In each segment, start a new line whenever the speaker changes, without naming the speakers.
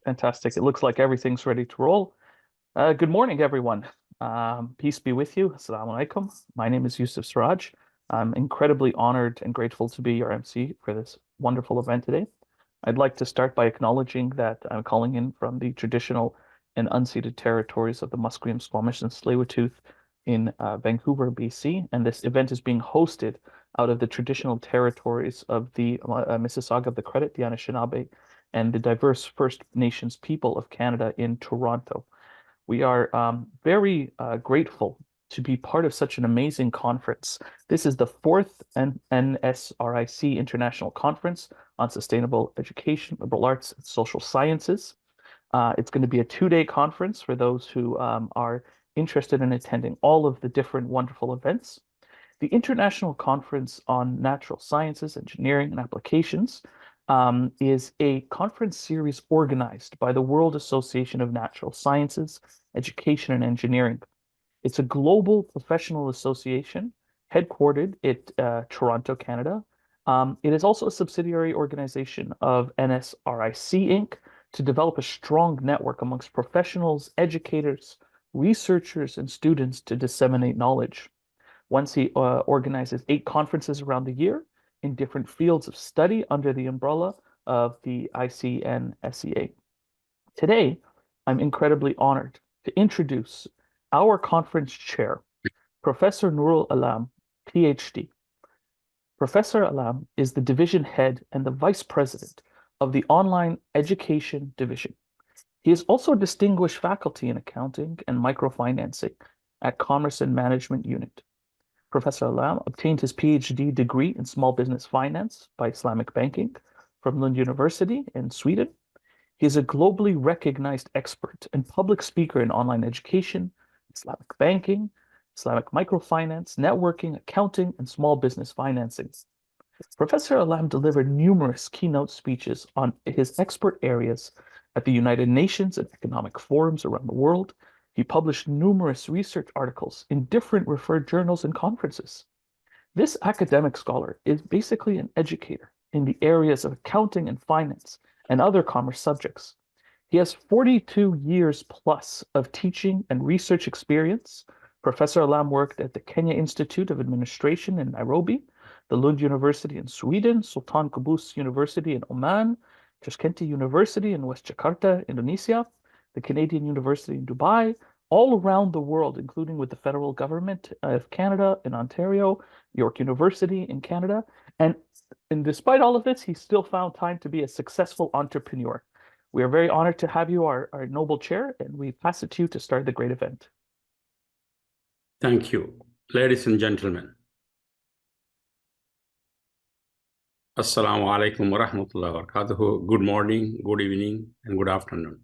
Fantastic. It looks like everything's ready to roll. Good morning, everyone. Peace be with you. Assalamu alaikum. My name is Yusuf Siraj. I'm incredibly honored and grateful to be your MC for this wonderful event today. I'd like to start by acknowledging that I'm calling in from the traditional and unceded territories of the Musqueam, Squamish, and Tsleil-Waututh in Vancouver, BC, and this event is being hosted out of the traditional territories of the Mississauga of the Credit, the Anishinaabe, and the diverse First Nations people of Canada in Toronto. We are very grateful to be part of such an amazing conference. This is the fourth NSRIC International Conference on Sustainable Education, Liberal Arts, and Social Sciences. It's going to be a two-day conference for those who are interested in attending all of the different wonderful events. The International Conference on Natural Sciences, Engineering, and Applications is a conference series organized by the World Association of Natural Sciences, Education, and Engineering. It's a global professional association headquartered at Toronto, Canada. It is also a subsidiary organization of NSRIC Inc. to develop a strong network amongst professionals, educators, researchers, and students to disseminate knowledge. Once he organizes 8 conferences around the year in different fields of study under the umbrella of the ICNSEA. Today, I'm incredibly honored to introduce our conference chair, Professor Nurul Alam, PhD. Professor Alam is the division head and the vice president of the Online Education Division. He is also a distinguished faculty in accounting and microfinancing at Commerce and Management Unit. Professor Alam obtained his PhD degree in small business finance by Islamic banking from Lund University in Sweden. He is a globally recognized expert and public speaker in online education, Islamic banking, Islamic microfinance, networking, accounting, and small business financing. Professor Alam delivered numerous keynote speeches on his expert areas at the United Nations and economic forums around the world. He published numerous research articles in different referred journals and conferences. This academic scholar is basically an educator in the areas of accounting and finance and other commerce subjects. He has 42 years plus of teaching and research experience. Professor Alam worked at the Kenya Institute of Administration in Nairobi, the Lund University in Sweden, Sultan Qaboos University in Oman, Tashkent University in West Jakarta, Indonesia, the Canadian University in Dubai, all around the world, including with the federal government of Canada in Ontario, York University in Canada. And despite all of this, he still found time to be a successful entrepreneur. We are very honored to have you, our noble chair, and we pass it to you to start the great event.
Thank you. Ladies and gentlemen, Assalamu alaikum wa rahmatullahi wa barakatuh. Good morning, good evening, and good afternoon.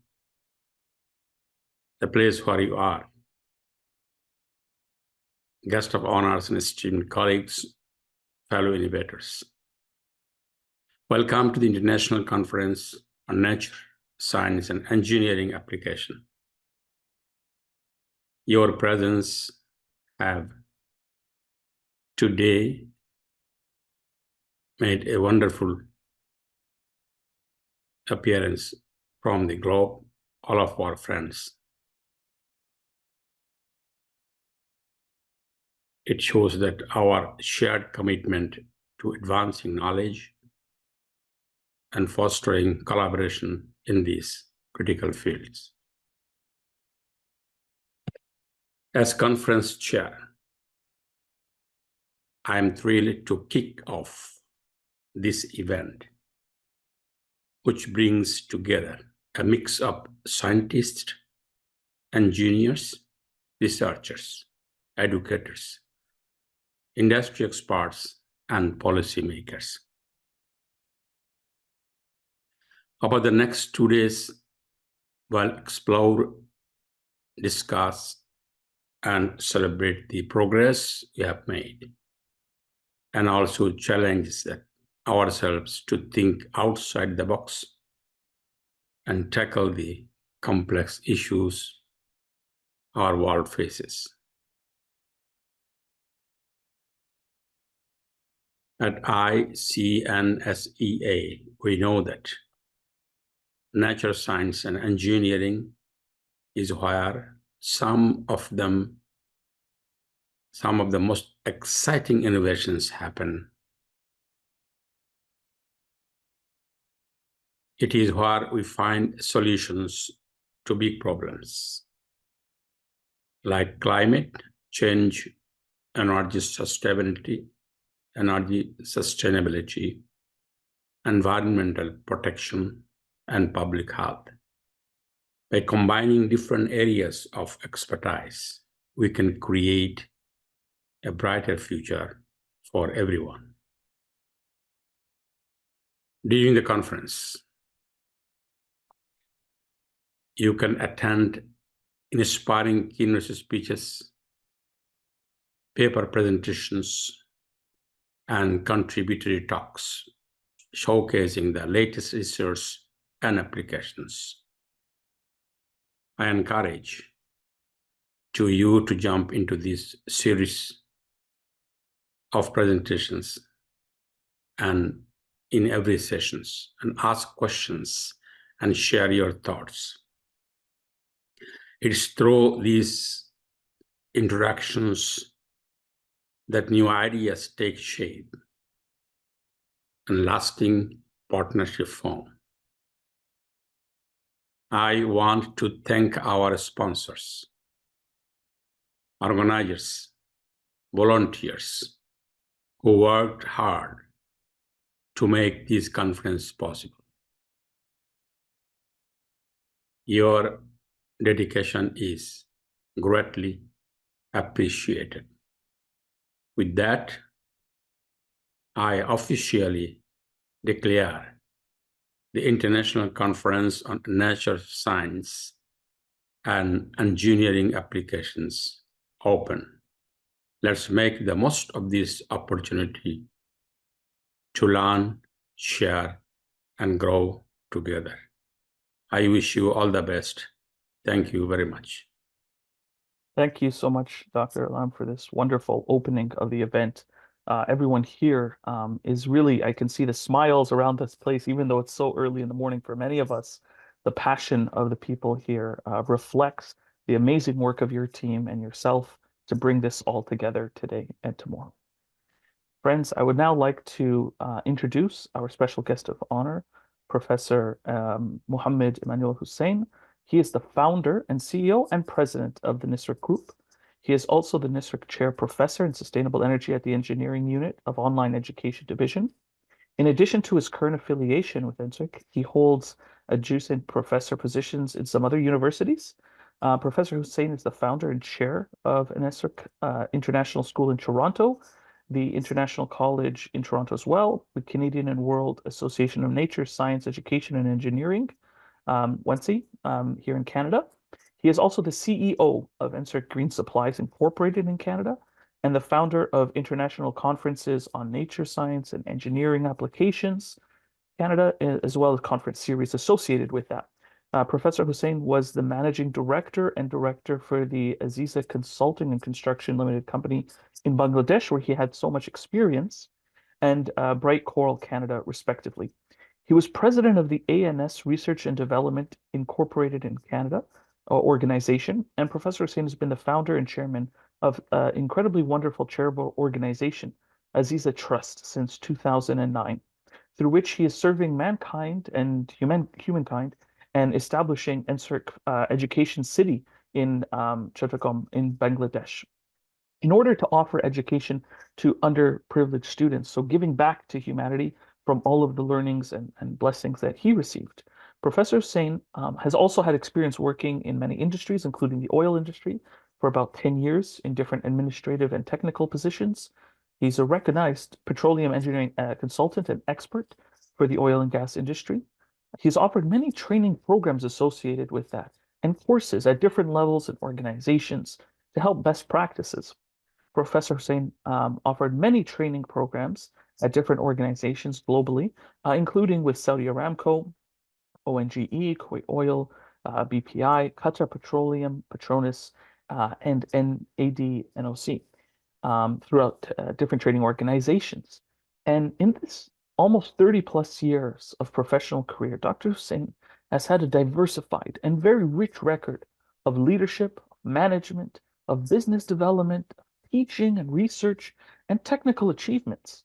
The place where you are. Guest of honors and esteemed colleagues, fellow innovators. Welcome to the International Conference on Nature, Science, and Engineering Application. Your presence have today made a wonderful appearance from the globe, all of our friends. It shows that our shared commitment to advancing knowledge and fostering collaboration in these critical fields. As conference chair, I am thrilled to kick off this event, which brings together a mix of scientists, engineers, researchers, educators, industry experts, and policymakers. Over the next 2 days, we'll explore, discuss, and celebrate the progress we have made, and also challenge ourselves to think outside the box and tackle the complex issues our world faces. At ICNSEA, we know that natural science and engineering is where some of the most exciting innovations happen. It is where we find solutions to big problems like climate change, energy sustainability, environmental protection, and public health. By combining different areas of expertise, we can create a brighter future for everyone. During the conference, you can attend inspiring keynote speeches, paper presentations, and contributory talks showcasing the latest research and applications. I encourage you to jump into this series of presentations and in every sessions and ask questions and share your thoughts. It's through these interactions that new ideas take shape and lasting partnership form. I want to thank our sponsors, organizers, volunteers who worked hard to make this conference possible. Your dedication is greatly appreciated. With that, I officially declare the International Conference on Natural Science and Engineering Applications open. Let's make the most of this opportunity to learn, share, and grow together. I wish you all the best. Thank you very much.
Thank you so much, Dr. Alam, for this wonderful opening of the event. Everyone here is really, I can see the smiles around this place, even though it's so early in the morning for many of us. The passion of the people here reflects the amazing work of your team and yourself to bring this all together today and tomorrow. Friends, I would now like to introduce our special guest of honor, Professor Mohammed Emmanuel Hussein. He is the founder and CEO and president of the NSRIC Group. He is also the NSRIC Chair Professor in Sustainable Energy at the Engineering Unit of Online Education Division. In addition to his current affiliation with NSRIC, he holds adjunct professor positions in some other universities. Professor Hussein is the founder and chair of NSRIC International School in Toronto, the International College in Toronto as well, the Canadian and World Association of Nature, Science, Education, and Engineering, ICNSEE, here in Canada. He is also the CEO of NSRIC Green Supplies Incorporated in Canada and the founder of International Conferences on Nature Science and Engineering Applications Canada, as well as conference series associated with that. Professor Hussein was the managing director and director for the Aziza Consulting and Construction Limited Company in Bangladesh, where he had so much experience, and Bright Coral Canada, respectively. He was president of the ANS Research and Development Incorporated in Canada organization, and Professor Hussein has been the founder and chairman of an incredibly wonderful charitable organization, Aziza Trust, since 2009, through which he is serving mankind and humankind and establishing NSRIC Education City in Chittagong in Bangladesh in order to offer education to underprivileged students, so giving back to humanity from all of the learnings and blessings that he received. Professor Hussein has also had experience working in many industries, including the oil industry, for about 10 years in different administrative and technical positions. He's a recognized petroleum engineering consultant and expert for the oil and gas industry. He's offered many training programs associated with that and courses at different levels and organizations to help best practices. Professor Hussein offered many training programs at different organizations globally, including with Saudi Aramco, ONGE, Kuwait Oil, BPI, Qatar Petroleum, Petronas, and NADNOC throughout different training organizations. And in this almost 30 plus years of professional career, Dr. Hussein has had a diversified and very rich record of leadership, management, of business development, teaching and research, and technical achievements.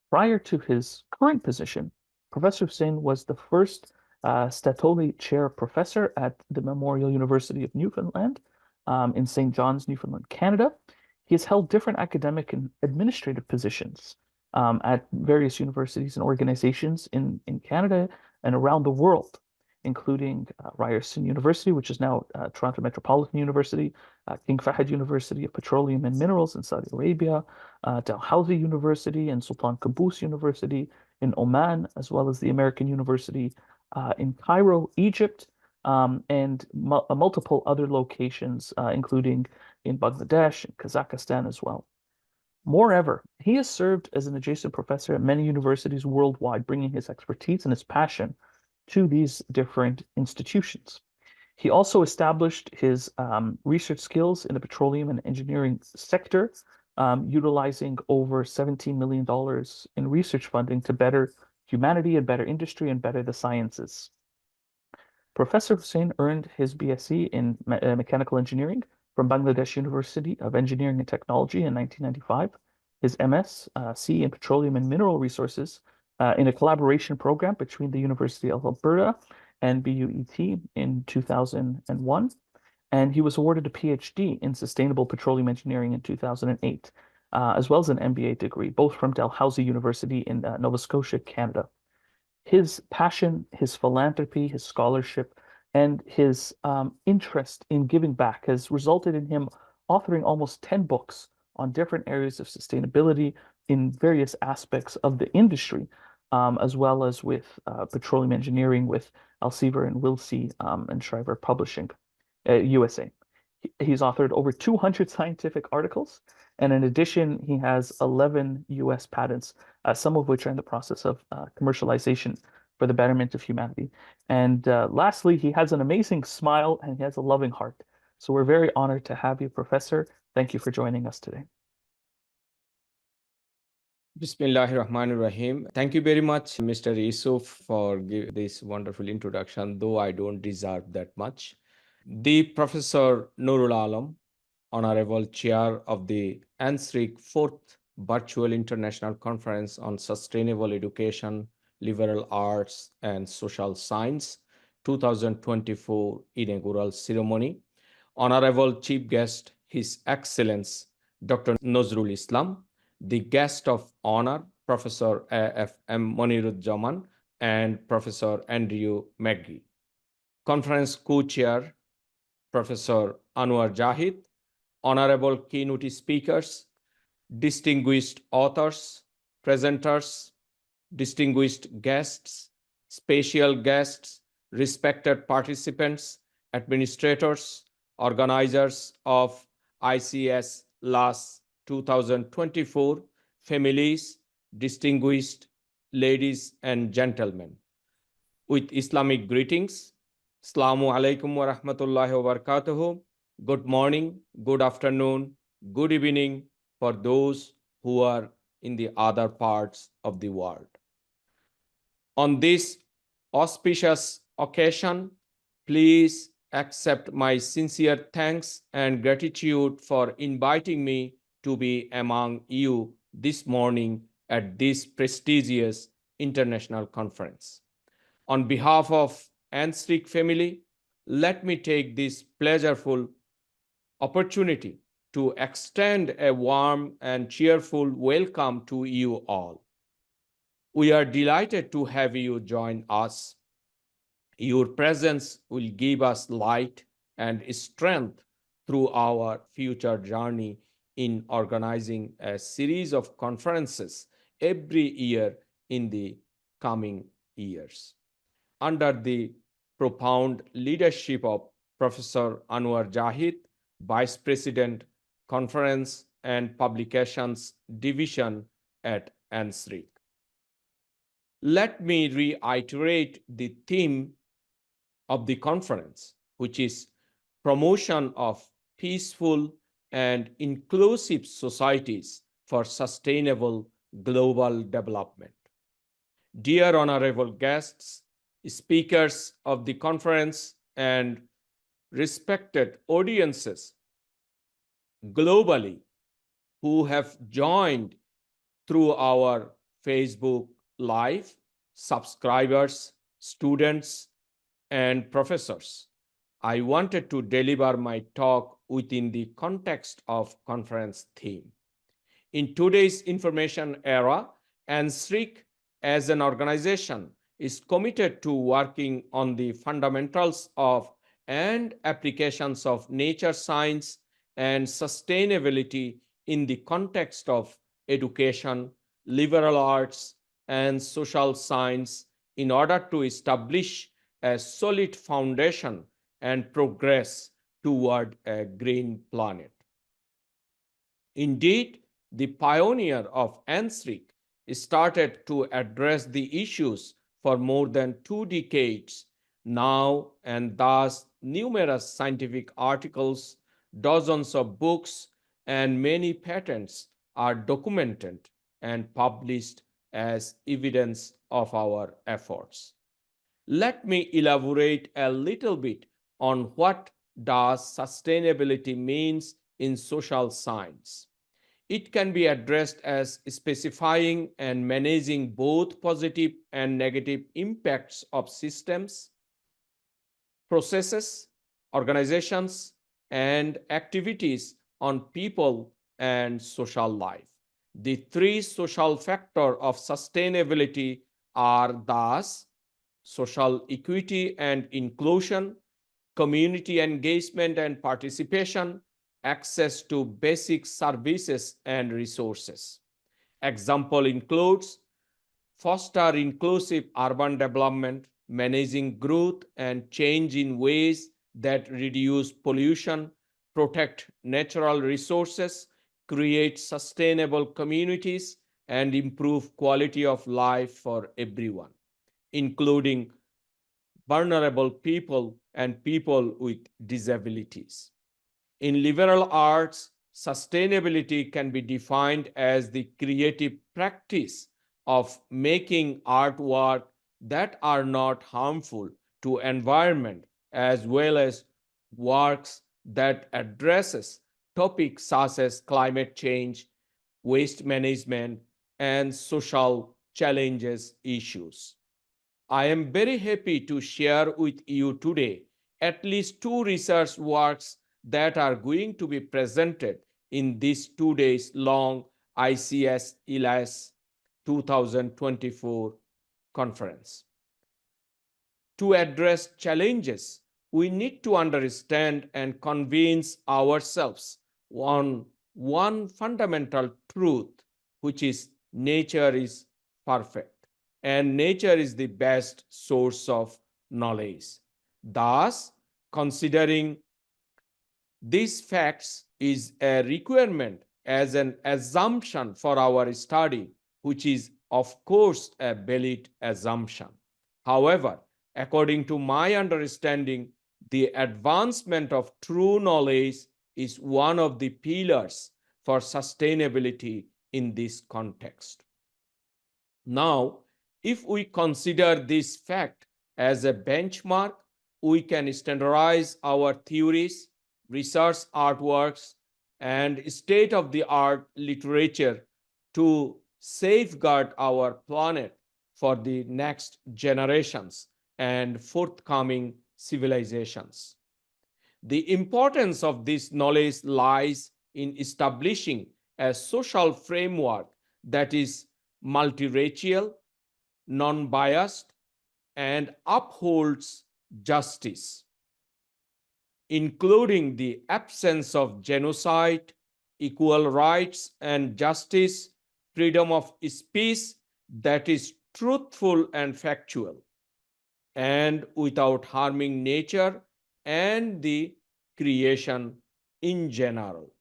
Prior to his current position, Professor Hussain was the first Statoli Chair Professor at the Memorial University of Newfoundland in St. John's, Newfoundland, Canada. He has held different academic and administrative positions at various universities and organizations in Canada and around the world, including Ryerson University, which is now Toronto Metropolitan University, King Fahd University of Petroleum and Minerals in Saudi Arabia, Dalhousie University and Sultan Qaboos University in Oman, as well as the American University in Cairo, Egypt, and multiple other locations, including in Bangladesh and Kazakhstan as well. Moreover, he has served as an adjacent professor at many universities worldwide, bringing his expertise and his passion to these different institutions. He also established his research skills in the petroleum and engineering sector, utilizing over $17 million in research funding to better humanity and better industry and better the sciences. Professor Hussain earned his BSc in mechanical engineering from Bangladesh University of Engineering and Technology in 1995, his MSc in Petroleum and Mineral Resources in a collaboration program between the University of Alberta and BUET in 2001, and he was awarded a PhD in Sustainable Petroleum Engineering in 2008, as well as an MBA degree, both from Dalhousie University in Nova Scotia, Canada. His passion, his philanthropy, his scholarship, and his interest in giving back has resulted in him authoring almost 10 books on different areas of sustainability in various aspects of the industry, as well as with petroleum engineering with Elsevier and Wilsey and Shriver Publishing, USA. He's authored over 200 scientific articles, and in addition, he has 11 US patents, some of which are in the process of commercialization for the betterment of humanity. And lastly, he has an amazing smile and he has a loving heart. So we're very honored to have you, Professor. Thank you for joining us today.
Bismillahirrahmanirrahim. Thank you very much, Mr. Yusuf, for this wonderful introduction, though I don't deserve that much. The Professor Nurul Alam, Honorable Chair of the NSRIC 4th Virtual International Conference on Sustainable Education, Liberal Arts and Social Science, 2024 inaugural ceremony. Honorable Chief Guest, His Excellence, Dr. Nazrul Islam, the guest of honor, Professor A.F.M. Monirujjaman and Professor Andrew McGee. Conference co-chair, Professor Anwar Jahid, honorable keynote speakers, distinguished authors, presenters, distinguished guests, special guests, respected participants, administrators, organizers of ICS LAS 2024, families, distinguished ladies and gentlemen. With Islamic greetings, Assalamu alaikum wa rahmatullahi wa barakatuhu. Good morning, good afternoon, good evening for those who are in the other parts of the world. On this auspicious occasion, please accept my sincere thanks and gratitude for inviting me to be among you this morning at this prestigious international conference. On behalf of NSRIC family, let me take this pleasureful opportunity to extend a warm and cheerful welcome to you all. We are delighted to have you join us. Your presence will give us light and strength through our future journey in organizing a series of conferences every year in the coming years. Under the profound leadership of Professor Anwar Jahid, Vice President, Conference and Publications Division at NSRIC. Let me reiterate the theme of the conference, which is promotion of peaceful and inclusive societies for sustainable global development. Dear honorable guests, speakers of the conference, and respected audiences globally who have joined through our Facebook Live, subscribers, students, and professors. I wanted to deliver my talk within the context of conference theme. In today's information era, NSRIC as an organization is committed to working on the fundamentals of and applications of nature science and sustainability in the context of education, liberal arts, and social science in order to establish a solid foundation and progress toward a green planet. Indeed, the pioneer of NSRIC started to address the issues for more than 2 decades now, and thus numerous scientific articles, dozens of books, and many patents are documented and published as evidence of our efforts. Let me elaborate a little bit on what does sustainability means in social science. It can be addressed as specifying and managing both positive and negative impacts of systems, processes, organizations, and activities on people and social life. The three social factors of sustainability are thus social equity and inclusion, community engagement and participation, access to basic services and resources. Example includes foster inclusive urban development, managing growth and change in ways that reduce pollution, protect natural resources, create sustainable communities, and improve quality of life for everyone, including vulnerable people and people with disabilities. In liberal arts, sustainability can be defined as the creative practice of making artwork that are not harmful to environment, as well as works that addresses topics such as climate change, waste management, and social challenges issues. I am very happy to share with you today at least 2 research works that are going to be presented in this 2 days long ICSEA 2024 conference. To address challenges, we need to understand and convince ourselves on one fundamental truth, which is nature is perfect and nature is the best source of knowledge. Thus, considering these facts is a requirement as an assumption for our study, which is, of course, a valid assumption. However, according to my understanding, the advancement of true knowledge is one of the pillars for sustainability in this context. Now, if we consider this fact as a benchmark, we can standardize our theories, research artworks, and state-of-the-art literature to safeguard our planet for the next generations and forthcoming civilizations. The importance of this knowledge lies in establishing a social framework that is multiracial, non-biased, and upholds justice, including the absence of genocide, equal rights and justice, freedom of speech that is truthful and factual, and without harming nature and the creation in general.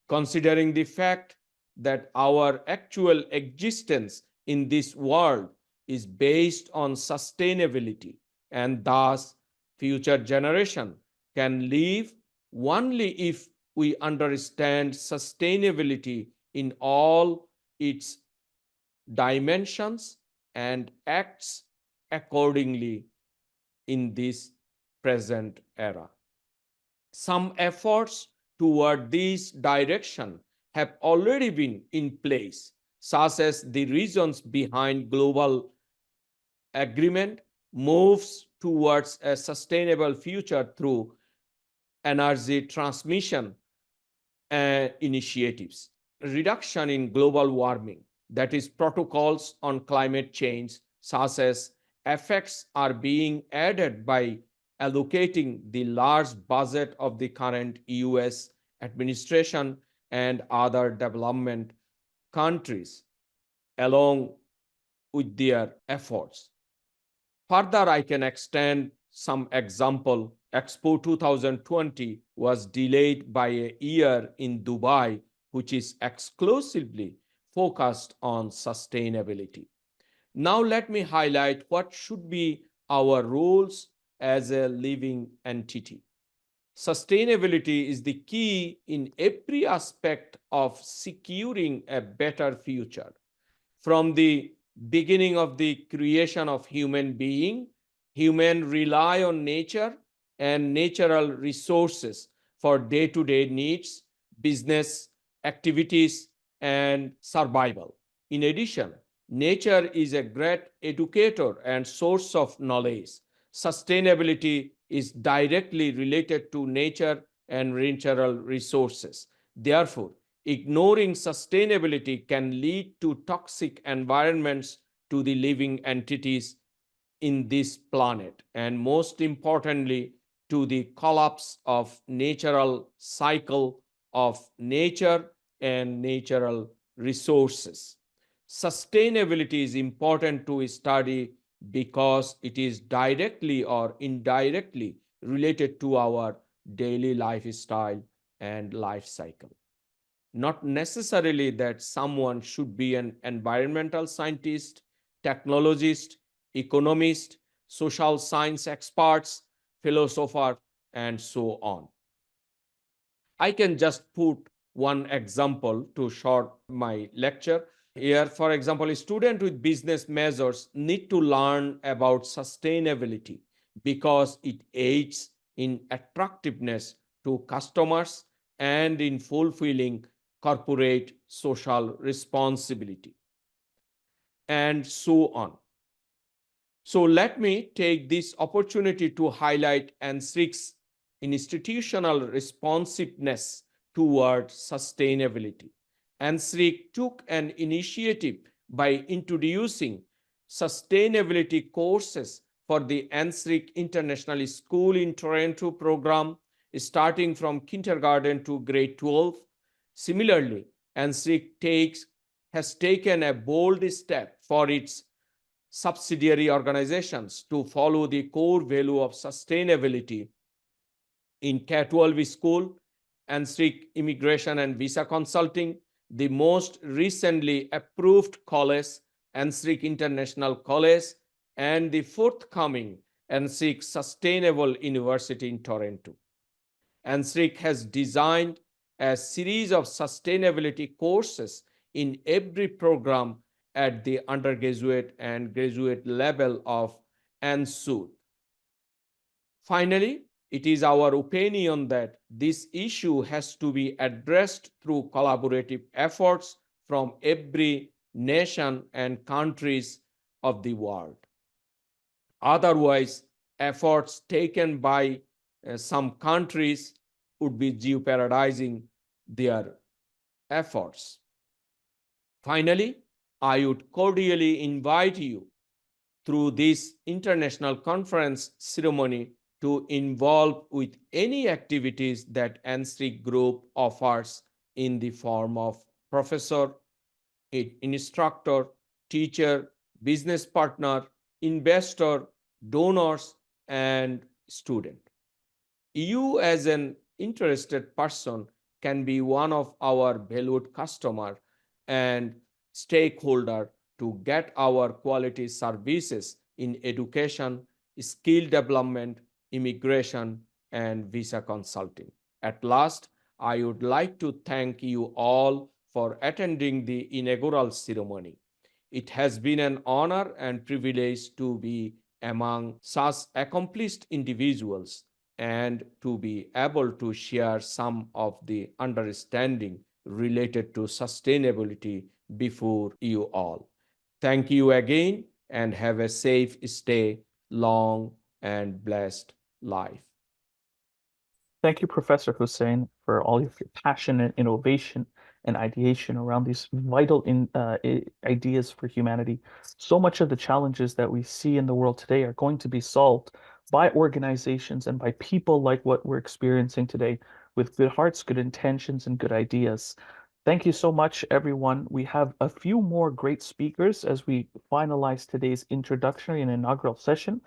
Considering the fact that our actual existence in this world is based on sustainability, and thus future generation can live only if we understand sustainability in all its dimensions and acts accordingly in this present era. Some efforts toward this direction have already been in place, such as the reasons behind global agreement moves towards a sustainable future through energy transmission initiatives, reduction in global warming, that is, protocols on climate change, such as effects are being added by allocating the large budget of the current US administration and other development countries along with their efforts. Further, I can extend some example. Expo 2020 was delayed by a year in Dubai, which is exclusively focused on sustainability. Now let me highlight what should be our roles as a living entity. Sustainability is the key in every aspect of securing a better future. From the beginning of the creation of human being, humans rely on nature and natural resources for day-to-day needs, business activities, and survival. In addition, nature is a great educator and source of knowledge. Sustainability is directly related to nature and natural resources. Therefore, ignoring sustainability can lead to toxic environments to the living entities in this planet, and most importantly, to the collapse of natural cycle of nature and natural resources. Sustainability is important to study because it is directly or indirectly related to our daily lifestyle and life cycle. Not necessarily that someone should be an environmental scientist, technologist, economist, social science experts, philosopher, and so on. I can just put one example to short my lecture. Here, for example, a student with business majors need to learn about sustainability because it aids in attractiveness to customers and in fulfilling corporate social responsibility, and so on. So let me take this opportunity to highlight NSRIC's institutional responsiveness toward sustainability. NSRIC took an initiative by introducing sustainability courses for the NSRIC International School in Toronto program, starting from kindergarten to grade 12. Similarly, NSRIC has taken a bold step for its subsidiary organizations to follow the core value of sustainability. In K-12 school, NSRIC Immigration and Visa Consulting, the most recently approved college, NSRIC International College, and the forthcoming NSRIC Sustainable University in Toronto. NSRIC has designed a series of sustainability courses in every program at the undergraduate and graduate level of NSUD. Finally, it is our opinion that this issue has to be addressed through collaborative efforts from every nation and countries of the world. Otherwise, efforts taken by some countries would be jeopardizing their efforts. Finally, I would cordially invite you through this international conference ceremony to involve with any activities that NSRIC group offers in the form of professor, instructor, teacher, business partner, investor, donors, and student. You as an interested person can be one of our valued customer and stakeholder to get our quality services in education, skill development, immigration, and visa consulting. At last, I would like to thank you all for attending the inaugural ceremony. It has been an honor and privilege to be among such accomplished individuals and to be able to share some of the understanding related to sustainability before you all. Thank you again and have a safe stay, long and blessed life.
Thank you, Professor Hussein, for all of your passion and innovation and ideation around these vital ideas for humanity. So much of the challenges that we see in the world today are going to be solved by organizations and by people like what we're experiencing today with good hearts, good intentions, and good ideas. Thank you so much, everyone. We have a few more great speakers as we finalize today's introductory and inaugural session.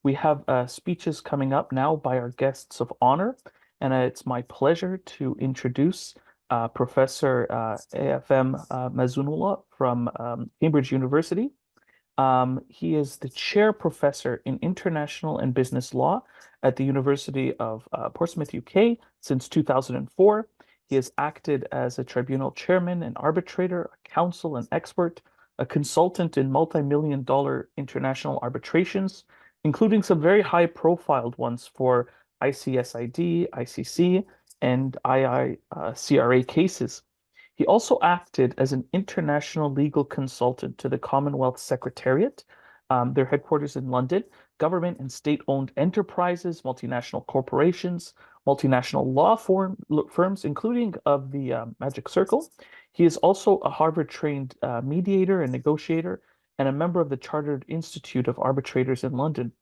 We have speeches coming up now by our guests of honor. And it's my pleasure to introduce Professor AFM Mazunullah from Cambridge University. He is the chair professor in international and business law at the University of Portsmouth, UK since 2004. He has acted as a tribunal chairman, an arbitrator, a counsel, an expert, a consultant in multi-million-dollar international arbitrations, including some very high-profiled ones for ICSID, ICC, and IICRA cases. He also acted as an international legal consultant to the Commonwealth Secretariat, their headquarters in London, government and state-owned enterprises, multinational corporations, multinational law firms, including of the Magic Circle. He is also a Harvard-trained mediator and negotiator and a member of the Chartered Institute of Arbitrators in London.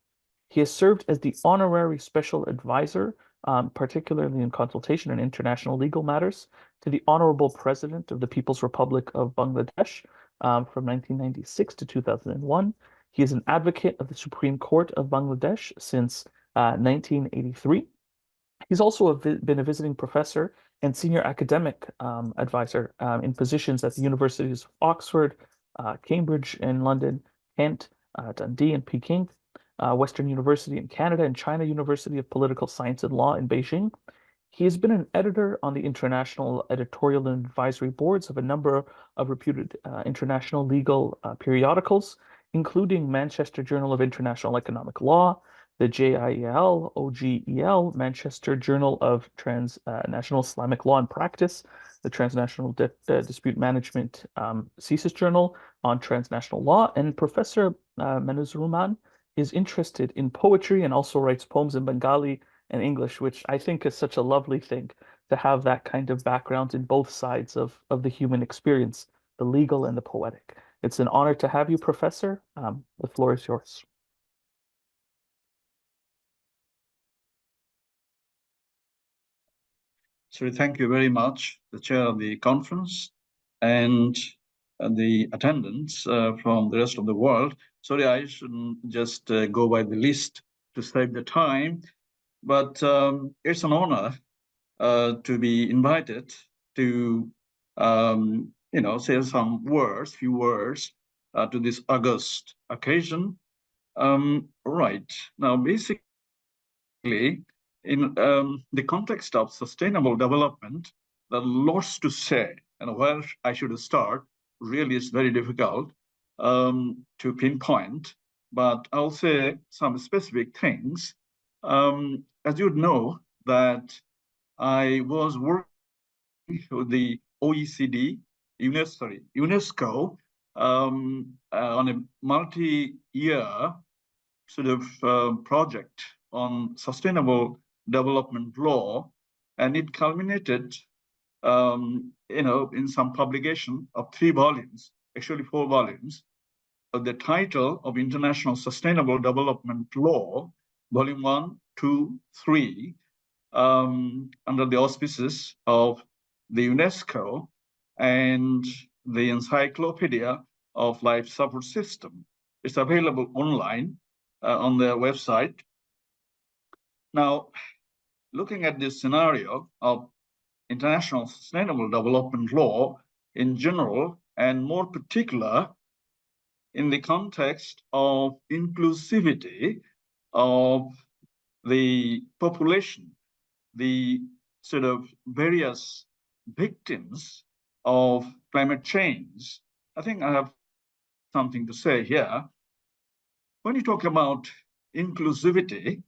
He has served as the honorary special advisor, particularly in consultation in international legal matters, to the Honorable President of the People's Republic of Bangladesh from 1996 to 2001. He is an advocate of the Supreme Court of Bangladesh since 1983. He's also been a visiting professor and senior academic advisor in positions at the Universities of Oxford, Cambridge in London, Kent, Dundee, and Peking. Western University in Canada, and China University of Political Science and Law in Beijing. He has been an editor on the international editorial and advisory boards of a number of reputed international legal periodicals, including Manchester Journal of International Economic Law, the JIEL, OGEL, Manchester Journal of Transnational Islamic Law and Practice, the Transnational Dispute Management CSIS Journal on Transnational Law, and Professor Manuzur is interested in poetry and also writes poems in Bengali and English, which I think is such a lovely thing to have that kind of background in both sides of the human experience, the legal and the poetic. It's an honor to have you, Professor. The floor is yours.
So thank you very much, the chair of the conference and the attendants from the rest of the world. Sorry, I shouldn't just go by the list to save the time, but it's an honor to be invited to, say some words, few words to this august occasion. Right now, basically, in the context of sustainable development, there are lots to say, and where I should start really is very difficult to pinpoint, but I'll say some specific things. As you know, that I was working with the OECD, UNESCO, on a multi-year sort of project on sustainable development law, and it culminated, in some publication of 3 volumes, actually 4 volumes, of the title of International Sustainable Development Law, Volume 1, 2, 3, under the auspices of the UNESCO and the Encyclopedia of Life Support System. It's available online on their website. Now, looking at this scenario of international sustainable development law in general, and more particular in the context of inclusivity of the population, the sort of various victims of climate change, I think I have something to say here. when you talk about inclusivity,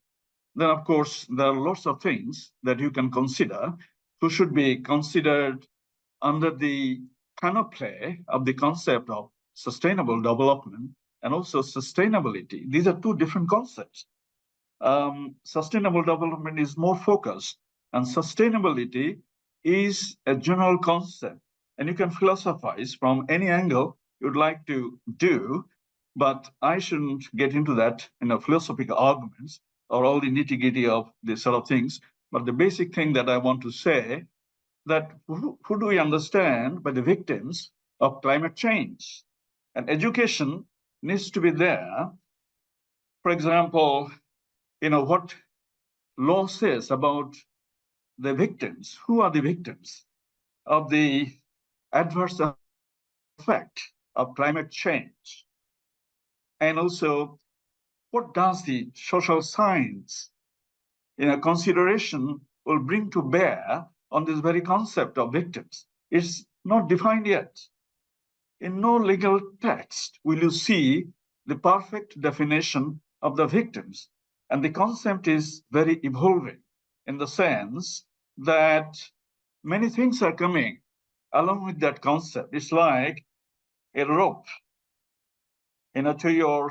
then of course there are lots of things that you can consider who should be considered under the panoply of the concept of sustainable development and also sustainability. These are two different concepts. Sustainable development is more focused, and sustainability is a general concept. And you can philosophize from any angle you'd like to do, but I shouldn't get into that philosophical arguments or all the nitty-gritty of this sort of things. But the basic thing that I want to say, that who do we understand by the victims of climate change? And education needs to be there. For example, what law says about the victims. Who are the victims of the adverse effect of climate change? And also, what does the social science consideration will bring to bear on this very concept of victims? It's not defined yet. In no legal text will you see the perfect definition of the victims. And the concept is very evolving in the sense that many things are coming along with that concept. It's like a rope, to your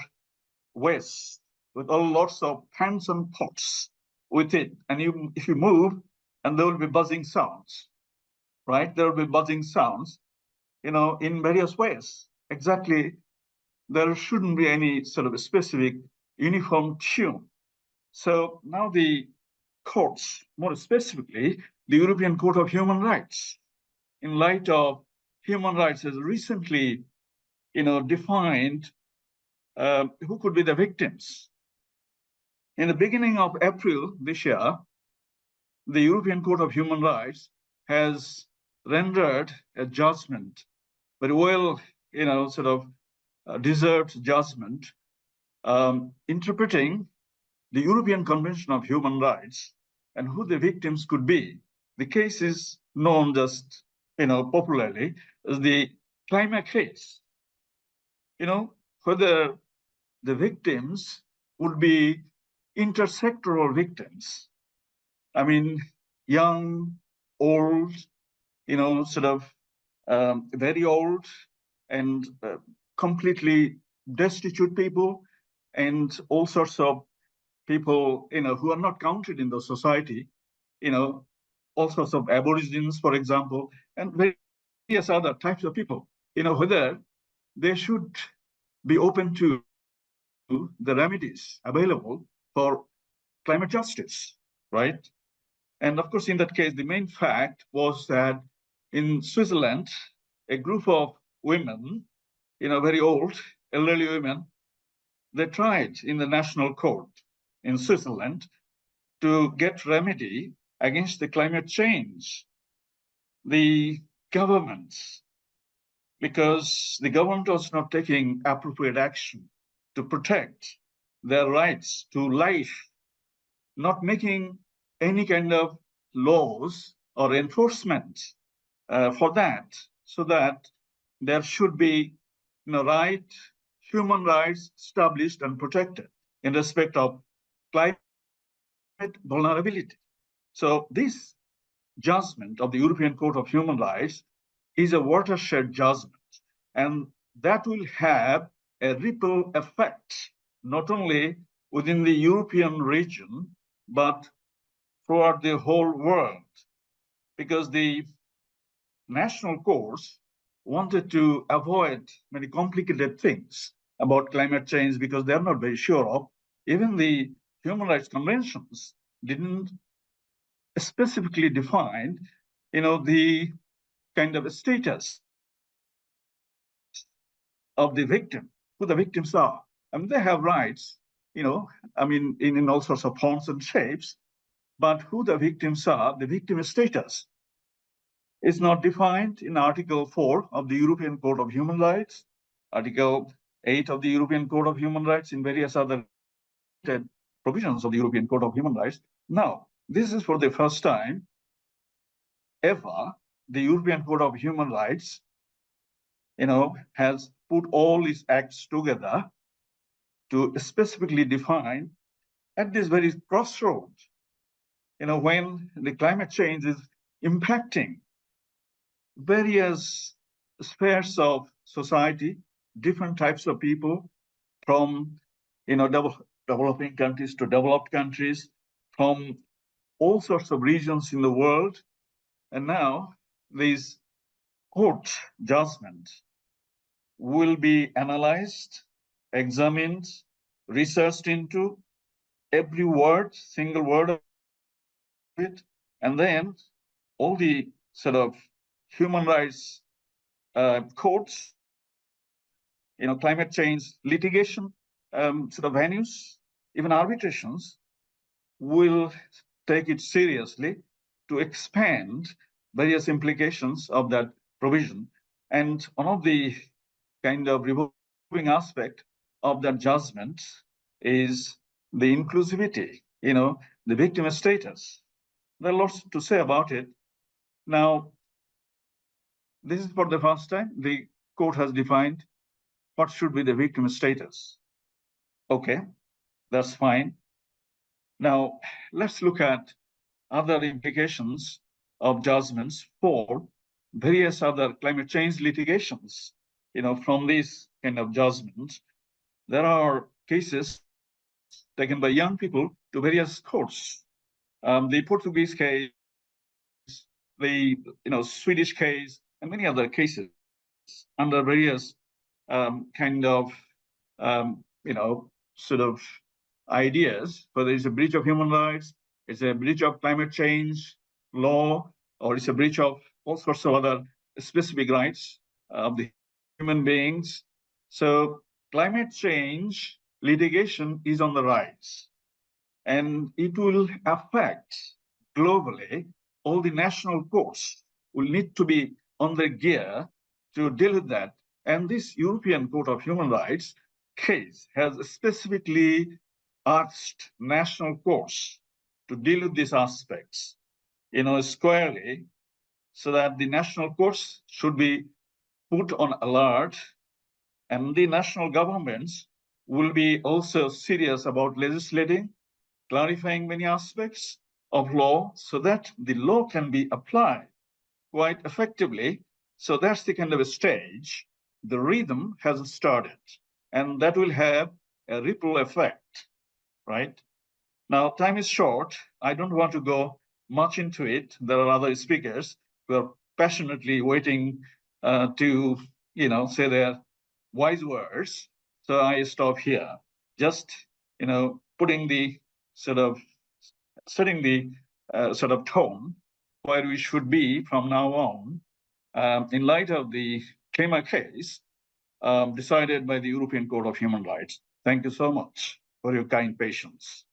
waist with all lots of pans and pots with it. And if you move, and there will be buzzing sounds, right? There will be buzzing sounds, in various ways. Exactly, there shouldn't be any sort of a specific uniform tune. So now the courts, more specifically, the European Court of Human Rights, in light of human rights, has recently, defined who could be the victims. In the beginning of April this year, the European Court of Human Rights has rendered a judgment, very well, deserved judgment, interpreting the European Convention of Human Rights and who the victims could be. The case is known just, popularly as the climate case. Whether the victims would be intersectoral victims. I mean, young, old, very old and completely destitute people, and all sorts of people, who are not counted in the society, all sorts of aborigines, for example, and various other types of people, whether they should be open to the remedies available for climate justice, right? And of course, in that case, the main fact was that in Switzerland, a group of women, very old, elderly women, they tried in the national court in Switzerland to get remedy against the climate change. The government, because the government was not taking appropriate action to protect their rights to life, not making any kind of laws or enforcement for that, so that there should be human rights established and protected in respect of climate vulnerability. So this judgment of the European Court of Human Rights is a watershed judgment, and that will have a ripple effect, not only within the European region, but throughout the whole world, because the national courts wanted to avoid many complicated things about climate change because they're not very sure of. Even the human rights conventions didn't specifically define, the kind of status of the victim, who the victims are. I mean, they have rights, in all sorts of forms and shapes, but who the victims are, the victim status, is not defined in Article 4 of the European Court of Human Rights, Article 8 of the European Court of Human Rights, in various other provisions of the European Court of Human Rights. Now, this is for the first time ever the European Court of Human Rights, has put all these acts together to specifically define at this very crossroads, when the climate change is impacting various spheres of society, different types of people, from developing countries to developed countries, from all sorts of regions in the world. And now these court judgments will be analyzed, examined, researched into every word, single word of it, and then all the sort of human rights courts, climate change litigation sort of venues, even arbitrations, will take it seriously to expand various implications of that provision. And one of the kind of revolving aspect of that judgment is the inclusivity, the victim status. There are lots to say about it. Now, this is for the first time the court has defined what should be the victim status. Okay, that's fine. Now, let's look at other implications of judgments for various other climate change litigations. From these kind of judgments, there are cases taken by young people to various courts. The Portuguese case, the Swedish case, and many other cases under various kind of sort of ideas, whether it's a breach of human rights, it's a breach of climate change law, or it's a breach of all sorts of other specific rights of the human beings. So climate change litigation is on the rise, and it will affect globally. All the national courts will need to be on their gear to deal with that. And this European Court of Human Rights case has specifically asked national courts to deal with these aspects, squarely, so that the national courts should be put on alert, and the national governments will be also serious about legislating, clarifying many aspects of law so that the law can be applied quite effectively. So that's the kind of a stage. The rhythm has started, and that will have a ripple effect, right? Now, time is short. I don't want to go much into it. There are other speakers who are passionately waiting to, say their wise words. So I stop here, just, putting the setting the sort of tone where we should be from now on, in light of the Klima case decided by the European Court of Human Rights. Thank you so much for your kind patience.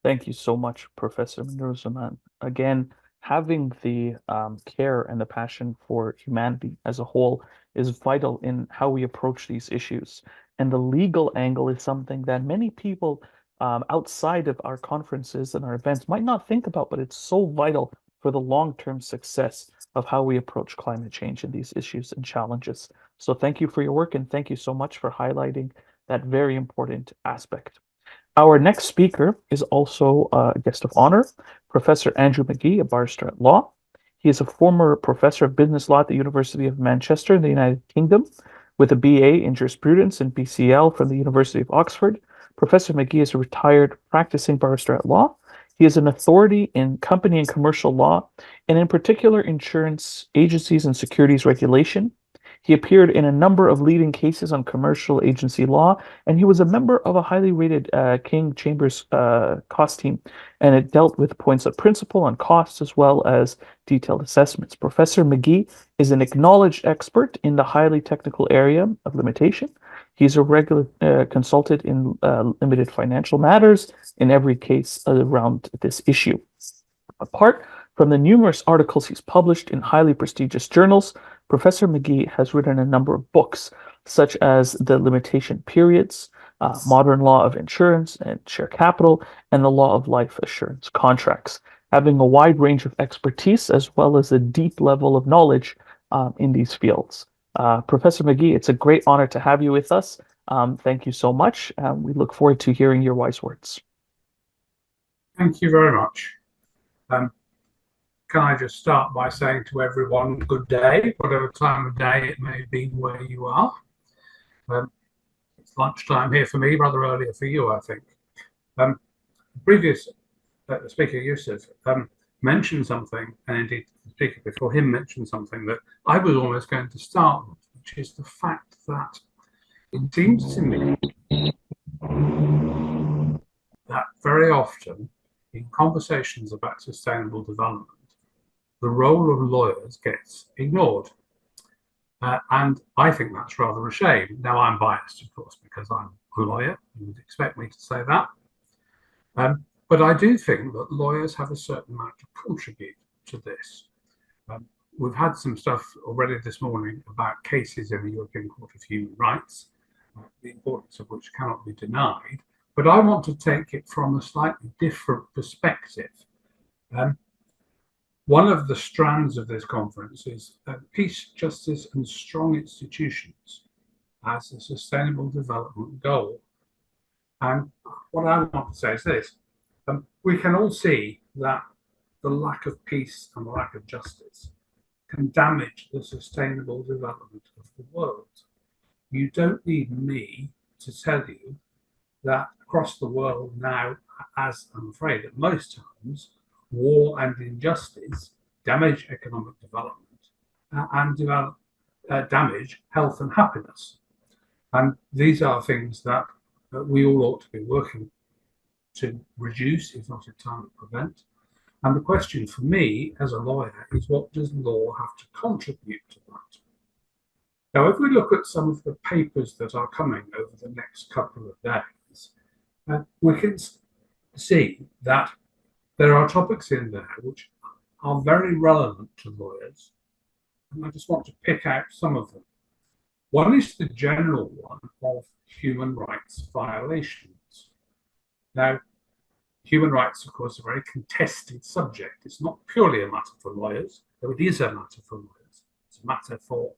Thank you so much, Professor Manurzaman. Again, having the care and the passion for humanity as a whole is vital in how we approach these issues. And the legal angle is something that many people outside of our conferences and our events might not think about, but it's so vital for the long-term success of how we approach climate change and these issues and challenges. So thank you for your work, and thank you so much for highlighting that very important aspect. Our next speaker is also a guest of honor, Professor Andrew McGee, a barrister at law. He is a former professor of business law at the University of Manchester in the United Kingdom, with a BA in jurisprudence and BCL from the University of Oxford. Professor McGee is a retired practicing barrister at law. He is an authority in company and commercial law, and in particular, insurance agencies and securities regulation. He appeared in a number of leading cases on commercial agency law, and he was a member of a highly rated King Chambers cost team, and it dealt with points of principle on costs as well as detailed assessments. Professor McGee is an acknowledged expert in the highly technical area of limitation. He's a regular consultant in limited financial matters in every case around this issue. Apart from the numerous articles he's published in highly prestigious journals, Professor McGee has written a number of books, such as The Limitation Periods, Modern Law of Insurance and Share Capital, and The Law of Life Assurance Contracts, having a wide range of expertise as well as a deep level of knowledge in these fields. Professor McGee, it's a great honor to have you with us. Thank you so much. We look forward to hearing your wise words.
Thank you very much. Can I just start by saying to everyone, good day, whatever time of day it may be where you are. It's lunchtime here for me, rather earlier for you, I think. Previous speaker, Yusuf, mentioned something, and indeed the speaker before him mentioned something that I was almost going to start with, which is the fact that it seems to me that very often in conversations about sustainable development, the role of lawyers gets ignored. And I think that's rather a shame. Now, I'm biased, of course, because I'm a lawyer. You would expect me to say that. But I do think that lawyers have a certain amount to contribute to this. We've had some stuff already this morning about cases in the European Court of Human Rights, the importance of which cannot be denied. But I want to take it from a slightly different perspective. One of the strands of this conference is peace, justice, and strong institutions as a sustainable development goal. And what I want to say is this. We can all see that the lack of peace and the lack of justice can damage the sustainable development of the world. You don't need me to tell you that across the world now, as I'm afraid at most times, war and injustice damage economic development and damage health and happiness. And these are things that we all ought to be working to reduce, if not entirely prevent. And the question for me as a lawyer is, what does law have to contribute to that? Now, if we look at some of the papers that are coming over the next couple of days, we can see that there are topics in there which are very relevant to lawyers. And I just want to pick out some of them. One is the general one of human rights violations. Now, human rights, of course, are a very contested subject. It's not purely a matter for lawyers, though it is a matter for lawyers. It's a matter for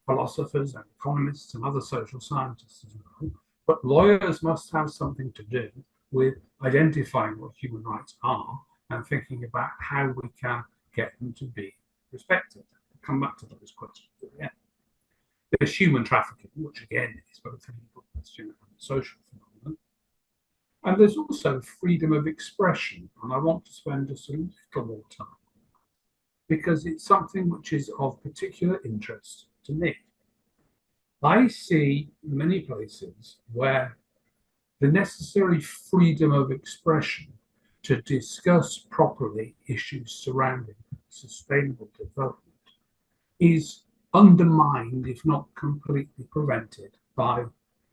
philosophers and economists and other social scientists as well. But lawyers must have something to do with identifying what human rights are and thinking about how we can get them to be respected. We'll come back to those questions at the end. There's human trafficking, which again is both a legal question and a social phenomenon. And there's also freedom of expression, and I want to spend just a little more time on that, because it's something which is of particular interest to me. I see many places where the necessary freedom of expression to discuss properly issues surrounding sustainable development is undermined, if not completely prevented, by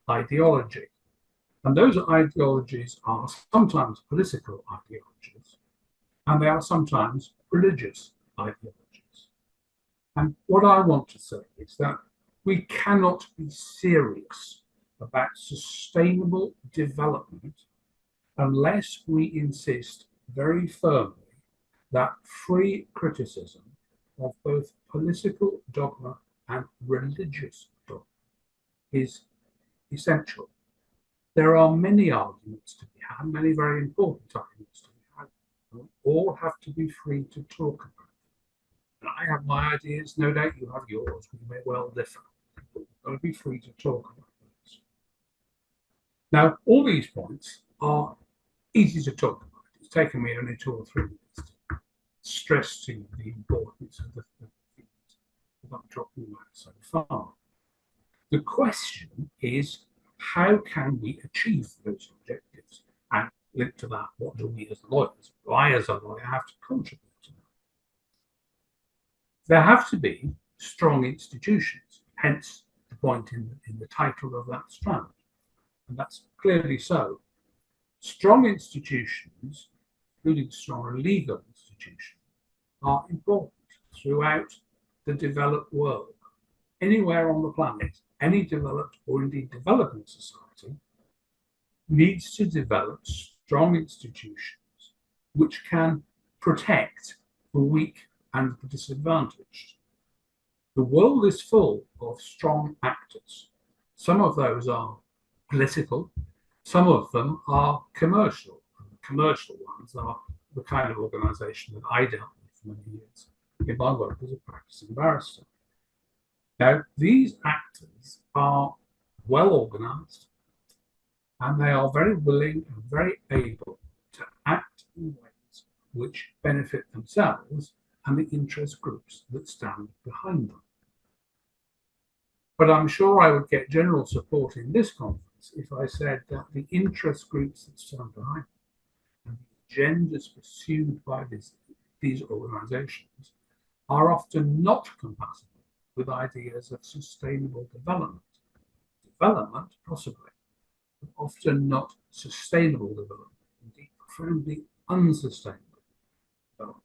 ideology. And those ideologies are sometimes political ideologies, and they are sometimes religious ideologies. And what I want to say is that we cannot be serious about sustainable development unless we insist very firmly that free criticism of both political dogma and religious dogma is essential. There are many arguments to be had, many very important arguments to be had, and all have to be free to talk about them. And I have my ideas, no doubt you have yours, we may well differ, but we've got to be free to talk about those. Now, all these points are easy to talk about. It's taken me only 2 or 3 minutes to stress to you the importance of the things that I'm talking about so far. The question is, how can we achieve those objectives? And linked to that, what do we as lawyers, I as a lawyer, have to contribute to that? There have to be strong institutions, hence the point in the title of that strand. And that's clearly so. Strong institutions, including strong legal institutions, are important throughout the developed world. Anywhere on the planet, any developed or indeed developing society needs to develop strong institutions which can protect the weak and the disadvantaged. The world is full of strong actors. Some of those are political. Some of them are commercial. And the commercial ones are the kind of organisation that I dealt with for many years in my work as a practicing barrister. Now, these actors are well organised, and they are very willing and very able to act in ways which benefit themselves and the interest groups that stand behind them. But I'm sure I would get general support in this conference if I said that the interest groups that stand behind them and the agendas pursued by these organisations are often not compatible with ideas of sustainable development. Development, possibly, but often not sustainable development, indeed profoundly unsustainable development.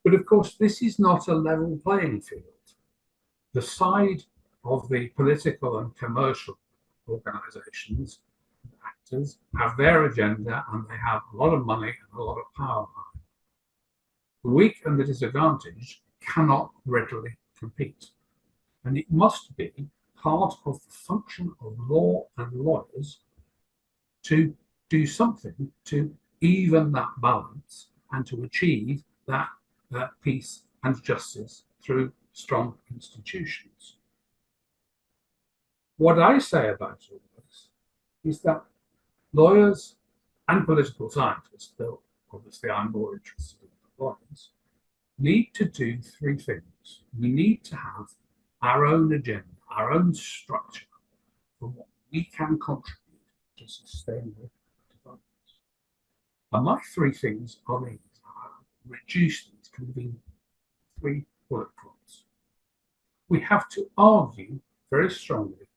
But of course, this is not a level playing field. The side of the political and commercial organisations, actors, have their agenda and they have a lot of money and a lot of power. The weak and the disadvantaged cannot readily compete. And it must be part of the function of law and lawyers to do something to even that balance and to achieve that peace and justice through strong institutions. What I say about all this is that lawyers and political scientists, though obviously I'm more interested in the lawyers, need to do three things. We need to have our own agenda, our own structure for what we can contribute to sustainable development. And my three things are these. I've reduced these to be three bullet points. We have to argue very strongly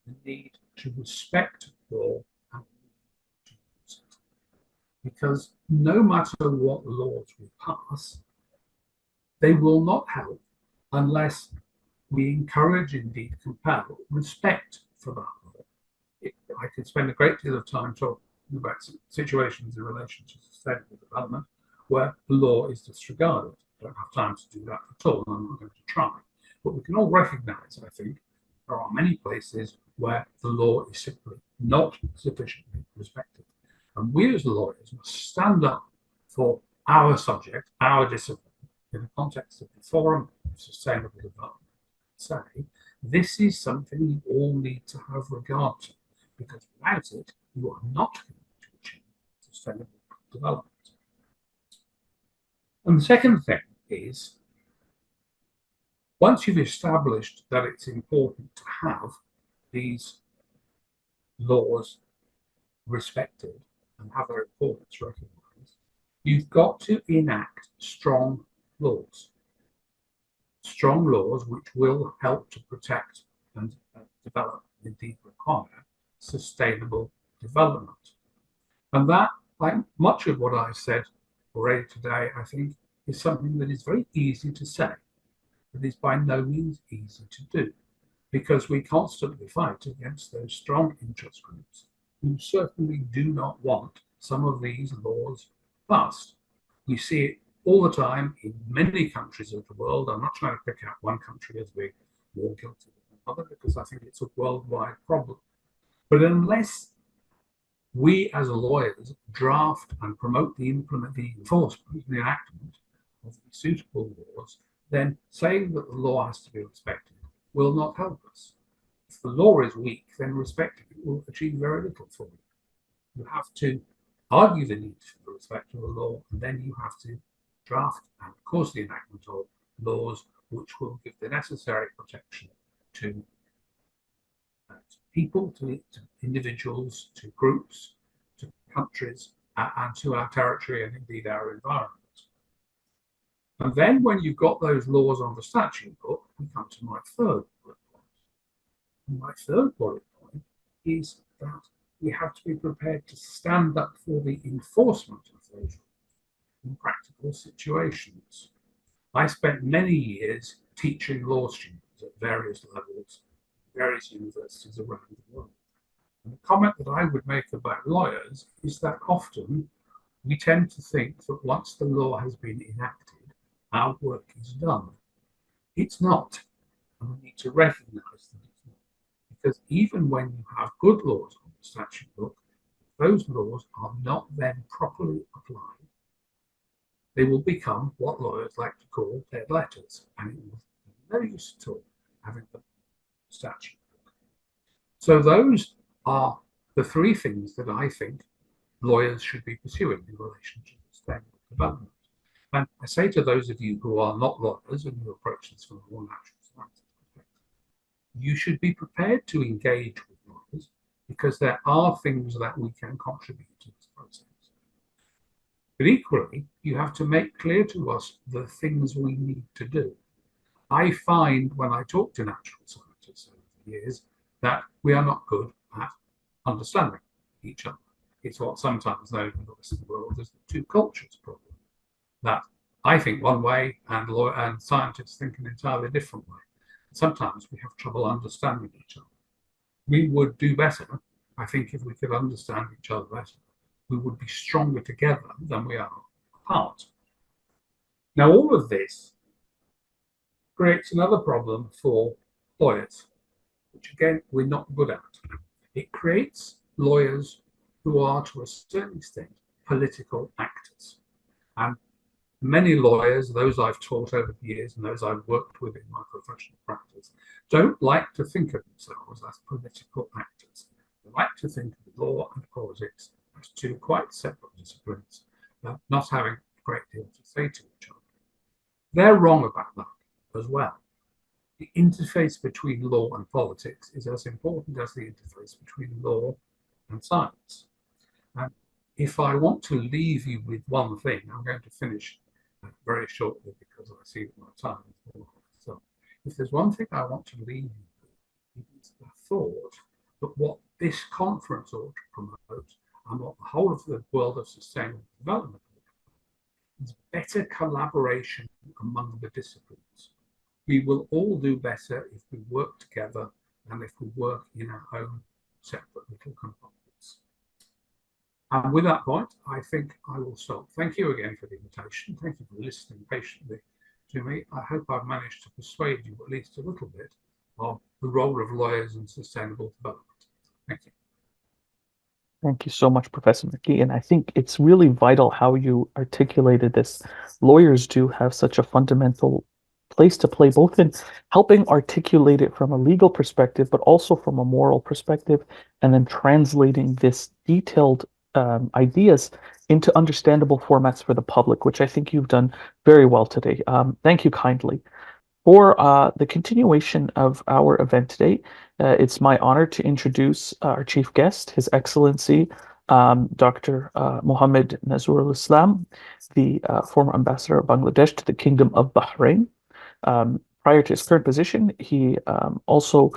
the need to respect law and to use it. Because no matter what laws we pass, they will not help unless we encourage, indeed compel, respect for that law. I could spend a great deal of time talking about situations in relation to sustainable development where the law is disregarded. I don't have time to do that at all, and I'm not going to try. But we can all recognise, I think, there are many places where the law is simply not sufficiently respected. And we as lawyers must stand up for our subject, our discipline, in the context of the Forum of Sustainable Development. Say, this is something you all need to have regard to, because without it, you are not going to achieve sustainable development. And the second thing is, once you've established that it's important to have these laws respected and have their importance recognised, you've got to enact strong laws. Strong laws which will help to protect and develop, indeed require, sustainable development. And that, like much of what I've said already today, I think is something that is very easy to say, but is by no means easy to do, because we constantly fight against those strong interest groups who certainly do not want some of these laws passed. We see it all the time in many countries of the world. I'm not trying to pick out one country as being more guilty than another, because I think it's a worldwide problem. But unless we as lawyers draft and promote the enforcement, the enactment of the suitable laws, then saying that the law has to be respected will not help us. If the law is weak, then respecting it will achieve very little for you. You have to argue the need for the respect of the law, and then you have to draft and of course the enactment of laws which will give the necessary protection to people, to individuals, to groups, to countries, and to our territory and indeed our environment. And then when you've got those laws on the statute book, we come to my third bullet point. And my third bullet point is that we have to be prepared to stand up for the enforcement of those rules in practical situations. I spent many years teaching law students at various levels, various universities around the world. And the comment that I would make about lawyers is that often we tend to think that once the law has been enacted, our work is done. It's not, and we need to recognise that it's not, because even when you have good laws on the statute book, those laws are not then properly applied, they will become what lawyers like to call dead letters, and it will be no use at all having the statute book. So those are the three things that I think lawyers should be pursuing in relation to sustainable development. And I say to those of you who are not lawyers and who approach this from a more natural science perspective, you should be prepared to engage with lawyers because there are things that we can contribute to this process. But equally, you have to make clear to us the things we need to do. I find when I talk to natural scientists over the years that we are not good at understanding each other. It's what sometimes known in the Western world as the two cultures problem. That I think one way and scientists think an entirely different way. Sometimes we have trouble understanding each other. We would do better, I think, if we could understand each other better. We would be stronger together than we are apart. Now, all of this creates another problem for lawyers, which again, we're not good at. It creates lawyers who are, to a certain extent, political actors. And many lawyers, those I've taught over the years and those I've worked with in my professional practice, don't like to think of themselves as political actors. They like to think of law and politics as two quite separate disciplines, not having a great deal to say to each other. They're wrong about that as well. The interface between law and politics is as important as the interface between law and science. And if I want to leave you with one thing, I'm going to finish very shortly because I see that my time is more. So if there's one thing I want to leave you with, it is the thought that what this conference ought to promote and what the whole of the world of sustainable development is better collaboration among the disciplines. We will all do better if we work together than if we work in our own separate little compartments. And with that point, I think I will stop. Thank you again for the invitation. Thank you for listening patiently to me. I hope I've managed to persuade you at least a little bit of the role of lawyers in sustainable development. Thank you.
Thank you so much, Professor McGee. And I think it's really vital how you articulated this. Lawyers do have such a fundamental place to play, both in helping articulate it from a legal perspective, but also from a moral perspective, and then translating this detailed ideas into understandable formats for the public, which I think you've done very well today. Thank you kindly. For the continuation of our event today, it's my honor to introduce our chief guest, His Excellency Dr. Mohammed Nazrul Islam, the former ambassador of Bangladesh to the Kingdom of Bahrain. Prior to his current position, he also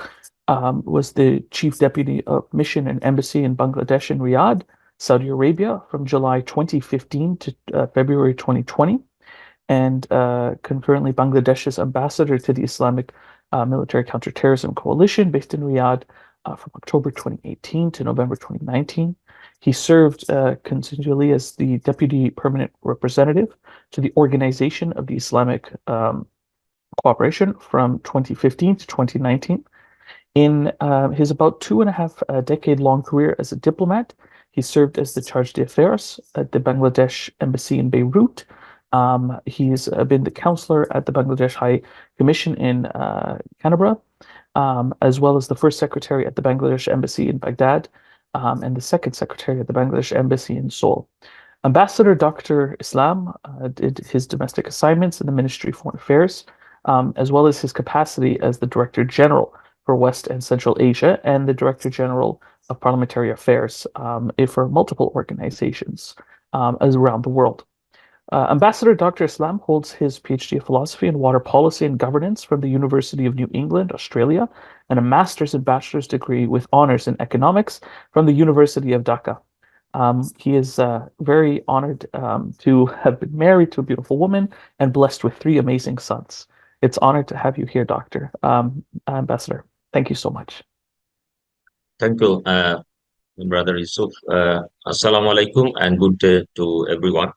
was the chief deputy of mission and embassy in Bangladesh in Riyadh, Saudi Arabia, from July 2015 to February 2020. And concurrently Bangladesh's ambassador to the Islamic Military Counterterrorism Coalition based in Riyadh from October 2018 to November 2019. He served continually as the Deputy Permanent Representative to the Organization of the Islamic Cooperation from 2015 to 2019. In his about 2.5 decade-long career as a diplomat, he served as the Charge d'Affaires at the Bangladesh Embassy in Beirut. He's been the counselor at the Bangladesh High Commission in Canberra, as well as the first secretary at the Bangladesh Embassy in Baghdad, and the second secretary at the Bangladesh Embassy in Seoul. Ambassador Dr. Islam did his domestic assignments in the Ministry of Foreign Affairs, as well as his capacity as the Director General for West and Central Asia and the Director General of Parliamentary Affairs for multiple organizations as around the world. Ambassador Dr. Islam holds his PhD of Philosophy in Water Policy and Governance from the University of New England, Australia, and a master's and bachelor's degree with honors in economics from the University of Dhaka. He is very honored to have been married to a beautiful woman and blessed with 3 amazing sons. It's honored to have you here, Dr. Ambassador. Thank you so much.
Thank you, Brother Yusuf. Assalamu alaikum and good day to everyone.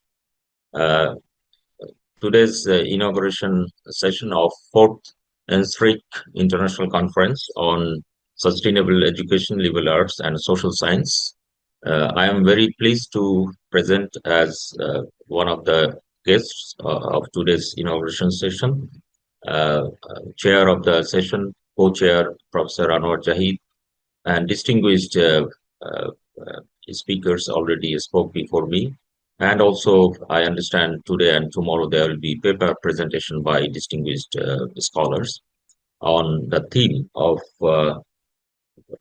Today's inauguration session of 4th NSRIC International Conference on Sustainable Education, Liberal Arts, and Social Science. I am very pleased to present as one of the guests of today's inauguration session. Chair of the session, co-chair Professor Anwar Jahid, and distinguished uh, speakers already spoke before me. And also, I understand today and tomorrow there will be paper presentation by distinguished scholars on the theme of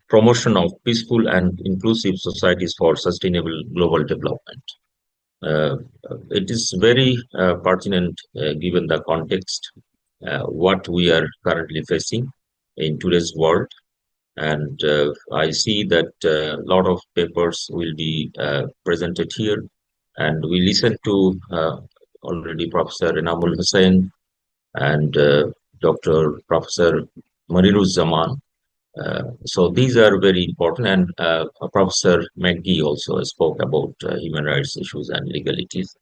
promotion of peaceful and inclusive societies for sustainable global development. It is very pertinent given the context, what we are currently facing in today's world. And I see that a lot of papers will be presented here. And we listened to already Professor Enamul Hussain and Dr. Professor Maniruzzaman. So these are very important, and Professor McGee also spoke about human rights issues and legalities.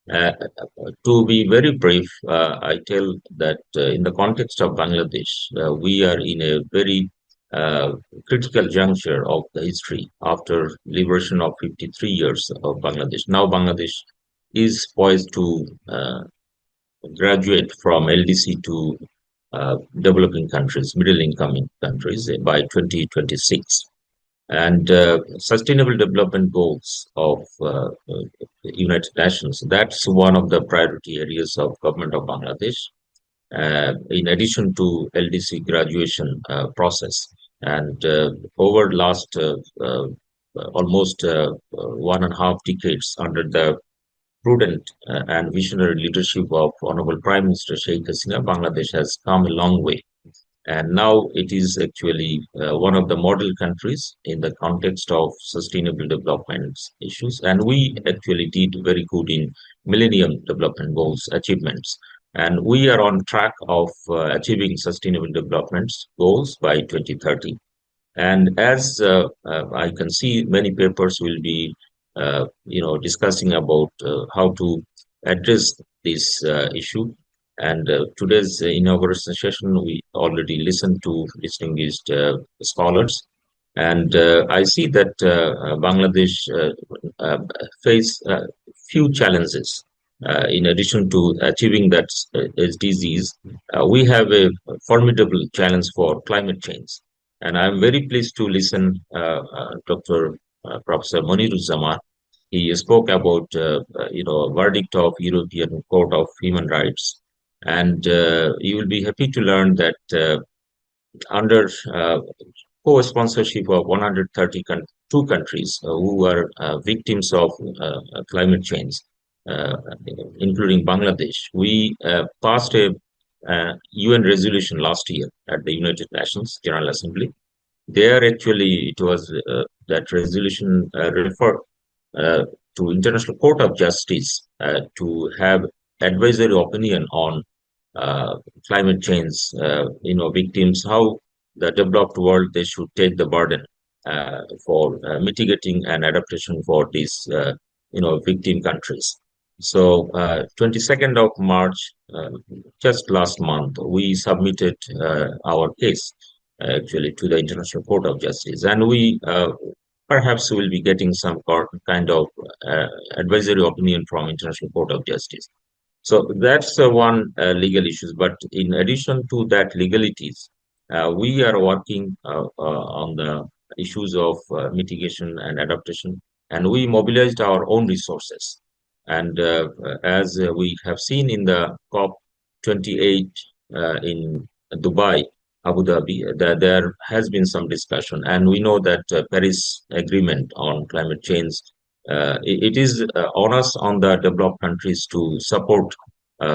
To be very brief, I tell that in the context of Bangladesh, we are in a very critical juncture of the history after liberation of 53 years of Bangladesh. Now Bangladesh is poised to graduate from LDC to developing countries, middle income countries by 2026. And sustainable development goals of United Nations, that's one of the priority areas of government of Bangladesh, in addition to LDC graduation process. And over last almost 1.5 decades under the prudent and visionary leadership of Honorable Prime Minister Sheikh Hasina, Bangladesh has come a long way. And now it is actually one of the model countries in the context of sustainable development issues. And we actually did very good in Millennium Development Goals achievements. And we are on track of achieving sustainable development goals by 2030. And as I can see, many papers will be discussing about how to address this issue. And today's inauguration session, we already listened to distinguished scholars. And I see that Bangladesh face few challenges. In addition to achieving that SDGs, we have a formidable challenge for climate change. And I'm very pleased to listen Dr. Professor Maniruzzaman. He spoke about a verdict of European Court of Human Rights, and you will be happy to learn that under co-sponsorship of 132 countries who are victims of climate change, including Bangladesh, we passed a UN resolution last year at the United Nations General Assembly. There actually it was that resolution referred to International Court of Justice to have advisory opinion on climate change, victims, how the developed world, they should take the burden for mitigating and adaptation for these, victim countries. So 22nd of March, just last month, we submitted our case actually to the International Court of Justice, and we perhaps will be getting some kind of advisory opinion from International Court of Justice. So that's one legal issues. But in addition to that legalities, we are working on the issues of mitigation and adaptation, and we mobilized our own resources. And as we have seen in the COP28 in Dubai, Abu Dhabi, there has been some discussion, and we know that Paris Agreement on climate change, it is on us, on the developed countries, to support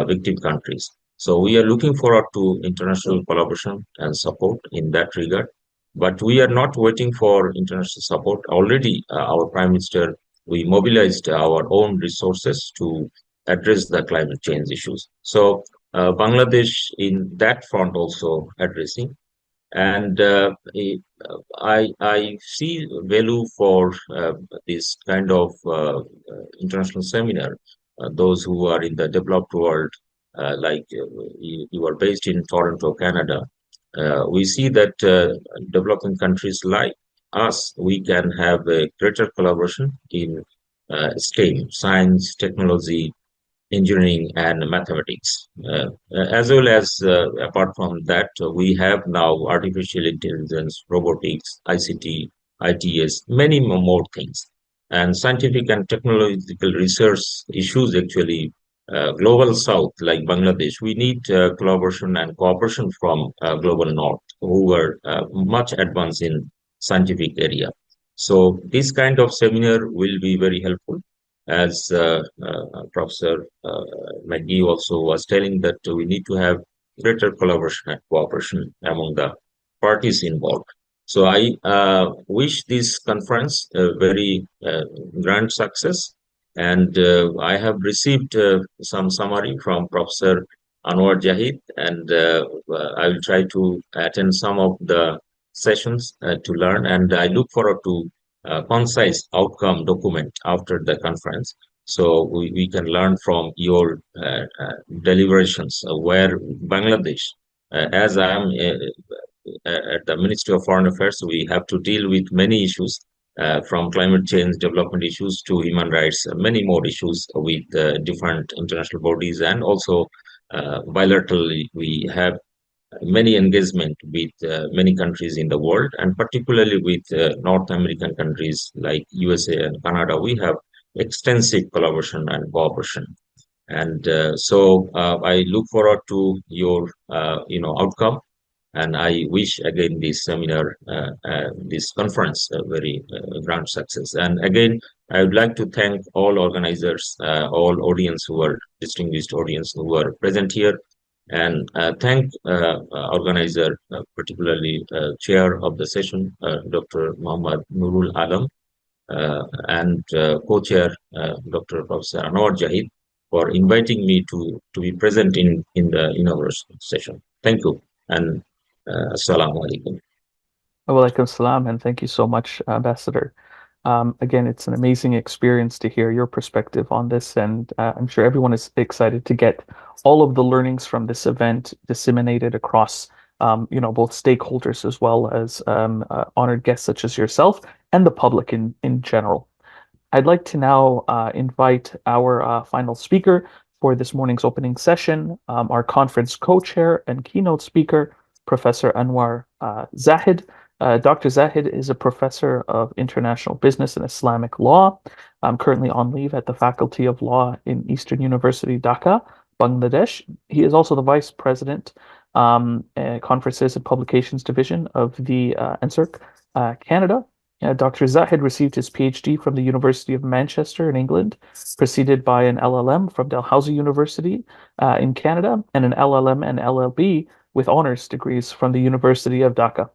victim countries. So we are looking forward to international collaboration and support in that regard. But we are not waiting for international support. Already, our Prime Minister, we mobilized our own resources to address the climate change issues. So Bangladesh in that front also addressing. And I see value for this kind of international seminar. Those who are in the developed world, like you are based in Toronto, Canada, we see that developing countries like us, we can have a greater collaboration in STEM, science, technology, engineering, and mathematics. As well as, apart from that, we have now artificial intelligence, robotics, ICT, ITS, many more things. And scientific and technological research issues actually, global south like Bangladesh, we need collaboration and cooperation from global north, who are much advanced in scientific area. So this kind of seminar will be very helpful, as Professor McGee also was telling, that we need to have greater collaboration and cooperation among the parties involved. So I wish this conference a very grand success. And I have received some summary from Professor Anwar Jahid, and I will try to attend some of the sessions to learn. And I look forward to concise outcome document after the conference, so we can learn from your deliberations where Bangladesh, as I am at the Ministry of Foreign Affairs, we have to deal with many issues, from climate change, development issues to human rights, many more issues with different international bodies, and also bilaterally we have many engagement with many countries in the world, and particularly with North American countries like USA and Canada. We have extensive collaboration and cooperation. And so I look forward to your outcome, and I wish again this seminar, this conference, a very grand success. And again, I would like to thank all organizers, all audience who are distinguished audience who are present here, and thank organizer, particularly chair of the session, Dr. Muhammad Nurul Alam, and co-chair, Dr. Professor Anwar Jahid, for inviting me to be present in the inauguration session. Thank you, and assalamu alaikum.
Walaikum salam, and thank you so much, Ambassador. Again, it's an amazing experience to hear your perspective on this, and I'm sure everyone is excited to get all of the learnings from this event disseminated across, both stakeholders as well as honored guests such as yourself and the public in general. I'd like to now invite our final speaker for this morning's opening session, our conference co-chair and keynote speaker, Professor Anwar Zahid. Dr. Zahid is a professor of international business and Islamic law, currently on leave at the Faculty of Law in Eastern University, Dhaka, Bangladesh. He is also the vice president, Conferences and Publications Division of the NSRIC, Canada. Dr. Zahid received his PhD from the University of Manchester in England, preceded by an LLM from Dalhousie University in Canada, and an LLM and LLB with honors degrees from the University of Dhaka.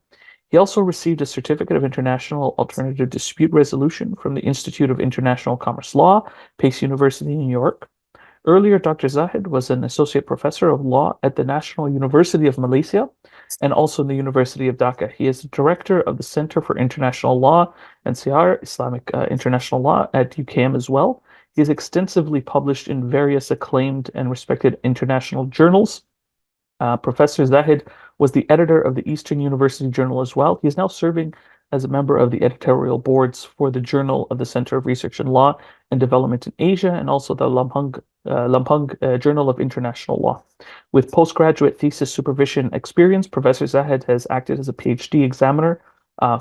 He also received a Certificate of International Alternative Dispute Resolution from the Institute of International Commerce Law, Pace University, New York. Earlier, Dr. Zahid was an associate professor of law at the National University of Malaysia and also in the University of Dhaka. He is the director of the Center for International Law and NSRIC, Islamic International Law, at UKM as well. He is extensively published in various acclaimed and respected international journals. Professor Zahid was the editor of the Eastern University Journal as well. He is now serving as a member of the editorial boards for the Journal of the Center of Research in Law and Development in Asia, and also the Lampung Journal of International Law. With postgraduate thesis supervision experience, Professor Zahid has acted as a PhD examiner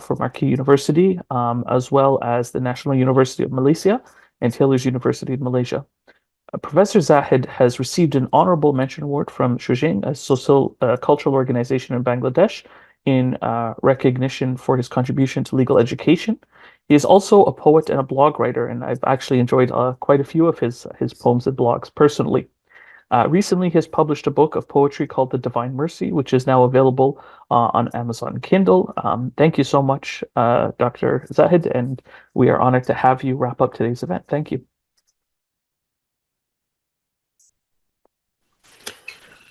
for Marquis University, as well as the National University of Malaysia and Taylor's University in Malaysia. Professor Zahid has received an honorable mention award from Shujing, a social cultural organization in Bangladesh, in recognition for his contribution to legal education. He is also a poet and a blog writer, and I've actually enjoyed quite a few of his poems and blogs personally. Recently, he has published a book of poetry called The Divine Mercy, which is now available on Amazon Kindle. Thank you so much, Dr. Zahid, and we are honored to have you wrap up today's event. Thank you.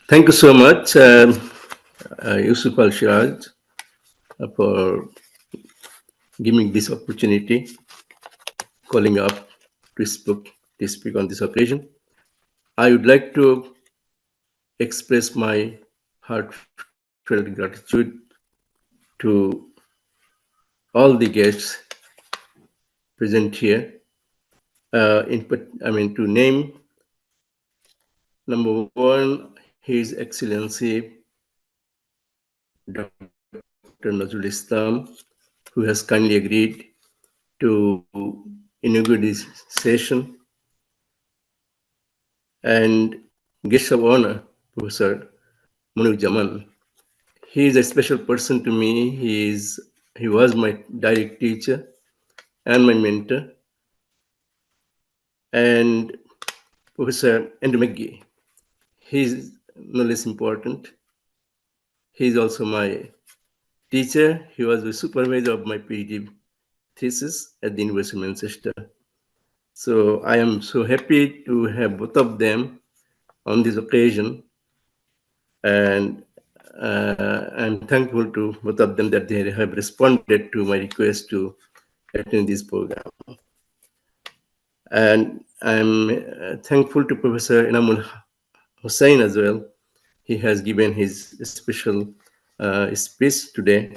Thank you so much, Yusuf Al-Shiraj, for giving this opportunity, calling up to speak on this occasion. I would like to express my heartfelt gratitude to all the guests present here. To name number one, His Excellency Dr. Nazrul Islam, who has kindly agreed to inaugurate this session, and guest of honor, Professor Munir Jaman. He is a special person to me. He was my direct teacher and my mentor. And Professor Andrew McGee, he is no less important. He is also my teacher. He was the supervisor of my PhD thesis at the University of Manchester. So I am so happy to have both of them on this occasion, and I'm thankful to both of them that they have responded to my request to attend this program. And I'm thankful to Professor Inamul Hussain as well. He has given his special speech today,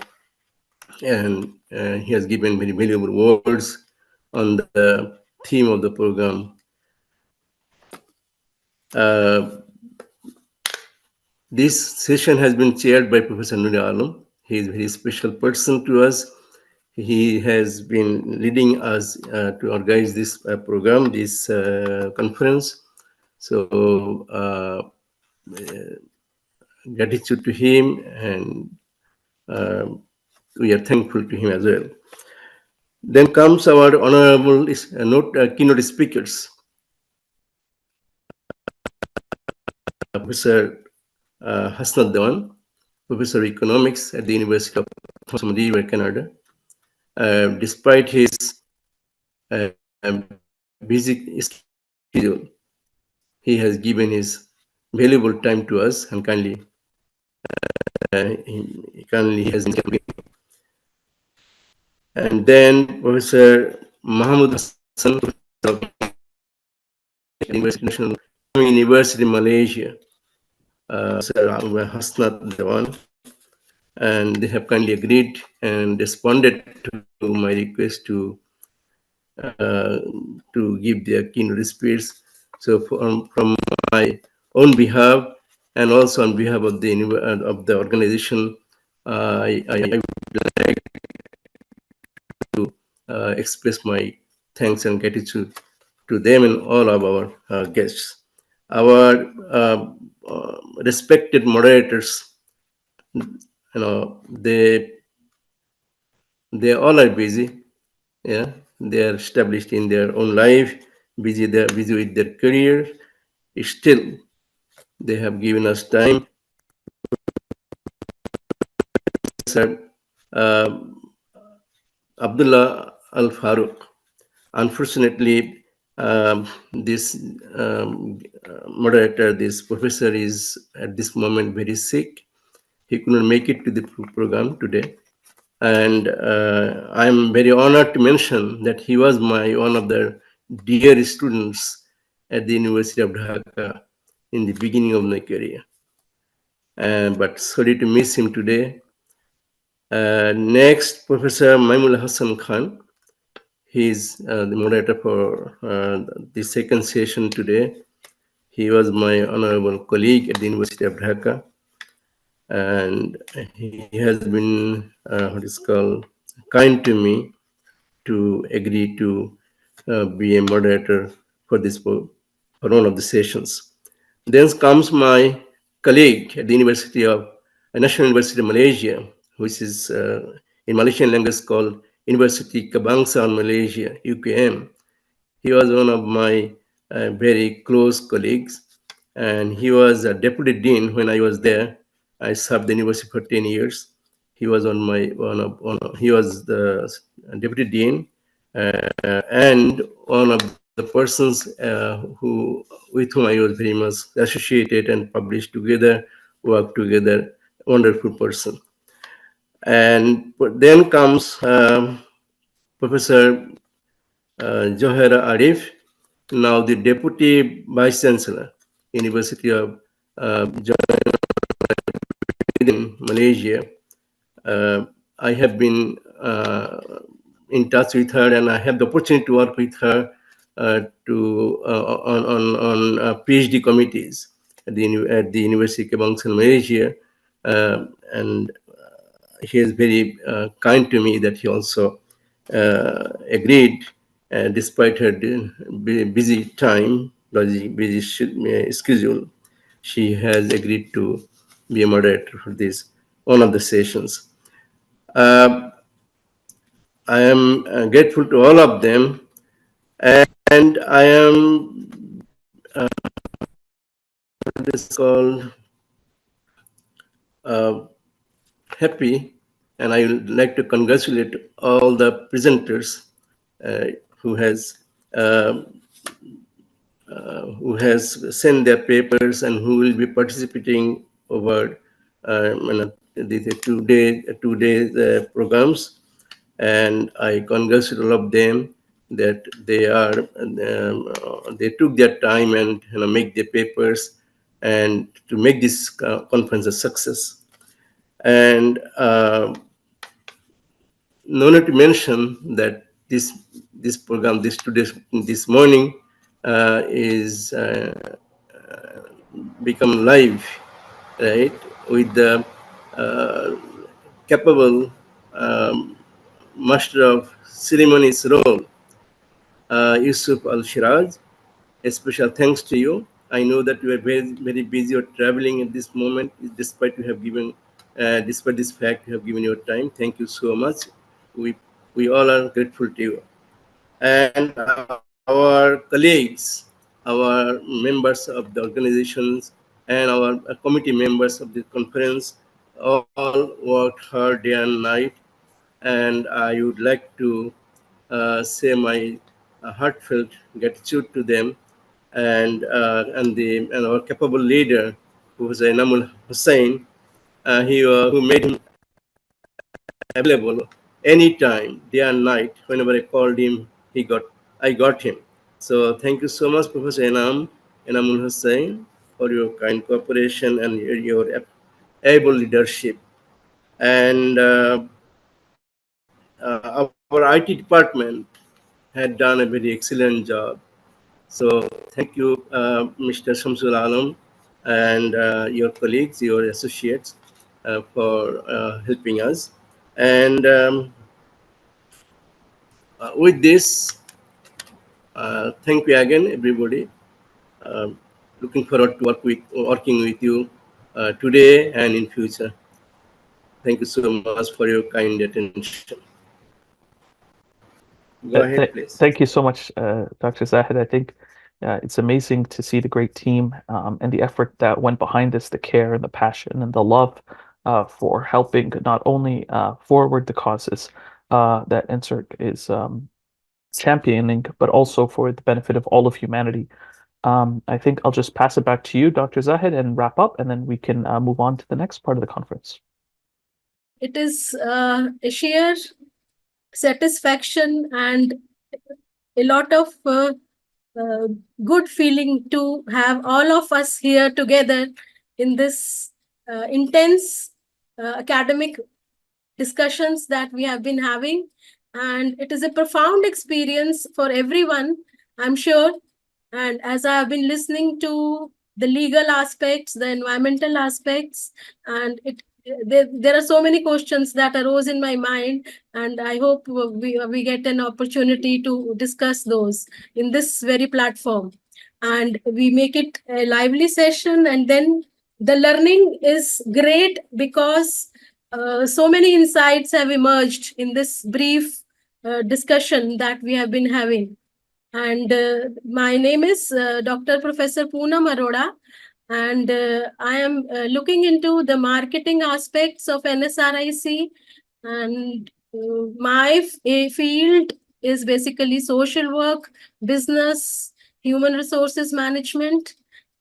and he has given very valuable words on the theme of the program. This session has been chaired by Professor Nuri Alam. He is a very special person to us. He has been leading us to organize this program, this conference. So gratitude to him, and we are thankful to him as well. Then comes our honorable keynote speakers. Professor Hasnat Dewan, Professor of Economics at the University of Vancouver, Canada. Despite his busy schedule, he has given his valuable time to us, and kindly he has been. And then Professor Mahmoud Hassan of National University, Malaysia, Sir Hasnat Dewan, and they have kindly agreed and responded to my request to give their keynote speech. So from my own behalf, and also on behalf of the organization, I would like to express my thanks and gratitude to them and all of our guests. Our respected moderators, they all are busy. Yeah, they are established in their own life, busy. They are busy with their career. Still, they have given us time. Abdullah Al Farouk. Unfortunately, this moderator, this professor, is at this moment very sick. He could not make it to the program today. And I'm very honored to mention that he was one of the dear students at the University of Dhaka in the beginning of my career. But sorry to miss him today. Next, Professor Maimul Hassan Khan. He is the moderator for the second session today. He was my honorable colleague at the University of Dhaka, and he has been kind to me to agree to be a moderator for one of the sessions. Then comes my colleague at the National University of Malaysia, which is in Malaysian language called University Kebangsaan Malaysia, UKM. He was one of my very close colleagues, and he was a deputy dean when I was there. I served the university for 10 years. He was he was the deputy dean and one of the persons with whom I was very much associated and published together, worked together. Wonderful person. And then comes Professor Johera Arif, now the Deputy Vice Chancellor, University of Malaysia. I have been in touch with her, and I have the opportunity to work with her on PhD committees at the University of Kebangsaan Malaysia, and he is very kind to me that he also agreed, despite her busy time, busy schedule, she has agreed to be a moderator for this one of the sessions. I am grateful to all of them, and I am this called happy, and I would like to congratulate all the presenters who has sent their papers and who will be participating over the two-day programs. And I congratulate all of them that they took their time and make the papers and to make this conference a success. And no need to mention that this program this morning is become live, right, with the capable master of ceremonies role, Yusuf Al-Shiraj. A special thanks to you. I know that you are very, very busy or traveling at this moment, despite you have given, despite this fact, you have given your time. Thank you so much. We all are grateful to you. And our colleagues, our members of the organizations, and our committee members of the conference all worked hard day and night. And I would like to say my heartfelt gratitude to them, and our capable leader, who was Namul Hussain, who made him available anytime, day and night. Whenever I called him, I got him. So thank you so much, Professor Enamul Hussain, for your kind cooperation and your able leadership. And our IT department had done a very excellent job. So thank you, Mr. Shamsul Alam, and your colleagues, your associates, for helping us. And with this, thank you again, everybody. Looking forward to working with you today and in future. Thank you so much for your kind attention. Go ahead, please.
Thank you so much, Dr. Zahid. I think it's amazing to see the great team and the effort that went behind this, the care and the passion and the love for helping not only forward the causes that NSRIC is championing, but also for the benefit of all of humanity. I think I'll just pass it back to you, Dr. Zahid, and wrap up, and then we can move on to the next part of the conference.
It is a sheer satisfaction and a lot of good feeling to have all of us here together in this intense academic discussions that we have been having. And it is a profound experience for everyone, I'm sure. And as I have been listening to the legal aspects, the environmental aspects, and there are so many questions that arose in my mind, and I hope we get an opportunity to discuss those in this very platform. And we make it a lively session, and then the learning is great because so many insights have emerged in this brief discussion that we have been having. And my name is Dr. Professor Poonam Arora, and I am looking into the marketing aspects of NSRIC. And my field is basically social work, business, human resources management,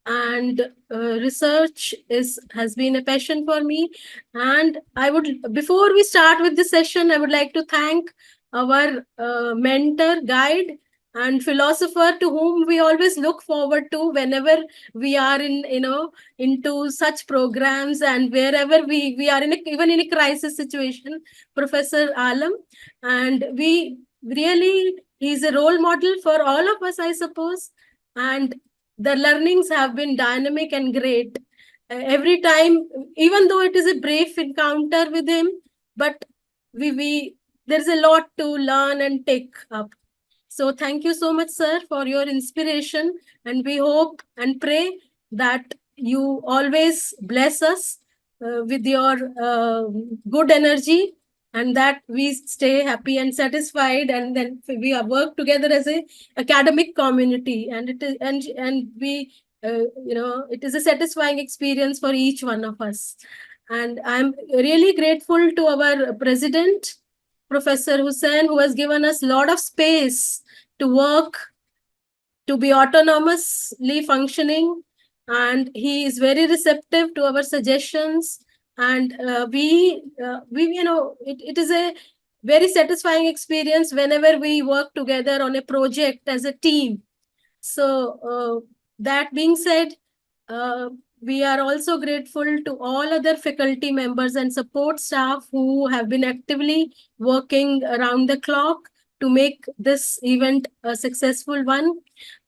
and research has been a passion for me. And before we start with the session, I would like to thank our mentor, guide, and philosopher to whom we always look forward to whenever we are in, into such programs and wherever we are in even in a crisis situation, Professor Alam. And we really, he's a role model for all of us, I suppose. And the learnings have been dynamic and great. Every time, even though it is a brief encounter with him, but there's a lot to learn and take up. So thank you so much, sir, for your inspiration. And we hope and pray that you always bless us with your good energy, and that we stay happy and satisfied, and then we work together as a academic community. And it is, and we, it is a satisfying experience for each one of us. And I'm really grateful to our president, Professor Hussain, who has given us a lot of space to work, to be autonomously functioning, and he is very receptive to our suggestions. And it is a very satisfying experience whenever we work together on a project as a team. So that being said, we are also grateful to all other faculty members and support staff who have been actively working around the clock to make this event a successful one.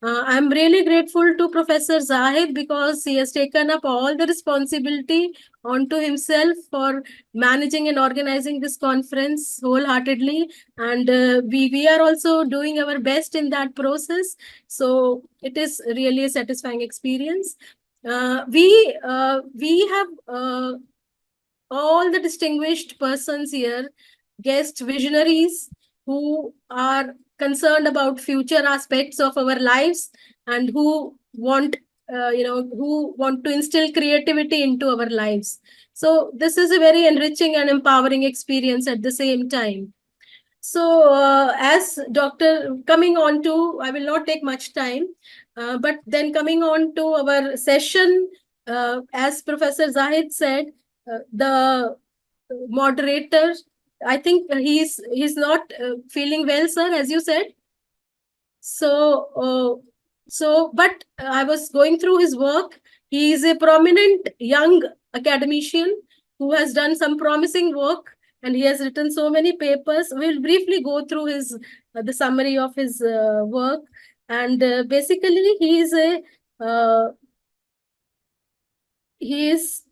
I'm really grateful to Professor Zahid because he has taken up all the responsibility onto himself for managing and organizing this conference wholeheartedly. And we are also doing our best in that process. So it is really a satisfying experience. We have all the distinguished persons here, guest visionaries who are concerned about future aspects of our lives and who want, who want to instill creativity into our lives. So this is a very enriching and empowering experience at the same time. So as Dr. coming on to, I will not take much time, but then coming on to our session, as Professor Zahid said, the moderator, I think he's not feeling well, sir, as you said. So, but I was going through his work. He is a prominent young academician who has done some promising work, and he has written so many papers. We'll briefly go through his the summary of his work. And basically, he is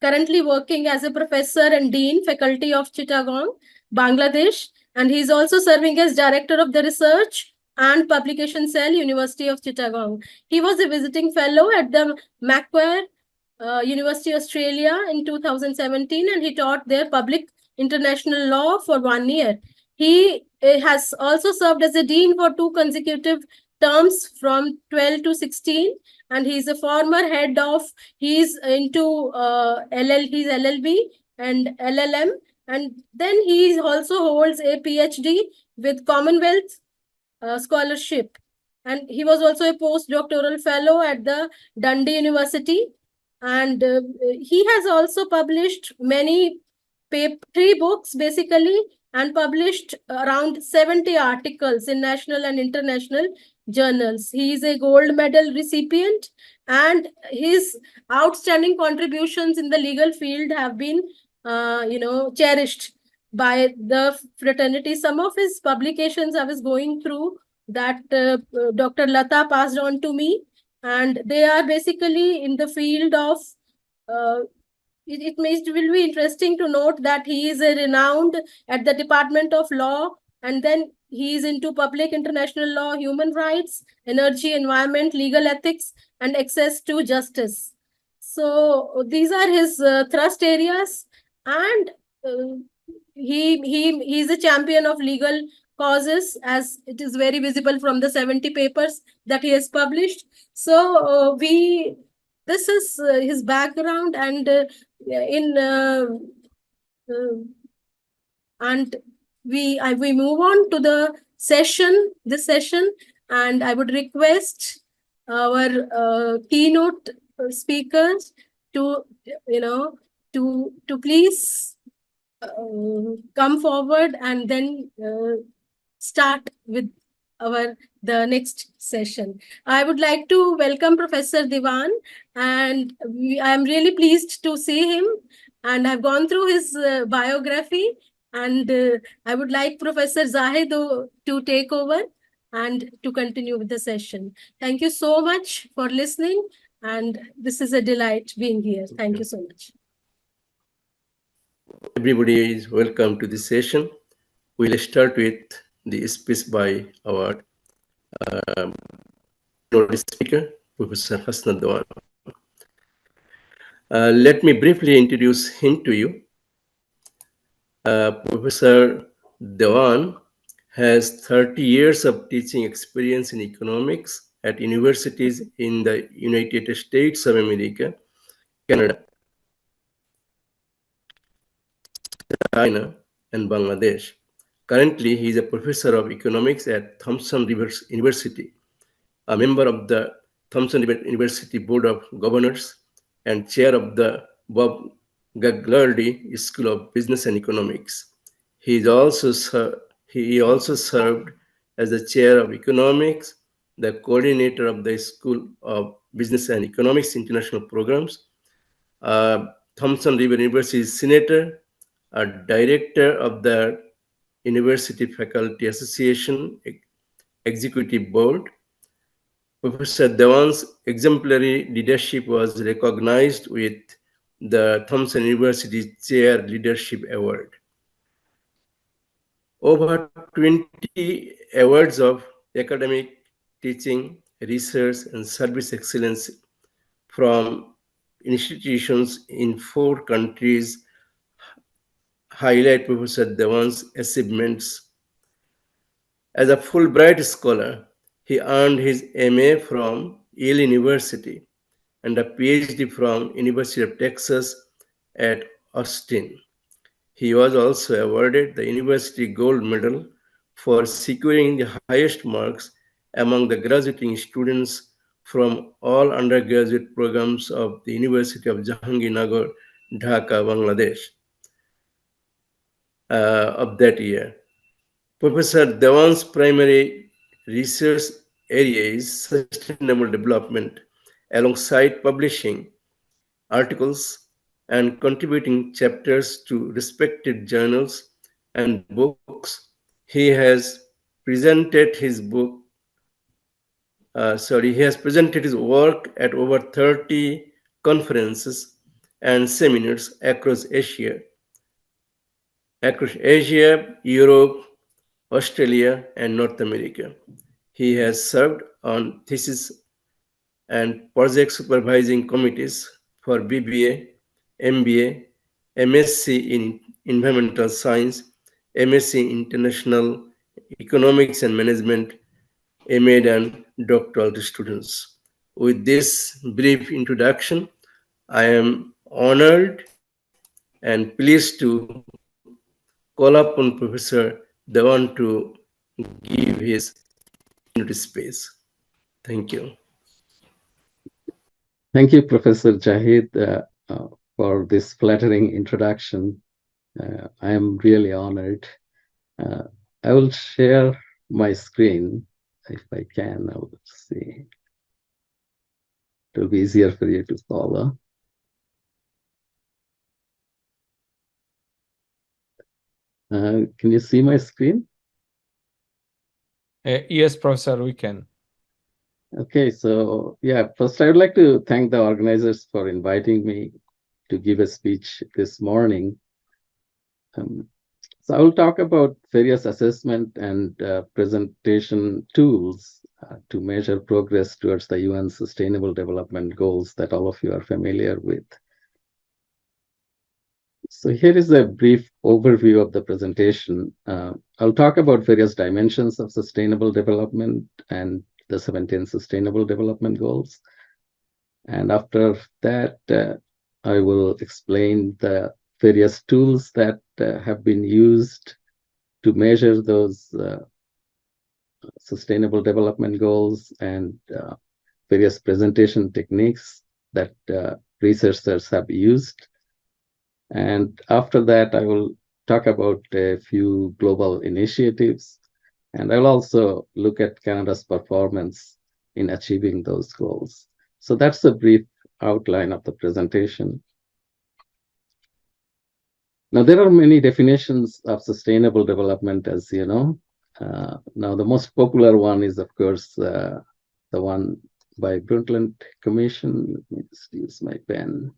currently working as a professor and dean, faculty of Chittagong, Bangladesh, and he's also serving as director of the research and publication cell, University of Chittagong. He was a visiting fellow at the Macquarie University, Australia in 2017, and he taught there public international law for 1 year. He has also served as a dean for 2 consecutive terms from 12 to 16, and he's a former head of, he's into he's LLB and LLM, and then he also holds a PhD with Commonwealth scholarship. And he was also a postdoctoral fellow at the Dundee University. And he has also published many 3 books basically, and published around 70 articles in national and international journals. He is a gold medal recipient, and his outstanding contributions in the legal field have been, cherished by the fraternity. Some of his publications I was going through that Dr. Lata passed on to me, and they are basically in the field of it will be interesting to note that he is a renowned at the Department of Law, and then he is into public international law, human rights, energy, environment, legal ethics, and access to justice. So these are his thrust areas, and he is a champion of legal causes, as it is very visible from the 70 papers that he has published. So this is his background, and and we move on to the session, and I would request our keynote speakers to please come forward and then start with the next session. I would like to welcome Professor Diwan, and I am really pleased to see him. And I've gone through his biography, and I would like Professor Zahid to take over and to continue with the session. Thank you so much for listening, and this is a delight being here. Thank you so much.
Everybody is welcome to this session. We'll start with the speech by our speaker, Professor Hassan Dewan. Let me briefly introduce him to you. Professor Dewan has 30 years of teaching experience in economics at universities in the United States of America, Canada, China, and Bangladesh. Currently, he is a professor of economics at Thompson Rivers University, a member of the Thompson Rivers University Board of Governors, and chair of the Bob Gagliardi School of Business and Economics. He also served as the chair of economics, the coordinator of the School of Business and Economics International Programs, Thompson River University senator, a director of the University Faculty Association Executive Board. Professor Dewan's exemplary leadership was recognized with the Thompson University Chair Leadership Award. Over 20 awards of academic, teaching, research, and service excellence from institutions in 4 countries highlight Professor Dewan's achievements. As a Fulbright scholar, he earned his MA from Yale University and a PhD from University of Texas at Austin. He was also awarded the University Gold Medal for securing the highest marks among the graduating students from all undergraduate programs of the University of Jahangirnagar, Dhaka, Bangladesh of that year. Professor Dewan's primary research area is sustainable development, alongside publishing articles and contributing chapters to respected journals and books. He has presented his work at over 30 conferences and seminars across Asia, Europe, Australia, and North America. He has served on thesis and project supervising committees for BBA, MBA, MSc in Environmental Science, MSc in International Economics and Management, MA and doctoral students. With this brief introduction, I am honored and pleased to call upon Professor Dewan to give his space. Thank you.
Thank you, Professor Jahid, for this flattering introduction. I am really honored. I will share my screen if I can. I will see. It will be easier for you to follow. Can you see my screen?
Yes, Professor, we can.
Okay, so yeah, first I would like to thank the organizers for inviting me to give a speech this morning. So I will talk about various assessment and presentation tools to measure progress towards the UN Sustainable Development Goals that all of you are familiar with. So here is a brief overview of the presentation. I'll talk about various dimensions of sustainable development and the 17 Sustainable Development Goals. And after that, I will explain the various tools that have been used to measure those Sustainable Development Goals and various presentation techniques that researchers have used. And after that, I will talk about a few global initiatives And I'll also look at Canada's performance in achieving those goals. So that's a brief outline of the presentation. Now, there are many definitions of sustainable development, as you know. Now, the most popular one is, of course, the one by Brundtland Commission. Let me just use my pen.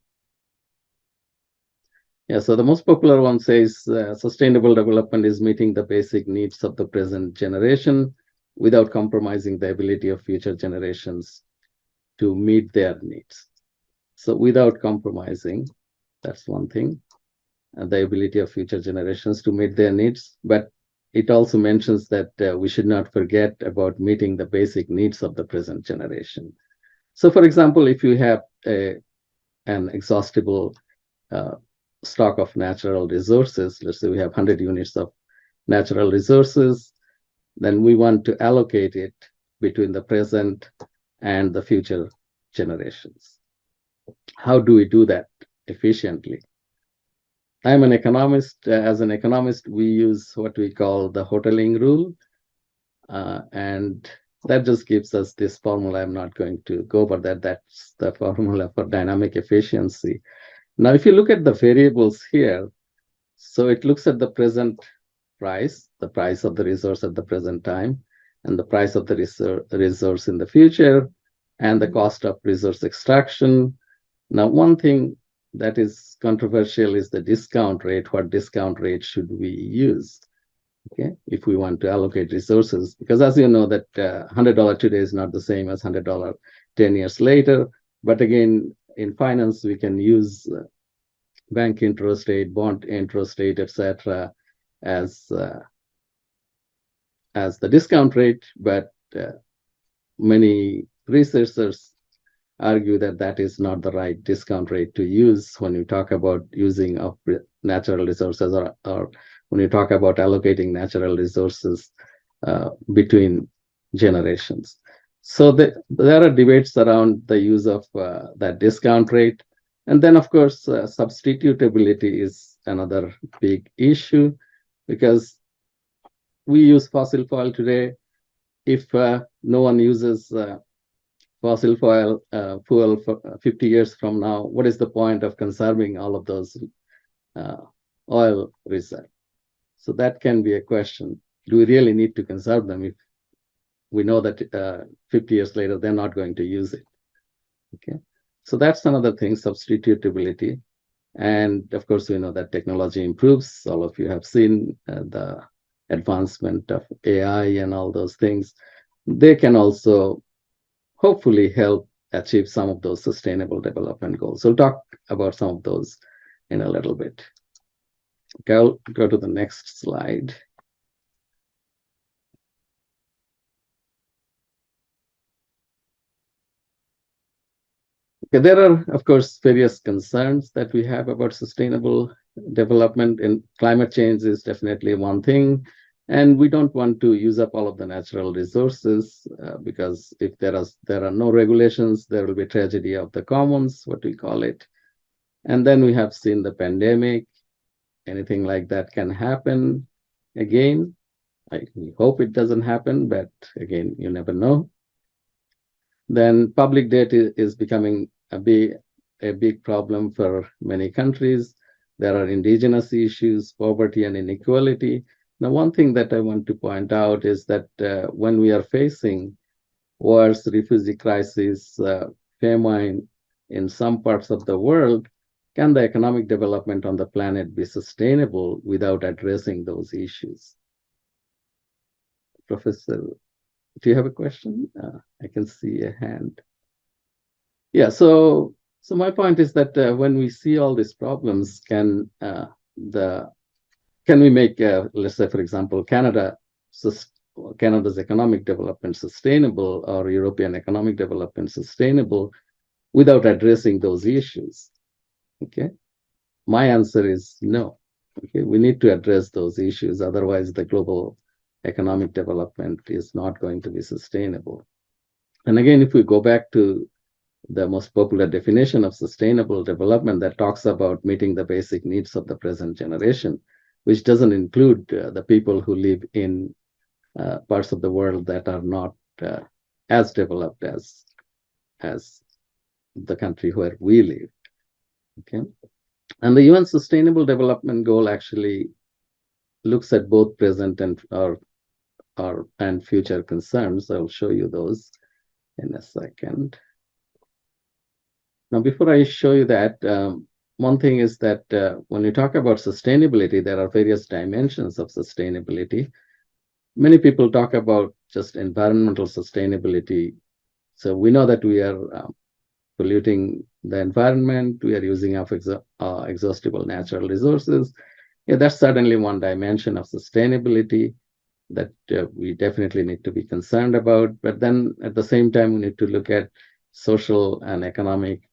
Yeah, so the most popular one says sustainable development is meeting the basic needs of the present generation without compromising the ability of future generations to meet their needs. So without compromising, that's one thing, the ability of future generations to meet their needs. But it also mentions that we should not forget about meeting the basic needs of the present generation. So for example, if you have an exhaustible stock of natural resources, let's say we have 100 units of natural resources, then we want to allocate it between the present and the future generations. How do we do that efficiently? I'm an economist. As an economist, we use what we call the hoteling rule. And that just gives us this formula. I'm not going to go over that. That's the formula for dynamic efficiency. Now, if you look at the variables here, so it looks at the present price, the price of the resource at the present time, and the price of the resource in the future, and the cost of resource extraction. Now, one thing that is controversial is the discount rate. What discount rate should we use? Okay, if we want to allocate resources, because as you know that $100 today is not the same as $100 10 years later. But again, in finance, we can use bank interest rate, bond interest rate, etc., as the discount rate. But many researchers argue that that is not the right discount rate to use when you talk about using of natural resources, or when you talk about allocating natural resources between generations. So there are debates around the use of that discount rate. And then, of course, substitutability is another big issue, because we use fossil fuel today. If no one uses fossil fuel for 50 years from now, what is the point of conserving all of those oil reserves? So that can be a question. Do we really need to conserve them if we know that 50 years later they're not going to use it? Okay, so that's another thing, substitutability. And of course, we know that technology improves. All of you have seen the advancement of AI and all those things. They can also hopefully help achieve some of those sustainable development goals. So we'll talk about some of those in a little bit. Okay, I'll go to the next slide. Okay, there are, of course, various concerns that we have about sustainable development, and climate change is definitely one thing. And we don't want to use up all of the natural resources because if there are no regulations, there will be tragedy of the commons, what we call it. And then we have seen the pandemic. Anything like that can happen again. We hope it doesn't happen, but again, you never know. Then public debt is becoming a big problem for many countries. There are indigenous issues, poverty and inequality. Now, one thing that I want to point out is that when we are facing wars, refugee crisis, famine in some parts of the world, can the economic development on the planet be sustainable without addressing those issues? Professor, do you have a question? I can see a hand. Yeah, so my point is that when we see all these problems, can we make, let's say, for example, Canada's economic development sustainable, or European economic development sustainable without addressing those issues? Okay, my answer is no. Okay, we need to address those issues. Otherwise, the global economic development is not going to be sustainable. And again, if we go back to the most popular definition of sustainable development that talks about meeting the basic needs of the present generation, which doesn't include the people who live in parts of the world that are not as developed as the country where we live. Okay, and the UN Sustainable Development Goal actually looks at both present and future concerns. I'll show you those in a second. Now, before I show you that, one thing is that when you talk about sustainability, there are various dimensions of sustainability. Many people talk about just environmental sustainability. So we know that we are polluting the environment, we are using up exhaustible natural resources. Yeah, that's certainly one dimension of sustainability that we definitely need to be concerned about. But then at the same time, we need to look at social and economic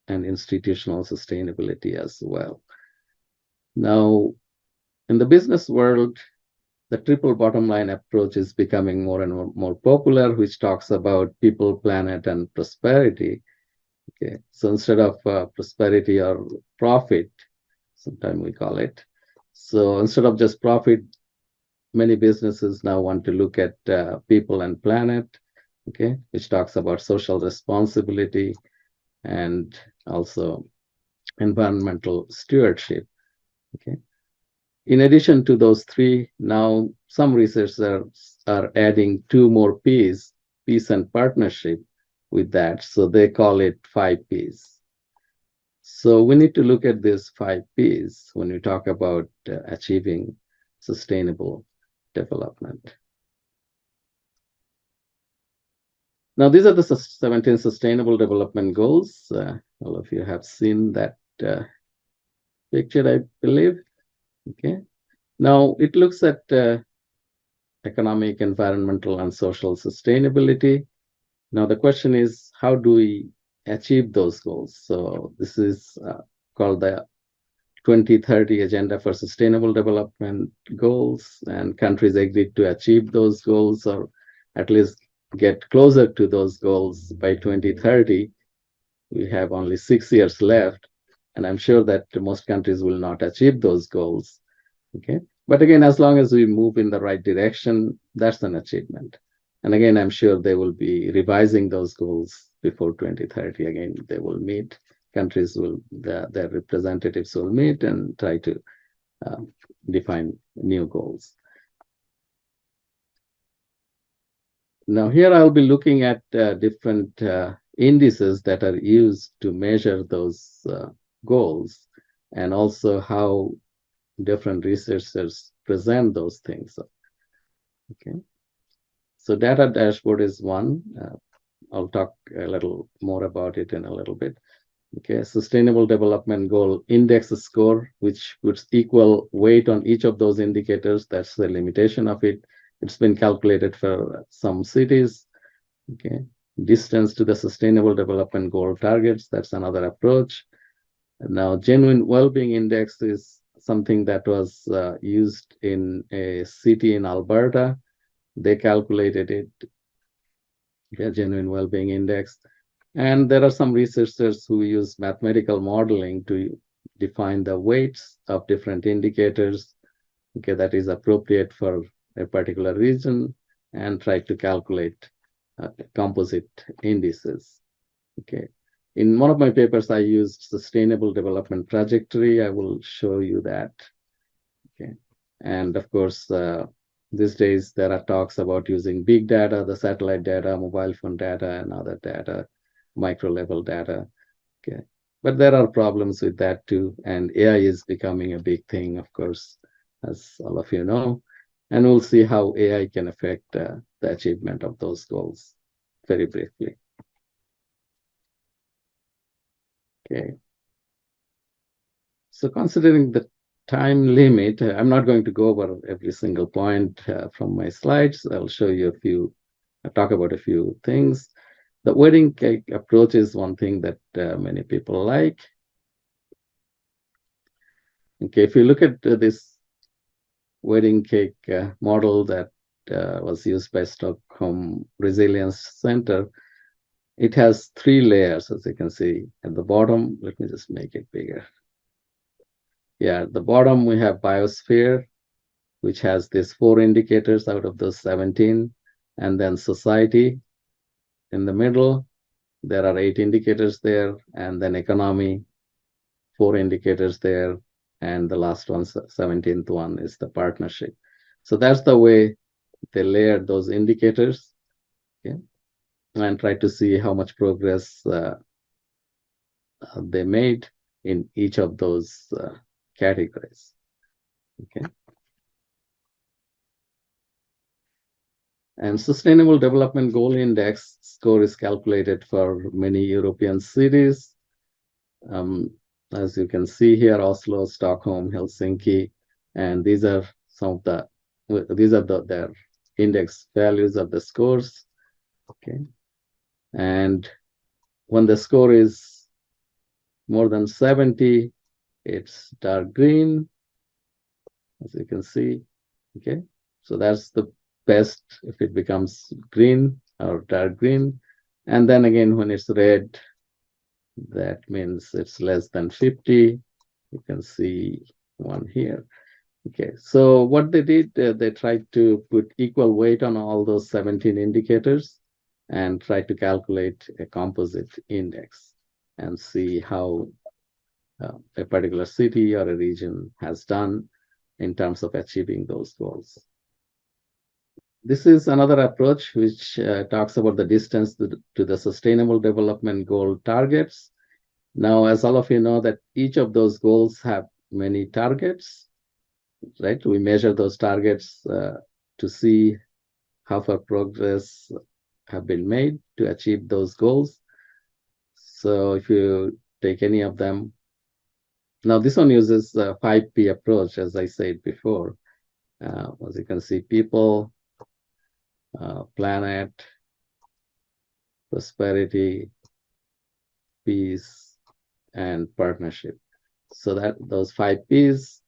and institutional sustainability as well. Now, in the business world, the triple bottom line approach is becoming more and more popular, which talks about people, planet, and prosperity. Okay, so instead of prosperity or profit, sometimes we call it. So instead of just profit, many businesses now want to look at people and planet, okay, which talks about social responsibility and also environmental stewardship. Okay. In addition to those three, now some researchers are adding two more P's, peace and partnership, with that. So they call it 5 P's. So we need to look at these 5 P's when we talk about achieving sustainable development. Now, these are the 17 Sustainable Development Goals. All of you have seen that picture, I believe. Okay. Now, it looks at economic, environmental, and social sustainability. Now, the question is, how do we achieve those goals? So this is called the 2030 Agenda for Sustainable Development Goals, and countries agreed to achieve those goals or at least get closer to those goals by 2030. We have only 6 years left, and I'm sure that most countries will not achieve those goals. Okay, but again, as long as we move in the right direction, that's an achievement. And again, I'm sure they will be revising those goals before 2030. Again, they will meet, countries will, their representatives will meet and try to define new goals. Now here I'll be looking at different indices that are used to measure those goals, and also how different researchers present those things. Okay, so data dashboard is one. I'll talk a little more about it in a little bit. Okay, Sustainable Development Goal Index score, which puts equal weight on each of those indicators. That's the limitation of it. It's been calculated for some cities. Okay, distance to the Sustainable Development Goal targets, that's another approach. And now, Genuine Wellbeing Index is something that was used in a city in Alberta. They calculated it, the Genuine Wellbeing Index. And there are some researchers who use mathematical modeling to define the weights of different indicators, okay, that is appropriate for a particular region, and try to calculate composite indices. Okay. In one of my papers, I used Sustainable Development Trajectory. I will show you that. Okay. And of course, these days there are talks about using big data, the satellite data, mobile phone data, and other data, micro level data. Okay. But there are problems with that too. And AI is becoming a big thing, of course, as all of you know. And we'll see how AI can affect the achievement of those goals very briefly. Okay. So considering the time limit, I'm not going to go over every single point from my slides. I'll show you a few, I'll talk about a few things. The wedding cake approach is one thing that many people like. Okay, if you look at this wedding cake model that was used by Stockholm Resilience Center, it has 3 layers, as you can see at the bottom. Let me just make it bigger. Yeah, at the bottom we have biosphere, which has these 4 indicators out of those 17, and then society in the middle. There are 8 indicators there, and then economy, 4 indicators there, and the last one, 17th one, is the partnership. So that's the way they layered those indicators, okay, and try to see how much progress they made in each of those categories. Okay. And Sustainable Development Goal Index score is calculated for many European cities. As you can see here, Oslo, Stockholm, Helsinki, and these are some of their index values of the scores. Okay. And when the score is more than 70, it's dark green, as you can see. Okay. So that's the best if it becomes green or dark green. And then again, when it's red, that means it's less than 50. You can see one here. Okay, so what they did, they tried to put equal weight on all those 17 indicators and try to calculate a composite index and see how a particular city or a region has done in terms of achieving those goals. This is another approach which talks about the distance to the Sustainable Development Goal targets. Now, as all of you know, that each of those goals have many targets, right? We measure those targets to see how far progress have been made to achieve those goals. So if you take any of them, now this one uses a 5P approach, as I said before. As you can see, people, planet, prosperity, peace, and partnership. So that those 5 P's,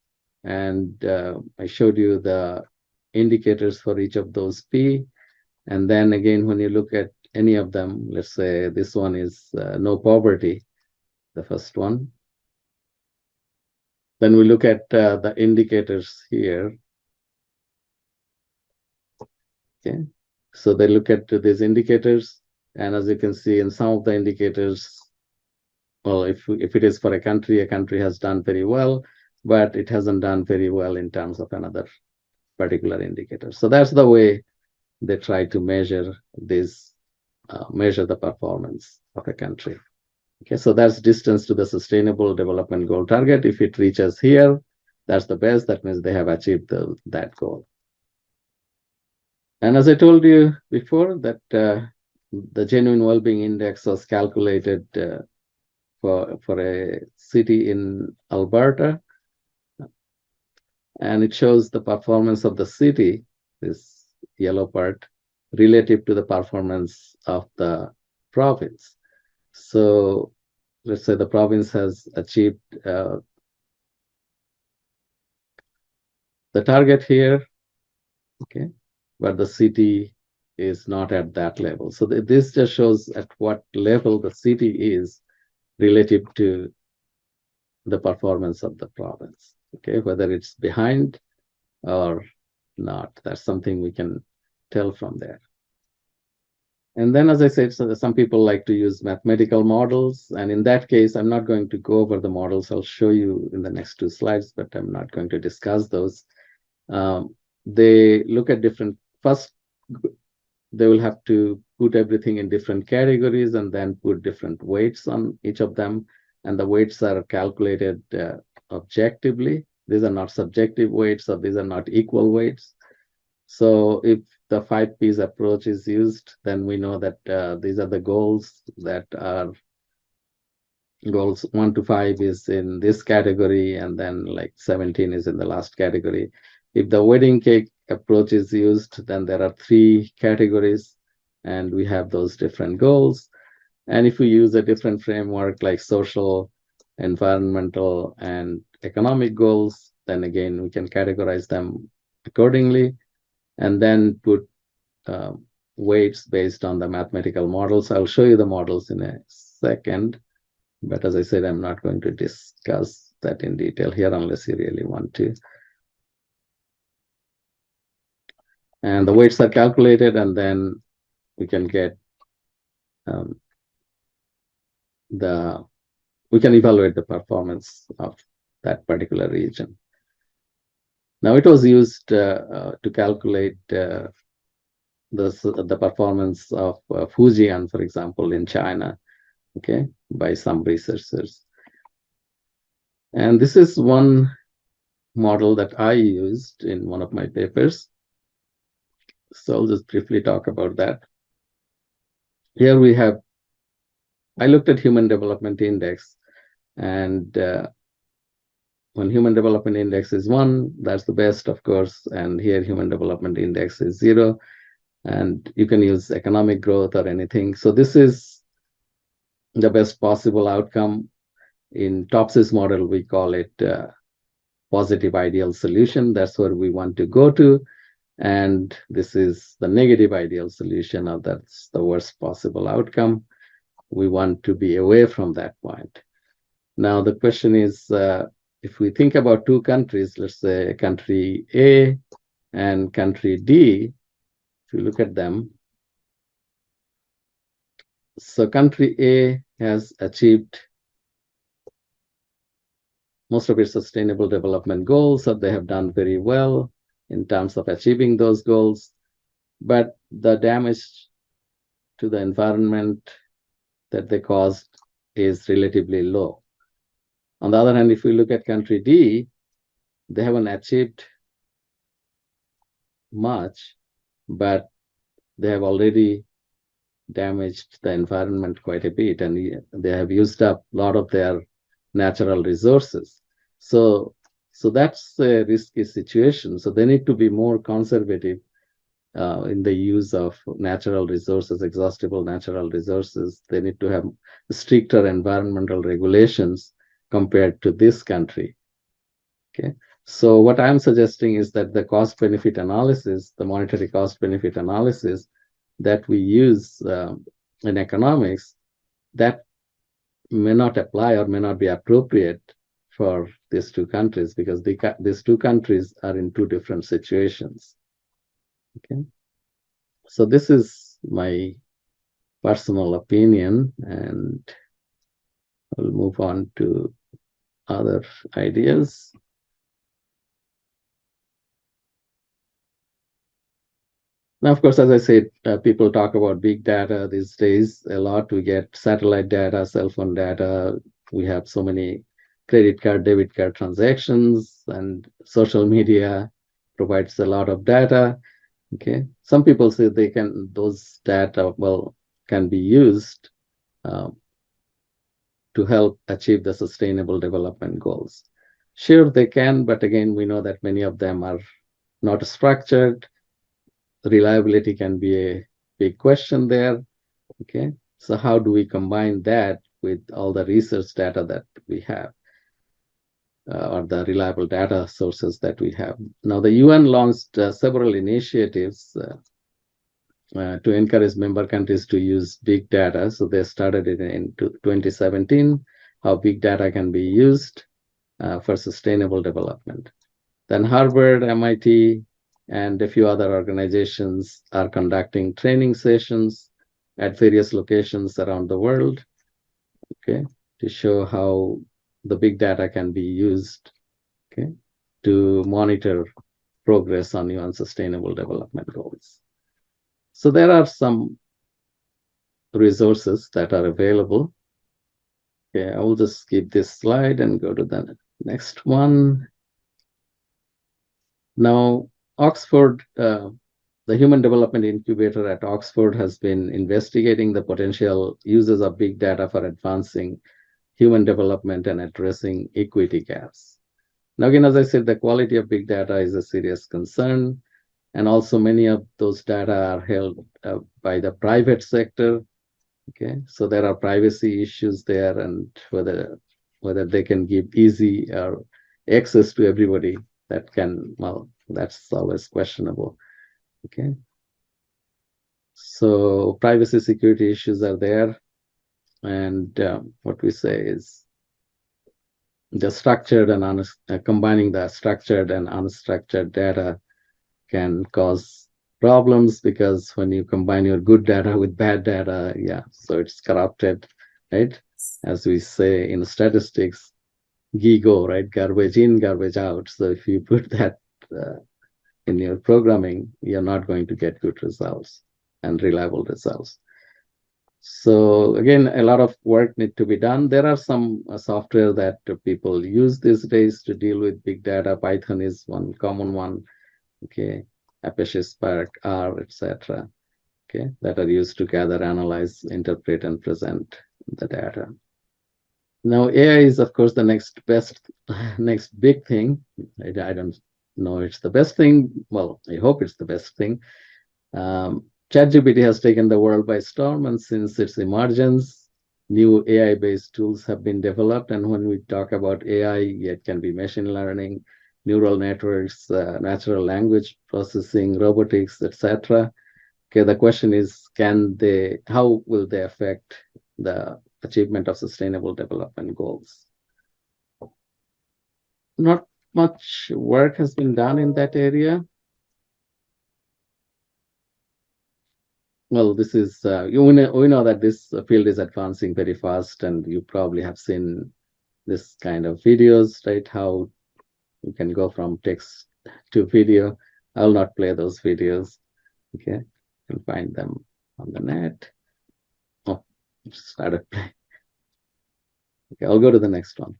and I showed you the indicators for each of those P. And then again, when you look at any of them, let's say this one is no poverty, the first one. Then we look at the indicators here. Okay, so they look at these indicators, and as you can see in some of the indicators, well, if it is for a country has done very well, but it hasn't done very well in terms of another particular indicator. So that's the way they try to measure this, measure the performance of a country. Okay, so that's distance to the Sustainable Development Goal target. If it reaches here, that's the best. That means they have achieved that goal. And as I told you before, that the Genuine Wellbeing Index was calculated for a city in Alberta, and it shows the performance of the city, this yellow part, relative to the performance of the province. So let's say the province has achieved the target here, okay, but the city is not at that level. So this just shows at what level the city is relative to the performance of the province, okay, whether it's behind or not. That's something we can tell from there. And then, as I said, so some people like to use mathematical models. And in that case, I'm not going to go over the models. I'll show you in the next 2 slides, but I'm not going to discuss those. They look at different, first, they will have to put everything in different categories and then put different weights on each of them. And the weights are calculated objectively. These are not subjective weights, or these are not equal weights. So if the 5 P's approach is used, then we know that these are the goals that are goals 1 to 5 is in this category, and then like 17 is in the last category. If the wedding cake approach is used, then there are 3 categories, and we have those different goals. And if we use a different framework like social, environmental, and economic goals, then again, we can categorize them accordingly, and then put weights based on the mathematical models. I'll show you the models in a second, but as I said, I'm not going to discuss that in detail here unless you really want to. And the weights are calculated, and then we can get we can evaluate the performance of that particular region. Now, it was used to calculate the performance of Fujian, for example, in China, okay, by some researchers. And this is one model that I used in one of my papers. So I'll just briefly talk about that. Here we have, I looked at Human Development Index, and when Human Development Index is 1, that's the best, of course, and here Human Development Index is 0, and you can use economic growth or anything. So this is the best possible outcome. In Tops's model, we call it positive ideal solution. That's where we want to go to. And this is the negative ideal solution, or that's the worst possible outcome. We want to be away from that point. Now, the question is, if we think about two countries, let's say country A and country D, if you look at them, so country A has achieved most of its sustainable development goals, so they have done very well in terms of achieving those goals, but the damage to the environment that they caused is relatively low. On the other hand, if we look at country D, they haven't achieved much, but they have already damaged the environment quite a bit, and they have used up a lot of their natural resources. So that's a risky situation. So they need to be more conservative in the use of natural resources, exhaustible natural resources. They need to have stricter environmental regulations compared to this country. Okay. So what I'm suggesting is that the cost-benefit analysis, the monetary cost-benefit analysis that we use in economics, that may not apply or may not be appropriate for these two countries, because these two countries are in two different situations. Okay. So this is my personal opinion, and I'll move on to other ideas. Now, of course, as I said, people talk about big data these days a lot. We get satellite data, cell phone data. We have so many credit card, debit card transactions, and social media provides a lot of data. Okay, some people say those data can be used to help achieve the sustainable development goals. Sure, they can, but again, we know that many of them are not structured. Reliability can be a big question there. Okay, so how do we combine that with all the research data that we have, or the reliable data sources that we have? Now, the UN launched several initiatives to encourage member countries to use big data. So they started it in 2017, how big data can be used for sustainable development. Then Harvard, MIT, and a few other organizations are conducting training sessions at various locations around the world, okay, to show how the big data can be used, okay, to monitor progress on UN Sustainable Development Goals. So there are some resources that are available. Okay, I will just skip this slide and go to the next one. Now, Oxford, the Human Development Incubator at Oxford has been investigating the potential uses of big data for advancing human development and addressing equity gaps. Now, again, as I said, the quality of big data is a serious concern, and also many of those data are held by the private sector. Okay, so there are privacy issues there, and whether they can give easy access to everybody, that can, well, that's always questionable. Okay, so privacy security issues are there, and what we say is the structured and combining the structured and unstructured data can cause problems because when you combine your good data with bad data, yeah, so it's corrupted, right? As we say in statistics, GIGO, right? Garbage in, garbage out. So if you put that in your programming, you're not going to get good results and reliable results. So again, a lot of work need to be done. There are some software that people use these days to deal with big data. Python is one common one. Okay, Apache Spark, R, etc. Okay, that are used to gather, analyze, interpret, and present the data. Now, AI is, of course, the next big thing. I don't know it's the best thing. Well, I hope it's the best thing. ChatGPT has taken the world by storm, and since its emergence, new AI-based tools have been developed. And when we talk about AI, it can be machine learning, neural networks, natural language processing, robotics, etc. Okay, the question is, how will they affect the achievement of sustainable development goals? Not much work has been done in that area. Well, this is, we know that this field is advancing very fast, and you probably have seen this kind of videos, right? How you can go from text to video. I'll not play those videos. Okay, you can find them on the net. Oh, it started playing. Okay, I'll go to the next one.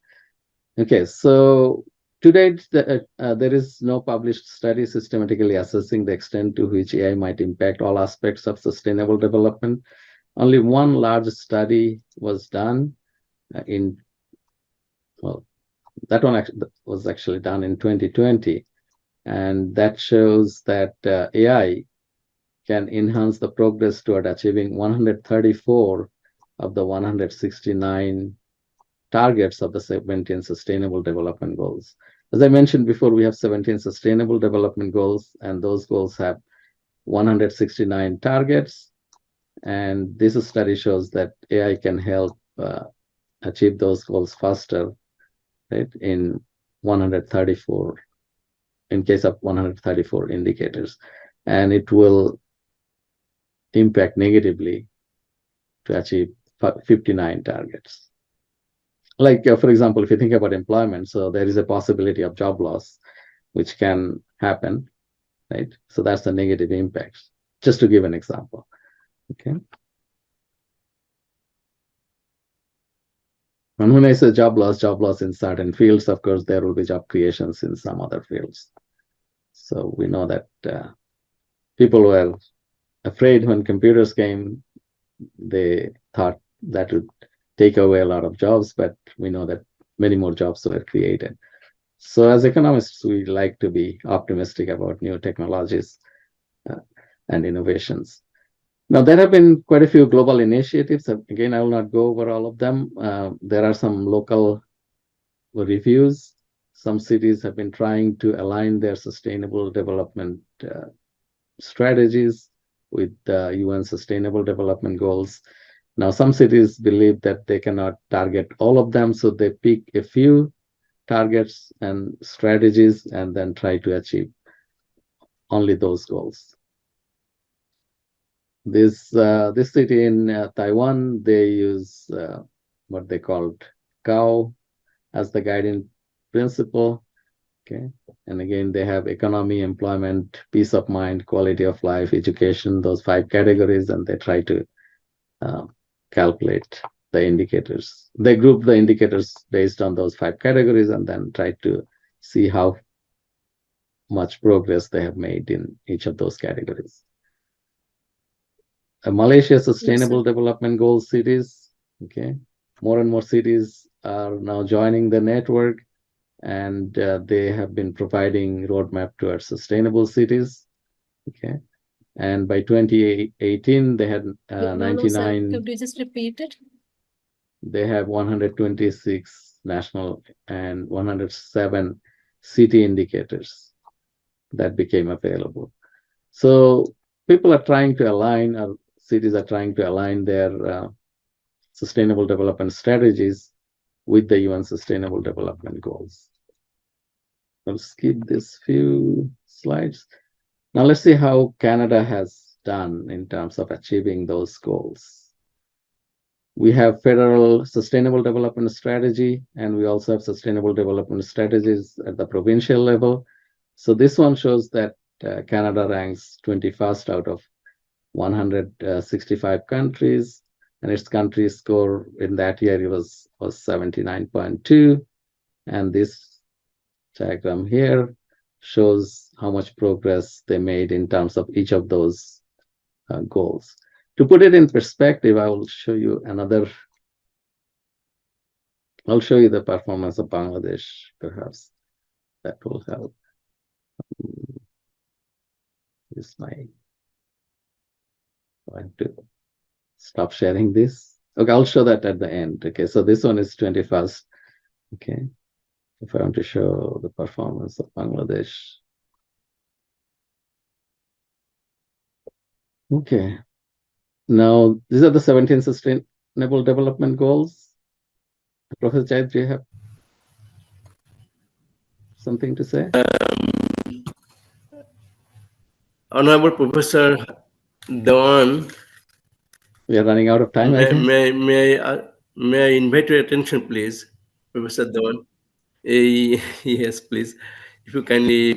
Okay, so to date, there is no published study systematically assessing the extent to which AI might impact all aspects of sustainable development. Only one large study was done that one was actually done in 2020, and that shows that AI can enhance the progress toward achieving 134 of the 169 targets of the 17 Sustainable Development Goals. As I mentioned before, we have 17 Sustainable Development Goals, and those goals have 169 targets. And this study shows that AI can help achieve those goals faster, right? In case of 134 indicators, and it will impact negatively to achieve 59 targets. Like, for example, if you think about employment, so there is a possibility of job loss, which can happen, right? So that's the negative impact, just to give an example, okay? And when I say job loss in certain fields, of course, there will be job creations in some other fields. So we know that people were afraid when computers came. They thought that would take away a lot of jobs, but we know that many more jobs were created. So as economists, we like to be optimistic about new technologies and innovations. Now, there have been quite a few global initiatives. Again, I will not go over all of them. There are some local reviews. Some cities have been trying to align their sustainable development strategies with the UN Sustainable Development Goals. Now, some cities believe that they cannot target all of them, so they pick a few targets and strategies and then try to achieve only those goals. This city in Taiwan, they use what they called COW as the guiding principle. Okay, and again, they have economy, employment, peace of mind, quality of life, education, those 5 categories, and they try to calculate the indicators. They group the indicators based on those 5 categories and then try to see how much progress they have made in each of those categories. Malaysia Sustainable Development Goals cities, okay, more and more cities are now joining the network, and they have been providing roadmap towards sustainable cities, okay. And by 2018, they had 99.
Could you just repeat it?
They have 126 national and 107 city indicators that became available. So people are trying to align, or cities are trying to align their sustainable development strategies with the UN Sustainable Development Goals. I'll skip this few slides. Now let's see how Canada has done in terms of achieving those goals. We have federal sustainable development strategy, and we also have sustainable development strategies at the provincial level. So this one shows that Canada ranks 21st out of 165 countries, and its country score in that year was 79.2. And this diagram here shows how much progress they made in terms of each of those goals. To put it in perspective, I will show you another. I'll show you the performance of Bangladesh, perhaps that will help. This might want to stop sharing this. Okay, I'll show that at the end. Okay, so this one is 21st. Okay, if I want to show the performance of Bangladesh. Okay, now these are the 17 Sustainable Development Goals. Professor Chaid, do you have something to say?
Honorable Professor Dewan,
We are running out of time, I think.
may I invite your attention, please, Professor Dewan? Yes, please. If you kindly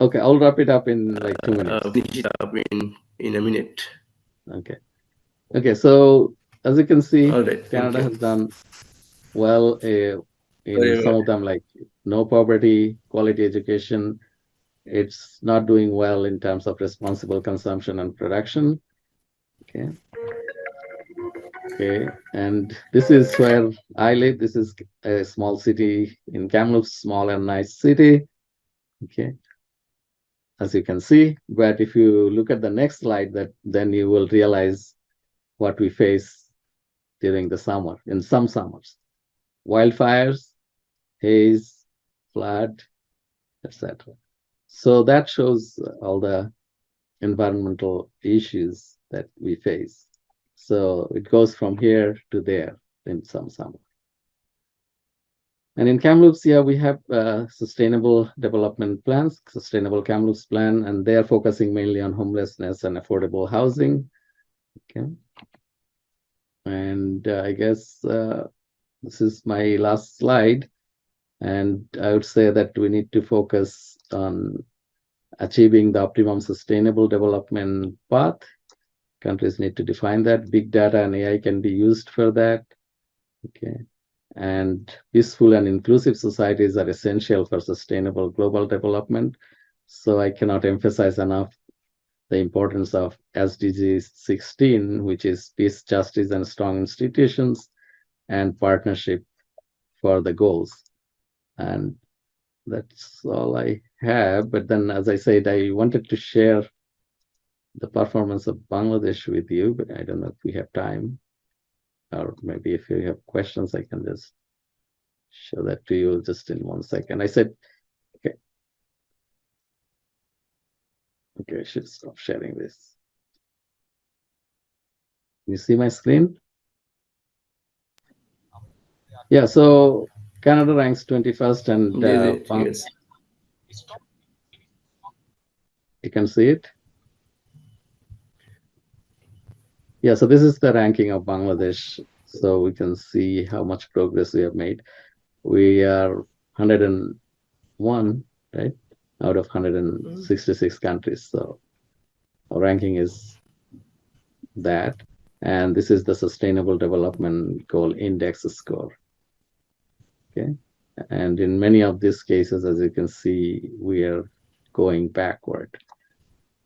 Okay, I'll wrap it up in like 2 minutes.
finish it up in a minute.
Okay. Okay, so as you can see,
All right,
Canada
thank you.
has done well in
Very
some
well.
of them, like no poverty, quality education. It's not doing well in terms of responsible consumption and production. Okay. Okay, and this is where I live. This is a small city in Kamloops, small and nice city. Okay, as you can see. But if you look at the next slide, then you will realize what we face during the summer, in some summers. Wildfires, haze, flood, etc. So that shows all the environmental issues that we face. So it goes from here to there in some summer. And in Kamloops, yeah, we have sustainable development plans, sustainable Kamloops plan, and they are focusing mainly on homelessness and affordable housing. Okay. And I guess this is my last slide. And I would say that we need to focus on achieving the optimum sustainable development path. Countries need to define that. Big data and AI can be used for that. Okay. And peaceful and inclusive societies are essential for sustainable global development. So I cannot emphasize enough the importance of SDG 16, which is peace, justice, and strong institutions, and partnership for the goals. And that's all I have. But then, as I said, I wanted to share the performance of Bangladesh with you, but I don't know if we have time. Or maybe if you have questions, I can just show that to you just in 1 second. I said, okay. Okay, I should stop sharing this. You see my screen? Yeah, so Canada ranks 21st and
Yes.
You can see it. Yeah, so this is the ranking of Bangladesh. So we can see how much progress we have made. We are 101, right, out of 166 countries. So our ranking is that. And this is the Sustainable Development Goal Index score. Okay. And in many of these cases, as you can see, we are going backward.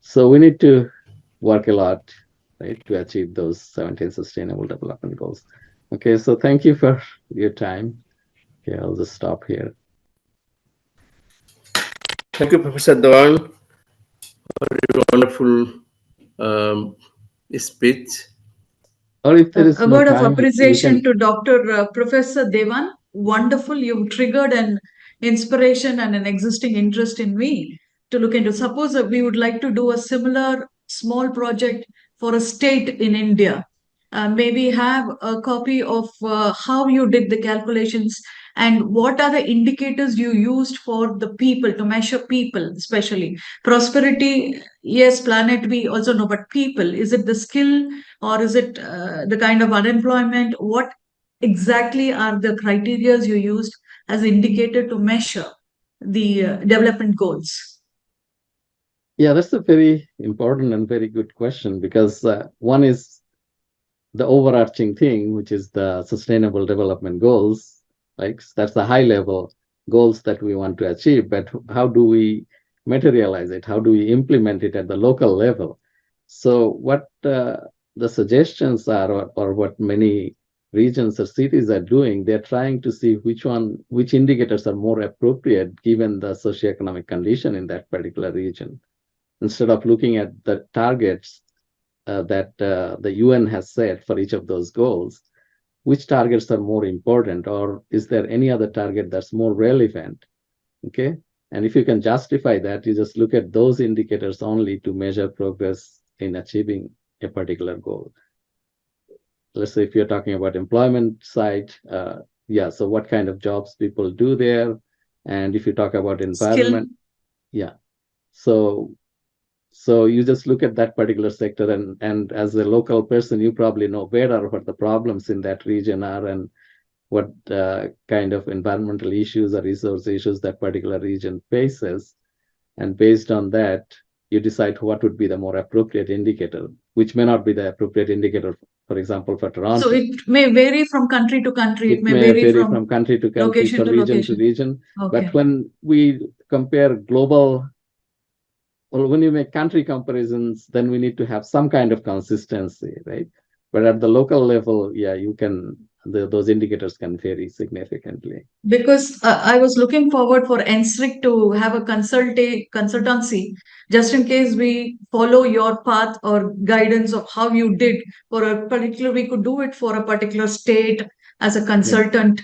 So we need to work a lot, right, to achieve those 17 Sustainable Development Goals. Okay, so thank you for your time. Okay, I'll just stop here.
Thank you, Professor Dewan, for your wonderful speech.
Or if there is
A
no
word of
time,
appreciation to Dr. Professor Devan. Wonderful. You've triggered an inspiration and an existing interest in me to look into. Suppose we would like to do a similar small project for a state in India. Maybe have a copy of how you did the calculations And what are the indicators you used for the people, to measure people, especially prosperity? Yes, planet we also know, but people, is it the skill, or is it the kind of unemployment? What exactly are the criteria you used as indicator to measure the development goals?
Yeah, that's a very important and very good question, because one is the overarching thing, which is the Sustainable Development Goals. Like, that's the high level goals that we want to achieve, but how do we materialize it? How do we implement it at the local level? So what the suggestions are, or what many regions or cities are doing, they're trying to see which indicators are more appropriate given the socioeconomic condition in that particular region. Instead of looking at the targets that the UN has set for each of those goals, which targets are more important, or is there any other target that's more relevant? Okay. And if you can justify that, you just look at those indicators only to measure progress in achieving a particular goal. Let's say if you're talking about employment side, yeah, so what kind of jobs people do there? And if you talk about environment, yeah. So you just look at that particular sector, and as a local person, you probably know better what the problems in that region are and what kind of environmental issues or resource issues that particular region faces. And based on that, you decide what would be the more appropriate indicator, which may not be the appropriate indicator, for example, for Toronto.
So it may vary from country to country.
It may vary from country to country,
location
from region to region.
Okay.
But when we compare global, well, when you make country comparisons, then we need to have some kind of consistency, right? But at the local level, yeah, you can, those indicators can vary significantly.
Because I was looking forward for NSRIC to have a consultancy, just in case we follow your path or guidance of how you did for a particular, we could do it for a particular state as a consultant,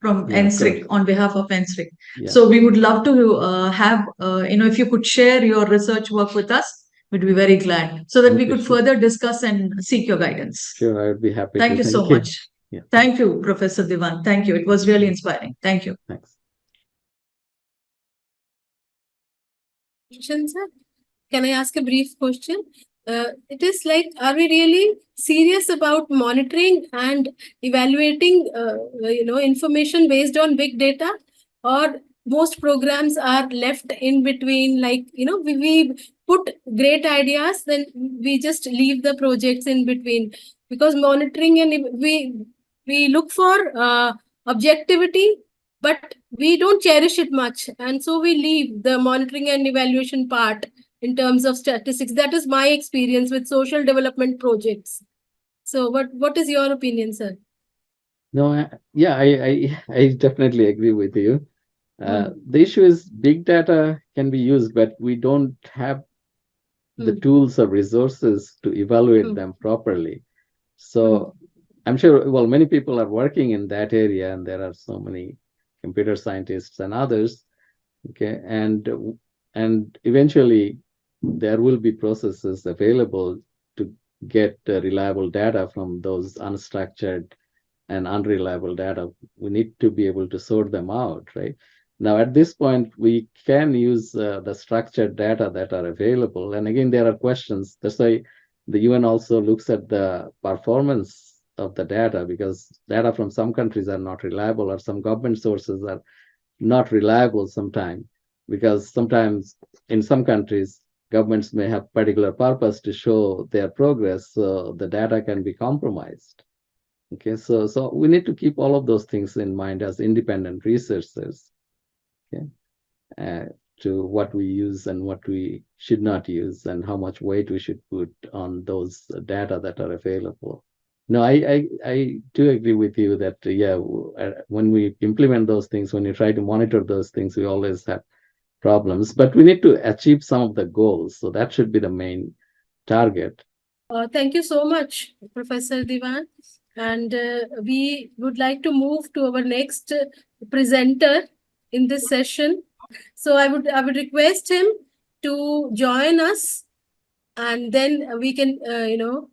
from NSRIC on behalf of NSRIC.
Yeah.
So we would love to have, if you could share your research work with us, we'd be very glad, so that we could further discuss and seek your guidance.
Sure, I would be happy to.
Thank you so much.
Yeah.
Thank you, Professor Divan. Thank you. It was really inspiring. Thank you.
Thanks.
Question, sir? Can I ask a brief question? It is like, are we really serious about monitoring and evaluating, information based on big data, or most programs are left in between? Like, we put great ideas, then we just leave the projects in between, because monitoring and we look for objectivity, but we don't cherish it much, and so we leave the monitoring and evaluation part in terms of statistics. That is my experience with social development projects. So what is your opinion, sir?
No, I definitely agree with you. The issue is big data can be used, but we don't have the tools or resources to evaluate them properly. So I'm sure, well, many people are working in that area, and there are so many computer scientists and others. Okay, and eventually there will be processes available to get reliable data from those unstructured and unreliable data. We need to be able to sort them out, right? Now, at this point, we can use the structured data that are available. And again, there are questions. That's why the UN also looks at the performance of the data, because data from some countries are not reliable, or some government sources are not reliable sometimes, because sometimes in some countries, governments may have particular purpose to show their progress, so the data can be compromised. Okay, so we need to keep all of those things in mind as independent researchers, okay, to what we use and what we should not use, and how much weight we should put on those data that are available. No, I do agree with you that, yeah, when we implement those things, when you try to monitor those things, we always have problems, but we need to achieve some of the goals. So that should be the main target.
Thank you so much, Professor Divan. And we would like to move to our next presenter in this session. So I would request him to join us, and then we can,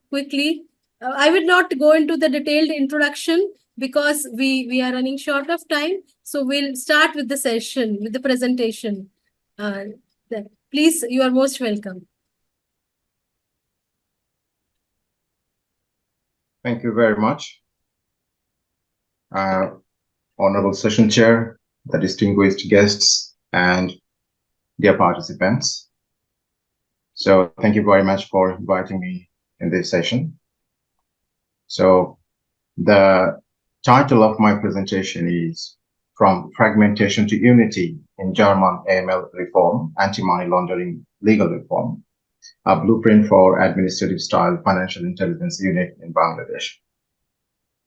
quickly. I will not go into the detailed introduction, because we are running short of time. So we'll start with the session, with the presentation. Please, you are most welcome.
Thank you very much. Honorable Session Chair, the distinguished guests, and dear participants. So thank you very much for inviting me in this session. So the title of my presentation is From Fragmentation to Unity in German AML Reform, Anti-Money Laundering Legal Reform, a blueprint for administrative style financial intelligence unit in Bangladesh.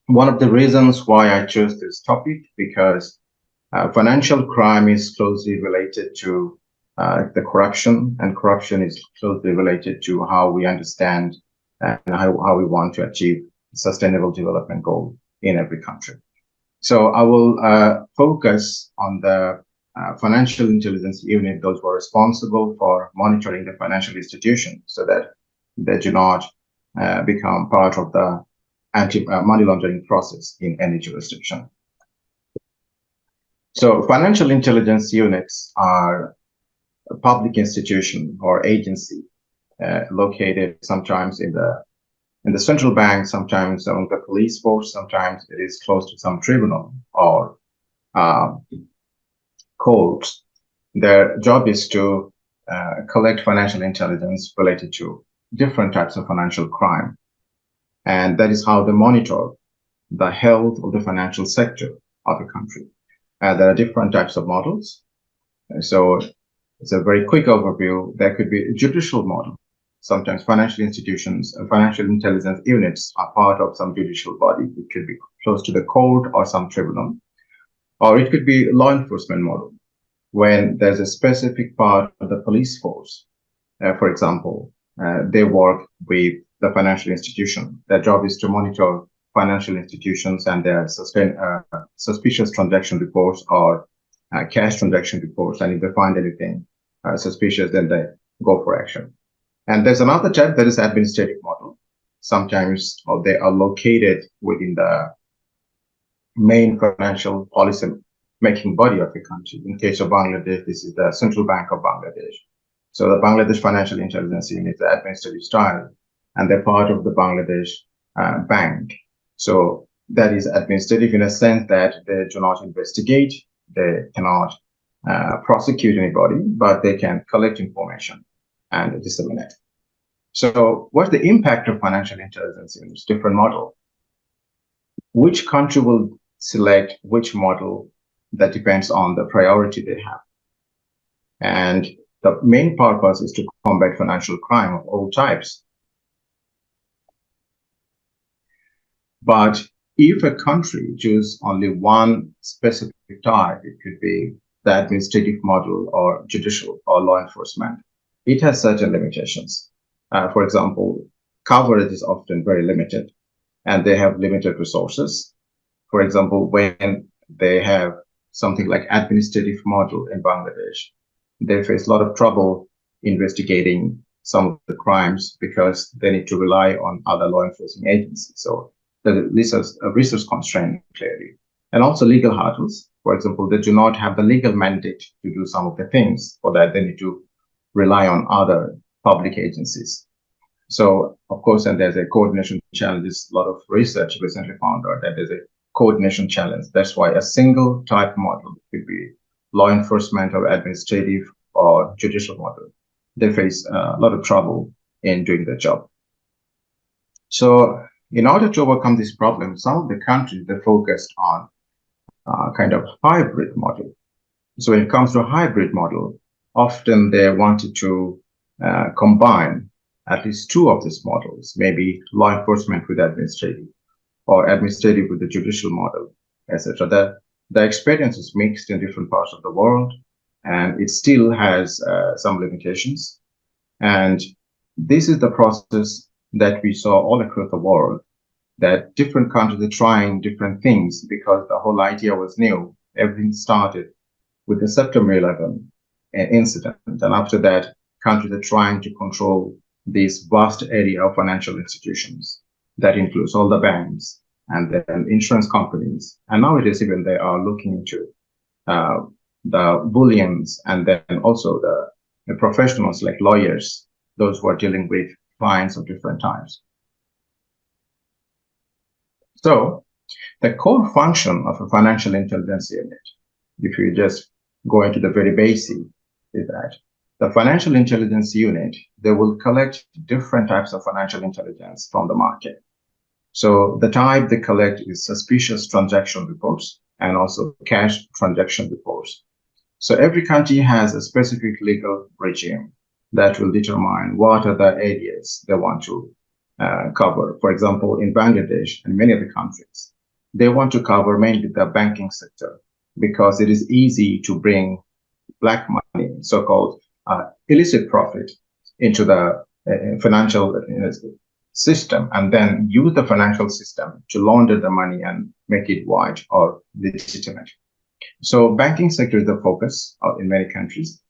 One of the reasons why I chose this topic, because financial crime is closely related to the corruption, and corruption is closely related to how we understand and how we want to achieve sustainable development goal in every country. So I will focus on the financial intelligence unit, those who are responsible for monitoring the financial institution so that they do not become part of the anti-money laundering process in any jurisdiction. So financial intelligence units are a public institution or agency located sometimes in the central bank, sometimes on the police force, sometimes it is close to some tribunal or court. Their job is to collect financial intelligence related to different types of financial crime. And that is how they monitor the health of the financial sector of a country. There are different types of models. So it's a very quick overview. There could be a judicial model. Sometimes financial institutions and financial intelligence units are part of some judicial body. It could be close to the court or some tribunal. Or it could be a law enforcement model, when there's a specific part of the police force. For example, they work with the financial institution. Their job is to monitor financial institutions and their suspicious transaction reports or cash transaction reports. And if they find anything suspicious, then they go for action. And there's another type that is administrative model. Sometimes they are located within the main financial policy making body of the country. In case of Bangladesh, this is the Central Bank of Bangladesh. So the Bangladesh Financial Intelligence Unit is the administrative style, and they're part of the Bangladesh Bank. So that is administrative in a sense that they do not investigate, they cannot prosecute anybody, but they can collect information and disseminate. So what's the impact of financial intelligence units? Different model. Which country will select which model? That depends on the priority they have. And the main purpose is to combat financial crime of all types. But if a country chooses only one specific type, it could be the administrative model or judicial or law enforcement. It has certain limitations. For example, coverage is often very limited and they have limited resources. For example, when they have something like administrative model in Bangladesh, they face a lot of trouble investigating some of the crimes because they need to rely on other law enforcement agencies. So this is a resource constraint clearly. And also legal hurdles. For example, they do not have the legal mandate to do some of the things. For that, they need to rely on other public agencies. So, of course, and there's a coordination challenges. A lot of research recently found out that there's a coordination challenge. That's why a single type model could be law enforcement or administrative or judicial model. They face a lot of trouble in doing their job. So in order to overcome this problem, some of the countries, they focused on kind of hybrid model. So when it comes to a hybrid model, often they wanted to combine at least two of these models, maybe law enforcement with administrative or administrative with the judicial model, etc. The experience is mixed in different parts of the world, and it still has some limitations. And this is the process that we saw all across the world, that different countries are trying different things because the whole idea was new. Everything started with the September 11 incident. And after that, countries are trying to control this vast area of financial institutions. That includes all the banks and then insurance companies. And nowadays, even they are looking into the bullions, and then also the professionals like lawyers, those who are dealing with clients of different types. So the core function of a financial intelligence unit, if you just go into the very basic, is that the financial intelligence unit, they will collect different types of financial intelligence from the market. So the type they collect is suspicious transaction reports and also cash transaction reports. So every country has a specific legal regime that will determine what are the areas they want to cover. For example, in Bangladesh and many other countries, they want to cover mainly the banking sector because it is easy to bring black money, so-called illicit profit, into the financial system, and then use the financial system to launder the money and make it white or legitimate. So banking sector is the focus in many countries.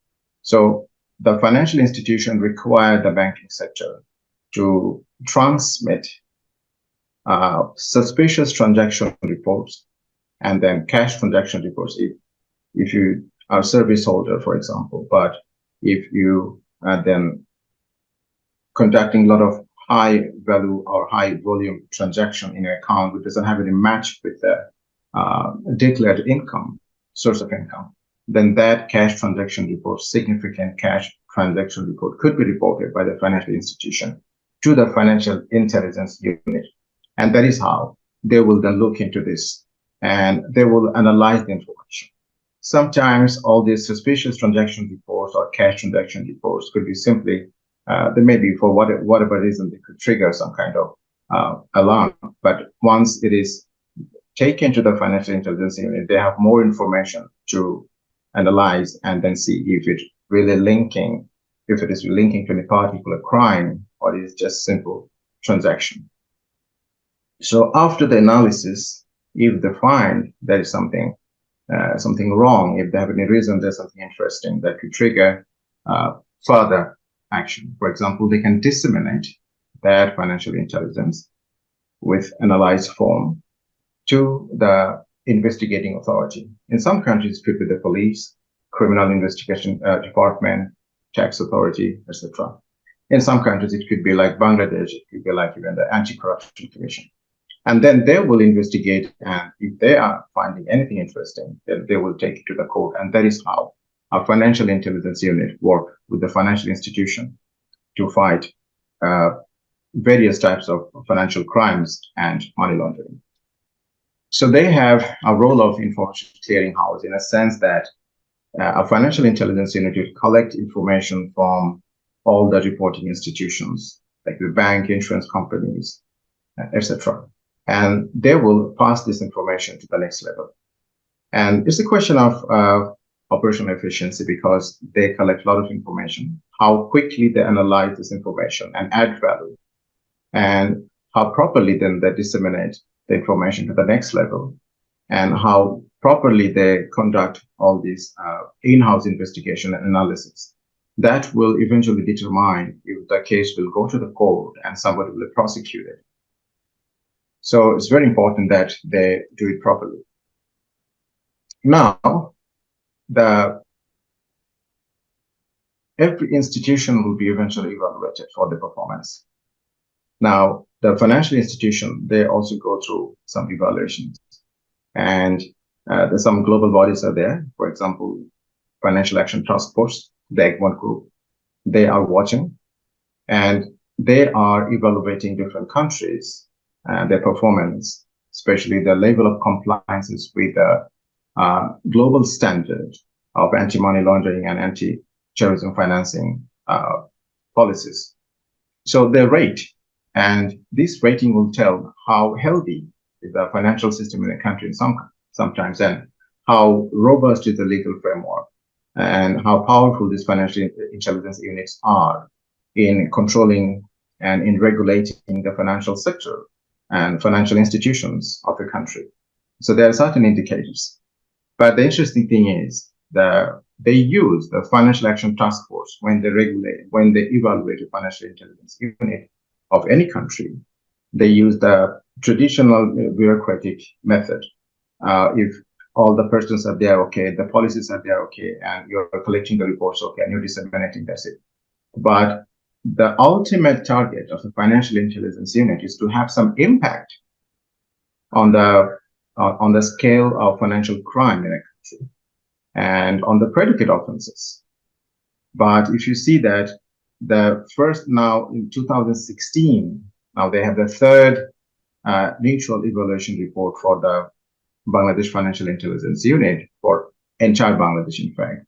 So the financial institution require the banking sector to transmit suspicious transaction reports and then cash transaction reports. If you are a service holder, for example, but if you are then conducting a lot of high value or high volume transaction in an account which doesn't have any match with the declared income, source of income, then that cash transaction report, significant cash transaction report, could be reported by the financial institution to the financial intelligence unit. And that is how they will then look into this and they will analyze the information. Sometimes all these suspicious transaction reports or cash transaction reports could be simply, they may be for whatever reason, they could trigger some kind of alarm. But once it is taken to the financial intelligence unit, they have more information to analyze and then see if it really linking, if it is linking to any particular crime or it is just simple transaction. So after the analysis, if they find there is something wrong, if they have any reason there's something interesting that could trigger further action. For example, they can disseminate that financial intelligence with analyzed form to the investigating authority. In some countries, it could be the police, criminal investigation department, tax authority, etc. In some countries, it could be like Bangladesh, it could be like even the Anti-Corruption Commission. And then they will investigate, and if they are finding anything interesting, then they will take it to the court. And that is how our financial intelligence unit work with the financial institution to fight various types of financial crimes and money laundering. So they have a role of information clearinghouse in a sense that a financial intelligence unit will collect information from all the reporting institutions, like the bank, insurance companies, etc. And they will pass this information to the next level. And it's a question of operational efficiency because they collect a lot of information, how quickly they analyze this information and add value, and how properly then they disseminate the information to the next level, and how properly they conduct all these in-house investigation and analysis. That will eventually determine if the case will go to the court and somebody will be prosecuted. So it's very important that they do it properly. Now, every institution will be eventually evaluated for the performance. Now, the financial institution, they also go through some evaluations. And there's some global bodies are there. For example, Financial Action Task Force, the Egmont Group, they are watching. And they are evaluating different countries and their performance, especially the level of compliances with the global standard of anti-money laundering and anti-terrorism financing policies. So they rate, and this rating will tell how healthy is the financial system in a country sometimes, and how robust is the legal framework, and how powerful these financial intelligence units are in controlling and in regulating the financial sector and financial institutions of a country. So there are certain indicators. But the interesting thing is that they use the Financial Action Task Force when they evaluate a financial intelligence unit of any country. They use the traditional bureaucratic method. If all the persons are there, okay, the policies are there, okay, and you're collecting the reports, okay, and you're disseminating, that's it. But the ultimate target of the financial intelligence unit is to have some impact on the scale of financial crime in a country and on the predicate offenses. But if you see that the first, now in 2016, now they have the third mutual evaluation report for the Bangladesh Financial Intelligence Unit, for entire Bangladesh, in fact.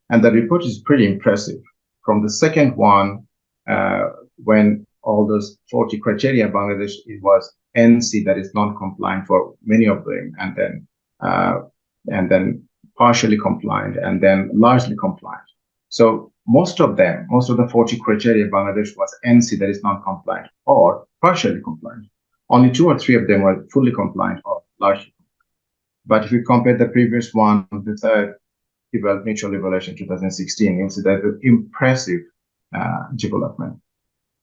And the report is pretty impressive. From the second one, when all those 40 criteria, Bangladesh, it was NC that is non-compliant for many of them, and then partially compliant, and then largely compliant. So most of the 40 criteria, Bangladesh was NC that is non-compliant or partially compliant. Only 2 or 3 of them were fully compliant or largely compliant. But if you compare the previous one, the third mutual evaluation 2016, you'll see that impressive development.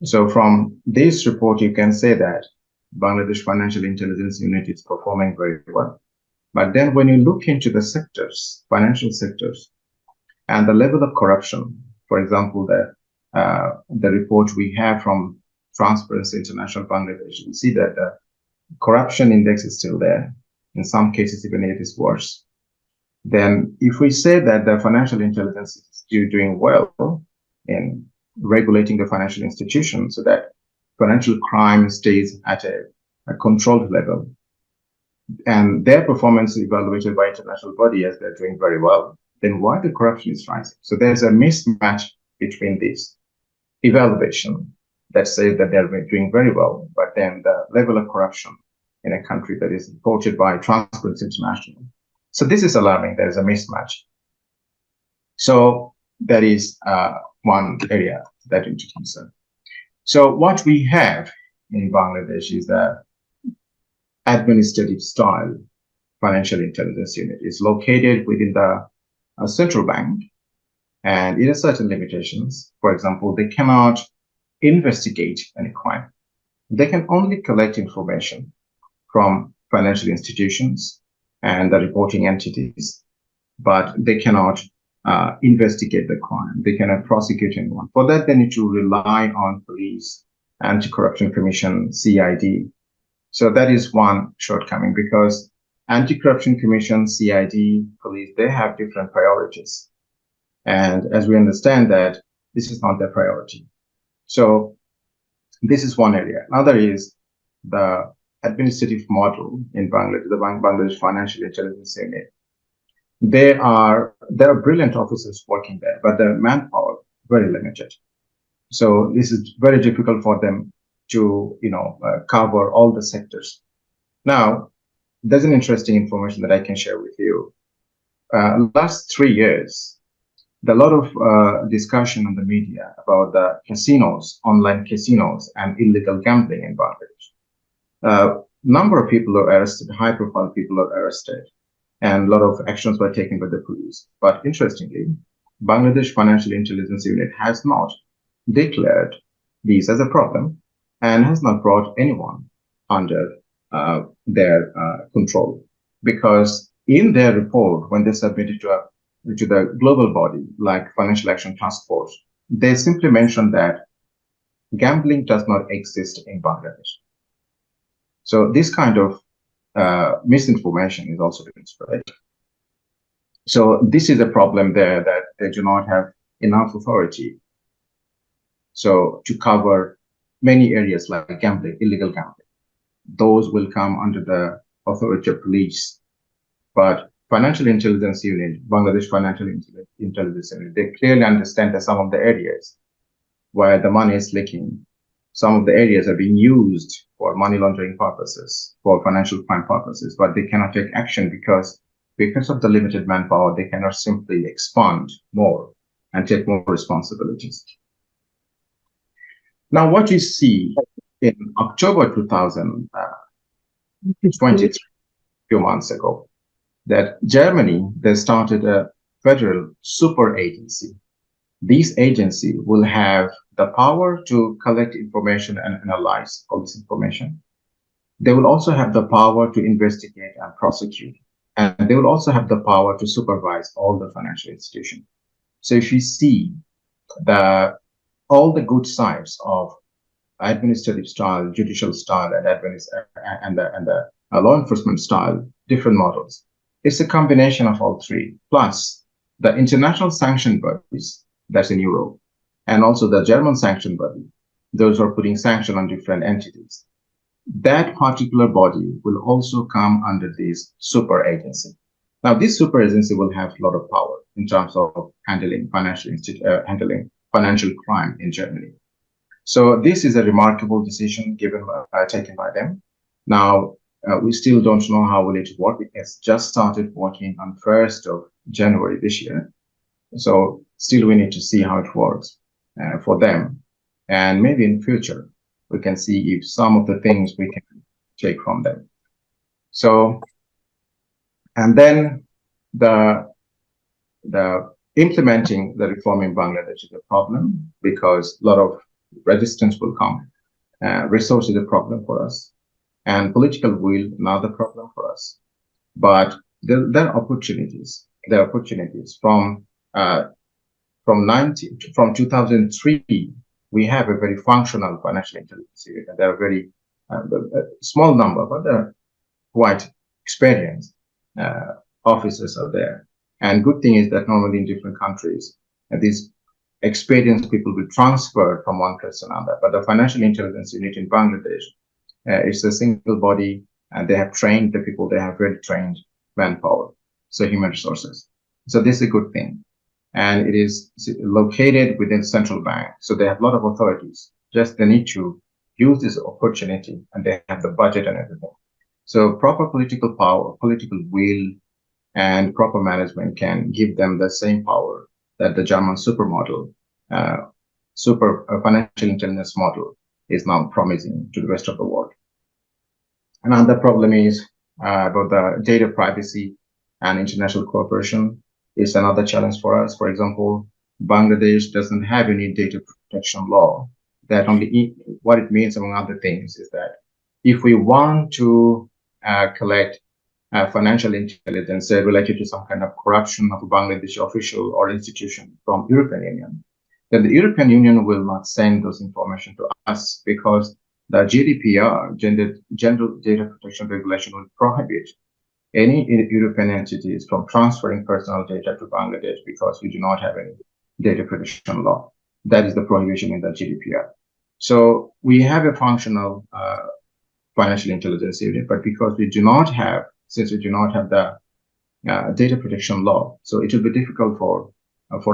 So from this report, you can say that Bangladesh Financial Intelligence Unit is performing very well. But then when you look into the sectors, financial sectors, and the level of corruption, for example, the report we have from Transparency International Bangladesh, you see that the corruption index is still there. In some cases, even it is worse. Then if we say that the financial intelligence is doing well in regulating the financial institutions so that financial crime stays at a controlled level, and their performance is evaluated by international body as they're doing very well, then why the corruption is rising? So there's a mismatch between this evaluation that says that they're doing very well, but then the level of corruption in a country that is reported by Transparency International. So this is alarming. There is a mismatch. So that is one area that we need to consider. So what we have in Bangladesh is the administrative style financial intelligence unit. Is located within the central bank, and it has certain limitations. For example, they cannot investigate any crime. They can only collect information from financial institutions and the reporting entities, but they cannot investigate the crime. They cannot prosecute anyone. For that, they need to rely on police, anti-corruption commission, CID. So that is one shortcoming, because anti-corruption commission, CID, police, they have different priorities. And as we understand that, this is not their priority. So this is one area. Another is the administrative model in Bangladesh, the Bangladesh Financial Intelligence Unit. There are brilliant officers working there, but their manpower very limited. So this is very difficult for them to cover all the sectors. Now, there's an interesting information that I can share with you. Last 3 years, a lot of discussion in the media about the casinos, online casinos, and illegal gambling in Bangladesh. Number of people are arrested, high-profile people are arrested, and a lot of actions were taken by the police. But interestingly, Bangladesh Financial Intelligence Unit has not declared these as a problem and has not brought anyone under their control, because in their report, when they submitted to the global body like Financial Action Task Force, they simply mentioned that gambling does not exist in Bangladesh. So this kind of misinformation is also being spread. So this is a problem there, that they do not have enough authority so to cover many areas like gambling, illegal gambling. Those will come under the authority of police. But Financial Intelligence Unit, Bangladesh Financial Intelligence Unit, they clearly understand that some of the areas where the money is leaking, some of the areas are being used for money laundering purposes, for financial crime purposes, but they cannot take action because of the limited manpower, they cannot simply expand more and take more responsibilities. Now, what you see in October 2023, a few months ago, that Germany, they started a federal super agency This agency will have the power to collect information and analyze all this information. They will also have the power to investigate and prosecute. And they will also have the power to supervise all the financial institutions. So if you see all the good sides of administrative style, judicial style, and the law enforcement style, different models, it's a combination of all three. Plus, the international sanction bodies that's in Europe, and also the German sanction body, those who are putting sanction on different entities. That particular body will also come under this super agency. Now, this super agency will have a lot of power in terms of handling financial crime in Germany. So this is a remarkable decision taken by them. Now, we still don't know how will it work. It has just started working on 1st of January this year. So still we need to see how it works for them. And maybe in future, we can see if some of the things we can take from them. So, and then the implementing the reform in Bangladesh is a problem because a lot of resistance will come. Resource is a problem for us, and political will another problem for us. But there are opportunities. There are opportunities from 2003. We have a very functional financial intelligence unit. There are very small number, but they're quite experienced officers are there. And good thing is that normally in different countries, these experienced people will transfer from one place to another. But the financial intelligence unit in Bangladesh is a single body, and they have trained the people. They have very trained manpower, so human resources. So this is a good thing. And it is located within central bank. So they have a lot of authorities. Just they need to use this opportunity, and they have the budget and everything. So proper political power, political will, and proper management can give them the same power that the German supermodel, financial intelligence model is now promising to the rest of the world. Another problem is about the data privacy and international cooperation. Is another challenge for us. For example, Bangladesh doesn't have any data protection law. That only what it means, among other things, is that if we want to collect financial intelligence related to some kind of corruption of a Bangladeshi official or institution from European Union, then the European Union will not send those information to us because the GDPR, General Data Protection Regulation, will prohibit any European entities from transferring personal data to Bangladesh because we do not have any data protection law. That is the prohibition in the GDPR. So we have a functional financial intelligence unit, but because we do not have, since we do not have the data protection law, so it will be difficult for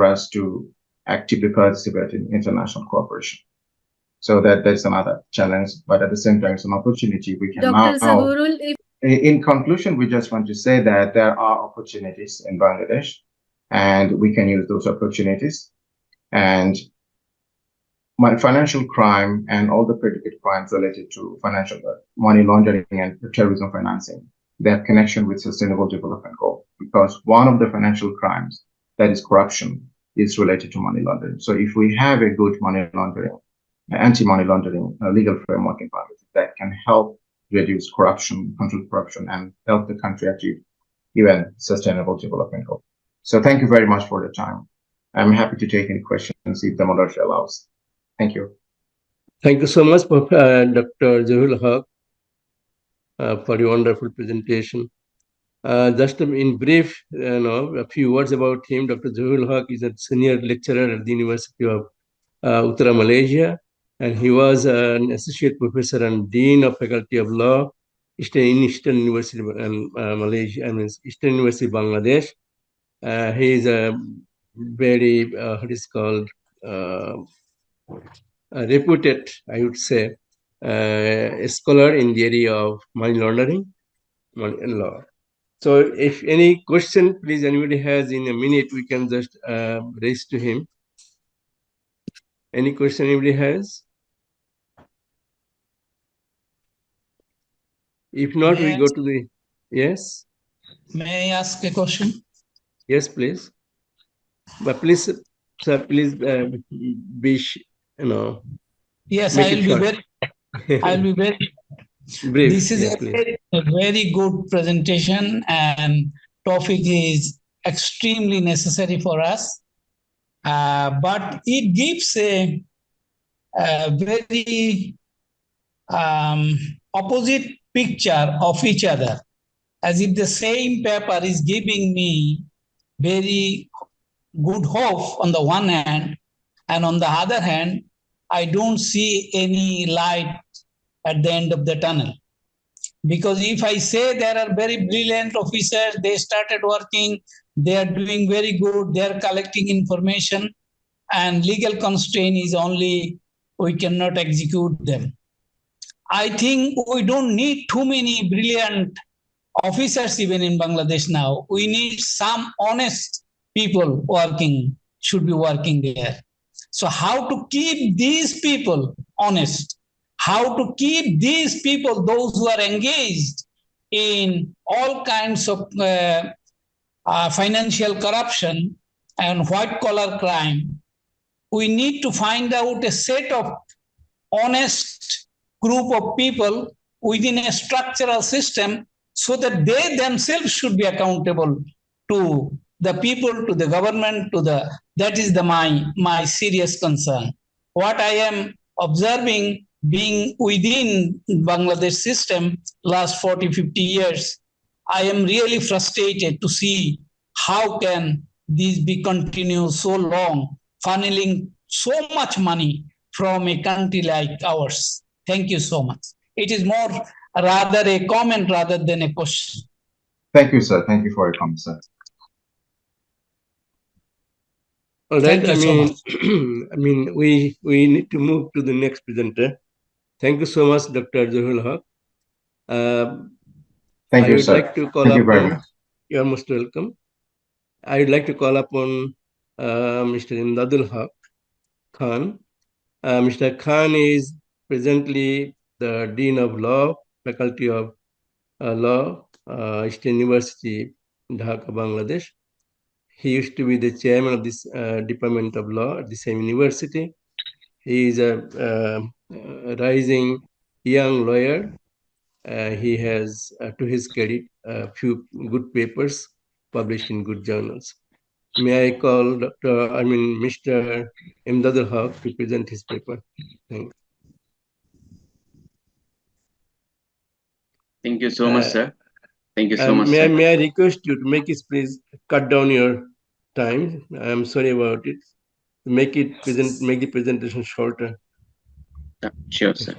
us to actively participate in international cooperation. So that's another challenge, but at the same time, it's an opportunity. We can
Dr. Zahoorul,
in conclusion, we just want to say that there are opportunities in Bangladesh, and we can use those opportunities. And financial crime and all the predicate crimes related to financial money laundering and terrorism financing, they have connection with sustainable development goal, because one of the financial crimes, that is corruption, is related to money laundering. So if we have a good money laundering, anti-money laundering legal framework in Bangladesh, that can help reduce corruption, control corruption, and help the country achieve even sustainable development goal. So thank you very much for the time. I'm happy to take any questions if the moderator allows. Thank you.
Thank you so much, Dr. Zahoorul Haq, for your wonderful presentation. Just in brief, a few words about him. Dr. Zahoorul Haq is a senior lecturer at the University of Uttara Malaysia, and he was an associate professor and dean of faculty of law in Eastern University Malaysia, Eastern University Bangladesh. He is a very reputed, I would say, a scholar in the area of money laundering and law. So if any question, please, anybody has in a minute, we can just raise to him. Any question anybody has? If not, we go to the, yes?
May I ask a question?
Yes, please. But please sir, please
Yes,
make
I
it
will be
short.
very, I will be very.
Brief,
This is
yeah, please.
a very good presentation, and topic is extremely necessary for us. But it gives a very opposite picture of each other, as if the same paper is giving me very good hope on the one hand, and on the other hand, I don't see any light at the end of the tunnel. Because if I say there are very brilliant officers, they started working, they are doing very good, they are collecting information, and legal constraint is only we cannot execute them. I think we don't need too many brilliant officers even in Bangladesh now. We need some honest people working, should be working there. So how to keep these people honest? How to keep these people, those who are engaged in all kinds of financial corruption and white collar crime? We need to find out a set of honest group of people within a structural system, so that they themselves should be accountable to the people, to the government, that is my serious concern. What I am observing, being within Bangladesh system last 40, 50 years, I am really frustrated to see how can this be continued so long, funneling so much money from a country like ours. Thank you so much. It is more rather a comment rather than a question.
Thank you, sir. Thank you for your comment, sir.
All right.
Thank you so much.
We need to move to the next presenter. Thank you so much, Dr. Zohul Haq.
Thank
I
you,
would
sir.
like to call
Thank you very
upon.
much.
You are most welcome. I would like to call upon Mr. Imdadul Haq Khan. Mr. Khan is presently the Dean of Law, Faculty of Law, Eastern University, Dhaka, Bangladesh. He used to be the chairman of this Department of Law at the same university. He is a rising young lawyer. He has, to his credit, a few good papers published in good journals. May I call Mr. Imdadul Haq to present his paper? Thanks.
Thank you so much, sir. Thank you so much,
may
sir.
May I request you to make it, please cut down your time. I'm sorry about it. Make the presentation shorter.
Sure, sir.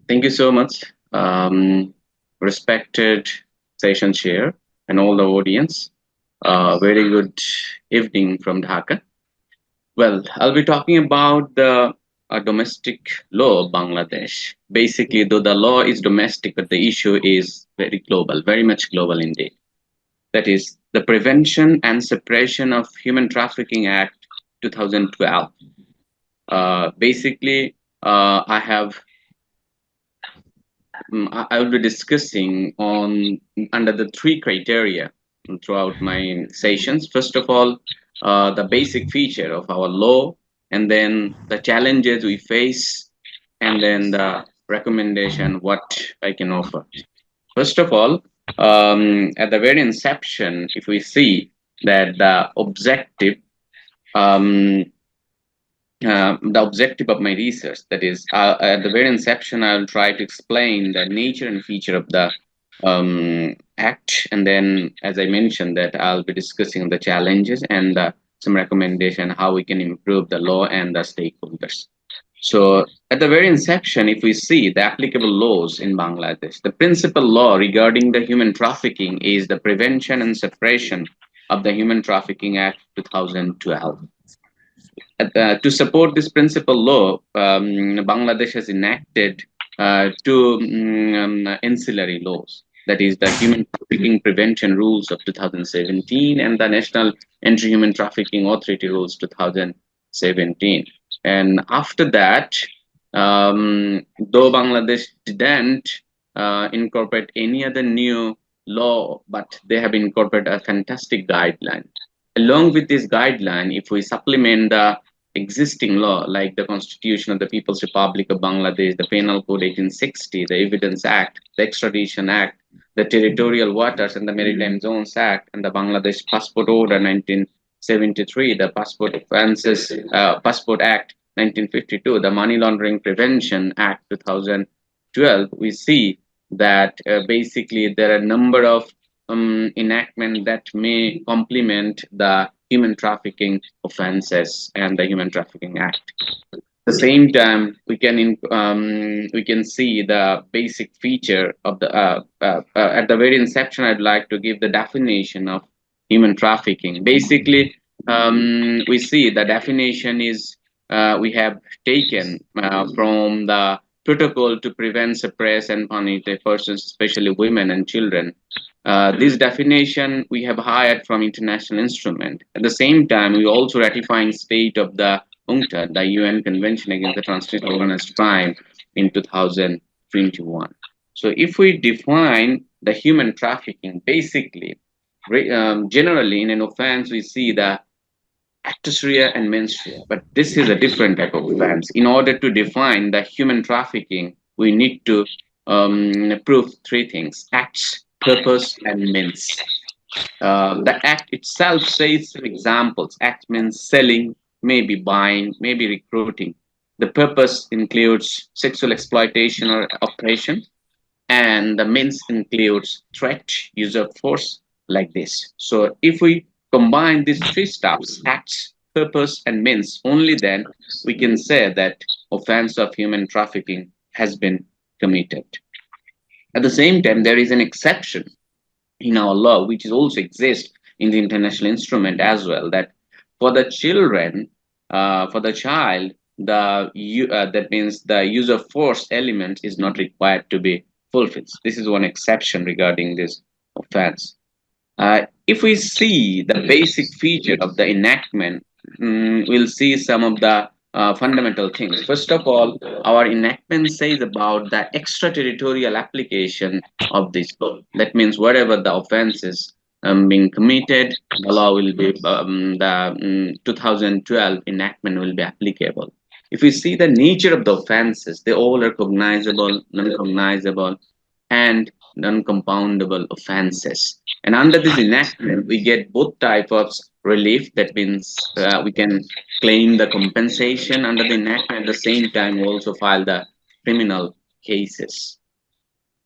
Thank you so much, respected session chair and all the audience. Very good evening from Dhaka. Well, I'll be talking about the domestic law of Bangladesh. Basically, though the law is domestic, but the issue is very global, very much global indeed. That is the Prevention and Suppression of Human Trafficking Act 2012. Basically, I will be discussing under the three criteria throughout my sessions. First of all, the basic feature of our law, and then the challenges we face, and then the recommendation what I can offer. First of all, at the very inception, if we see that the objective of my research, that is, at the very inception, I'll try to explain the nature and feature of the act, and then, as I mentioned, that I'll be discussing the challenges and some recommendation how we can improve the law and the stakeholders. So, at the very inception, if we see the applicable laws in Bangladesh, the principal law regarding the human trafficking is the Prevention and Suppression of the Human Trafficking Act 2012. To support this principal law, Bangladesh has enacted two ancillary laws. That is the Human Trafficking Prevention Rules of 2017 and the National Anti-Human Trafficking Authority Rules 2017. And after that, though Bangladesh didn't incorporate any other new law, but they have incorporated a fantastic guideline, along with this guideline, if we supplement the existing law, like the Constitution of the People's Republic of Bangladesh, the Penal Code 1860, the Evidence Act, the Extradition Act, the Territorial Waters and the Maritime Zones Act, and the Bangladesh Passport Order 1973, the Passport Act 1952, the Money Laundering Prevention Act 2012, we see that basically there are a number of enactment that may complement the human trafficking offenses and the Human Trafficking Act. At the same time, we can see the basic feature of the at the very inception. I'd like to give the definition of human trafficking. Basically, we see the definition is we have taken from the Protocol to Prevent, Suppress, and Punish persons, especially women and children. This definition we have hired from international instrument. At the same time, we also ratifying state of the UNCTAD, the UN Convention Against the Transnational Organized Crime, in 2021. So if we define the human trafficking, basically, generally in an offense, we see the actus rea and mens rea, but this is a different type of offense. In order to define the human trafficking, we need to prove three things: acts, purpose, and means. The act itself says some examples. Act means selling, maybe buying, maybe recruiting. The purpose includes sexual exploitation or oppression, and the means includes threat, use of force, like this. So if we combine these three steps, acts, purpose, and means, only then we can say that offense of human trafficking has been committed. At the same time, there is an exception in our law, which is also exists in the international instrument as well, that for the children, for the child, that means the use of force element is not required to be fulfilled. This is one exception regarding this offense. If we see the basic feature of the enactment, we'll see some of the fundamental things. First of all, our enactment says about the extraterritorial application of this law. That means whatever the offense is being committed, the law will be, the 2012 enactment will be applicable. If we see the nature of the offenses, they all are cognizable, non-cognizable, and non-compoundable offenses. And under this enactment, we get both types of relief. That means we can claim the compensation under the enactment. At the same time, we also file the criminal cases.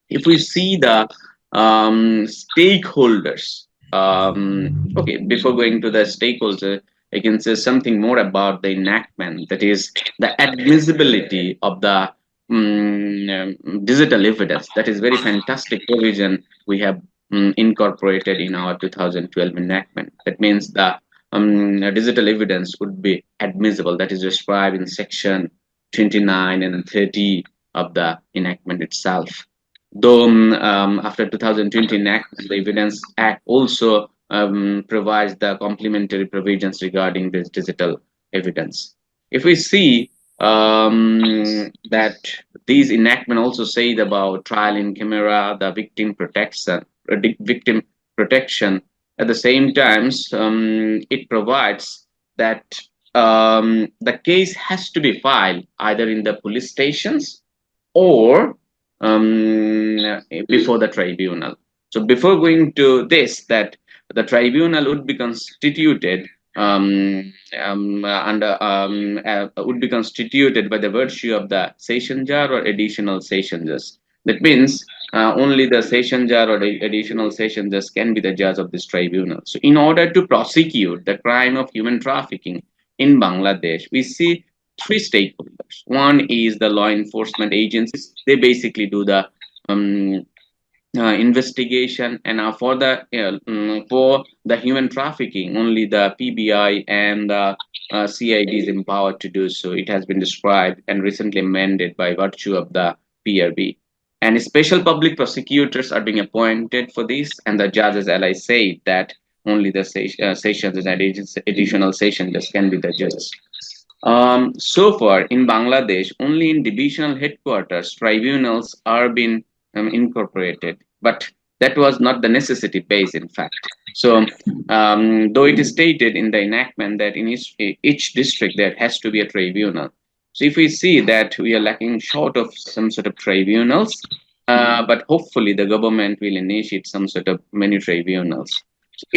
If we see the stakeholders, okay, before going to the stakeholders, I can say something more about the enactment. That is the admissibility of the digital evidence. That is very fantastic provision we have incorporated in our 2012 enactment. That means the digital evidence would be admissible. That is described in section 29 and 30 of the enactment itself. Though after 2020 enactment, the Evidence Act also provides the complementary provisions regarding this digital evidence. If we see that these enactment also say about trial in camera, the victim protection. At the same time, it provides that the case has to be filed either in the police stations or before the tribunal. So before going to this, that the tribunal would be constituted would be constituted by the virtue of the session judge or additional session judge. That means only the session judge or the additional session judge can be the judge of this tribunal. So in order to prosecute the crime of human trafficking in Bangladesh, we see three stakeholders. One is the law enforcement agencies. They basically do the investigation, and for the human trafficking, only the PBI and the CID is empowered to do so. It has been described and recently amended by virtue of the PRB. And special public prosecutors are being appointed for this, and the judges, as I said, that only the sessions and additional sessions can be the judges. So far in Bangladesh, only in divisional headquarters, tribunals are being incorporated, but that was not the necessity base, in fact. So though it is stated in the enactment that in each district there has to be a tribunal. So if we see that we are lacking short of some sort of tribunals, but hopefully the government will initiate some sort of many tribunals.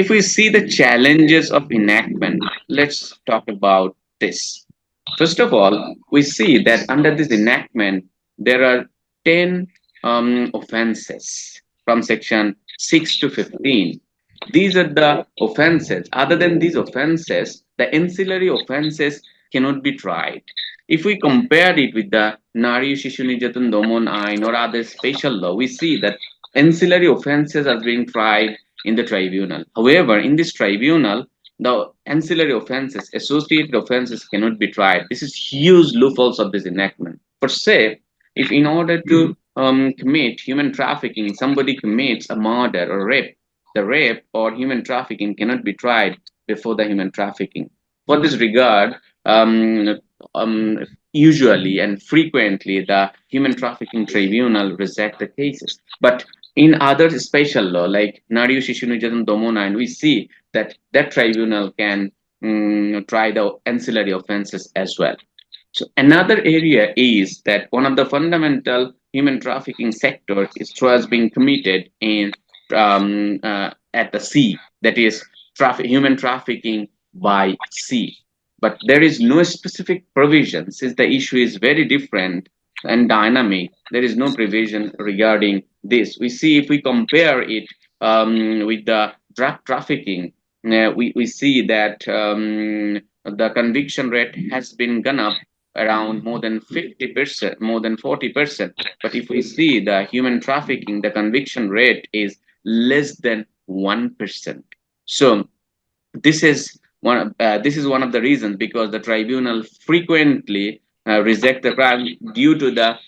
If we see the challenges of enactment, let's talk about this. First of all, we see that under this enactment, there are 10 offenses from section 6 to 15. These are the offenses. Other than these offenses, the ancillary offenses cannot be tried. If we compare it with the Nari Shishu Nirjatan Domon Ain or other special law, we see that ancillary offenses are being tried in the tribunal. However, in this tribunal, the ancillary offenses, associated offenses cannot be tried. This is huge loopholes of this enactment. For say, if in order to commit human trafficking, somebody commits a murder or rape, the rape or human trafficking cannot be tried before the human trafficking. For this regard, usually and frequently the human trafficking tribunal reject the cases. But in other special law like Nari Shishu Nirjatan Domon Ain, we see that that tribunal can try the ancillary offenses as well. So another area is that one of the fundamental human trafficking sector is was being committed in at the sea, that is human trafficking by sea. But there is no specific provision, since the issue is very different and dynamic. There is no provision regarding this. We see if we compare it with the drug trafficking, we see that the conviction rate has been gone up around more than 50%, more than 40%. But if we see the human trafficking, the conviction rate is less than 1%. So this is one of the reasons, because the tribunal frequently reject the crime due to the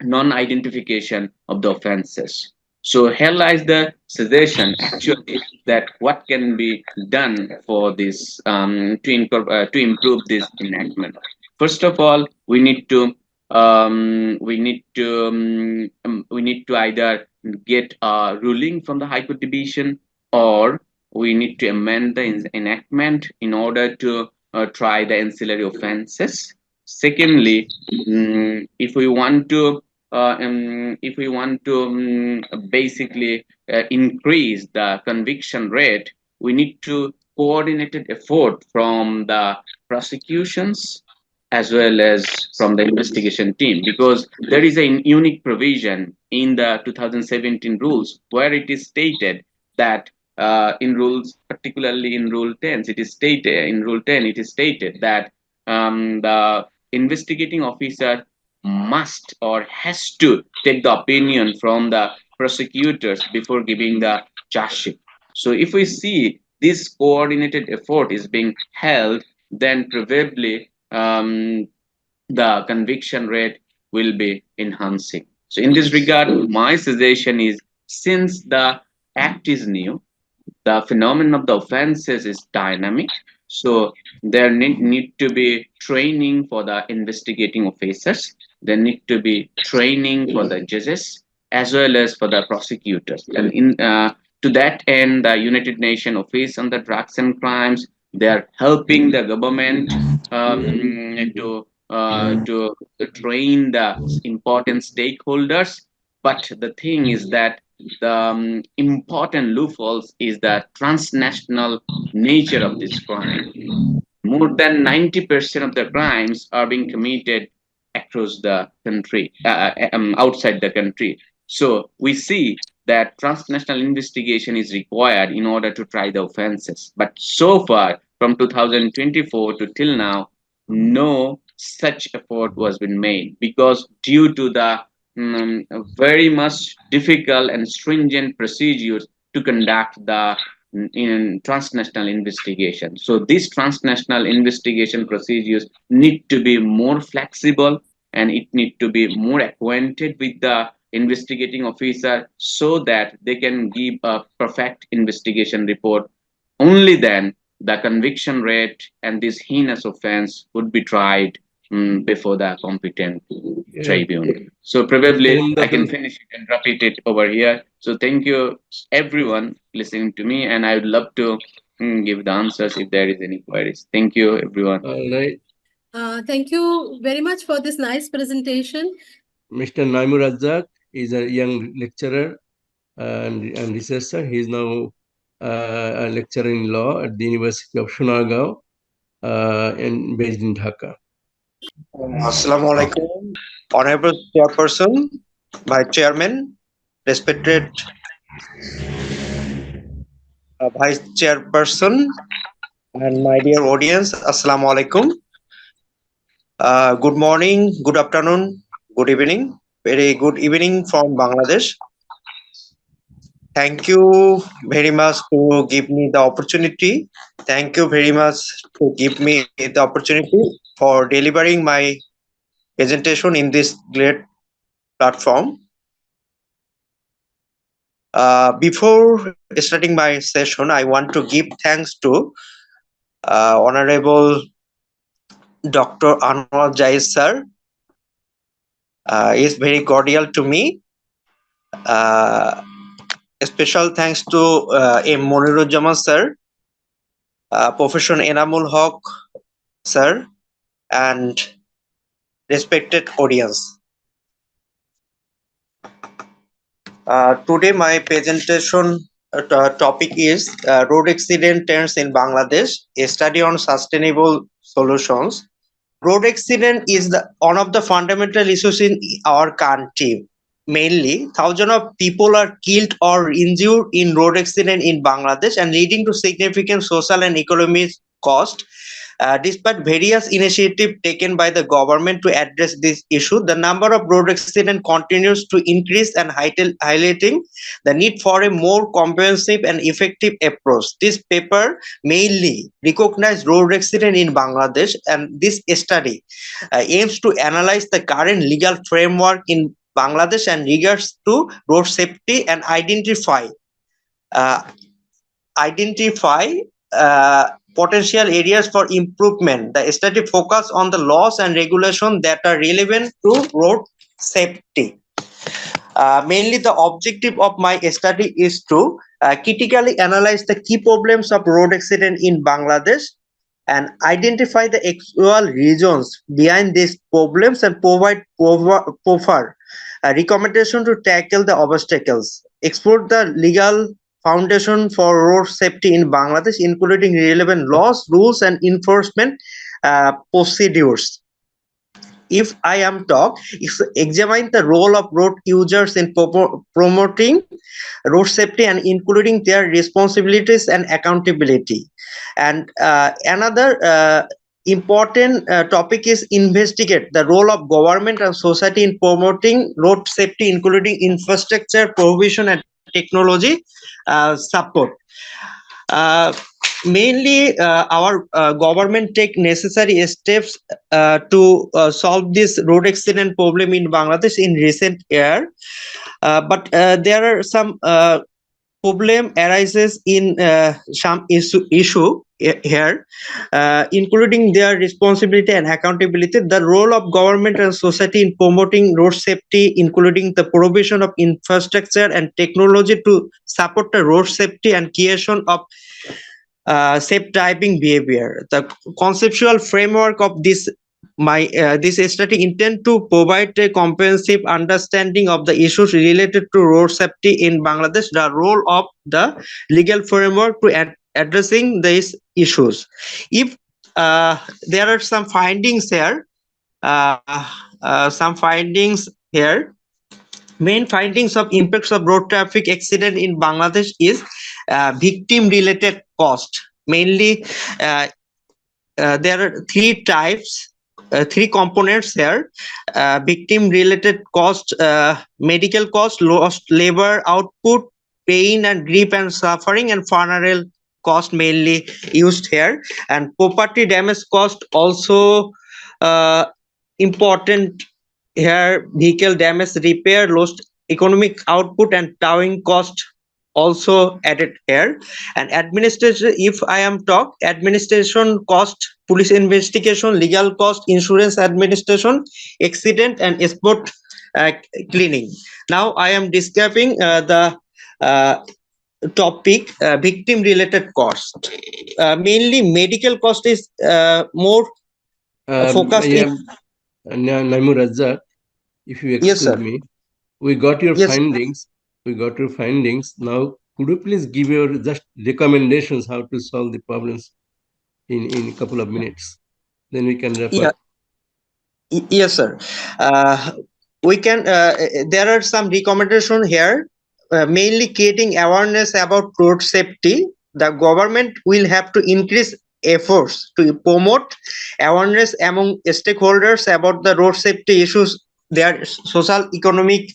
non-identification of the offenses. So here lies the suggestion actually that what can be done for this to improve this enactment. First of all, we need to either get a ruling from the High Court division, or we need to amend the enactment in order to try the ancillary offenses. Secondly, if we want to basically increase the conviction rate, we need to coordinated effort from the prosecutions as well as from the investigation team, because there is a unique provision in the 2017 rules where it is stated that in rules, particularly in Rule 10, it is stated that the investigating officer must or has to take the opinion from the prosecutors before giving the charge sheet. So if we see this coordinated effort is being held, then probably the conviction rate will be enhancing. So in this regard, my suggestion is, since the act is new, the phenomenon of the offenses is dynamic, so there need to be training for the investigating officers. There need to be training for the judges as well as for the prosecutors. And to that end, the United Nations Office on the Drugs and Crimes, they are helping the government to train the important stakeholders. But the thing is that the important loopholes is the transnational nature of this crime. More than 90% of the crimes are being committed across the country, outside the country. So we see that transnational investigation is required in order to try the offenses. But so far, from 2024 to till now, no such effort was been made, because due to the very much difficult and stringent procedures to conduct the transnational investigation. So these transnational investigation procedures need to be more flexible, and it need to be more acquainted with the investigating officer so that they can give a perfect investigation report. Only then the conviction rate and this heinous offense would be tried before the competent tribune. So probably I can finish it and repeat it over here. So thank you everyone listening to me, and I would love to give the answers if there is any queries. Thank you everyone.
All right.
Thank you very much for this nice presentation.
Mr. Naimur Razzaq is a young lecturer and researcher. He is now a lecturer in law at the University of Sonargaon and based in Dhaka.
Assalamu alaikum, Honorable Chairperson, Vice Chairman, respected Vice Chairperson, and my dear audience, Assalamu alaikum. Good morning, good afternoon, good evening. Very good evening from Bangladesh. Thank you very much to give me the opportunity. Thank you very much to give me the opportunity for delivering my presentation in this great platform. Before starting my session, I want to give thanks to Honorable Dr. Anwar Jais sir. He is very cordial to me. A special thanks to M. Monirujjaman sir, Professor Enamul Haq sir, and respected audience. Today my presentation topic is road accident trends in Bangladesh, a study on sustainable solutions. Road accident is one of the fundamental issues in our country. Mainly, thousands of people are killed or injured in road accident in Bangladesh and leading to significant social and economic cost. Despite various initiatives taken by the government to address this issue, the number of road accidents continues to increase and highlighting the need for a more comprehensive and effective approach. This paper mainly recognizes road accident in Bangladesh, and this study aims to analyze the current legal framework in Bangladesh and regards to road safety and identify potential areas for improvement. The study focus on the laws and regulations that are relevant to road safety. Mainly the objective of my study is to critically analyze the key problems of road accident in Bangladesh and identify the actual reasons behind these problems and provide recommendation to tackle the obstacles. Explore the legal foundation for road safety in Bangladesh, including relevant laws, rules, and enforcement procedures. If I am talk, examine the role of road users in promoting road safety and including their responsibilities and accountability. And another important topic is investigate the role of government and society in promoting road safety, including infrastructure, provision, and technology support. Mainly, our government take necessary steps to solve this road accident problem in Bangladesh in recent year. But there are some problem arises in some issue here, including their responsibility and accountability, the role of government and society in promoting road safety, including the provision of infrastructure and technology to support the road safety and creation of safe driving behavior. The conceptual framework of this study intend to provide a comprehensive understanding of the issues related to road safety in Bangladesh, the role of the legal framework to addressing these issues. If there are some findings here, main findings of impacts of road traffic accident in Bangladesh is victim related cost. Mainly, there are three types. Three components here: victim related cost, medical cost, lost labor output, pain and grief and suffering, and funeral cost mainly used here. And property damage cost also important here: vehicle damage, repair, lost economic output, and towing cost also added here. And administration, if I am talk, administration cost police investigation, legal cost, insurance administration, accident, and sport cleaning. Now I am describing the topic victim related cost. Mainly medical cost is more focused
Naimur Razzaq, if you
Yes,
excuse
sir.
me, we got your
Yes.
findings. We got your findings. Now, could you please give your just recommendations how to solve the problems in a couple of minutes? Then we can wrap
Yeah.
up.
Yes, sir. We can. There are some recommendations here. Mainly creating awareness about road safety. The government will have to increase efforts to promote awareness among stakeholders about the road safety issues, their social economic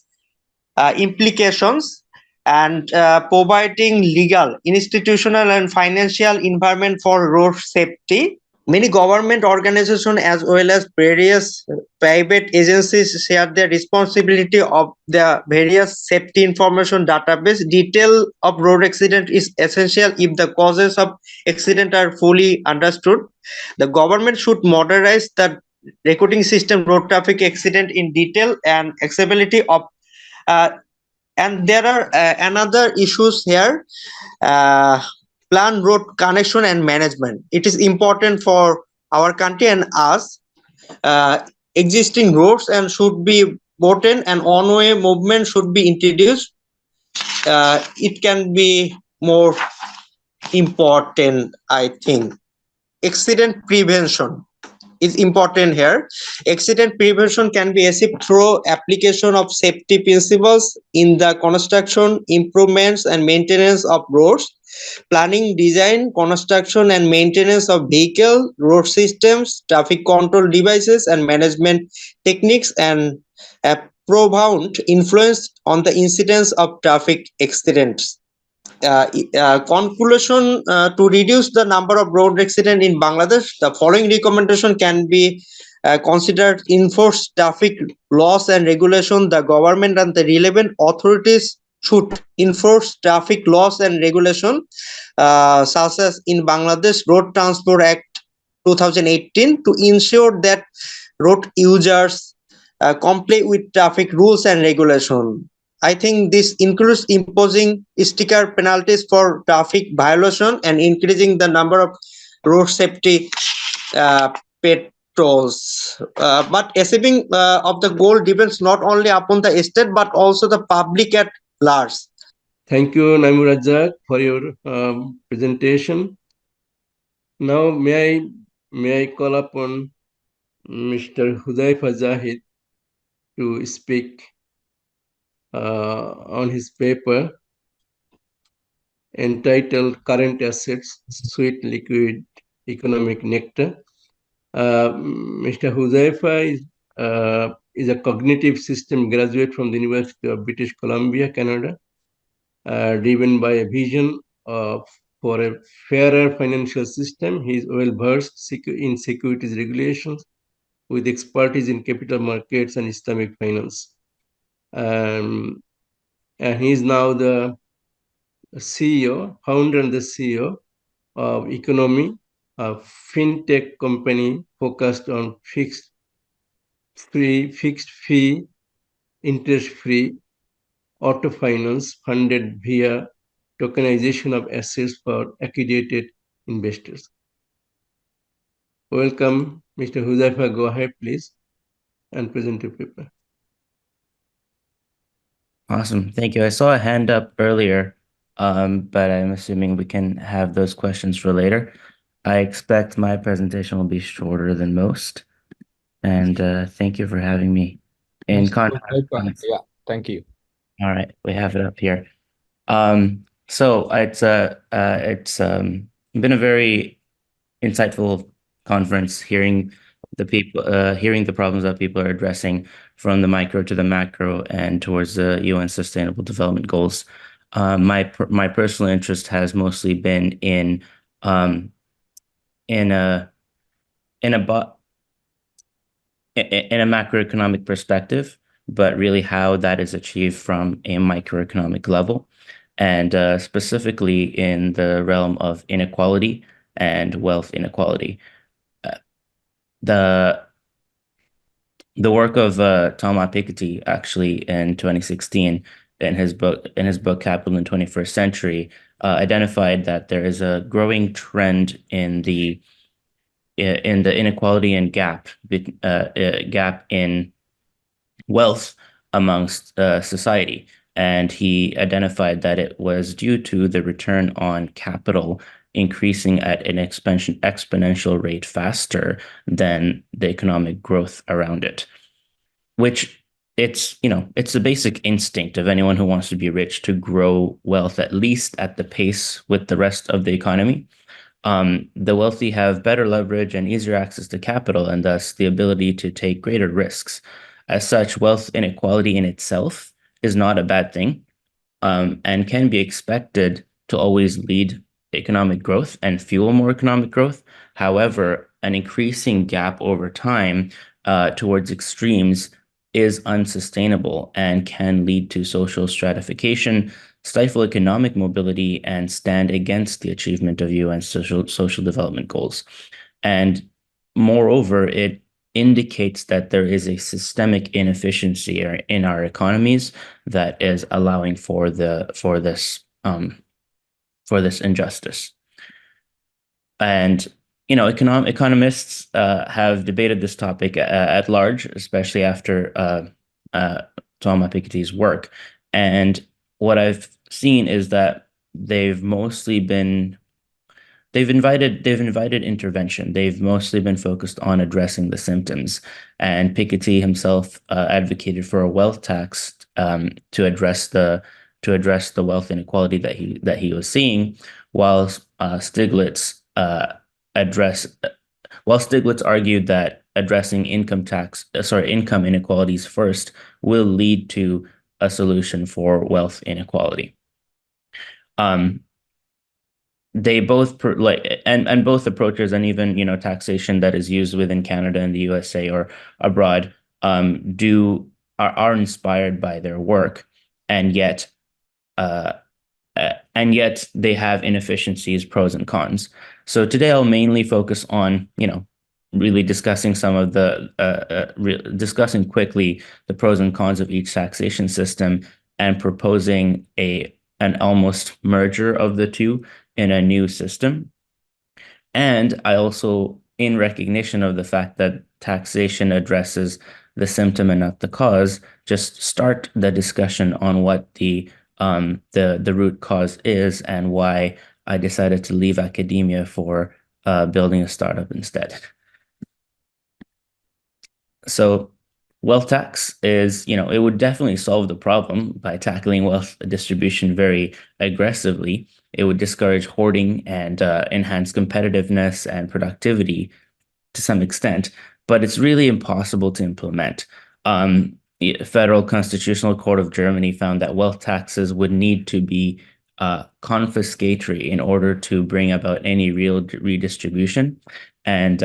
implications, and providing legal, institutional, and financial environment for road safety. Many government organizations as well as various private agencies share the responsibility of the various safety information database. Detail of road accident is essential if the causes of accident are fully understood. The government should modernize the recording system road traffic accident in detail and accessibility of and there are another issues here. Plan road connection and management. It is important for our country and us. Existing roads and should be broadened and on-way movement should be introduced. It can be more important, I think. Accident prevention is important here. Accident prevention can be achieved through application of safety principles in the construction, improvements, and maintenance of roads, planning, design, construction, and maintenance of vehicle, road systems, traffic control devices, and management techniques, and a profound influence on the incidence of traffic accidents. Conclusion, to reduce the number of road accidents in Bangladesh, the following recommendation can be considered: enforce traffic laws and regulation. The government and the relevant authorities should enforce traffic laws and regulation, such as in Bangladesh Road Transport Act 2018, to ensure that road users comply with traffic rules and regulation. I think this includes imposing sticker penalties for traffic violation and increasing the number of road safety patrols. But achieving of the goal depends not only upon the state but also the public at large.
Thank you, Naimur Razzaq, for your presentation. Now, may I call upon Mr. Hudayfa Zahid to speak on his paper entitled Current Assets, Sweet Liquid Economic Nectar. Mr. Hudayfa is a cognitive system graduate from the University of British Columbia, Canada, driven by a vision for a fairer financial system. He is well versed in securities regulations with expertise in capital markets and Islamic finance. And he is now the CEO, founder and the CEO of Economy, a fintech company focused on fixed fee, interest-free auto finance funded via tokenization of assets for accredited investors. Welcome, Mr. Hudayfa. Go ahead, please, and present your paper.
Awesome. Thank you. I saw a hand up earlier, but I'm assuming we can have those questions for later. I expect my presentation will be shorter than most. And thank you for having me. In contrast,
yeah, thank you.
all right, we have it up here. So it's been a very insightful conference, hearing the problems that people are addressing from the micro to the macro and towards the UN Sustainable Development Goals. My personal interest has mostly been in a macroeconomic perspective, but really how that is achieved from a microeconomic level, and specifically in the realm of inequality and wealth inequality. the work of Thomas Piketty actually in 2016 in his book Capital in the 21st Century identified that there is a growing trend in the inequality and gap in wealth amongst society. And he identified that it was due to the return on capital increasing at an exponential rate faster than the economic growth around it, which it's the basic instinct of anyone who wants to be rich to grow wealth at least at the pace with the rest of the economy. The wealthy have better leverage and easier access to capital, and thus the ability to take greater risks. As such, wealth inequality in itself is not a bad thing, and can be expected to always lead economic growth and fuel more economic growth. However, an increasing gap over time towards extremes is unsustainable and can lead to social stratification, stifle economic mobility, and stand against the achievement of UN social development goals. And moreover, it indicates that there is a systemic inefficiency in our economies that is allowing for this injustice. And economists have debated this topic at large, especially after Thomas Piketty's work. And what I've seen is that they've invited intervention. They've mostly been focused on addressing the symptoms. And Piketty himself advocated for a wealth tax to address the wealth inequality that he was seeing, while Stiglitz argued that addressing income inequalities first will lead to a solution for wealth inequality. They both both approaches, and even taxation that is used within Canada and the USA or abroad are inspired by their work, and yet they have inefficiencies, pros and cons. So today I'll mainly focus on really discussing discussing quickly the pros and cons of each taxation system, and proposing an almost merger of the two in a new system. And I also, in recognition of the fact that taxation addresses the symptom and not the cause, just start the discussion on what the root cause is and why I decided to leave academia for building a startup instead. So wealth tax is, it would definitely solve the problem by tackling wealth distribution very aggressively. It would discourage hoarding and enhance competitiveness and productivity to some extent, but it's really impossible to implement. Federal Constitutional Court of Germany found that wealth taxes would need to be confiscatory in order to bring about any real redistribution, and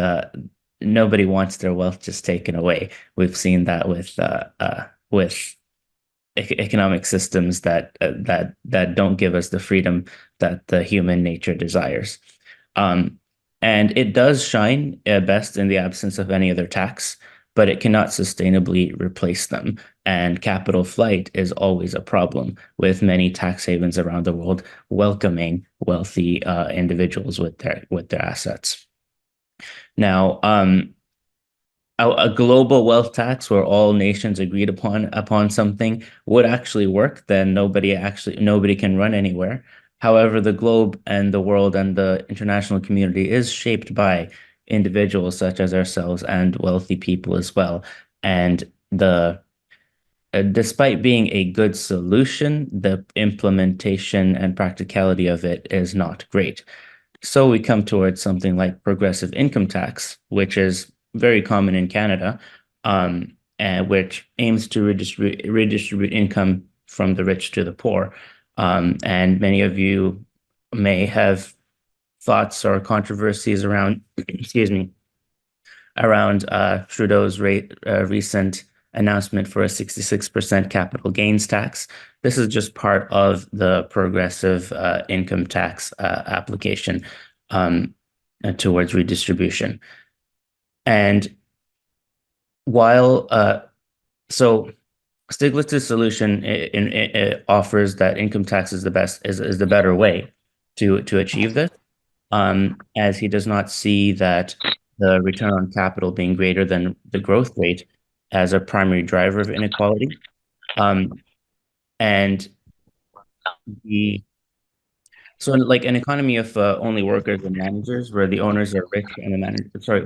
nobody wants their wealth just taken away. We've seen that with economic systems that don't give us the freedom that the human nature desires. And it does shine best in the absence of any other tax, but it cannot sustainably replace them. And capital flight is always a problem, with many tax havens around the world welcoming wealthy individuals with their assets. Now, a global wealth tax where all nations agreed upon something would actually work. Then nobody can run anywhere. However, the globe and the world and the international community is shaped by individuals such as ourselves and wealthy people as well. And despite being a good solution, the implementation and practicality of it is not great. So we come towards something like progressive income tax, which is very common in Canada, and which aims to redistribute income from the rich to the poor. And many of you may have thoughts or controversies around, Trudeau's recent announcement for a 66% capital gains tax. This is just part of the progressive income tax application towards redistribution. And while so Stiglitz's solution offers that income tax is the better way to achieve this, as he does not see that the return on capital being greater than the growth rate as a primary driver of inequality. And the So, like an economy of only workers and managers, where the owners are rich and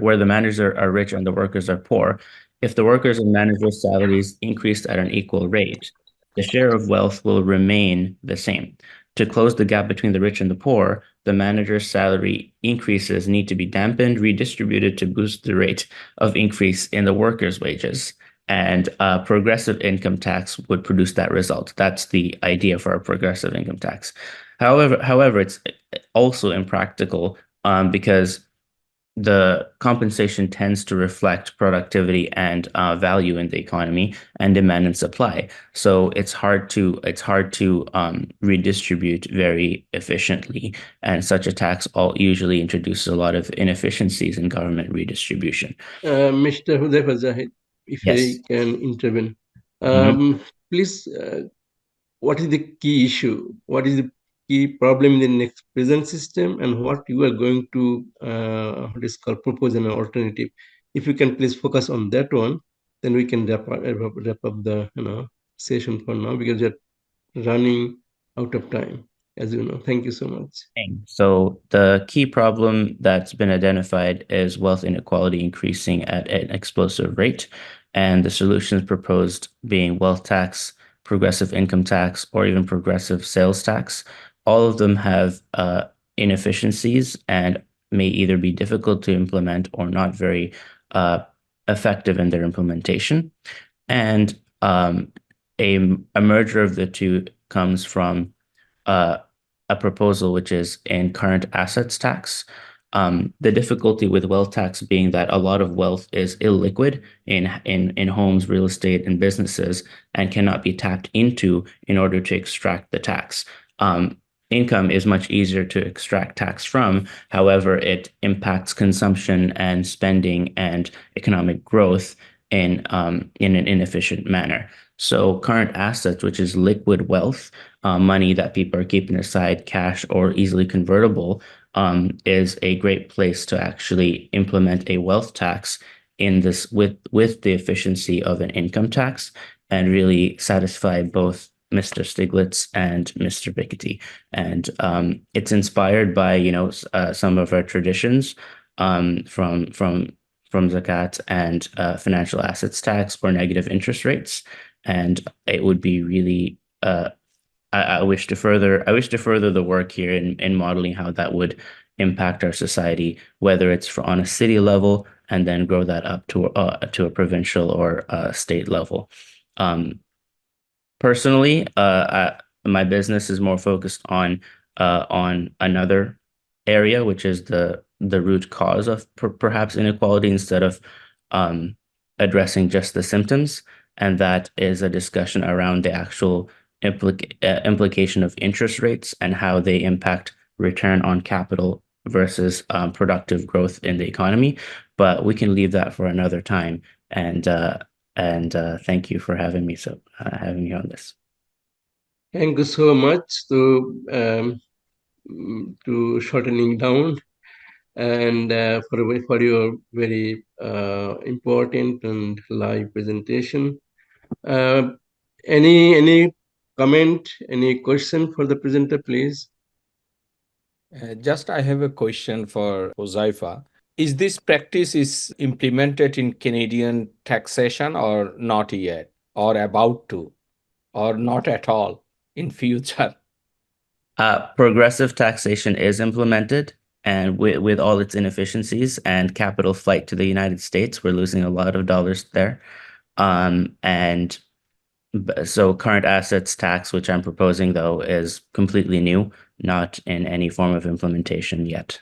where the managers are rich and the workers are poor, if the workers and managers' salaries increased at an equal rate, the share of wealth will remain the same. To close the gap between the rich and the poor, the manager's salary increases need to be dampened, redistributed to boost the rate of increase in the workers' wages. And progressive income tax would produce that result. That's the idea for a progressive income tax. However, it's also impractical because the compensation tends to reflect productivity and value in the economy and demand and supply. So it's hard to redistribute very efficiently, and such a tax usually introduces a lot of inefficiencies in government redistribution.
Mr. Hudayfa Zahid, if
Yes.
I can intervene, please, what is the key issue? What is the key problem in the next present system, and what you are going to propose an alternative? If you can please focus on that one, then we can wrap up the session for now, because we're running out of time, as you know. Thank you so much.
So the key problem that's been identified is wealth inequality increasing at an explosive rate, and the solutions proposed being wealth tax, progressive income tax, or even progressive sales tax. All of them have inefficiencies and may either be difficult to implement or not very effective in their implementation. And a merger of the two comes from a proposal which is in current assets tax. The difficulty with wealth tax being that a lot of wealth is illiquid in homes, real estate, and businesses, and cannot be tapped into in order to extract the tax. Income is much easier to extract tax from. However, it impacts consumption and spending and economic growth in an inefficient manner. So current assets, which is liquid wealth, money that people are keeping aside, cash or easily convertible, is a great place to actually implement a wealth tax in this with the efficiency of an income tax and really satisfy both Mr. Stiglitz and Mr. Piketty. And it's inspired by some of our traditions from zakat and financial assets tax or negative interest rates. And it would be really I wish to further the work here in modeling how that would impact our society, whether it's on a city level and then grow that up to a provincial or state level. Personally, my business is more focused on another area, which is the root cause of perhaps inequality instead of addressing just the symptoms. And that is a discussion around the actual implication of interest rates and how they impact return on capital versus productive growth in the economy. But we can leave that for another time. And thank you for having me on this.
Thank you so much to shortening down and for your very important and live presentation. Any comment, any question for the presenter, please?
Just I have a question for Huzaifa. Is this practice is implemented in Canadian taxation or not yet, or about to, or not at all in future?
Progressive taxation is implemented, and with all its inefficiencies and capital flight to the United States, we're losing a lot of dollars there. And so current assets tax, which I'm proposing, though, is completely new, not in any form of implementation yet.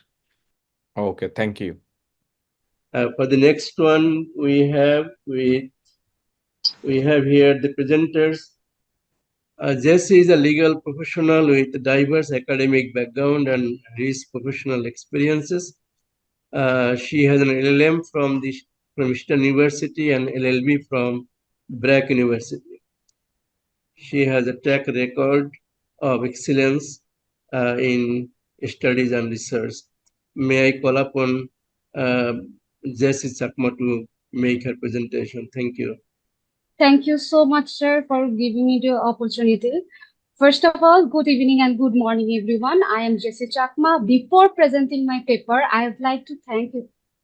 Okay, thank you.
For the next one, we have here the presenters. Jesse is a legal professional with diverse academic background and rich professional experiences. She has an LLM from Eastern University and LLB from Brack University. She has a track record of excellence in studies and research. May I call upon Jessie Chakma to make her presentation. Thank you.
Thank you so much, sir, for giving me the opportunity. First of all, good evening and good morning, everyone. I am Jessie Chakma. Before presenting my paper, I would like to thank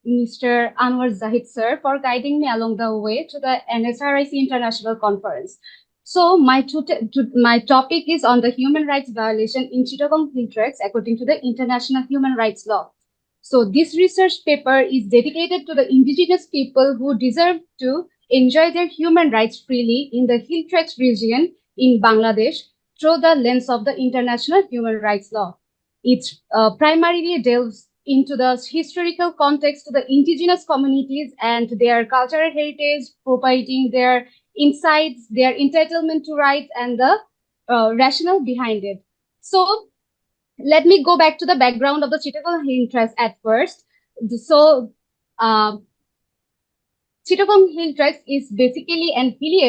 Mr. Anwar Zahid, sir, for guiding me along the way to the NSRIC International Conference. So my topic is on the human rights violation in Chittagong Hill Tracts according to the International Human Rights Law. So this research paper is dedicated to the indigenous people who deserve to enjoy their human rights freely in the Hill Tracts region in Bangladesh through the lens of the International Human Rights Law. It primarily delves into the historical context to the indigenous communities and their cultural heritage, providing their insights, their entitlement to rights, and the rationale behind it. So let me go back to the background of the Chittagong Hill Tracts at first. So Chittagong Hill Tracts is basically a hilly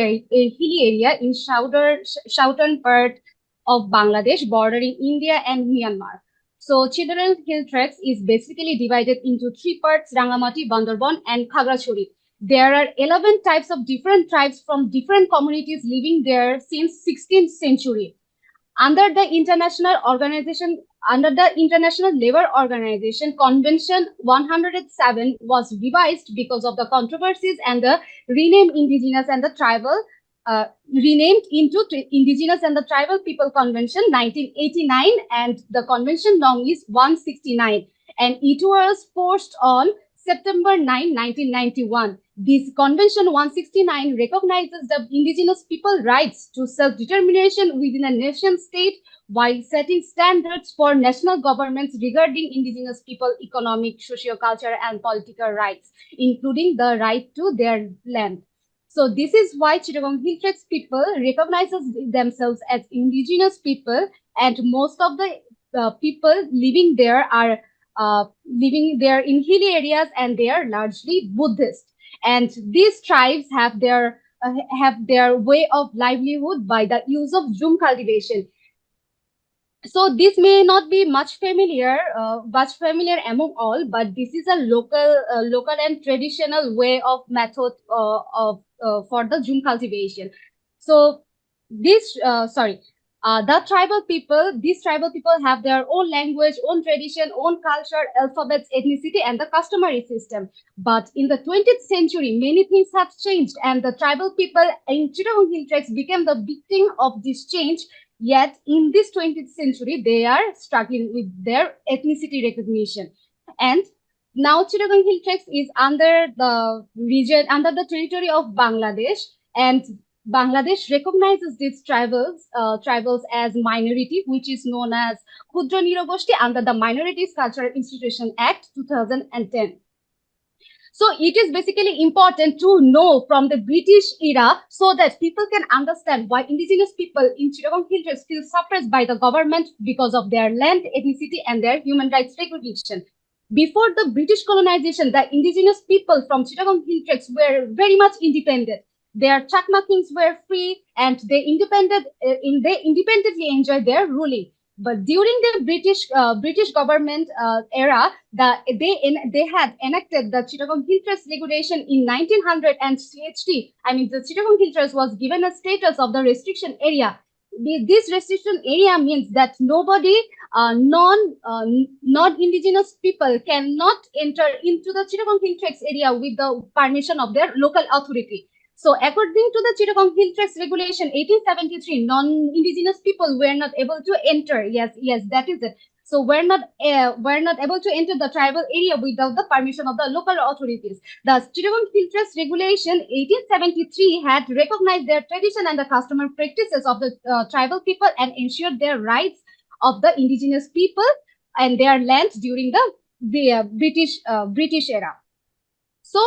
area in southern part of Bangladesh, bordering India and Myanmar. So Chittagong Hill Tracts is basically divided into three parts: Rangamati, Bandarban, and Khagrachari. There are 11 types of different tribes from different communities living there since 16th century. Under the International Labour Organization, Convention 107 was revised because of the controversies and the renamed Indigenous and the Tribal, renamed into Indigenous and the Tribal People Convention 1989, and the convention long is 169, and it was forced on September 9, 1991. This Convention 169 recognizes the indigenous people rights to self-determination within a nation state while setting standards for national governments regarding indigenous people economic, socio-cultural, and political rights, including the right to their land. So this is why Chittagong Hill Tracts people recognizes themselves as indigenous people, and most of the people living there are living there in hilly areas, and they are largely Buddhist. And these tribes have their way of livelihood by the use of zoom cultivation. So this may not be much familiar among all, but this is a local and traditional way of method for the zoom cultivation. So this these tribal people have their own language, own tradition, own culture, alphabets, ethnicity, and the customary system. But in the 20th century, many things have changed, and the tribal people in Chittagong Hill Tracts became the victim of this change. Yet in this 20th century, they are struggling with their ethnicity recognition. And now Chittagong Hill Tracts is under the territory of Bangladesh, and Bangladesh recognizes these tribals as minority, which is known as Khudra Nirogoshti under the Minorities Cultural Institution Act 2010. So it is basically important to know from the British era so that people can understand why indigenous people in Chittagong Hill Tracts feel suppressed by the government because of their land, ethnicity, and their human rights recognition. Before the British colonization, the indigenous people from Chittagong Hill Tracts were very much independent. Their Chakma kings were free, and they independently enjoyed their ruling. But during the British government era, they had enacted the Chittagong Hill Tracts regulation in 1900, and the Chittagong Hill Tracts was given a status of the restriction area. This restriction area means that nobody, non-indigenous people cannot enter into the Chittagong Hill Tracts area with the permission of their local authority. So according to the Chittagong Hill Tracts Regulation 1873, non-indigenous people were not able to enter. Yes, that is it. So we're not able to enter the tribal area without the permission of the local authorities. The Chittagong Hill Tracts Regulation 1873 had recognized their tradition and the customary practices of the tribal people and ensured their rights of the indigenous people and their land during the British era. So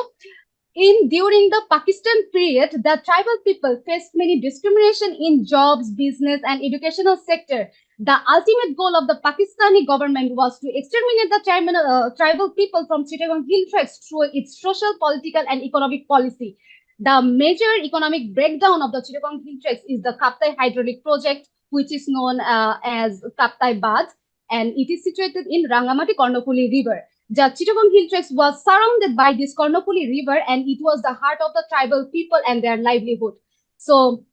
During the Pakistan period, the tribal people faced many discrimination in jobs, business, and educational sector. The ultimate goal of the Pakistani government was to exterminate the tribal people from Chittagong Hill Tracts through its social, political, and economic policy. The major economic breakdown of the Chittagong Hill Tracts is the Kaptai Hydraulic Project, which is known as Kaptai Bath, and it is situated in Rangamati Kornopuli River. The Chittagong Hill Tracts was surrounded by this Kornopuli River, and it was the heart of the tribal people and their livelihood. So,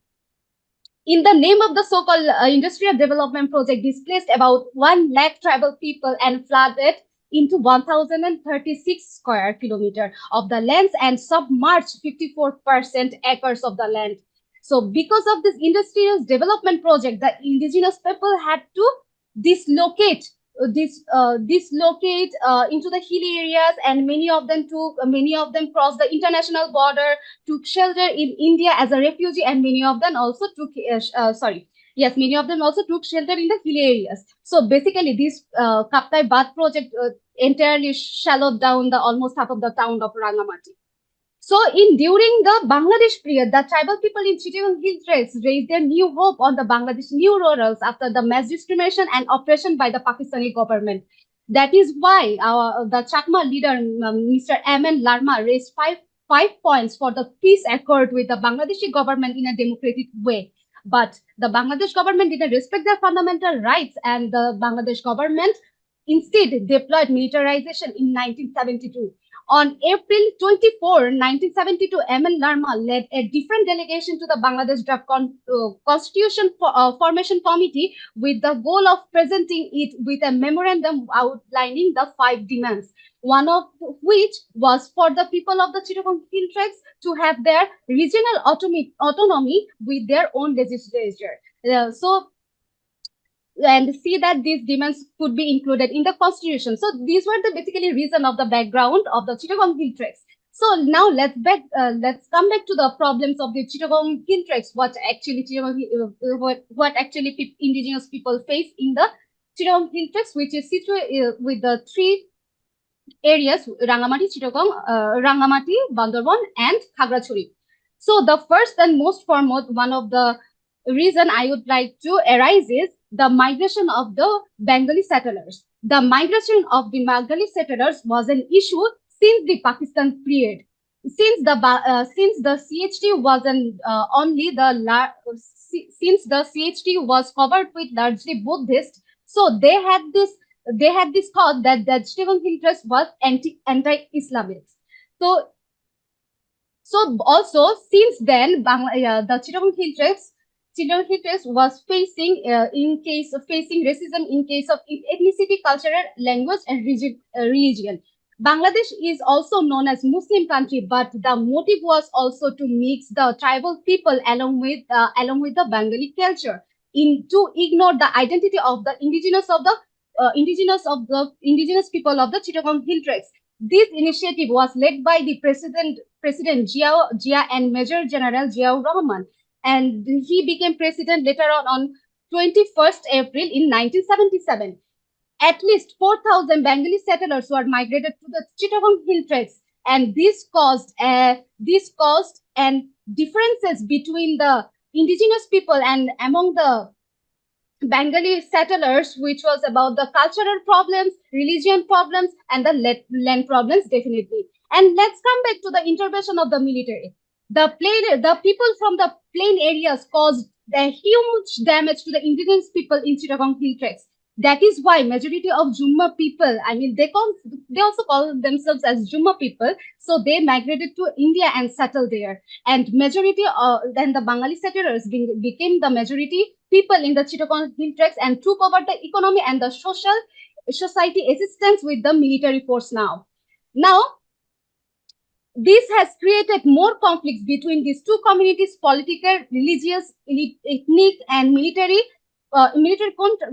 in the name of the so-called industrial development project, displaced about 1 lakh tribal people and flooded into 1,036 square kilometers of the lands and submerged 54% acres of the land. So, because of this industrial development project, the indigenous people had to dislocate into the hilly areas, and many of them crossed the international border, took shelter in India as a refugee, and many of them also took shelter in the hilly areas. So basically, this Kaptai Bath project entirely shallowed down the almost half of the town of Rangamati. So, during the Bangladesh period, the tribal people in Chittagong Hill Tracts raised their new hope on the Bangladesh new rurals after the mass discrimination and oppression by the Pakistani government. That is why the Chakma leader, Mr. Aman Larma, raised five points for the peace accord with the Bangladeshi government in a democratic way. But the Bangladesh government didn't respect their fundamental rights, and the Bangladesh government instead deployed militarization in 1972. On April 24, 1972, Aman Larma led a different delegation to the Bangladesh Draft Constitution Formation Committee with the goal of presenting it with a memorandum outlining the 5 demands, one of which was for the people of the Chittagong Hill Tracts to have their regional autonomy with their own legislature. And see that these demands could be included in the constitution. So these were the basically reason of the background of the Chittagong Hill Tracts. So now let's come back to the problems of the Chittagong Hill Tracts. What actually indigenous people face in the Chittagong Hill Tracts, which is situated with the 3 areas: Rangamati, Chittagong, Rangamati, Bandarban, and Khagrachari. So the first and most foremost, one of the reason I would like to arise is the migration of the Bengali settlers. The migration of the Bengali settlers was an issue since the Pakistan period. Since the CHT wasn't since the CHT was covered with largely Buddhist, so they had this thought that the Chittagong Hill Tracts was anti-Islamic. So also since then, the Chittagong Hill Tracts was facing racism in case of ethnicity, cultural, language, and religion. Bangladesh is also known as Muslim country, but the motive was also to mix the tribal people along with the Bengali culture, to ignore the identity of the indigenous people of the Chittagong Hill Tracts. This initiative was led by the President Zia and Major General Ziaur Rahman, and he became president later on 21st April in 1977. At least 4,000 Bengali settlers were migrated to the Chittagong Hill Tracts, and this caused differences between the indigenous people and among the Bengali settlers, which was about the cultural problems, religion problems, and the land problems, definitely. And let's come back to the intervention of the military. The people from the plain areas caused the huge damage to the indigenous people in Chittagong Hill Tracts. That is why majority of Jumma people, they also call themselves as Jumma people, so they migrated to India and settled there. And then the Bengali settlers became the majority people in the Chittagong Hill Tracts and took over the economy and the society assistance with the military force now. Now, this has created more conflicts between these two communities: political, religious, ethnic, and military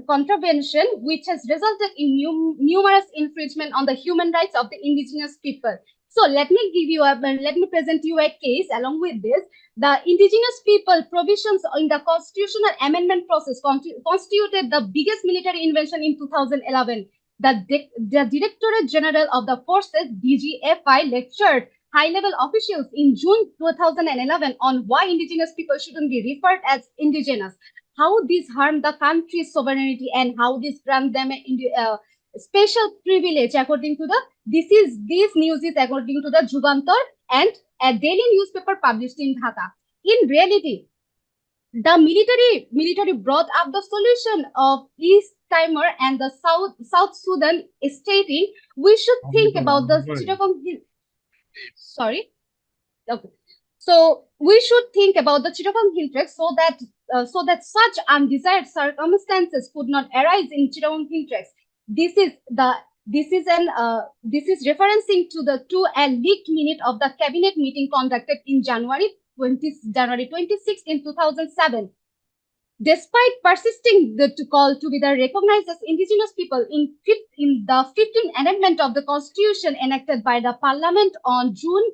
contravention, which has resulted in numerous infringement on the human rights of the indigenous people. So let me present you a case. Along with this, the indigenous people provisions in the constitutional amendment process constituted the biggest military invention in 2011. The Directorate General of the Forces, DGFI, lectured high-level officials in June 2011 on why indigenous people shouldn't be referred as indigenous, how this harmed the country's sovereignty, and how this grant them a special privilege according to the this news is according to the Jugantar and a daily newspaper published in Dhaka. In reality, the military brought up the solution of East Timor and the South Sudan, stating we should think about the Chittagong. Sorry. Okay. So we should think about the Chittagong Hill Trek so that such undesired circumstances could not arise in Chittagong Hill Treks. This is referencing to a leaked minute of the cabinet meeting conducted in January 26 in 2007. Despite persisting to call to be recognized as indigenous people in the 15th amendment of the Constitution enacted by the Parliament on June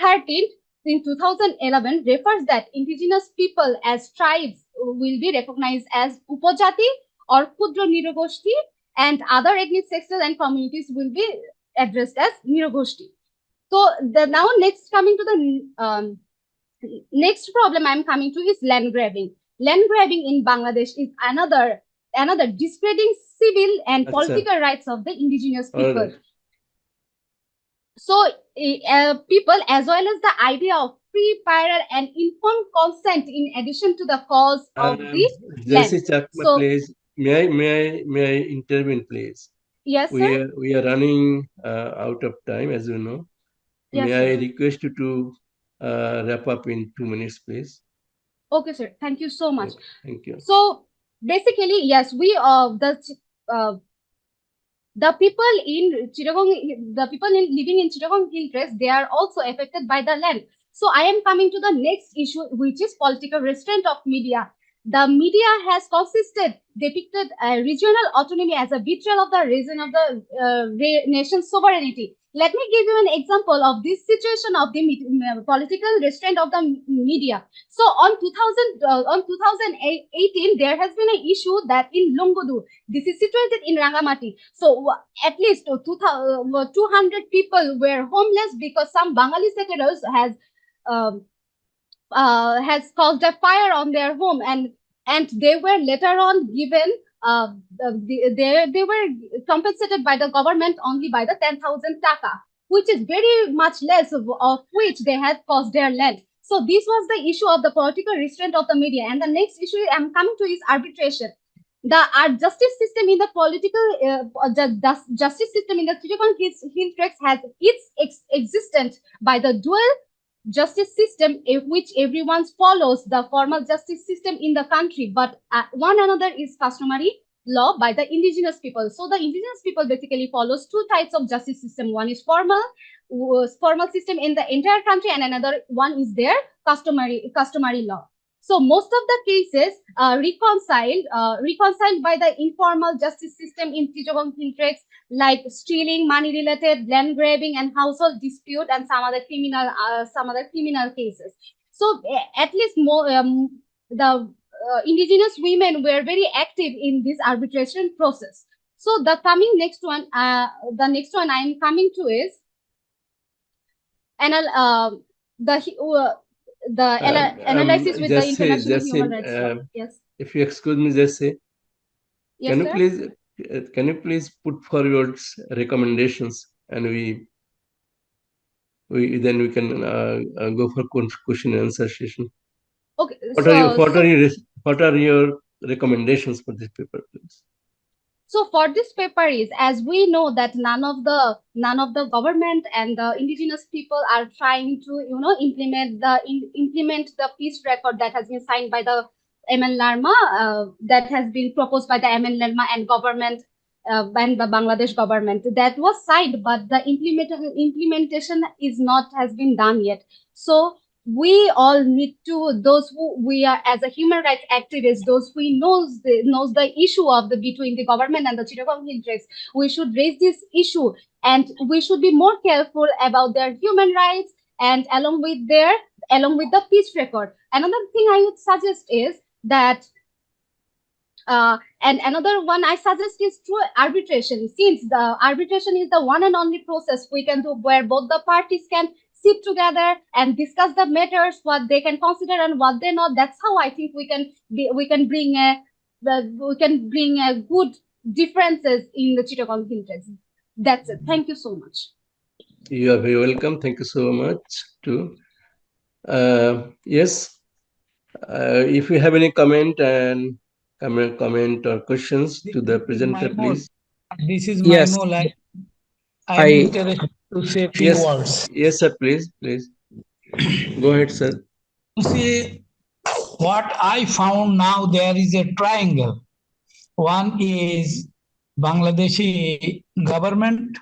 13th in 2011 refers that indigenous people as tribes will be recognized as Upajati or Kudra Nirogoshti, and other ethnic sectors and communities will be addressed as Nirogoshti. So now next coming to the next problem I'm coming to is land grabbing. Land grabbing in Bangladesh is another discrediting civil and political rights of the indigenous people. Right. So people, as well as the idea of free, prior, and informed consent, in addition to the cause of the land.
So, please, may I intervene, please?
Yes, sir.
We are running out of time, as you know.
Yes,
may
sir.
I request you to wrap up in 2 minutes, please?
Okay, sir. Thank you so much.
Okay, thank you.
So basically, yes, the people in Chittagong, living in Chittagong Hill Tracts, they are also affected by the land. So I am coming to the next issue, which is political restraint of media. The media has depicted regional autonomy as a betrayal of the region of the nation's sovereignty. Let me give you an example of this situation of the political restraint of the media. So on 2018, there has been an issue that in Lungudu, this is situated in Rangamati. So at least 200 people were homeless because some Bengali settlers has caused a fire on their home, and they were later on given they were compensated by the government only by the 10,000 taka, which is very much less of which they had cost their land. So this was the issue of the political restraint of the media. And the next issue I'm coming to is arbitration. The justice system in the justice system in the Chittagong Hill Tracts has its existence by the dual justice system, which everyone follows the formal justice system in the country, but one another is customary law by the indigenous people. So the indigenous people basically follows two types of justice system. One is formal system in the entire country, and another one is their customary law. So most of the cases reconciled by the informal justice system in Chittagong Hill Tracts, like stealing, money-related, land grabbing, and household dispute, and some other criminal cases. So at least the indigenous women were very active in this arbitration process. So the next one I am coming to is analysis with the international human rights law. Yes.
If you excuse me, just say.
Yes,
can you please put forward recommendations, and then we can go for question and answer session.
Okay.
What are your recommendations for this paper, please?
So for this paper is, as we know that none of the government and the indigenous people are trying to implement the peace record that has been signed by the MN Larma, that has been proposed by the MN Larma and government and the Bangladesh government. That was signed, but the implementation has been done yet. So we all need to, those who we are as a human rights activists, those who knows the issue of between the government and the Chittagong Hill Tracts, we should raise this issue, and we should be more careful about their human rights, and along with the peace record. Another thing I would suggest is that and another one I suggest is through arbitration, since the arbitration is the one and only process we can do where both the parties can sit together and discuss the matters, what they can consider and what they not. That's how I think we can bring a good differences in the Chittagong Interest. That's it. Thank you so much.
You are very welcome. Thank you so much too. Yes, if you have any comment or questions to the presenter, please.
This is
Yes.
my mole. I'm interested to say a few words.
Yes, sir. Please. Go ahead, sir.
See, what I found now, there is a triangle. One is Bangladeshi government,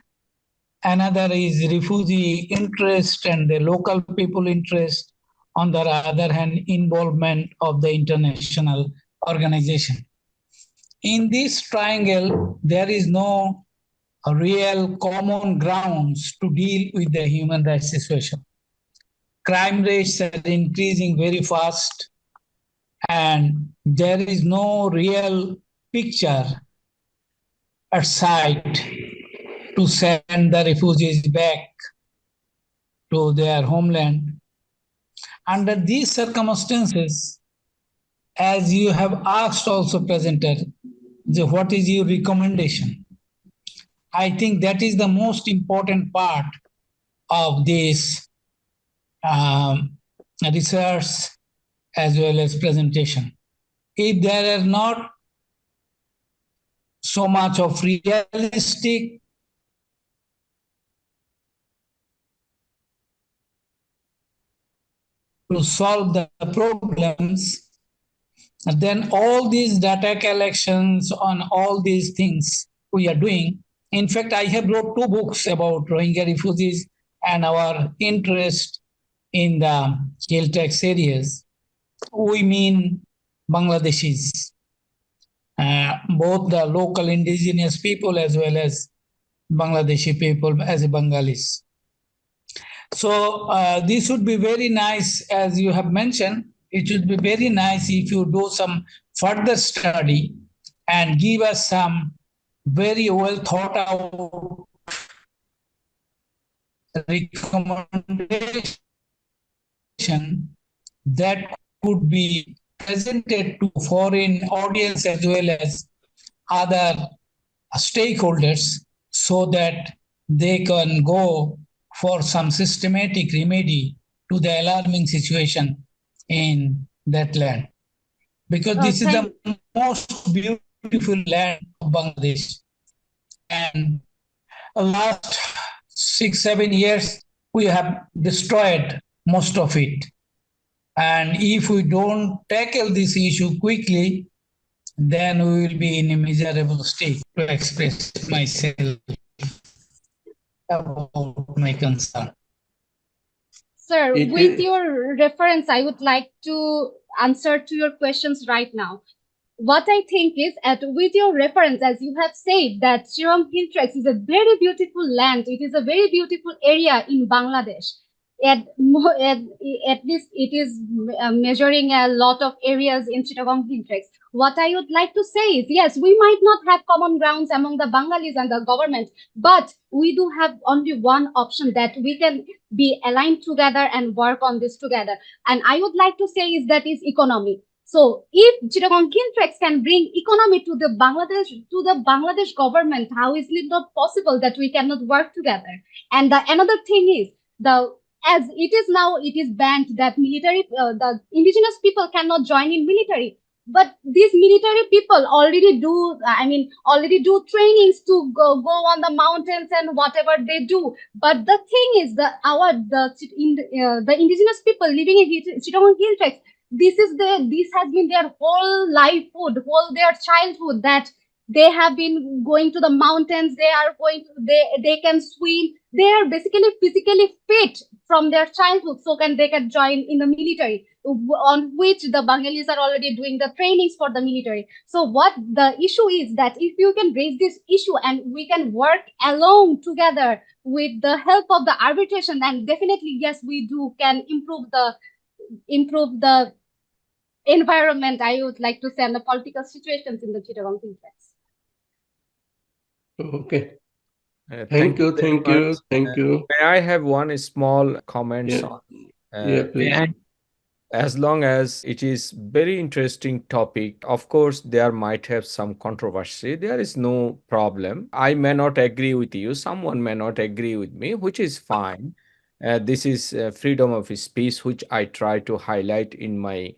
another is refugee interest and the local people interest. On the other hand, involvement of the international organization. In this triangle, there is no real common grounds to deal with the human rights situation. Crime rates are increasing very fast, and there is no real picture at sight to send the refugees back to their homeland. Under these circumstances, as you have asked also, presenter, what is your recommendation? I think that is the most important part of this research as well as presentation. If there are not so much of realistic to solve the problems, then all these data collections on all these things we are doing. In fact, I have wrote 2 books about Rohingya refugees and our interest in the hill tax areas. We mean Bangladeshis, both the local indigenous people as well as Bangladeshi people as Bengalis. So this would be very nice, as you have mentioned. It would be very nice if you do some further study and give us some very well thought out recommendation that could be presented to foreign audience as well as other stakeholders so that they can go for some systematic remedy to the alarming situation in that land. Because this is the most beautiful land of Bangladesh. And last 6-7 years, we have destroyed most of it. And if we don't tackle this issue quickly, then we will be in a miserable state, to express myself about my concern.
Sir, with your reference, I would like to answer to your questions right now. What I think is, with your reference, as you have said, that Chittagong Hill Tracts is a very beautiful land. It is a very beautiful area in Bangladesh. At least it is measuring a lot of areas in Chittagong Hill Tracts. What I would like to say is, yes, we might not have common grounds among the Bengalis and the government, but we do have only one option, that we can be aligned together and work on this together. And I would like to say is that is economy. So if Chittagong Hill Tracts can bring economy to the Bangladesh government, how is it not possible that we cannot work together? And another thing is, as it is now, it is banned that the indigenous people cannot join in military. But these military people already do trainings to go on the mountains and whatever they do. But the thing is, the indigenous people living in Chittagong Hill Tracts, this has been their whole livelihood, their childhood, that they have been going to the mountains. They can swim. They are basically physically fit from their childhood, so they can join in the military, on which the Bengalis are already doing the trainings for the military. So what the issue is, that if you can raise this issue and we can work along together with the help of the arbitration, then definitely, yes, we can improve the environment, I would like to say, and the political situations in the Chittagong Hill Tracts.
Okay. Thank you,
very
thank you,
much.
thank you.
May I have one small comment
Yeah,
on?
yeah, please.
As long as it is very interesting topic, of course, there might have some controversy. There is no problem. I may not agree with you. Someone may not agree with me, which is fine. This is freedom of speech, which I try to highlight in my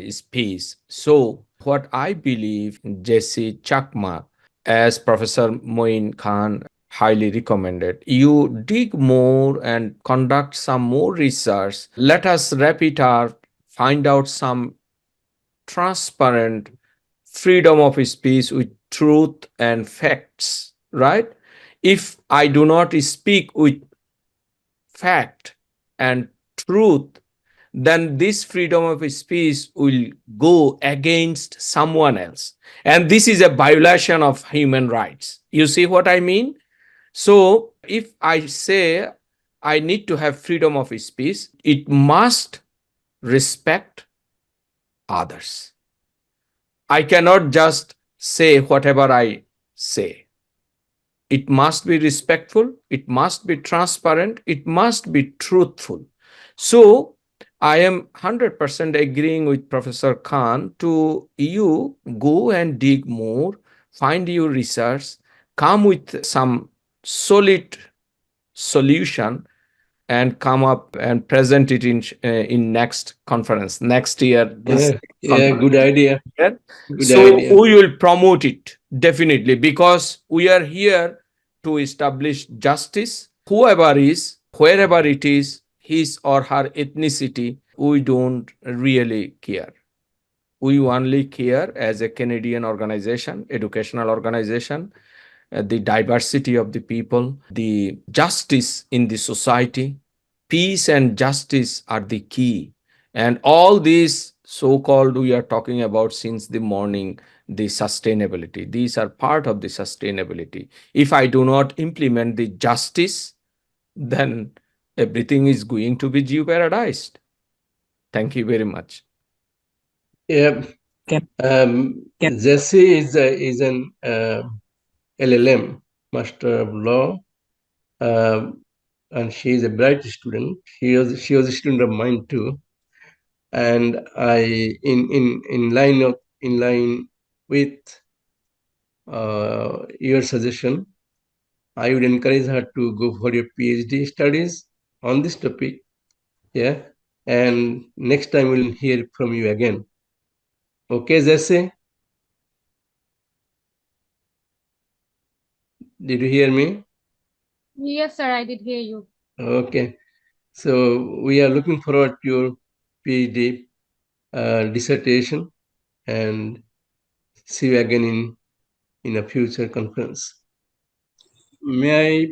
speech. So, what I believe, Jesse Chakma, as Professor Moin Khan highly recommended, you dig more and conduct some more research. Let us wrap it up, find out some transparent freedom of speech with truth and facts, right? If I do not speak with fact and truth, then this freedom of speech will go against someone else. And this is a violation of human rights. You see what I mean? So if I say I need to have freedom of speech, it must respect others. I cannot just say whatever I say. It must be respectful, it must be transparent, it must be truthful. So I am 100% agreeing with Professor Khan to you go and dig more, find your research, come with some solid solution and come up and present it in next conference next year.
Yeah, good idea. Good
So
idea.
we will promote it definitely, because we are here to establish justice. Whoever is, wherever it is, his or her ethnicity, we don't really care. We only care as a Canadian organization, educational organization, the diversity of the people, the justice in the society. Peace and justice are the key. And all these so-called we are talking about since the morning, the sustainability. These are part of the sustainability. If I do not implement the justice, then everything is going to be jeopardized. Thank you very much.
Yeah. Jesse is an LLM, Master of Law, and she is a bright student. She was a student of mine too, and I in line with your suggestion, I would encourage her to go for your PhD studies on this topic. Yeah, and next time we'll hear from you again. Okay, Jesse? Did you hear me?
Yes, sir, I did hear you.
Okay, so we are looking forward to your PhD dissertation, and see you again in a future conference. May I,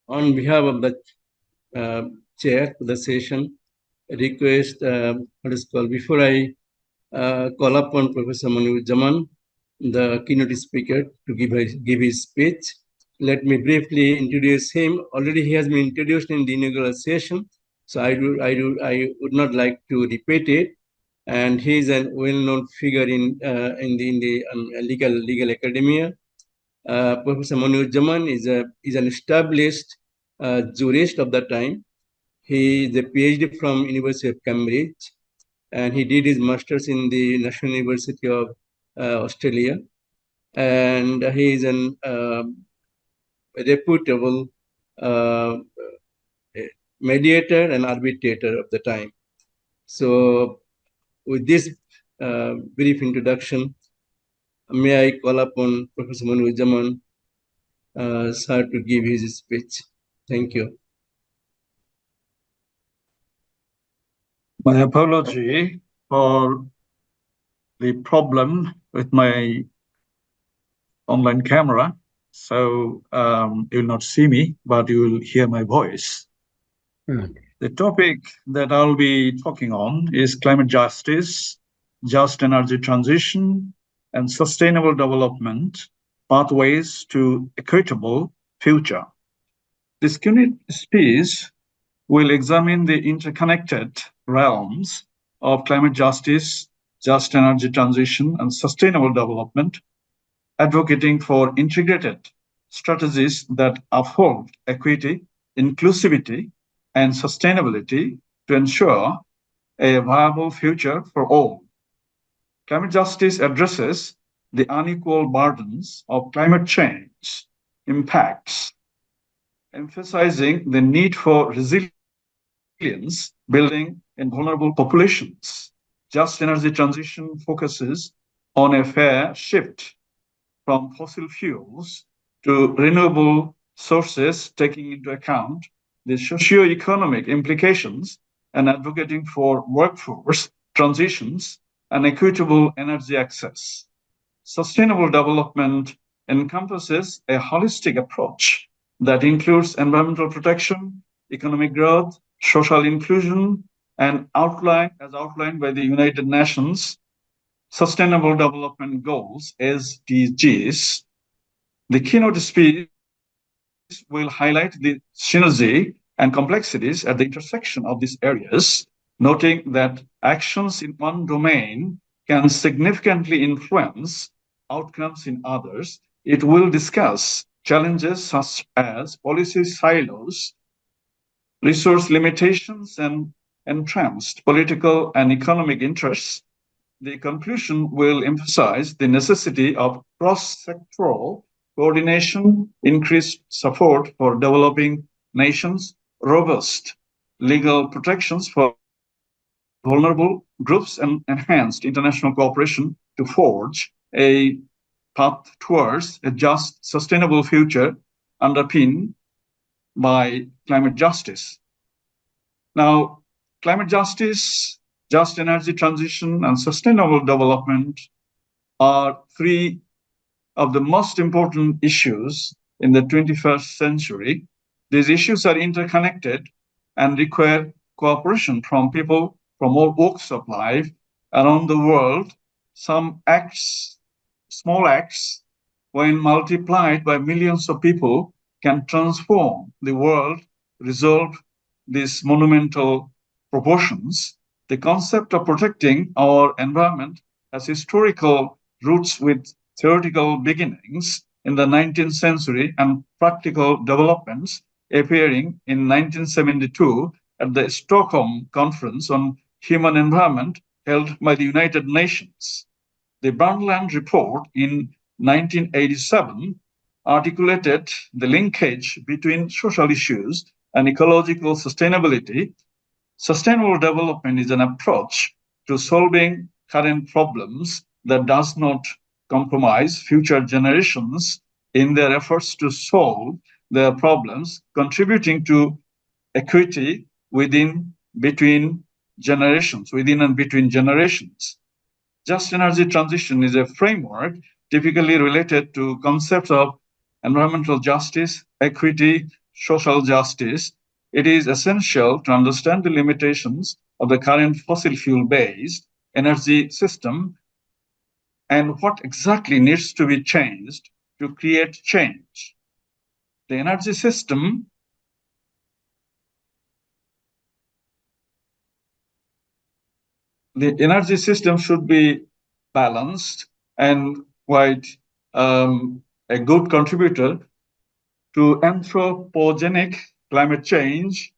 on behalf of the chair of the session, request what is called, before I call upon Professor Manoj, the keynote speaker, to give his speech. Let me briefly introduce him. Already he has been introduced in the inaugural session, so I would not like to repeat it. And he is a well-known figure in the legal academia. Professor Manoj is an established jurist of the time. He is a PhD from University of Cambridge, and he did his masters in the National University of Australia. And he is an reputable mediator and arbitrator of the time. So with this brief introduction, may I call upon Professor Manoj sir to give his speech. Thank you.
My apology for the problem with my online camera. So you will not see me, but you will hear my voice. The topic that I'll be talking on is climate justice, just energy transition, and sustainable development, pathways to equitable future. This keynote speech will examine the interconnected realms of climate justice, just energy transition, and sustainable development, advocating for integrated strategies that uphold equity, inclusivity, and sustainability to ensure a viable future for all. Climate justice addresses the unequal burdens of climate change impacts, emphasizing the need for resilience building in vulnerable populations. Just energy transition focuses on a fair shift from fossil fuels to renewable sources, taking into account the socio-economic implications and advocating for workforce transitions and equitable energy access. Sustainable development encompasses a holistic approach that includes environmental protection, economic growth, social inclusion, and outlined by the United Nations Sustainable Development Goals, SDGs. The keynote speech will highlight the synergy and complexities at the intersection of these areas, noting that actions in one domain can significantly influence outcomes in others. It will discuss challenges such as policy silos, resource limitations, and entrenched political and economic interests. The conclusion will emphasize the necessity of cross-sectoral coordination, increased support for developing nations, robust legal protections for vulnerable groups, and enhanced international cooperation to forge a path towards a just, sustainable future underpinned by climate justice. Now, climate justice, just energy transition, and sustainable development are three of the most important issues in the 21st century. These issues are interconnected and require cooperation from people from all walks of life around the world. Some acts, small acts, when multiplied by millions of people, can transform the world, resolve these monumental proportions. The concept of protecting our environment has historical roots with theoretical beginnings in the 19th century and practical developments appearing in 1972 at the Stockholm Conference on Human Environment held by the United Nations. The Brundtland Report in 1987 articulated the linkage between social issues and ecological sustainability. Sustainable development is an approach to solving current problems that does not compromise future generations in their efforts to solve their problems, contributing to equity within and between generations. Just energy transition is a framework typically related to concepts of environmental justice, equity, social justice. It is essential to understand the limitations of the current fossil fuel-based energy system and what exactly needs to be changed to create change. The energy system should be balanced and quite a good contributor to anthropogenic climate change.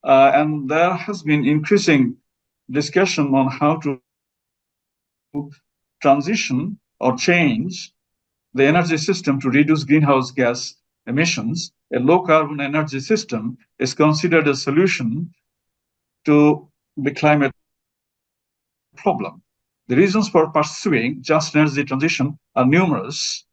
And there has been increasing discussion on how to transition or change the energy system to reduce greenhouse gas emissions. A low carbon energy system is considered a solution to the climate problem. The reasons for pursuing just energy transition are numerous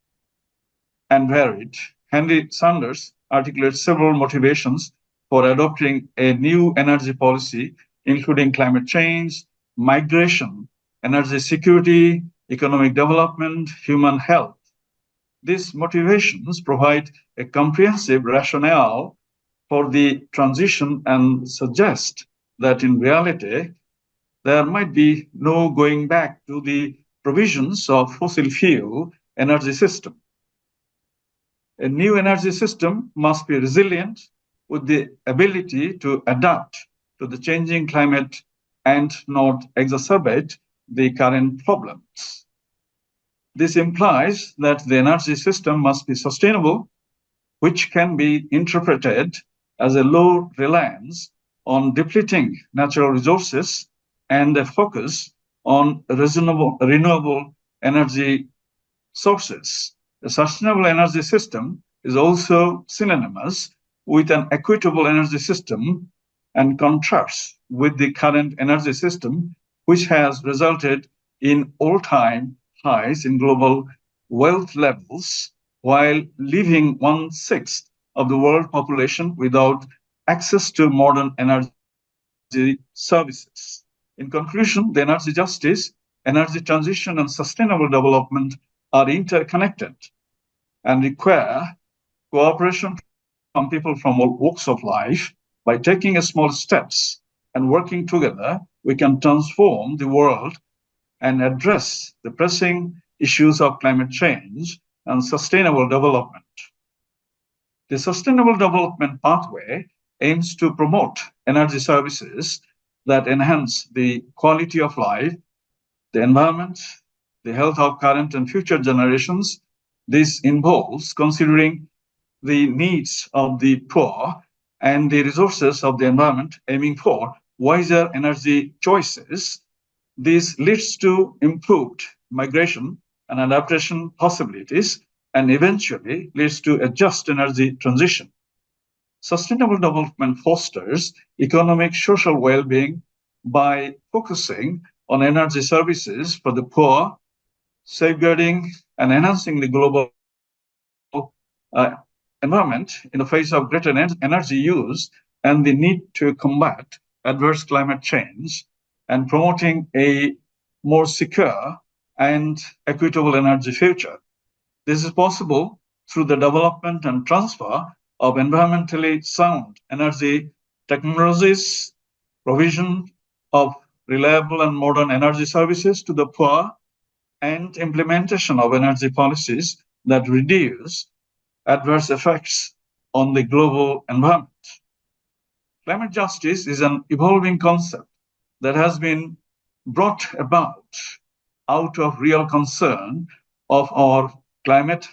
and varied. Henry Sanders articulates several motivations for adopting a new energy policy, including climate change, migration, energy security, economic development, human health. These motivations provide a comprehensive rationale for the transition and suggest that in reality, there might be no going back to the provisions of fossil fuel energy system. A new energy system must be resilient with the ability to adapt to the changing climate and not exacerbate the current problems. This implies that the energy system must be sustainable, which can be interpreted as a low reliance on depleting natural resources and a focus on renewable energy sources. A sustainable energy system is also synonymous with an equitable energy system and contrasts with the current energy system, which has resulted in all-time highs in global wealth levels while leaving 1/6 of the world population without access to modern energy services. In conclusion, the energy justice, energy transition, and sustainable development are interconnected and require cooperation from people from all walks of life. By taking small steps and working together, we can transform the world and address the pressing issues of climate change and sustainable development. The Sustainable Development Pathway aims to promote energy services that enhance the quality of life, the environment, the health of current and future generations. This involves considering the needs of the poor and the resources of the environment, aiming for wiser energy choices. This leads to improved migration and adaptation possibilities and eventually leads to a just energy transition. Sustainable development fosters economic social well-being by focusing on energy services for the poor, safeguarding and enhancing the global environment in the face of greater energy use and the need to combat adverse climate change, and promoting a more secure and equitable energy future. This is possible through the development and transfer of environmentally sound energy technologies, provision of reliable and modern energy services to the poor, and implementation of energy policies that reduce adverse effects on the global environment. Climate justice is an evolving concept that has been brought about out of real concern of our climate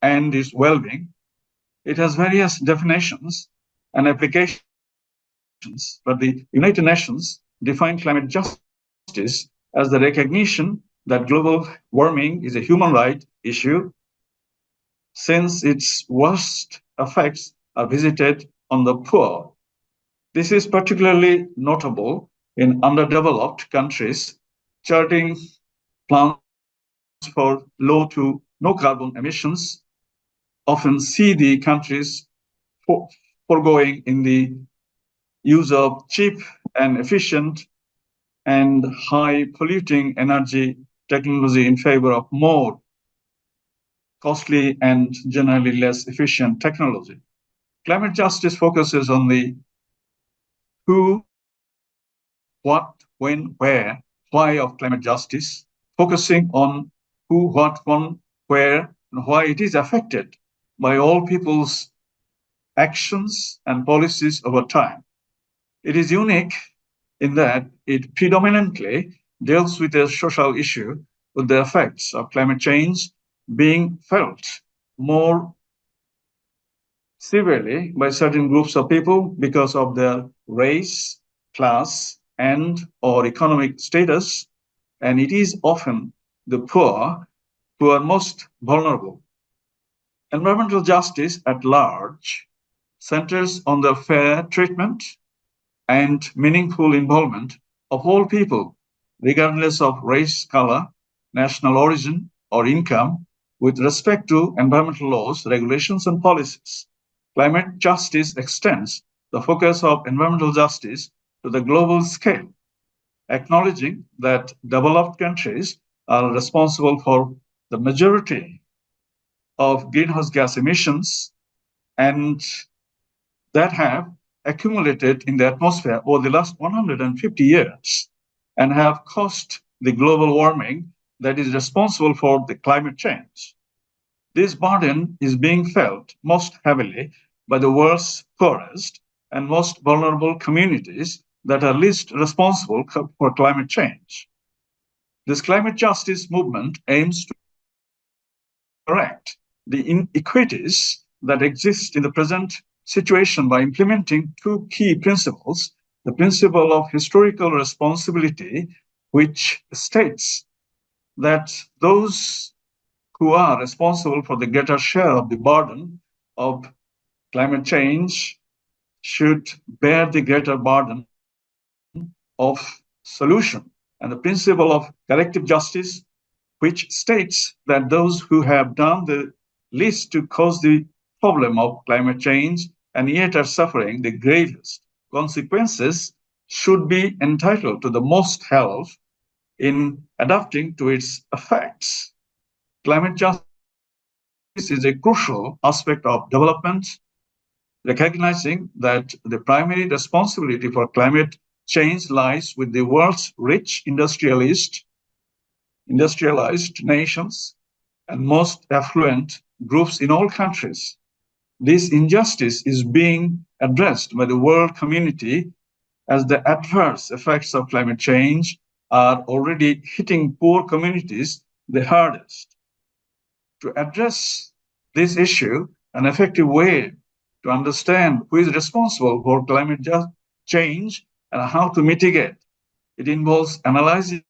and its well-being. It has various definitions and applications, but the United Nations defined climate justice as the recognition that global warming is a human right issue, since its worst effects are visited on the poor. This is particularly notable in underdeveloped countries, charting plans for low to no carbon emissions often see the countries foregoing in the use of cheap and efficient and high polluting energy technology in favor of more costly and generally less efficient technology. Climate justice focuses on the who, what, when, where, why of climate justice, focusing on who, what, when, where, and why it is affected by all people's actions and policies over time. It is unique in that it predominantly deals with a social issue, with the effects of climate change being felt more severely by certain groups of people because of their race, class, and or economic status, and it is often the poor who are most vulnerable. Environmental justice at large centers on the fair treatment and meaningful involvement of all people, regardless of race, color, national origin, or income, with respect to environmental laws, regulations, and policies. Climate justice extends the focus of environmental justice to the global scale, acknowledging that developed countries are responsible for the majority of greenhouse gas emissions and that have accumulated in the atmosphere over the last 150 years and have caused the global warming that is responsible for the climate change. This burden is being felt most heavily by the world's poorest and most vulnerable communities that are least responsible for climate change. This climate justice movement aims to correct the inequities that exist in the present situation by implementing two key principles: the principle of historical responsibility, which states that those who are responsible for the greater share of the burden of climate change should bear the greater burden of solution, and the principle of collective justice, which states that those who have done the least to cause the problem of climate change and yet are suffering the gravest consequences should be entitled to the most help in adapting to its effects. Climate justice is a crucial aspect of development, recognizing that the primary responsibility for climate change lies with the world's rich industrialized nations and most affluent groups in all countries. This injustice is being addressed by the world community as the adverse effects of climate change are already hitting poor communities the hardest. To address this issue, an effective way to understand who is responsible for climate change and how to mitigate it involves analyzing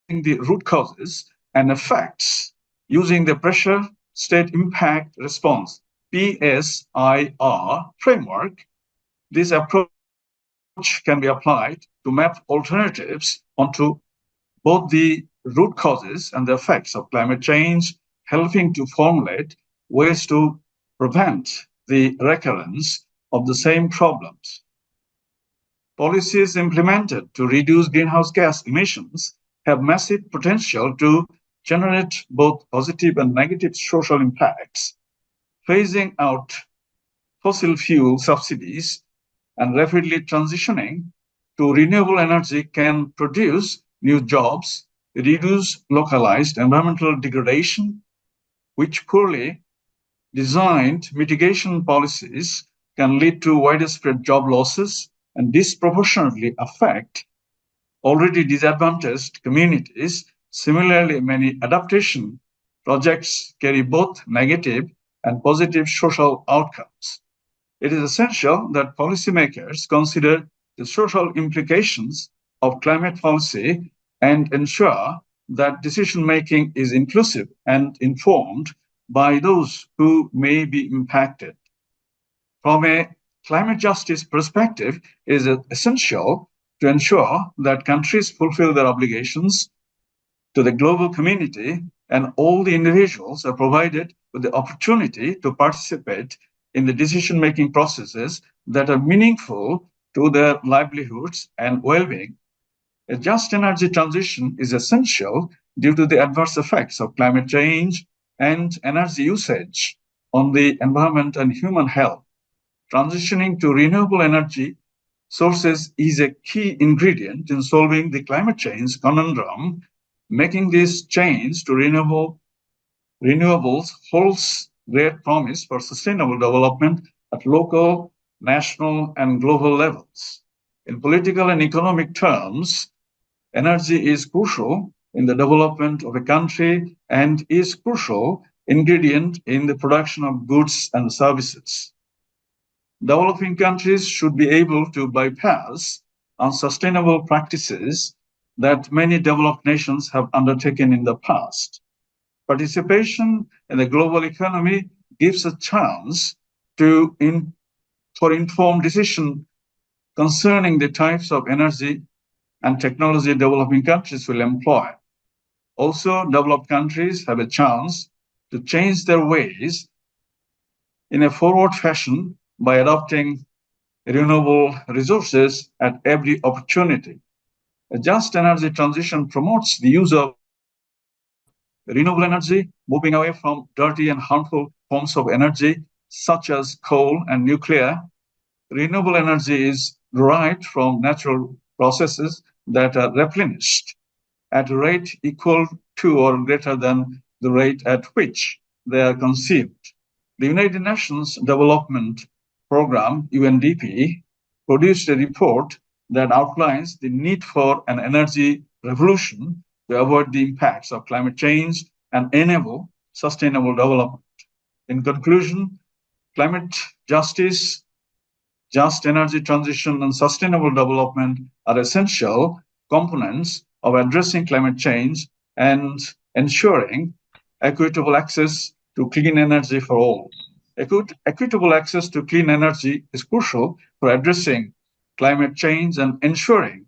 the root causes and effects using the pressure state impact response PSIR framework. This approach can be applied to map alternatives onto both the root causes and the effects of climate change, helping to formulate ways to prevent the recurrence of the same problems. Policies implemented to reduce greenhouse gas emissions have massive potential to generate both positive and negative social impacts. Phasing out fossil fuel subsidies and rapidly transitioning to renewable energy can produce new jobs, reduce localized environmental degradation, which poorly designed mitigation policies can lead to widespread job losses and disproportionately affect already disadvantaged communities. Similarly, many adaptation projects carry both negative and positive social outcomes. It is essential that policymakers consider the social implications of climate policy and ensure that decision-making is inclusive and informed by those who may be impacted. From a climate justice perspective, it is essential to ensure that countries fulfill their obligations to the global community and all the individuals are provided with the opportunity to participate in the decision-making processes that are meaningful to their livelihoods and well-being. A just energy transition is essential due to the adverse effects of climate change and energy usage on the environment and human health. Transitioning to renewable energy sources is a key ingredient in solving the climate change conundrum. Making this change to renewables holds great promise for sustainable development at local, national, and global levels. In political and economic terms, energy is crucial in the development of a country and is crucial ingredient in the production of goods and services. Developing countries should be able to bypass unsustainable practices that many developed nations have undertaken in the past. Participation in the global economy gives a chance for informed decision concerning the types of energy and technology developing countries will employ. Also, developed countries have a chance to change their ways in a forward fashion by adopting renewable resources at every opportunity. A just energy transition promotes the use of renewable energy, moving away from dirty and harmful forms of energy, such as coal and nuclear. Renewable energy is derived from natural processes that are replenished at a rate equal to or greater than the rate at which they are consumed. The United Nations Development Program, UNDP, produced a report that outlines the need for an energy revolution to avoid the impacts of climate change and enable sustainable development. In conclusion, climate justice, just energy transition, and sustainable development are essential components of addressing climate change and ensuring equitable access to clean energy for all. Equitable access to clean energy is crucial for addressing climate change and ensuring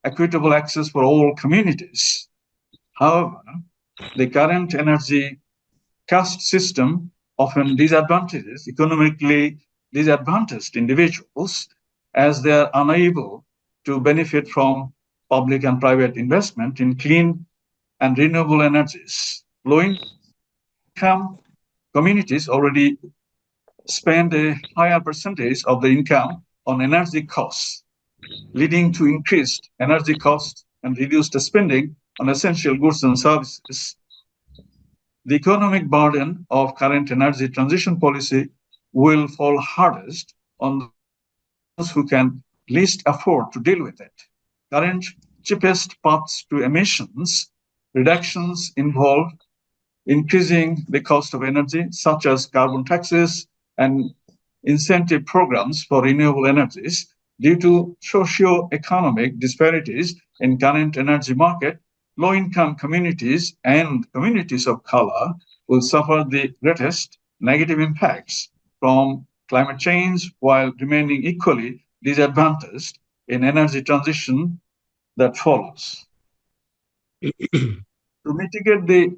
equitable access for all communities. However, the current energy caste system often disadvantages economically disadvantaged individuals as they are unable to benefit from public and private investment in clean and renewable energies. Low-income communities already spend a higher percentage of the income on energy costs, leading to increased energy costs and reduced spending on essential goods and services. The economic burden of current energy transition policy will fall hardest on those who can least afford to deal with it. Current cheapest paths to emissions reductions involve increasing the cost of energy, such as carbon taxes and incentive programs for renewable energies. Due to socio-economic disparities in current energy market, low-income communities and communities of color will suffer the greatest negative impacts from climate change while remaining equally disadvantaged in energy transition that follows. To mitigate the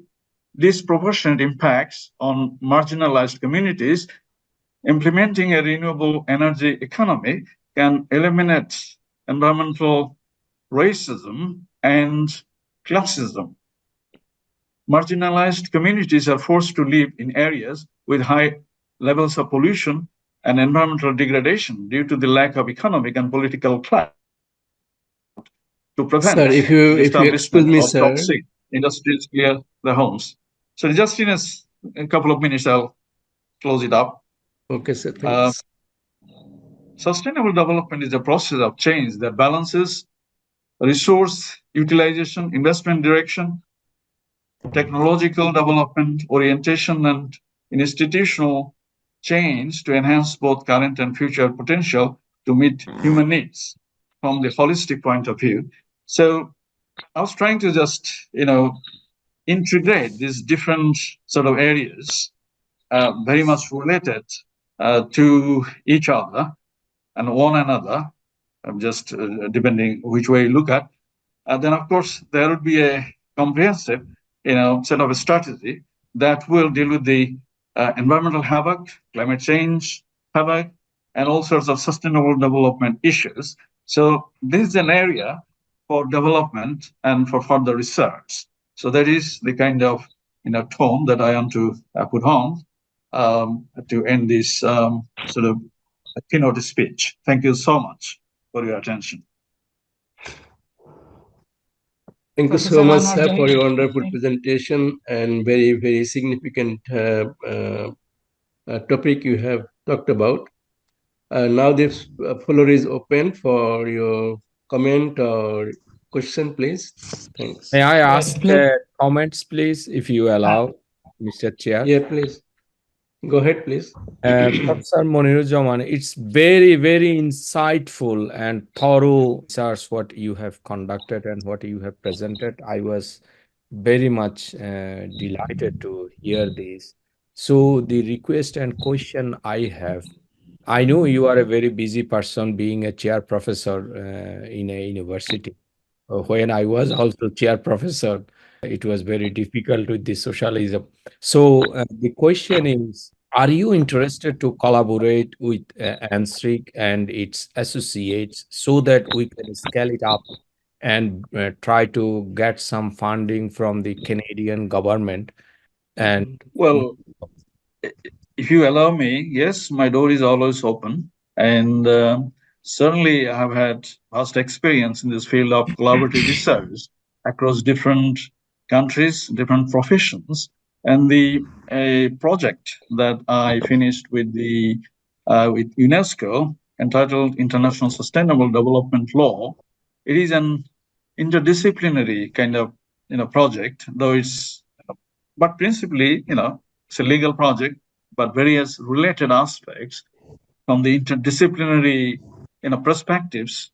disproportionate impacts on marginalized communities, implementing a renewable energy economy can eliminate environmental racism and classism. Marginalized communities are forced to live in areas with high levels of pollution and environmental degradation due to the lack of economic and political clout to prevent
Sir, if you excuse
establishment
me,
of
sir.
toxic industries near the homes. So just in a couple of minutes, I'll close it up.
Okay, sir. Thanks.
Sustainable development is a process of change that balances resource utilization, investment direction, technological development, orientation, and institutional change to enhance both current and future potential to meet human needs from the holistic point of view. So I was trying to just, integrate these different sort of areas, very much related to each other and one another, just depending which way you look at. Then, of course, there would be a comprehensive, set of a strategy that will deal with the environmental havoc, climate change havoc, and all sorts of sustainable development issues. So this is an area for development and for further research. So that is the kind of tone that I want to put on to end this sort of keynote speech. Thank you so much for your attention.
Thank you so
Professor
much,
Anwar,
sir,
can
for
you-
your wonderful presentation and very, very significant topic you have talked about. Now this floor is open for your comment or question, please. Thanks.
May I
Yes,
ask
please.
comments, please, if you allow, Mr. Chair?
Yeah, please. Go ahead, please.
Professor Moniruzzaman, it's very, very insightful and thorough research what you have conducted and what you have presented. I was very much delighted to hear this. So the request and question I have, I know you are a very busy person being a chair professor in a university. When I was also chair professor, it was very difficult with the socialism. So the question is, are you interested to collaborate with NSRIC and its associates so that we can scale it up and try to get some funding from the Canadian government? And
well, if you allow me, yes, my door is always open. And certainly I have had vast experience in this field of collaborative research across different countries, different professions. And the project that I finished with with UNESCO entitled International Sustainable Development Law, it is an interdisciplinary kind of project, though it's But principally, it's a legal project, but various related aspects from the interdisciplinary, perspectives.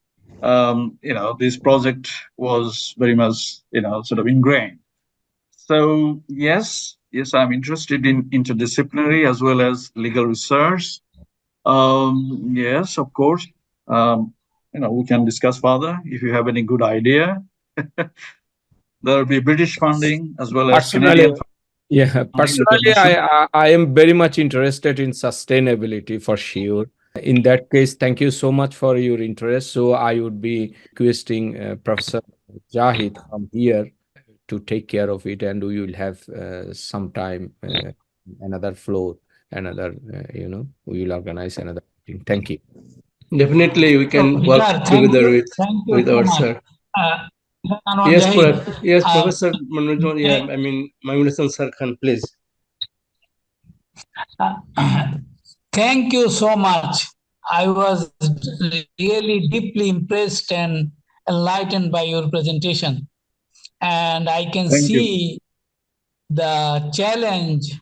This project was very much, sort of ingrained. So yes, I'm interested in interdisciplinary as well as legal research. Yes, of course. We can discuss further if you have any good idea. There will be British funding as well as Canadian funding.
Yeah, personally, I am very much interested in sustainability for sure. In that case, thank you so much for your interest. So I would be requesting Professor Jahid from here to take care of it, and we will have some time, another floor, another, we will organize another meeting. Thank you.
Definitely, we can work together with our sir. Yes, Professor Manoj, I mean, Mamunathan Sir Khan, please.
Thank you so much. I was really deeply impressed and enlightened by your presentation. And I can see the challenge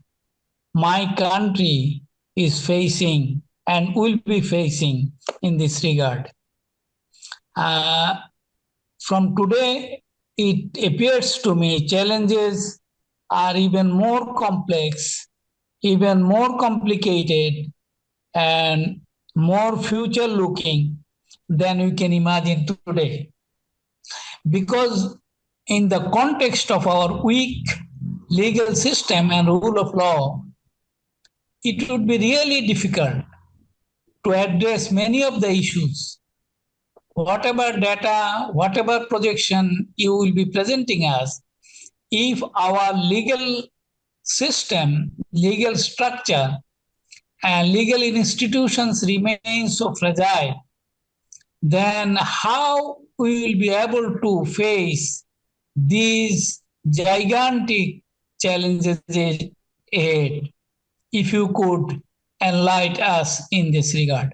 my country is facing and will be facing in this regard. From today, it appears to me challenges are even more complex, even more complicated, and more future looking than we can imagine today. Because in the context of our weak legal system and rule of law, it would be really difficult to address many of the issues. Whatever data, whatever projection you will be presenting us, if our legal system, legal structure, and legal institutions remain so fragile, then how we will be able to face these gigantic challenges ahead? If you could enlighten us in this regard.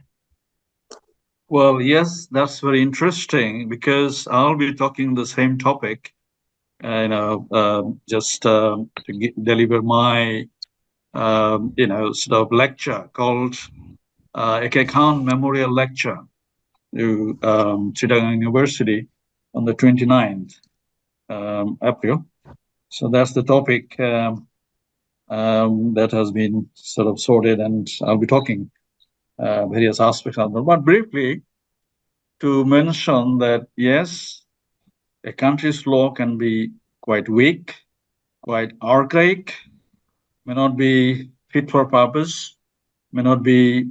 Well, yes, that's very interesting because I'll be talking the same topic, just to deliver my, sort of lecture called A.K. Khan Memorial Lecture to Chittagong University on the 29th April. So that's the topic that has been sort of sorted, and I'll be talking various aspects of them. But briefly, to mention that, yes, a country's law can be quite weak, quite archaic, may not be fit for purpose, may not be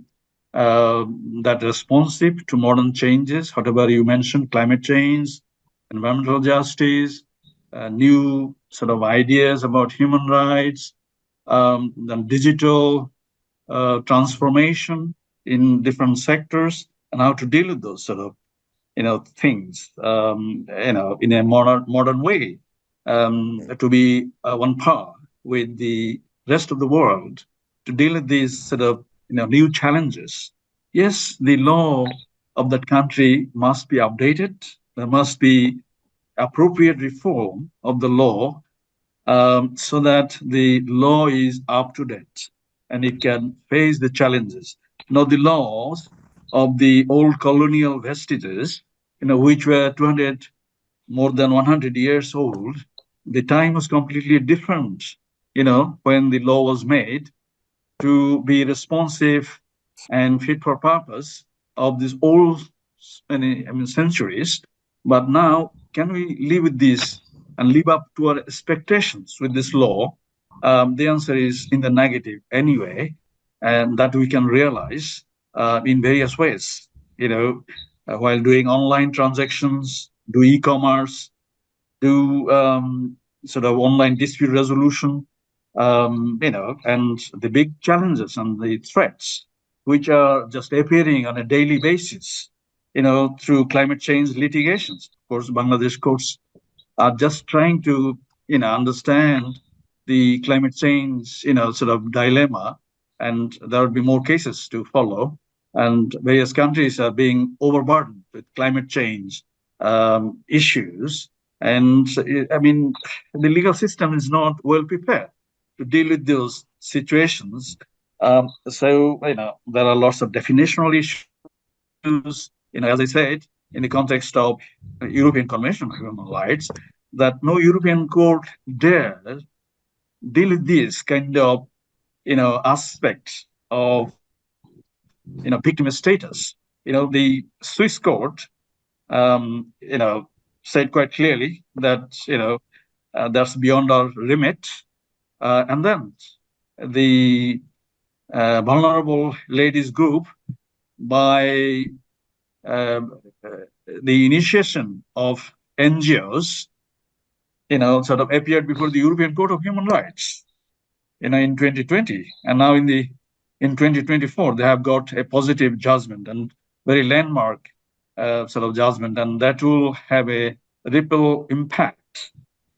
that responsive to modern changes, whatever you mentioned, climate change, environmental justice, new sort of ideas about human rights, then digital transformation in different sectors, and how to deal with those sort of things in a modern way, to be on par with the rest of the world, to deal with these sort of new challenges. Yes, the law of that country must be updated. There must be appropriate reform of the law, so that the law is up to date and it can face the challenges. Now, the laws of the old colonial vestiges, which were more than 100 years old, the time was completely different, when the law was made to be responsive and fit for purpose of these old, centuries. But now, can we live with this and live up to our expectations with this law? The answer is in the negative anyway, and that we can realize in various ways, while doing online transactions, do e-commerce, do sort of online dispute resolution, and the big challenges and the threats, which are just appearing on a daily basis, through climate change litigations. Of course, Bangladesh courts are just trying to, understand the climate change, sort of dilemma, and there will be more cases to follow. And various countries are being overburdened with climate change issues. And I mean, the legal system is not well prepared to deal with those situations. So, there are lots of definitional issues, as I said, in the context of European Convention on Human Rights, that no European court dares deal with this kind of, aspects of, victim status. The Swiss court, said quite clearly that, that's beyond our remit. And then the vulnerable ladies group, by the initiation of NGOs, sort of appeared before the European Court of Human Rights, in 2020, and now in 2024 they have got a positive judgment, and very landmark sort of judgment, and that will have a ripple impact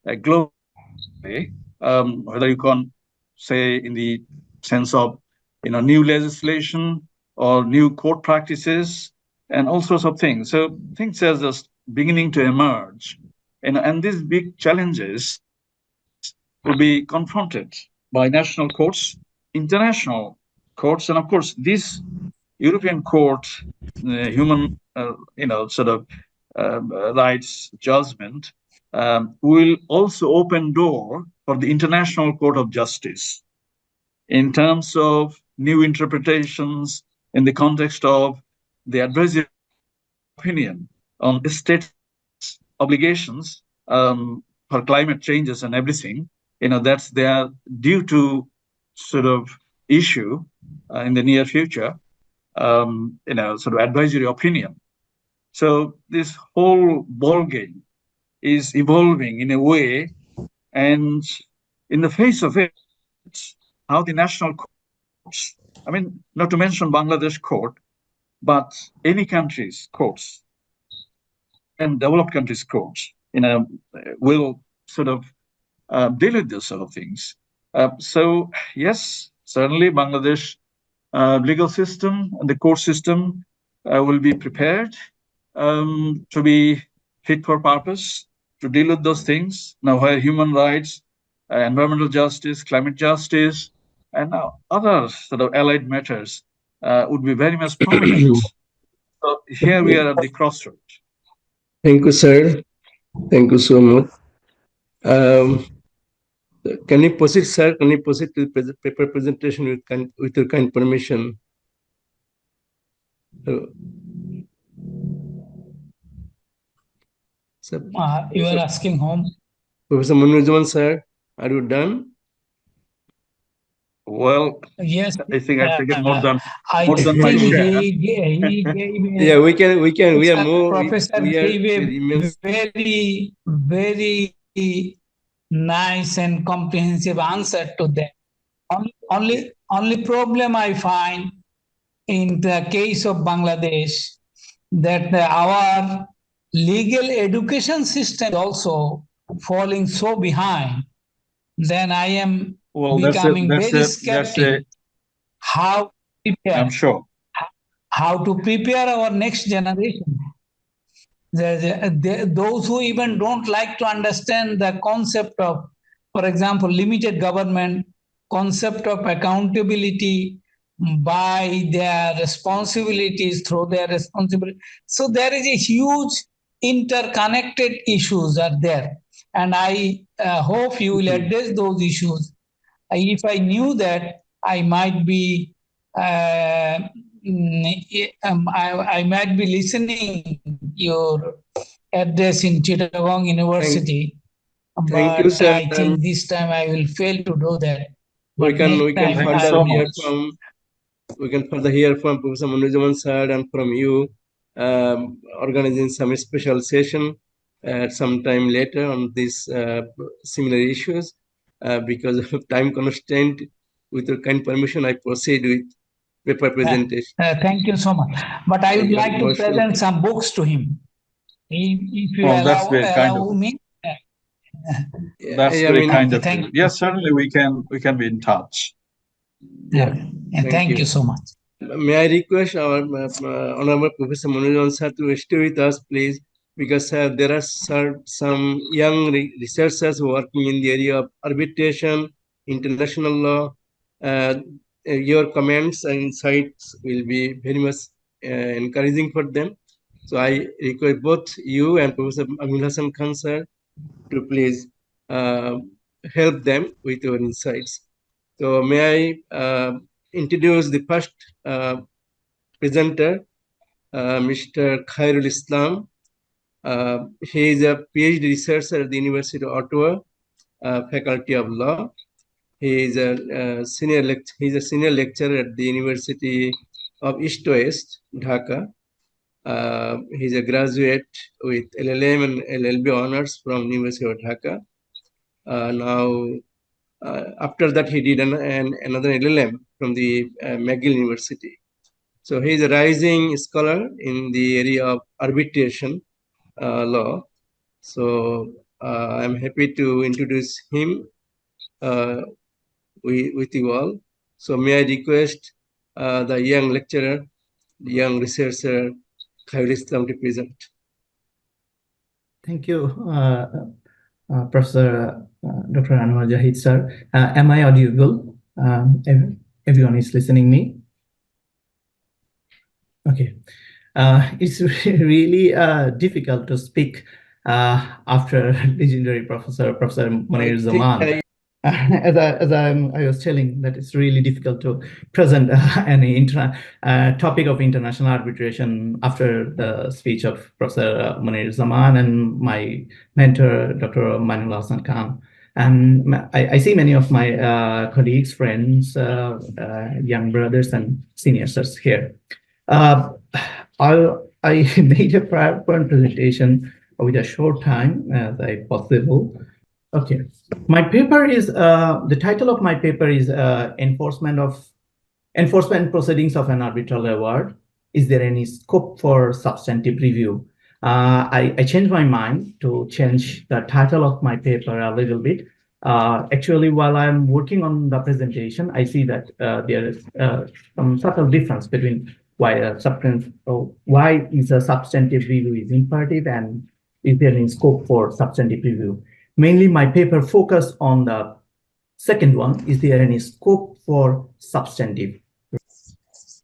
globally. Whether you can say in the sense of new legislation or new court practices and all sorts of things. So things are just beginning to emerge, and these big challenges will be confronted by national courts, international courts, and of course this European Court, human sort of rights judgment will also open door for the International Court of Justice in terms of new interpretations in the context of the advisory opinion on state obligations for climate changes and everything. That's their due to sort of issue in the near future, sort of advisory opinion. So this whole ball game is evolving in a way, and in the face of it, how the national courts, not to mention Bangladesh court, but any country's courts and developed countries' courts, will sort of deal with those sort of things. So yes, certainly Bangladesh legal system and the court system will be prepared to be fit for purpose to deal with those things. Now, where human rights, environmental justice, climate justice, and now other sort of allied matters would be very much prominent. So here we are at the crossroads.
Thank you, sir. Thank you so much. Can you proceed, sir? Can you proceed to the paper presentation with your kind permission?
You are asking whom?
Professor Manoj, sir, are you done?
Well,
yes,
I think I've taken more than
I
my
think
share.
he gave
Yeah, we can. We are more.
Professor
We are
gave a very nice and comprehensive answer to that. Only problem I find in the case of Bangladesh that our legal education system is also falling so behind. Then I am becoming very skeptical. How prepare?
I'm sure.
How to prepare our next generation? Those who even don't like to understand the concept of, for example, limited government, concept of accountability by their responsibilities through their responsibility. So there is a huge interconnected issues are there. And I hope you will address those issues. If I knew that, I might be I might be listening your address in Chittagong University.
Thank you, sir.
I think this time I will fail to do that.
We
But
can
next time
further
I
hear
will.
from Professor Manoj, sir, and from you, organizing some special session sometime later on these similar issues. Because of time constraint, with your kind permission, I proceed with paper presentation.
Thank you so much. But I would like to present some books to him. If you allow me.
That's very kind of you. Yes, certainly we can be in touch.
Yeah. Thank you so much.
May I request our Honorable Professor Manoj sir to stay with us, please, because there are some young researchers working in the area of arbitration international law. Your comments and insights will be very much encouraging for them. So I request both you and Professor Amul Hassan Khan sir to please help them with your insights. So may I introduce the first presenter, Mr. Khairul Islam. He is a PhD researcher at the University of Ottawa, Faculty of Law. He is a senior lecturer at the University of East West, Dhaka. He's a graduate with LLM and LLB honors from University of Dhaka. After that, he did another LLM from the McGill University. So he is a rising scholar in the area of arbitration law. So I'm happy to introduce him with you all. So may I request the young lecturer, the young researcher, Khairul Islam to present.
Thank you, Professor Dr. Anwar Jahid sir. Am I audible? Everyone is listening me? Okay. It's really difficult to speak after legendary Professor Munir Zaman. As I was telling, that it's really difficult to present any topic of international arbitration after the speech of Professor Munir Zaman and my mentor, Dr. Manul Hassan Khan. And I see many of my colleagues, friends, young brothers and seniors here. I made a PowerPoint presentation with a short time as I possible. Okay, my paper is the title of my paper is enforcement proceedings of an arbitral award. Is there any scope for substantive review? I changed my mind to change the title of my paper a little bit. Actually, while I'm working on the presentation, I see that there is some subtle difference between why is a substantive review is imperative and is there any scope for substantive review. Mainly, my paper focused on the second one. Is there any scope for substantive?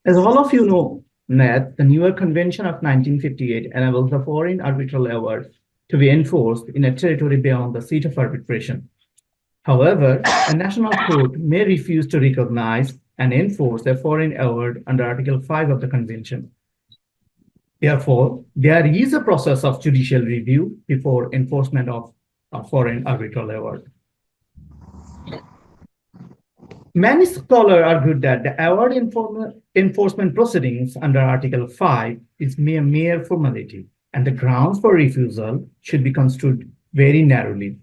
As all of you know, the New York Convention of 1958 enables the foreign arbitral award to be enforced in a territory beyond the seat of arbitration. However, a national court may refuse to recognize and enforce a foreign award under Article 5 of the Convention. Therefore, there is a process of judicial review before enforcement of a foreign arbitral award. Many scholars argue that the award enforcement proceedings under Article 5 is mere formality, and the grounds for refusal should be construed very narrowly.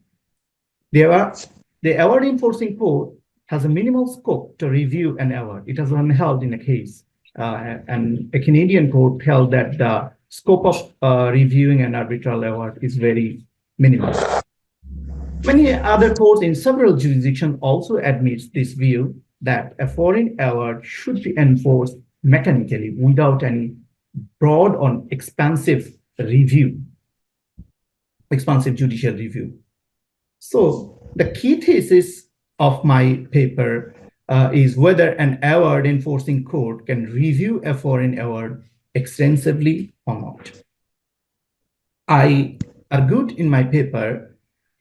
The award enforcing court has a minimal scope to review an award. It has been held in a case, and a Canadian court held that the scope of reviewing an arbitral award is very minimal. Many other courts in several jurisdictions also admit this view that a foreign award should be enforced mechanically without any broad or expansive judicial review. So the key thesis of my paper is whether an award enforcing court can review a foreign award extensively or not. I argued in my paper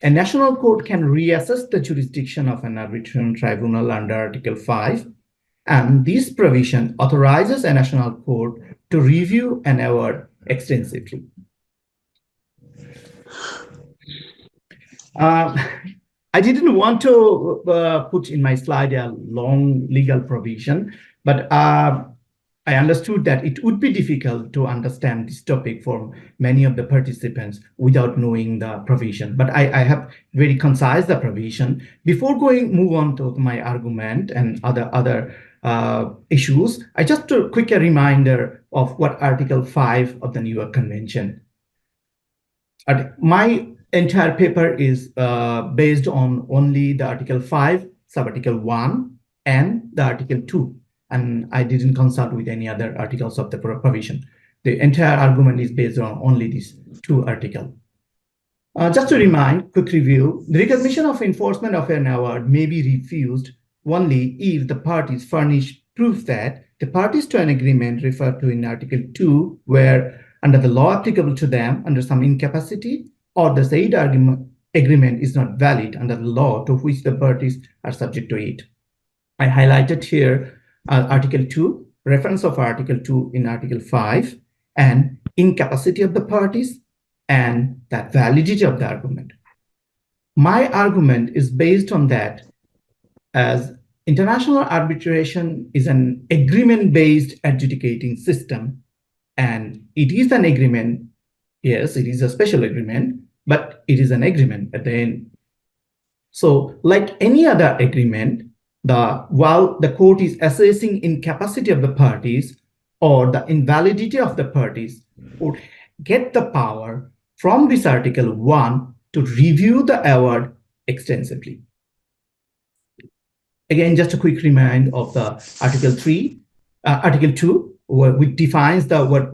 a national court can reassess the jurisdiction of an arbitration tribunal under Article 5, and this provision authorizes a national court to review an award extensively. I didn't want to put in my slide a long legal provision, but I understood that it would be difficult to understand this topic for many of the participants without knowing the provision. But I have very concise the provision. Before move on to my argument and other issues, I just a quick reminder of what Article 5 of the New York Convention. My entire paper is based on only the Article 5, Subarticle 1, and the Article 2. And I didn't consult with any other articles of the provision. The entire argument is based on only these two articles. Just to remind, quick review, the recognition of enforcement of an award may be refused only if the parties furnish proof that the parties to an agreement referred to in Article 2 were under the law applicable to them under some incapacity, or the said agreement is not valid under the law to which the parties are subject to it. I highlighted here Article 2, reference of Article 2 in Article 5, and incapacity of the parties, and that validity of the argument. My argument is based on that, as international arbitration is an agreement-based adjudicating system, and it is an agreement. Yes, it is a special agreement, but it is an agreement at the end. So like any other agreement, while the court is assessing incapacity of the parties or the invalidity of the parties, would get the power from this Article 1 to review the award extensively. Again, just a quick reminder of the Article 2, which defines what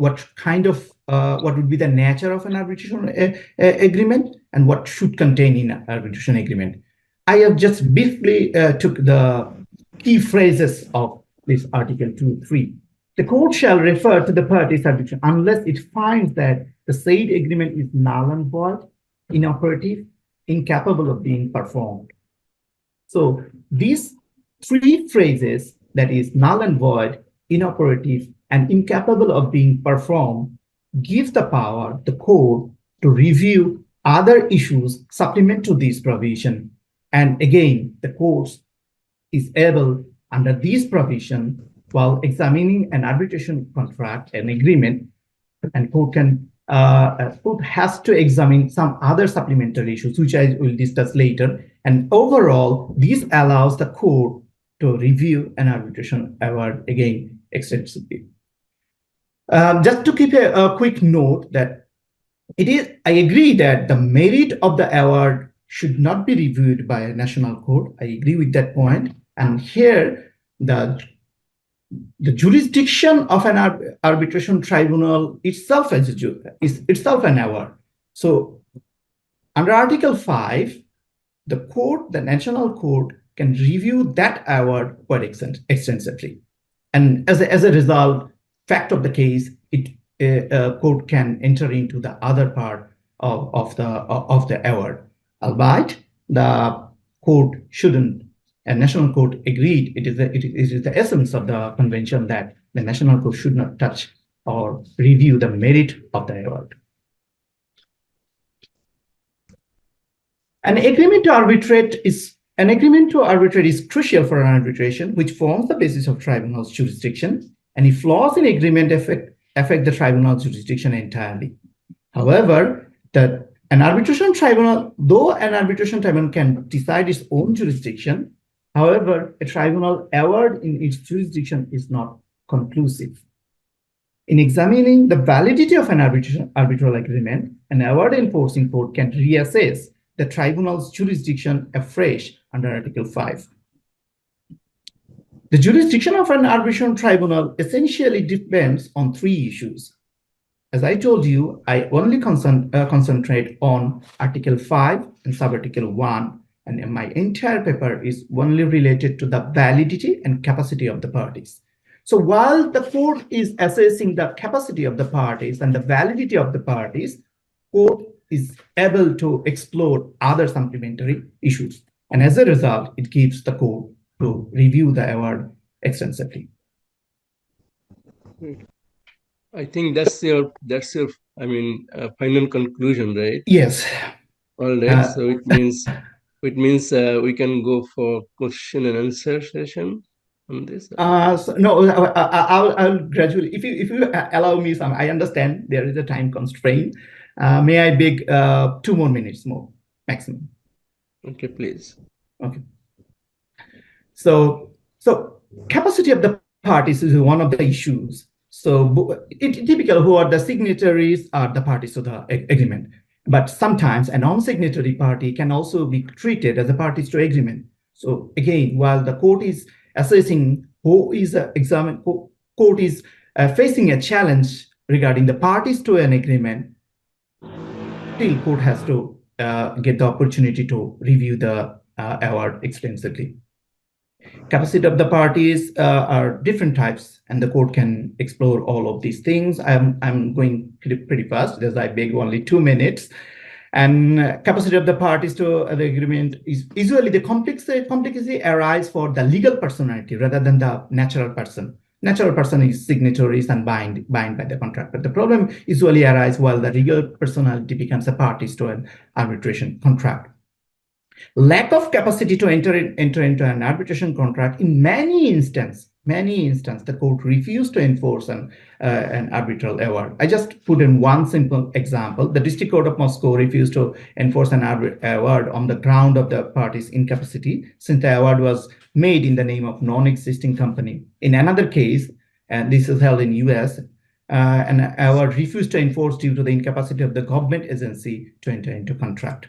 would be the nature of an arbitration agreement and what should contain in an arbitration agreement. I have just briefly took the key phrases of this Article 2.3. The court shall refer to the parties' arbitration unless it finds that the said agreement is null and void, inoperative, incapable of being performed. So these three phrases, that is null and void, inoperative, and incapable of being performed, give the power the court to review other issues supplement to this provision. And again, the court is able, under this provision, while examining an arbitration contract, an agreement, and court has to examine some other supplementary issues, which I will discuss later. And overall, this allows the court to review an arbitration award again extensively. Just to keep a quick note that I agree that the merit of the award should not be reviewed by a national court. I agree with that point. And here, the jurisdiction of an arbitration tribunal itself is itself an award. So under Article 5, the national court can review that award quite extensively. And as a result, fact of the case, court can enter into the other part of the award. Albeit the court shouldn't, and national court agreed, it is the essence of the convention that the national court should not touch or review the merit of the award. An agreement to arbitrate is crucial for an arbitration, which forms the basis of tribunal's jurisdiction, and if flaws in agreement affect the tribunal's jurisdiction entirely. However, though an arbitration tribunal can decide its own jurisdiction, however, a tribunal award in its jurisdiction is not conclusive. In examining the validity of an arbitral agreement, an award enforcing court can reassess the tribunal's jurisdiction afresh under Article 5. The jurisdiction of an arbitration tribunal essentially depends on three issues. As I told you, I only concentrate on Article 5 and Subarticle 1, and my entire paper is only related to the validity and capacity of the parties. So while the court is assessing the capacity of the parties and the validity of the parties, court is able to explore other supplementary issues. And as a result, it gives the court to review the award extensively.
I think that's your final conclusion, right?
Yes.
All right. So it means we can go for question and answer session on this.
No, I'll gradually. If you allow me some, I understand there is a time constraint. May I beg 2 more minutes more maximum?
Okay, please.
Okay. So capacity of the parties is one of the issues. So typical who are the signatories are the parties to the agreement. But sometimes a non-signatory party can also be treated as a party to agreement. So again, while the court is assessing who is court is facing a challenge regarding the parties to an agreement, still court has to get the opportunity to review the award extensively. Capacity of the parties are different types, and the court can explore all of these things. I'm going pretty fast because I beg only 2 minutes. And capacity of the parties to the agreement is usually the complexity arises for the legal personality rather than the natural person. Natural person is signatories and bind by the contract, but the problem usually arises while the legal personality becomes a parties to an arbitration contract. Lack of capacity to enter into an arbitration contract in many instances, the court refused to enforce an arbitral award. I just put in one simple example. The District Court of Moscow refused to enforce an award on the ground of the party's incapacity, since the award was made in the name of non-existing company. In another case, and this is held in US, an award refused to enforce due to the incapacity of the government agency to enter into contract.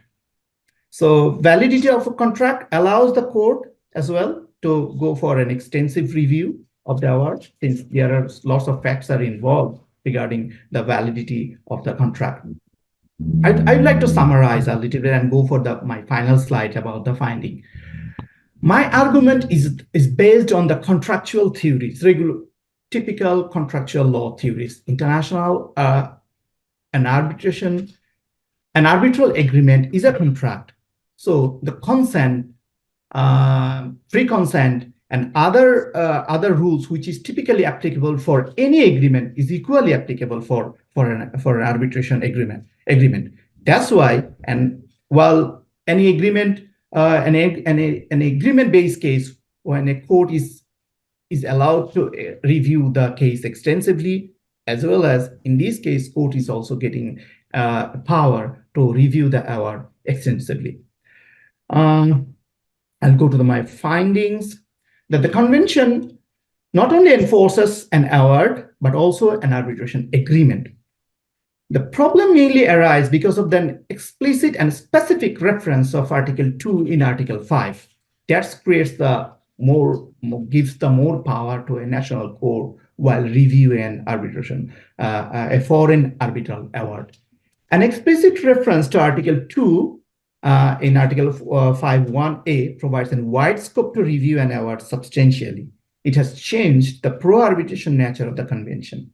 So validity of a contract allows the court as well to go for an extensive review of the award, since there are lots of facts are involved regarding the validity of the contract. I'd like to summarize a little bit and go for my final slide about the finding. My argument is based on the contractual theories, typical contractual law theories, international, an arbitral agreement is a contract. So the consent, free consent, and other rules which is typically applicable for any agreement is equally applicable for an arbitration agreement. That's why, and while any agreement, an agreement-based case, when a court is allowed to review the case extensively, as well as in this case, court is also getting power to review the award extensively. I'll go to my findings, that the convention not only enforces an award, but also an arbitration agreement. The problem mainly arises because of the explicit and specific reference of Article 2 in Article 5. That creates gives the more power to a national court while reviewing an arbitration, a foreign arbitral award. An explicit reference to Article 2 in Article 5.1a provides a wide scope to review an award substantially. It has changed the pro-arbitration nature of the convention.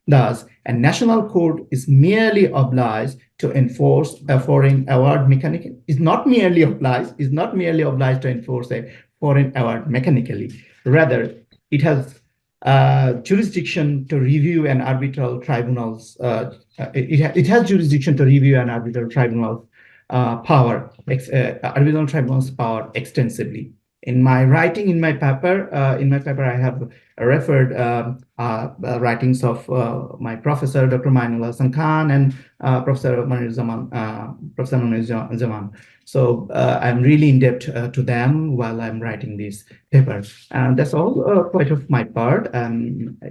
Thus, a national court is merely obliged to enforce a foreign award mechanically. Is not merely obliged to enforce a foreign award mechanically. Rather, it has jurisdiction to review an arbitral tribunal's. It has jurisdiction to review an arbitral tribunal's power extensively. In my writing, in my paper, I have referred writings of my professor, Dr. Mainul Hasan Khan, and Professor Manir Zaman. So I'm really indebted to them while I'm writing these papers. And that's all quite of my part.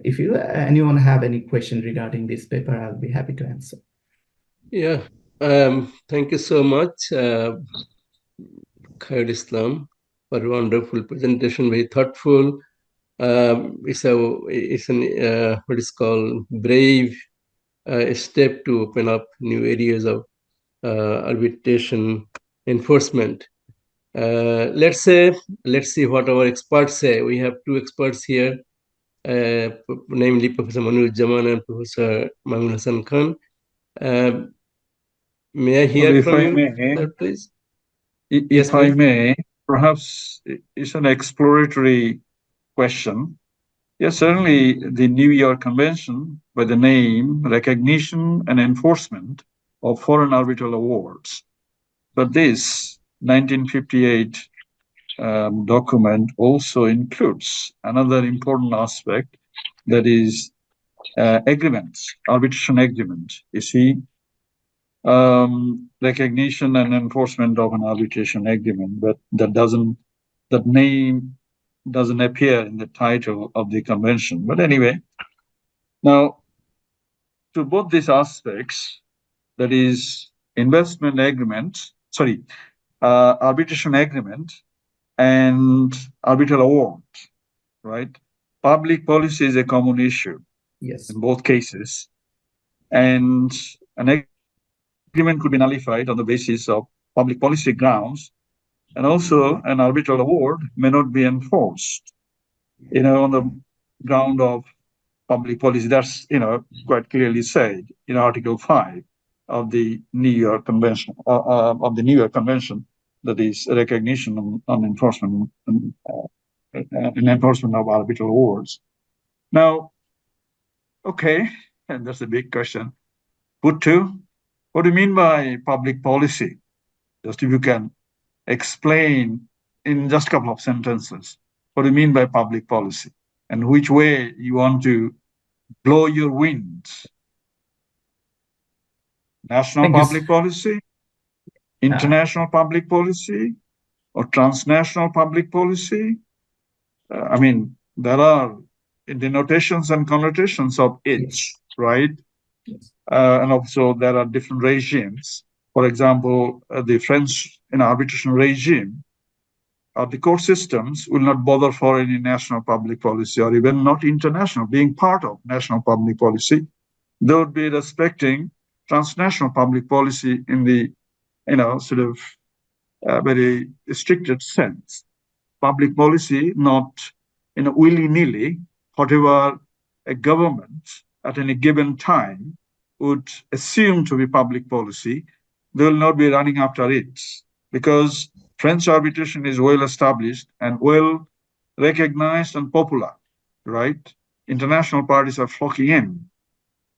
If anyone have any question regarding this paper, I'll be happy to answer.
Yeah, thank you so much, Khair Islam, for a wonderful presentation, very thoughtful. It's an what is called brave step to open up new areas of arbitration enforcement. Let's see what our experts say. We have two experts here, namely Professor Manoj Zaman and Professor Mainul Hasan Khan. May I hear from you, sir, please?
If I may, perhaps it's an exploratory question. Yes, certainly the New York Convention, by the name, recognition and enforcement of foreign arbitral awards. But this 1958 document also includes another important aspect, that is agreements, arbitration agreement. You see, recognition and enforcement of an arbitration agreement, but that name doesn't appear in the title of the convention. But anyway, now to both these aspects, that is investment agreement, arbitration agreement and arbitral award, right? Public policy is a common issue.
Yes.
In both cases. And an agreement could be nullified on the basis of public policy grounds, and also an arbitral award may not be enforced, on the ground of public policy. That's, quite clearly said in Article 5 of the New York Convention, that is recognition on enforcement and enforcement of arbitral awards. Now, okay, and that's a big question. Put two, what do you mean by public policy? Just if you can explain in just a couple of sentences, what do you mean by public policy? And which way you want to blow your winds? National public policy, international public policy, or transnational public policy? I mean, there are denotations and connotations of each, right? And also there are different regimes. For example, the French arbitration regime, the court systems will not bother for any national public policy or even not international, being part of national public policy. They would be respecting transnational public policy in the, sort of very restricted sense. Public policy, not, willy-nilly, whatever a government at any given time would assume to be public policy, they will not be running after it, because French arbitration is well established and well recognized and popular, right? International parties are flocking in.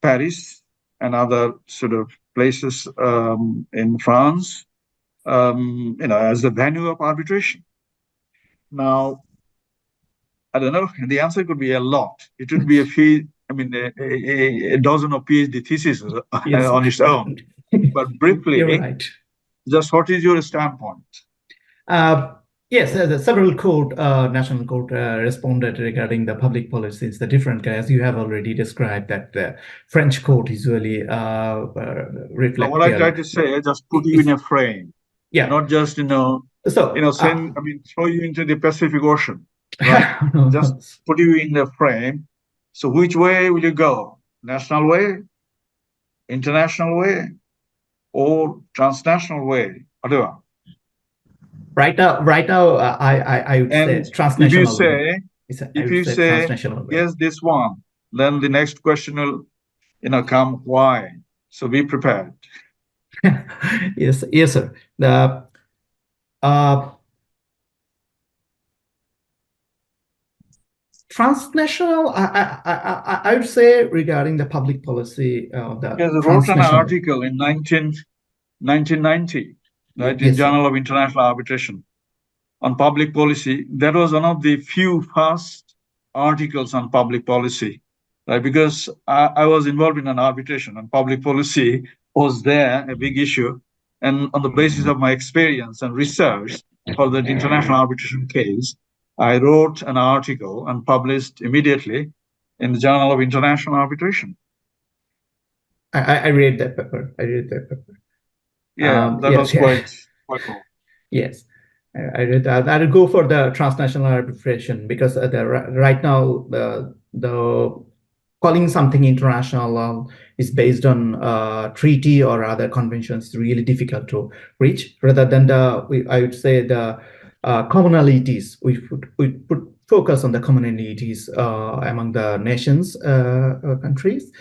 Paris and other sort of places in France, as the venue of arbitration. Now, I don't know, the answer could be a lot. It would be a dozen of PhD theses on its own. But briefly,
you're right.
Just what is your standpoint?
Yes, several national court responded regarding the public policies, the different, as you have already described, that the French court usually reflect.
What I try to say, just put you in a frame.
Yeah.
Not just, throw you into the Pacific Ocean, right? Just put you in a frame. So which way will you go? National way, international way, or transnational way, whatever?
Right now, I would say transnational.
If you say yes, this one, then the next question will, come. Why? So be prepared.
Yes, sir. The transnational, I would say regarding the public policy.
Because I wrote an article in 1990. Right, in Journal of International Arbitration on public policy. That was one of the few first articles on public policy, right? Because I was involved in an arbitration and public policy was there, a big issue. And on the basis of my experience and research for that international arbitration case, I wrote an article and published immediately in the Journal of International Arbitration.
I read that paper.
Yeah, that was quite cool.
Yes, I read that. I'll go for the transnational arbitration because right now the calling something international is based on treaty or other conventions. It's really difficult to reach. Rather than I would say the commonalities. We put focus on the commonalities among the nations, countries,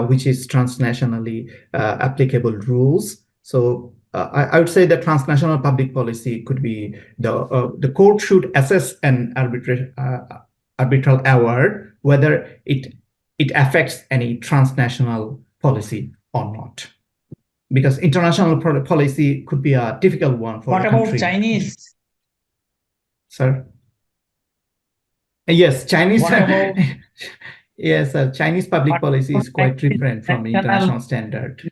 which is transnationally applicable rules. So I would say that transnational public policy could be the court should assess an arbitral award whether it affects any transnational policy or not, because international policy could be a difficult one for
what
a country.
About Chinese?
Sir. Yes, Chinese.
What about
yes, Chinese public policy is quite different from international standard.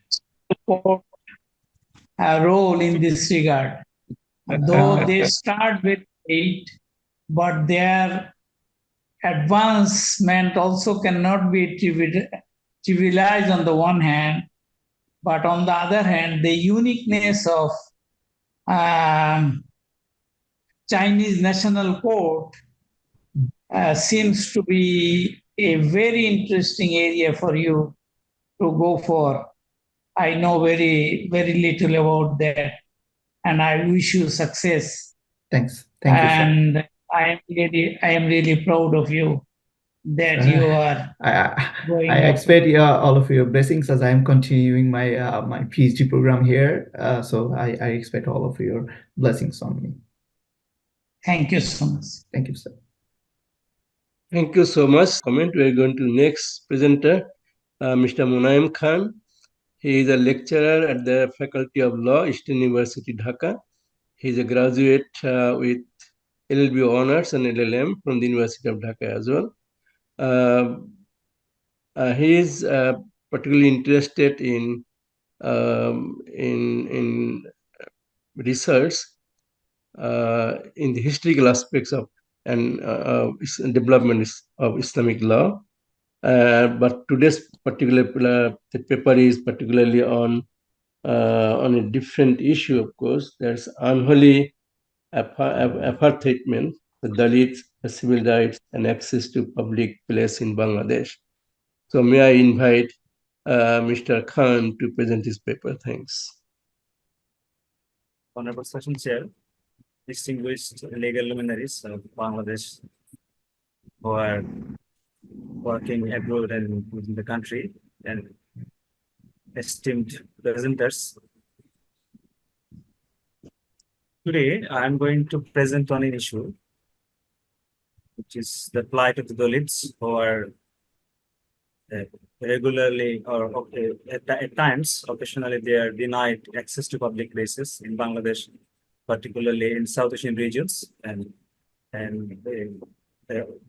A role in this regard, though they start with 8, but their advancement also cannot be trivialized on the one hand, but on the other hand, the uniqueness of Chinese National Court seems to be a very interesting area for you to go for. I know very little about that, and I wish you success.
Thanks. Thank you, sir.
And I am really proud of you that you are going
I
up.
expect all of your blessings as I am continuing my my PhD program here. So I expect all of your blessings on me.
Thank you so much.
Thank you, sir.
Thank you so much. Comment. We are going to next presenter, Mr. Munaim Khan. He is a lecturer at the Faculty of Law, Eastern University, Dhaka. He is a graduate with LLB honors and LLM from the University of Dhaka as well. He is particularly interested in research in the historical aspects of and development of Islamic law. But today's particular the paper is particularly on a different issue. Of course, there's unholy apartheid, the Dalits, civil rights, and access to public place in Bangladesh. So may I invite Mr. Khan to present his paper. Thanks.
Honorable Session Chair, distinguished legal luminaries of Bangladesh who are working abroad and within the country, and esteemed presenters. Today, I'm going to present on an issue, which is the plight of the Dalits who are regularly or at times, occasionally, they are denied access to public places in Bangladesh, particularly in South Asian regions. And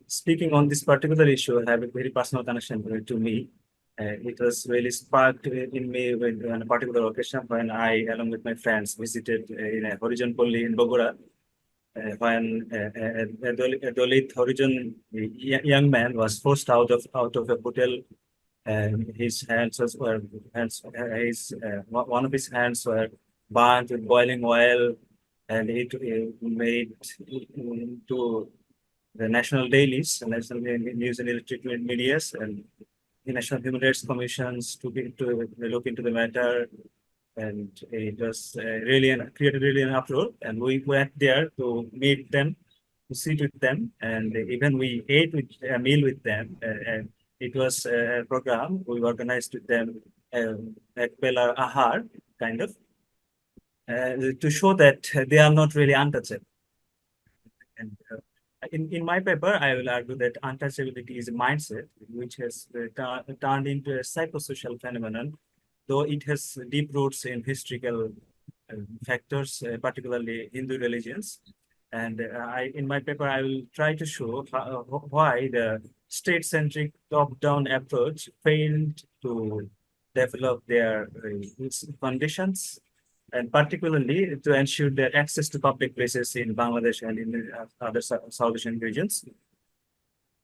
speaking on this particular issue, I have a very personal connection to me. It was really sparked in me on a particular occasion when I, along with my friends, visited in a Horizon Poli in Bogora, when a Dalit Horizon young man was forced out of a hotel, and his hands were one of his hands were burnt with boiling oil, and it made into the national dailies, the national news and electric medias, and the National Human Rights Commissions to look into the matter, and it was created really an uproar. And we went there to meet them, to sit with them, and even we ate a meal with them. And it was a program we organized with them, at Bela Ahar, kind of, to show that they are not really untouchable. And in my paper, I will argue that untouchability is a mindset which has turned into a psychosocial phenomenon, though it has deep roots in historical factors, particularly Hindu religions. And in my paper, I will try to show why the state-centric top-down approach failed to develop their conditions, and particularly to ensure their access to public places in Bangladesh and in the other South Asian regions.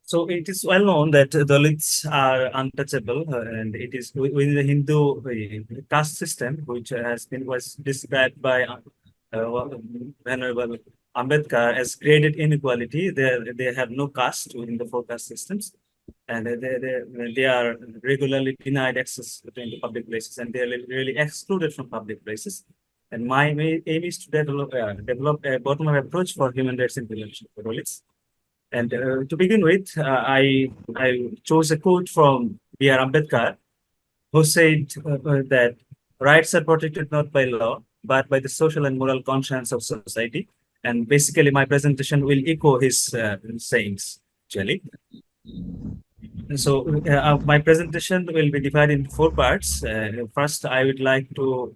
So it is well known that Dalits are untouchable, and it is within the Hindu caste system, which was described by Venerable Ambedkar as graded inequality. They have no caste within the four caste systems, and they are regularly denied access to public places, and they are really excluded from public places. And my aim is to develop a bottom-up approach for human rights implementation for Dalits. And to begin with, I chose a quote from B.R. Ambedkar, who said that rights are protected not by law, but by the social and moral conscience of society. And basically, my presentation will echo his sayings, actually. So my presentation will be divided into 4 parts. First, I would like to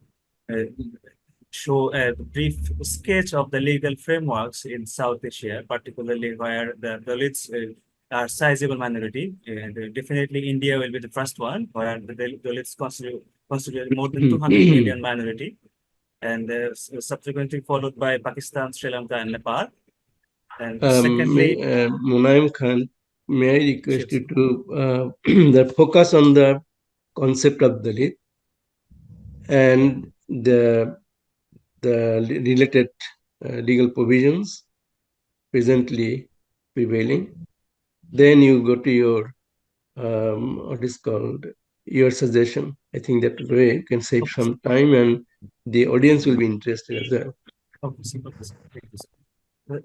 show a brief sketch of the legal frameworks in South Asia, particularly where the Dalits are sizable minority. And definitely India will be the first one, where the Dalits constitute more than 200 million minority, and subsequently followed by Pakistan, Sri Lanka, and Nepal. And secondly,
Munaim Khan, may I request you to focus on the concept of Dalit and the related legal provisions presently prevailing. Then you go to your what is called your suggestion. I think that way you can save some time and the audience will be interested as well.
Okay, sir. Okay, sir. Thank you, sir.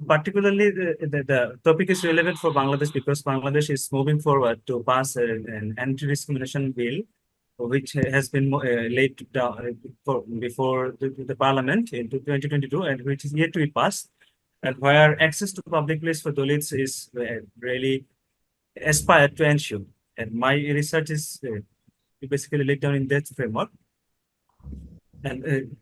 Particularly, the topic is relevant for Bangladesh because Bangladesh is moving forward to pass an anti-discrimination bill, which has been laid down before the parliament in 2022, and which is yet to be passed, and where access to public place for Dalits is really aspired to ensure. And my research is basically laid down in that framework. And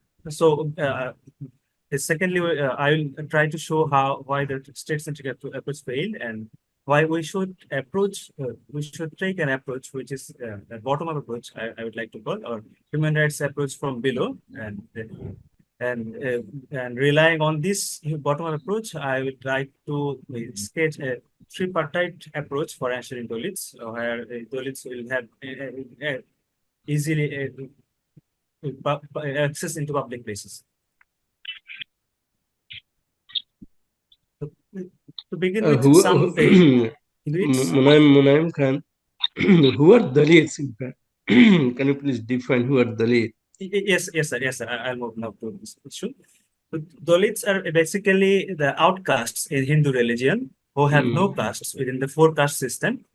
secondly, I will try to show why the state-centric approach failed and why we should take an approach which is a bottom-up approach. I would like to call, or human rights approach from below, and relying on this bottom-up approach, I would like to sketch a tripartite approach for ensuring Dalits, where Dalits will have easily access into public places. To begin with, some
Munaim Khan, who are Dalits in fact? Can you please define who are Dalits?
Yes, sir. I'll move now to this issue. Dalits are basically the outcasts in Hindu religion who have no castes within the 4-caste system.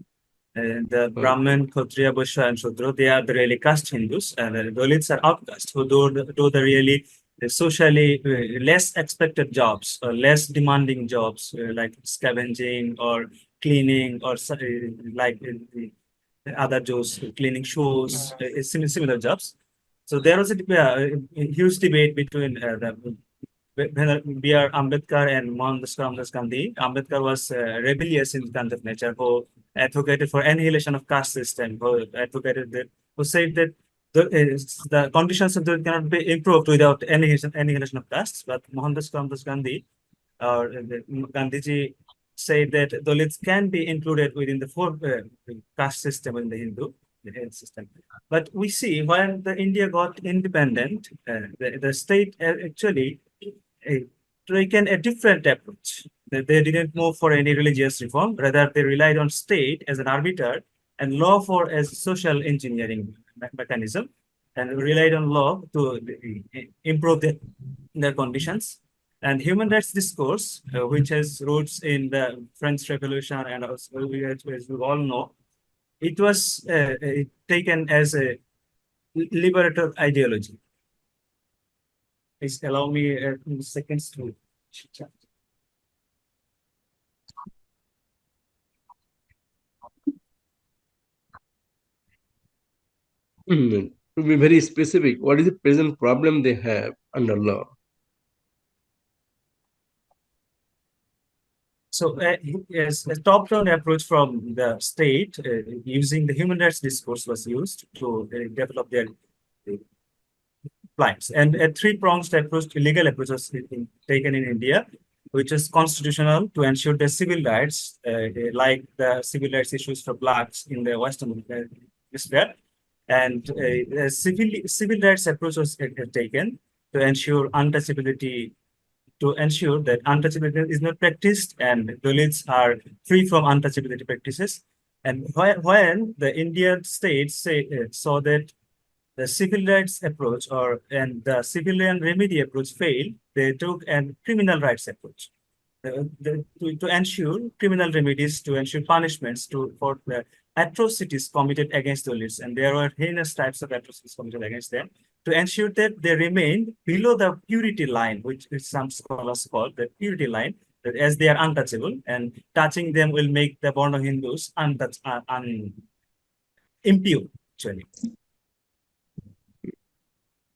The Brahmin, Kshatriya, Vaishya, and Shudra, they are the really caste Hindus, and the Dalits are outcasts who do the really socially less expected jobs or less demanding jobs like scavenging or cleaning or like other jobs, cleaning shoes, similar jobs. So there was a huge debate between B.R. Ambedkar and Mohandas Karamdas Gandhi. Ambedkar was rebellious in kind of nature, who advocated for annihilation of caste system, who said that the conditions of the cannot be improved without annihilation of castes. But Mohandas Karamdas Gandhi, or Gandhiji, said that Dalits can be included within the 4-caste system in the Hindu system. But we see when India got independent, the state actually taken a different approach. They didn't move for any religious reform, rather they relied on state as an arbiter and law as social engineering mechanism, and relied on law to improve their conditions. And human rights discourse, which has roots in the French Revolution, and also, as we all know, it was taken as a liberator ideology. Please allow me a few seconds to chat.
To be very specific, what is the present problem they have under law?
So, yes, a top-down approach from the state using the human rights discourse was used to develop their plans. And a 3-pronged approach, legal approach, was taken in India, which is constitutional to ensure the civil rights, like the civil rights issues for blacks in the Western Hemisphere. And a civil rights approach was taken to ensure untouchability, that untouchability is not practiced and Dalits are free from untouchability practices. And when the Indian states saw that the civil rights approach and the civilian remedy approach failed, they took a criminal rights approach to ensure criminal remedies, to ensure punishments for the atrocities committed against Dalits. And there were heinous types of atrocities committed against them, to ensure that they remained below the purity line, which some scholars call the purity line, that as they are untouchable, and touching them will make the born Hindus impure, actually.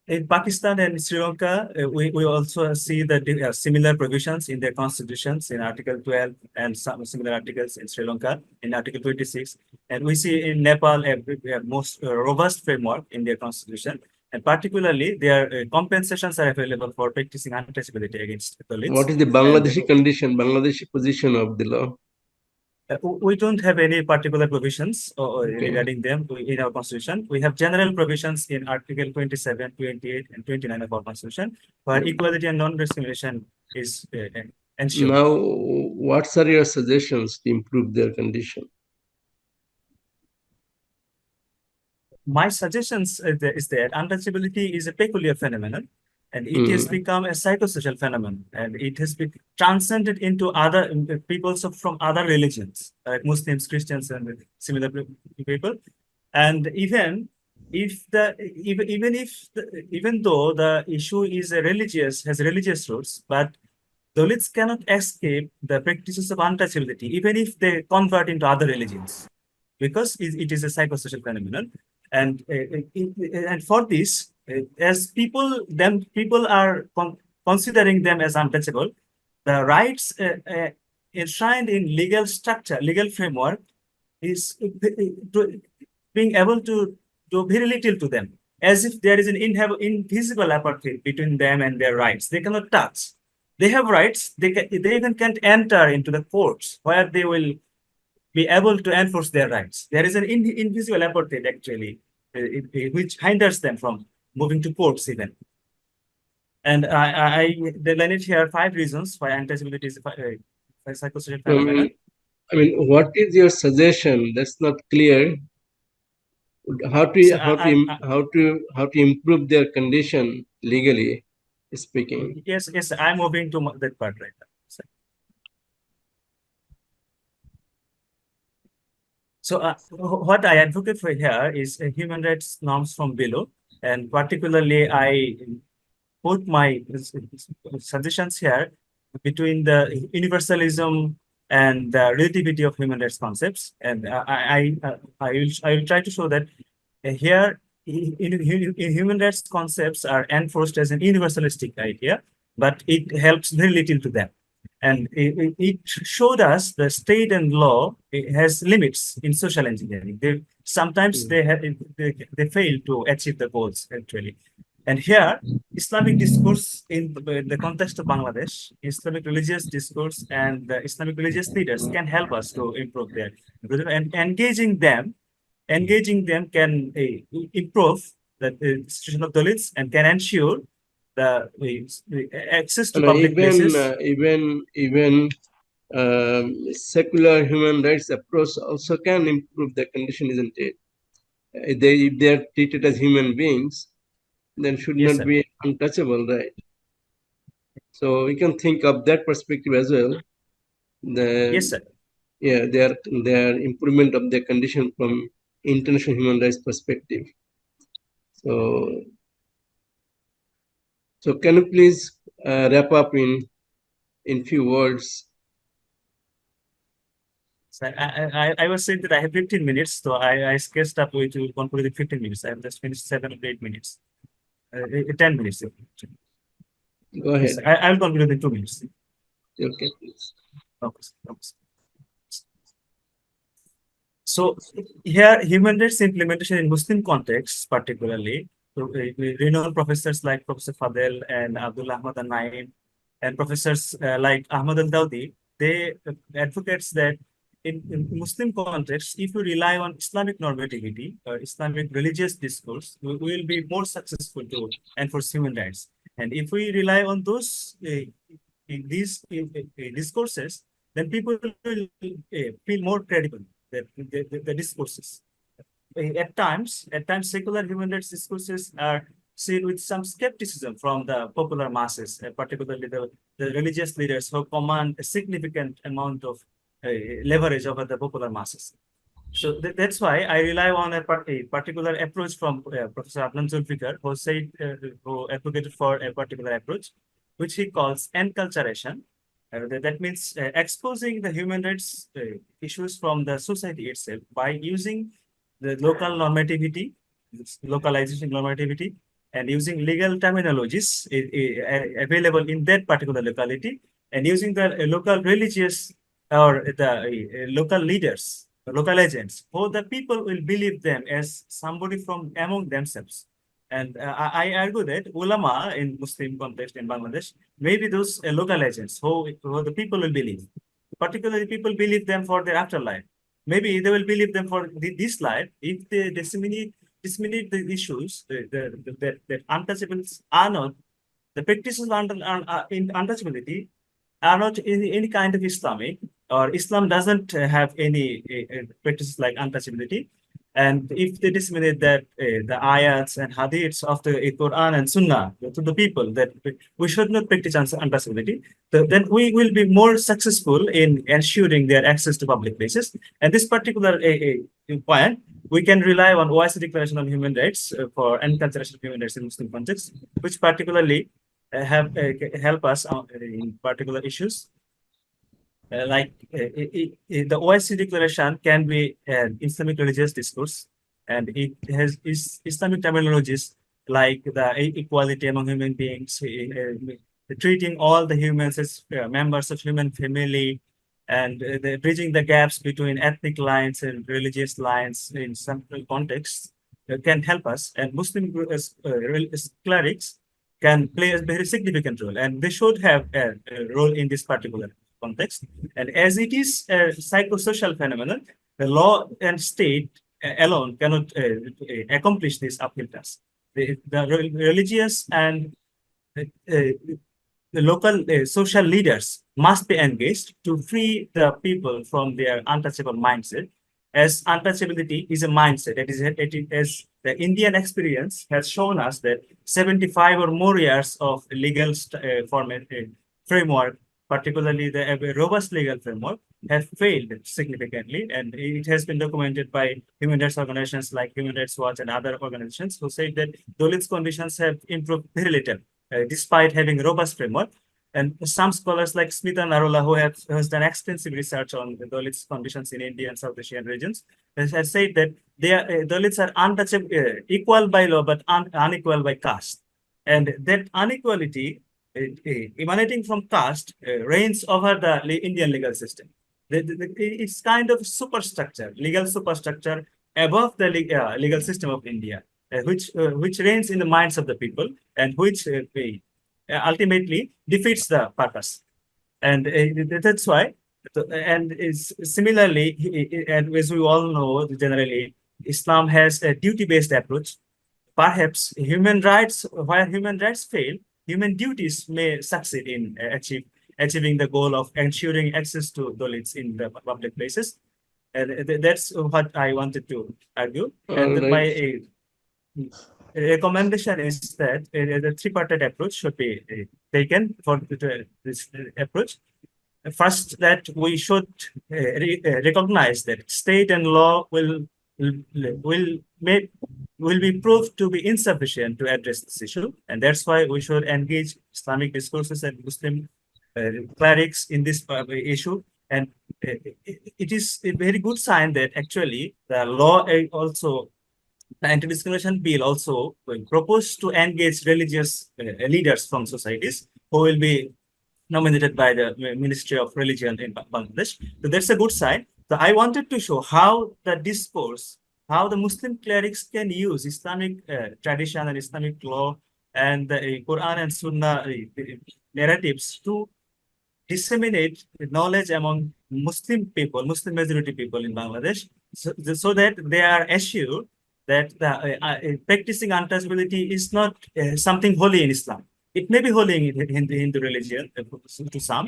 In Pakistan and Sri Lanka, we also see the similar provisions in their constitutions in Article 12 and some similar articles in Sri Lanka in Article 26. And we see in Nepal a most robust framework in their constitution. And particularly, their compensations are available for practicing untouchability against Dalits.
What is the Bangladeshi condition, Bangladeshi position of the law?
We don't have any particular provisions regarding them in our constitution. We have general provisions in Article 27, 28, and 29 of our constitution, where equality and non-discrimination is ensured.
Now, what are your suggestions to improve their condition?
my suggestions is that untouchability is a peculiar phenomenon, and it has become a psychosocial phenomenon, and it has been transcended into other peoples from other religions, like Muslims, Christians, and similar people. And even if even though the issue is has religious roots, but Dalits cannot escape the practices of untouchability, even if they convert into other religions, because it is a psychosocial phenomenon. And for this, as people are considering them as untouchable, the rights enshrined in legal structure, legal framework, is being able to do very little to them, as if there is an invisible apartheid between them and their rights. They cannot touch. They have rights. They even can't enter into the courts where they will be able to enforce their rights. There is an invisible apartheid, actually, which hinders them from moving to courts even. And I delineate here 5 reasons why untouchability is a psychosocial phenomenon.
I mean, what is your suggestion? That's not clear. How to improve their condition legally speaking?
Yes, I'm moving to that part right now. So what I advocate for here is human rights norms from below, and particularly I put my suggestions here between the universalism and the relativity of human rights concepts, and I will try to show that here in human rights concepts are enforced as an universalistic idea, but it helps very little to them. And it showed us the state and law has limits in social engineering. Sometimes they fail to achieve the goals, actually. And here, Islamic discourse in the context of Bangladesh, Islamic religious discourse and the Islamic religious leaders can help us to improve there. And engaging them can improve the situation of Dalits and can ensure the access to public places.
Even secular human rights approach also can improve the condition, isn't it? If they are treated as human beings, then should not be untouchable, right? So we can think of that perspective as well.
Yes, sir.
Yeah, their improvement of their condition from international human rights perspective. So can you please wrap up in few words?
So I was saying that I have 15 minutes, so I sketched up way to conclude in 15 minutes. I have just finished 7 or 8 minutes. 10 minutes.
Go ahead.
Yes, I'll conclude in 2 minutes.
Okay, please.
Okay. So here, human rights implementation in Muslim contexts, particularly, renowned professors like Professor Fadel and Abdul Ahmad Al-Naim, and professors like Ahmad Al-Dawdi, they advocates that in Muslim contexts, if we rely on Islamic normativity or Islamic religious discourse, we will be more successful to enforce human rights. And if we rely on those these discourses, then people will feel more credible. The discourses. At times, secular human rights discourses are seen with some skepticism from the popular masses, particularly the religious leaders who command a significant amount of leverage over the popular masses. So that's why I rely on a particular approach from Professor Adnan Zulfikar, who advocated for a particular approach, which he calls enculturation. That means exposing the human rights issues from the society itself by using the local normativity, localization normativity, and using legal terminologies available in that particular locality, and using the local religious or the local leaders, local agents, who the people will believe them as somebody from among themselves. And I argue that ulama in Muslim context in Bangladesh, maybe those local agents who the people will believe. Particularly, people believe them for their afterlife. Maybe they will believe them for this life if they disseminate the issues that untouchables are not, the practices in untouchability are not in any kind of Islamic, or Islam doesn't have any practices like untouchability. And if they disseminate that the ayats and hadiths of the Quran and Sunnah to the people, that we should not practice untouchability, then we will be more successful in ensuring their access to public places. And this particular point, we can rely on OIC Declaration on Human Rights for and consideration of human rights in Muslim context, which particularly help us in particular issues. The OIC Declaration can be an Islamic religious discourse, and it has Islamic terminologies like the equality among human beings, treating all the humans as members of human family, and bridging the gaps between ethnic lines and religious lines in some contexts can help us. And Muslim clerics can play a very significant role, and they should have a role in this particular context. And as it is a psychosocial phenomenon, the law and state alone cannot accomplish this uphill task. The religious and the local social leaders must be engaged to free the people from their untouchable mindset, as untouchability is a mindset. As the Indian experience has shown us that 75 or more years of legal framework, particularly the robust legal framework, have failed significantly. And it has been documented by human rights organizations like Human Rights Watch and other organizations who say that Dalits' conditions have improved very little, despite having robust framework. And some scholars like Smith and Narula, who has done extensive research on the Dalits' conditions in India and South Asian regions, has said that Dalits are untouchable, equal by law, but unequal by caste. And that inequality emanating from caste reigns over the Indian legal system. It's kind of superstructure, legal superstructure above the legal system of India, which reigns in the minds of the people, and which ultimately defeats the purpose. And that's why, and similarly, and as we all know, generally, Islam has a duty-based approach. Perhaps human rights, where human rights fail, human duties may succeed in achieving the goal of ensuring access to Dalits in the public places. And that's what I wanted to argue. And my recommendation is that the three-parted approach should be taken for this approach. First, that we should recognize that state and law will be proved to be insufficient to address this issue, and that's why we should engage Islamic discourses and Muslim clerics in this issue. And it is a very good sign that actually the law also, the anti-discrimination bill also will propose to engage religious leaders from societies who will be nominated by the Ministry of Religion in Bangladesh. So that's a good sign. So I wanted to show how the discourse, how the Muslim clerics can use Islamic tradition and Islamic law and the Quran and Sunnah narratives to disseminate knowledge among Muslim people, Muslim majority people in Bangladesh, so that they are assured that practicing untouchability is not something holy in Islam. It may be holy in the Hindu religion to some,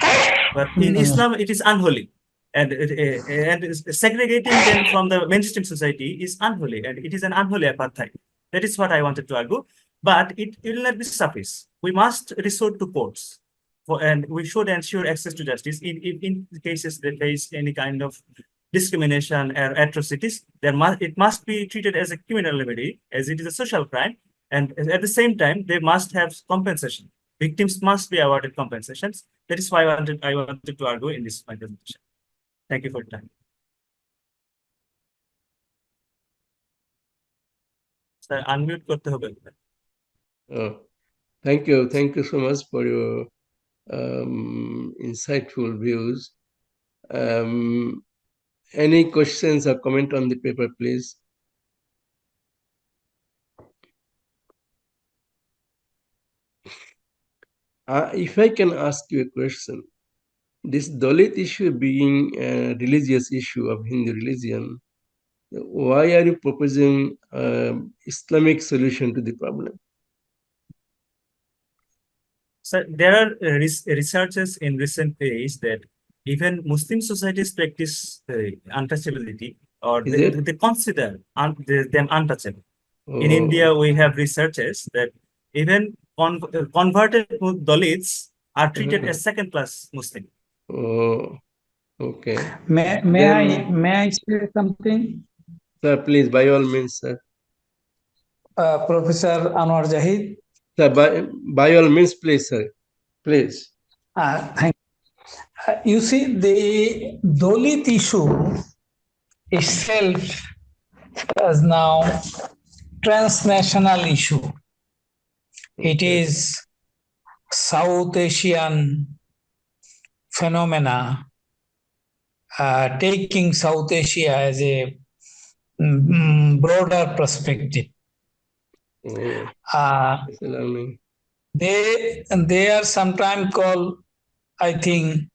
but in Islam it is unholy. And segregating them from the mainstream society is unholy, and it is an unholy apartheid. That is what I wanted to argue. But it will not be suffice. We must resort to courts, and we should ensure access to justice in cases that face any kind of discrimination or atrocities. It must be treated as a criminal remedy, as it is a social crime. And at the same time, they must have compensation. Victims must be awarded compensations. That is why I wanted to argue in this presentation. Thank you for your time. Sir, unmute korte hobe.
Thank you so much for your insightful views. Any questions or comment on the paper, please? If I can ask you a question, this Dalit issue being a religious issue of Hindu religion, why are you proposing Islamic solution to the problem?
So there are researchers in recent days that even Muslim societies practice untouchability, or
Is
they,
it?
they consider them untouchable. In
Oh,
India, we have researches that even converted Dalits are treated as second-class Muslim.
oh, okay.
May I say something?
Sir, please, by all means, sir.
Professor Anwar Jahid.
Sir, by all means, please, sir. Please.
Thank you. You see, the Dalit issue itself is now transnational issue. It is South Asian phenomena, taking South Asia as a broader perspective.
Oh,
They are sometimes called, I think,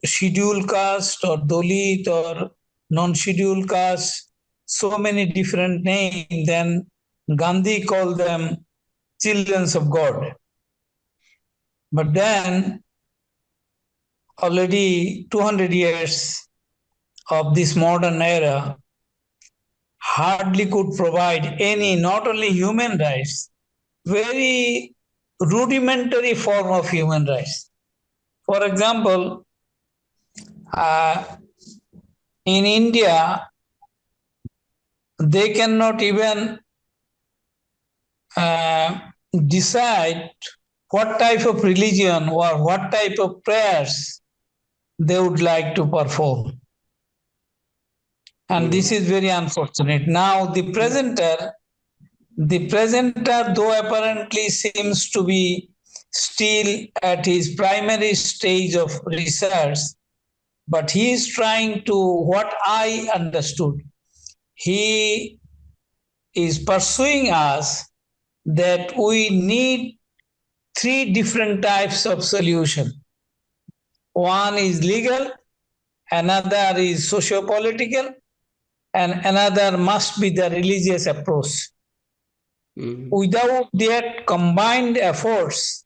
scheduled caste or Dalit or non-scheduled caste, so many different names. Then Gandhi called them children of God. But then already 200 years of this modern era hardly could provide any, not only human rights, very rudimentary form of human rights. For example, in India, they cannot even decide what type of religion or what type of prayers they would like to perform. And this is very unfortunate. Now, the presenter, though apparently seems to be still at his primary stage of research, but he is trying to, what I understood, he is pursuing us that we need three different types of solution. One is legal, another is socio-political, and another must be the religious approach. Without that combined efforts,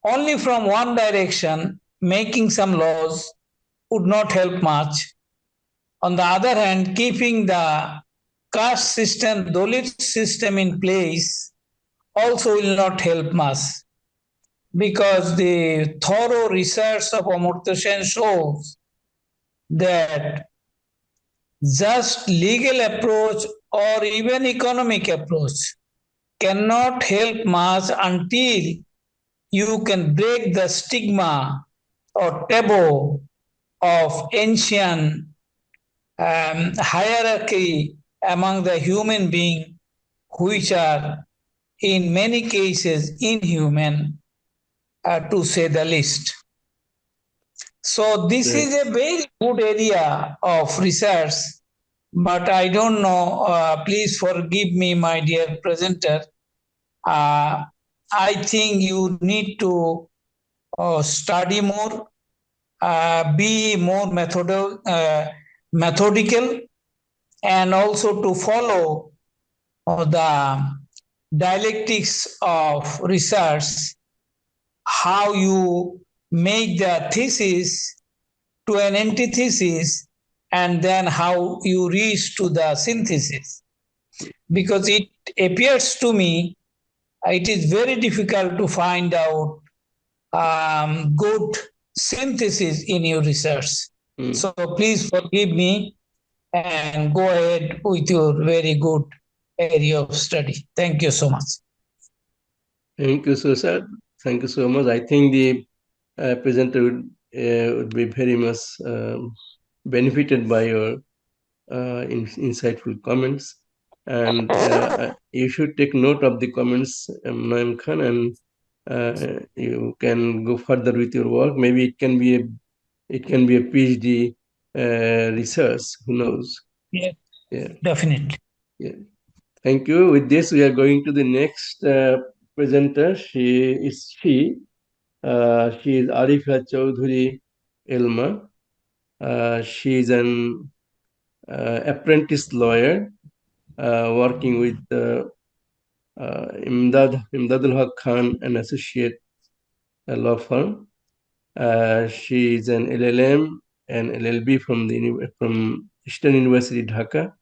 only from one direction, making some laws would not help much. On the other hand, keeping the caste system, Dalit system in place also will not help much, because the thorough research of Amartya Sen shows that just legal approach or even economic approach cannot help much until you can break the stigma or taboo of ancient hierarchy among the human beings, which are in many cases inhuman, to say the least. So this is a very good area of research, but I don't know, please forgive me, my dear presenter. I think you need to study more, be more methodical, and also to follow the dialectics of research, how you make the thesis to an antithesis, and then how you reach to the synthesis. Because it appears to me it is very difficult to find out good synthesis in your research. So please forgive me and go ahead with your very good area of study. Thank you so much.
Thank you, sir. Thank you so much. I think the presenter would be very much benefited by your insightful comments. And you should take note of the comments, Naim Khan, and you can go further with your work. Maybe it can be a PhD research. Who knows?
Yes,
yeah,
definitely.
Yeah. Thank you. With this, we are going to the next presenter. She is Arifa Chowdhury Elma. She is an apprentice lawyer working with Imdadul Haq Khan, an associate law firm. She is an LLM and LLB from Eastern University, Dhaka.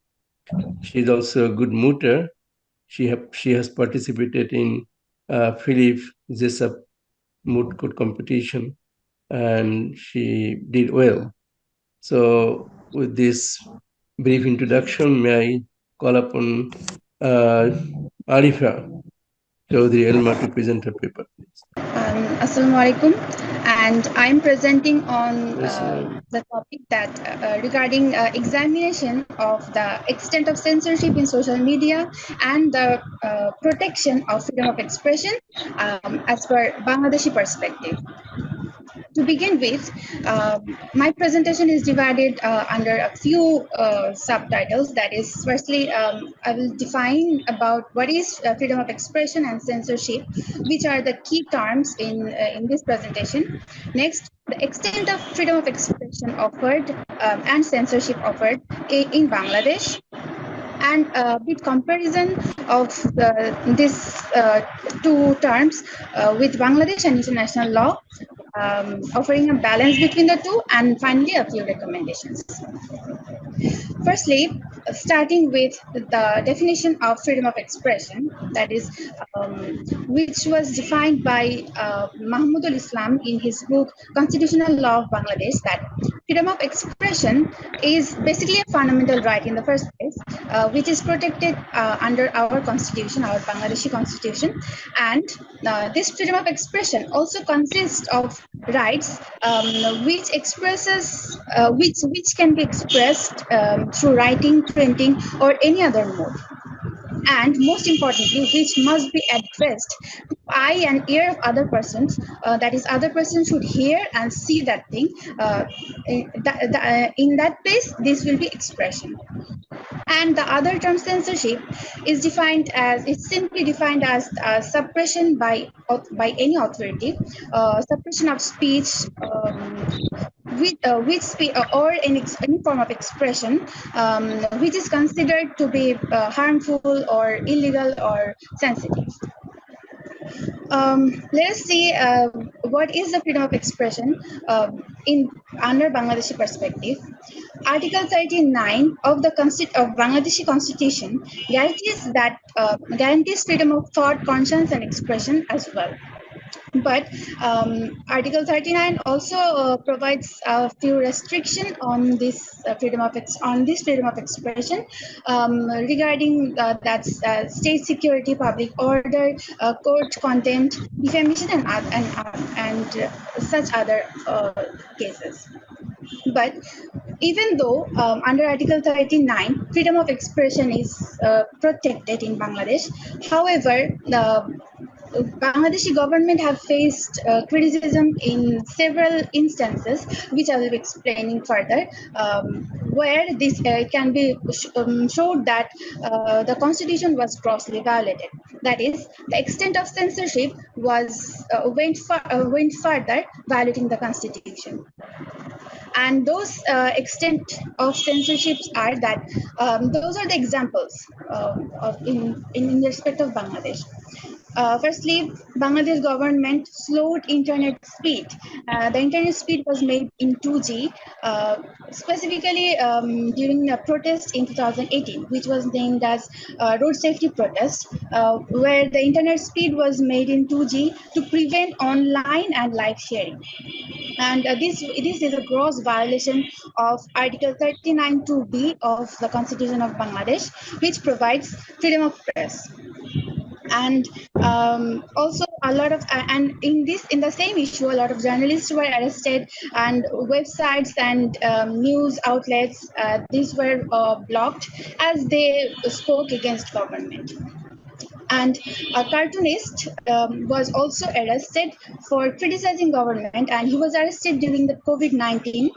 She's also a good mooter. She has participated in Philip Jessup moot court competition, and she did well. So with this brief introduction, may I call upon Arifa Chaudhry Elma to present her paper.
Assalamu alaikum, and I'm presenting on the topic that regarding examination of the extent of censorship in social media and the protection of freedom of expression as per Bangladeshi perspective. To begin with, my presentation is divided under a few subtitles. That is, firstly, I will define about what is freedom of expression and censorship, which are the key terms in this presentation. Next, the extent of freedom of expression offered and censorship offered in Bangladesh, and with comparison of these two terms with Bangladesh and international law, offering a balance between the two, and finally a few recommendations. Firstly, starting with the definition of freedom of expression, that is, which was defined by Mahmudul Islam in his book Constitutional Law of Bangladesh, that freedom of expression is basically a fundamental right in the first place, which is protected under our constitution, our Bangladeshi constitution, and this freedom of expression also consists of rights which expresses which can be expressed through writing, printing, or any other mode, and most importantly, which must be addressed to eye and ear of other persons. That is, other persons should hear and see that thing. In that place, this will be expression. And the other term, censorship, is defined as, it's simply defined as suppression by any authority, suppression of speech, or any form of expression which is considered to be harmful or illegal or sensitive. Let us see what is the freedom of expression in under Bangladeshi perspective. Article 39 of the Bangladeshi Constitution guarantees freedom of thought, conscience, and expression as well. But Article 39 also provides a few restrictions on this freedom of expression regarding state security, public order, court contempt, defamation, and such other cases. But even though under Article 39, freedom of expression is protected in Bangladesh, however, the Bangladeshi government have faced criticism in several instances, which I will be explaining further, where this can be showed that the constitution was grossly violated. That is, the extent of censorship was went further, violating the constitution. And those extent of censorships are that those are the examples in respect of Bangladesh. Firstly, Bangladesh government slowed internet speed. The internet speed was made in 2G, specifically during a protest in 2018, which was named as road safety protest, where the internet speed was made in 2G to prevent online and live sharing. And this is a gross violation of Article 39(2)(b) of the Constitution of Bangladesh, which provides freedom of press. And also a lot of in the same issue, a lot of journalists were arrested, and websites and news outlets these were blocked as they spoke against government. And a cartoonist was also arrested for criticizing government, and he was arrested during the COVID-19,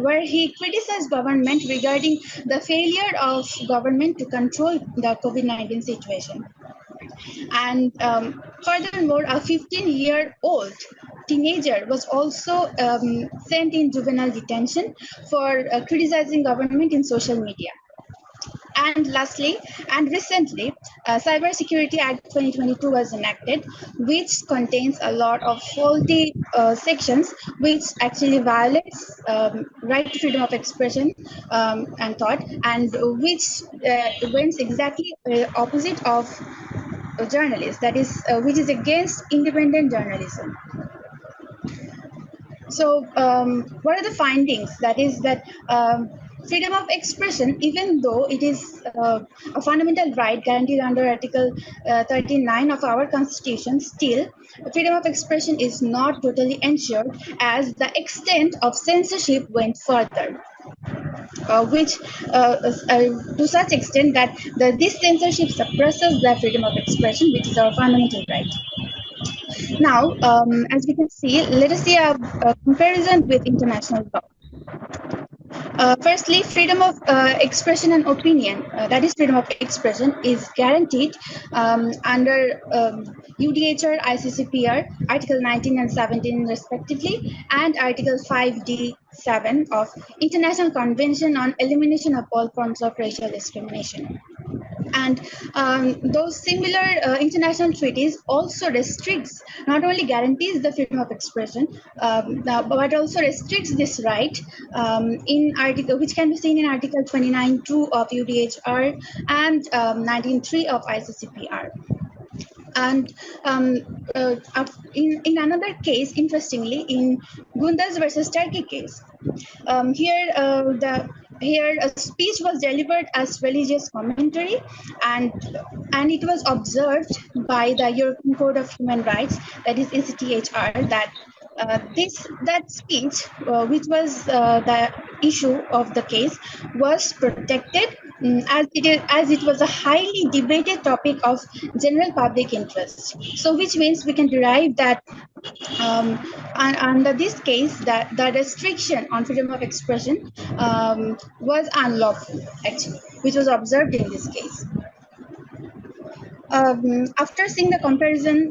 where he criticized government regarding the failure of government to control the COVID-19 situation. And furthermore, a 15-year-old teenager was also sent in juvenile detention for criticizing government in social media. And lastly, and recently, Cybersecurity Act 2022 was enacted, which contains a lot of faulty sections, which actually violates right to freedom of expression and thought, and which went exactly opposite of journalists, that is, which is against independent journalism. So, what are the findings? That is that freedom of expression, even though it is a fundamental right guaranteed under Article 39 of our Constitution, still freedom of expression is not totally ensured, as the extent of censorship went further. To such extent that this censorship suppresses the freedom of expression, which is our fundamental right. Now, as we can see, let us see a comparison with international law. Firstly, freedom of expression and opinion, that is freedom of expression, is guaranteed under UDHR, ICCPR, Article 19 and 17 respectively, and Article 5D7 of International Convention on Elimination of All Forms of Racial Discrimination. And those similar international treaties also restricts, not only guarantees the freedom of expression, but also restricts this right in article, which can be seen in Article 29.2 of UDHR and 19.3 of ICCPR. And in another case, interestingly, in Gundas versus Turkey case, here a speech was delivered as religious commentary, and it was observed by the European Court of Human Rights, that is ECTHR, that that speech, which was the issue of the case, was protected as it was a highly debated topic of general public interest. So, which means we can derive that under this case, that the restriction on freedom of expression was unlawful, actually, which was observed in this case. After seeing the comparison,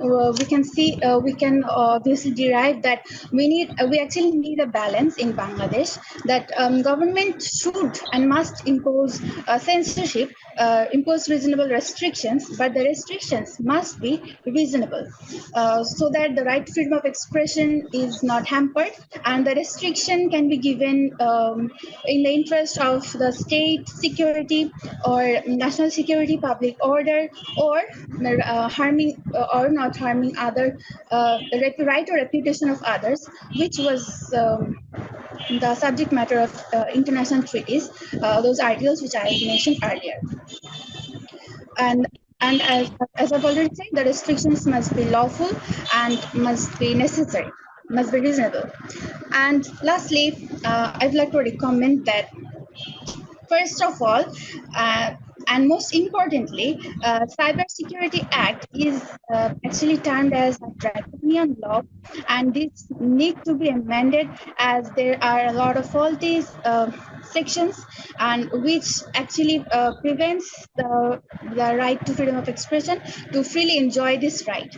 we can obviously derive that we actually need a balance in Bangladesh, that government should and must impose censorship, impose reasonable restrictions, but the restrictions must be reasonable, so that the right to freedom of expression is not hampered, and the restriction can be given in the interest of the state security or national security, public order, or harming or not harming other right or reputation of others, which was the subject matter of international treaties, those articles which I mentioned earlier. And as I've already said, the restrictions must be lawful and must be necessary, must be reasonable. And lastly, I'd like to recommend that, first of all, and most importantly, Cybersecurity Act is actually termed as a draconian law, and this needs to be amended, as there are a lot of faulty sections, and which actually prevents the right to freedom of expression to freely enjoy this right.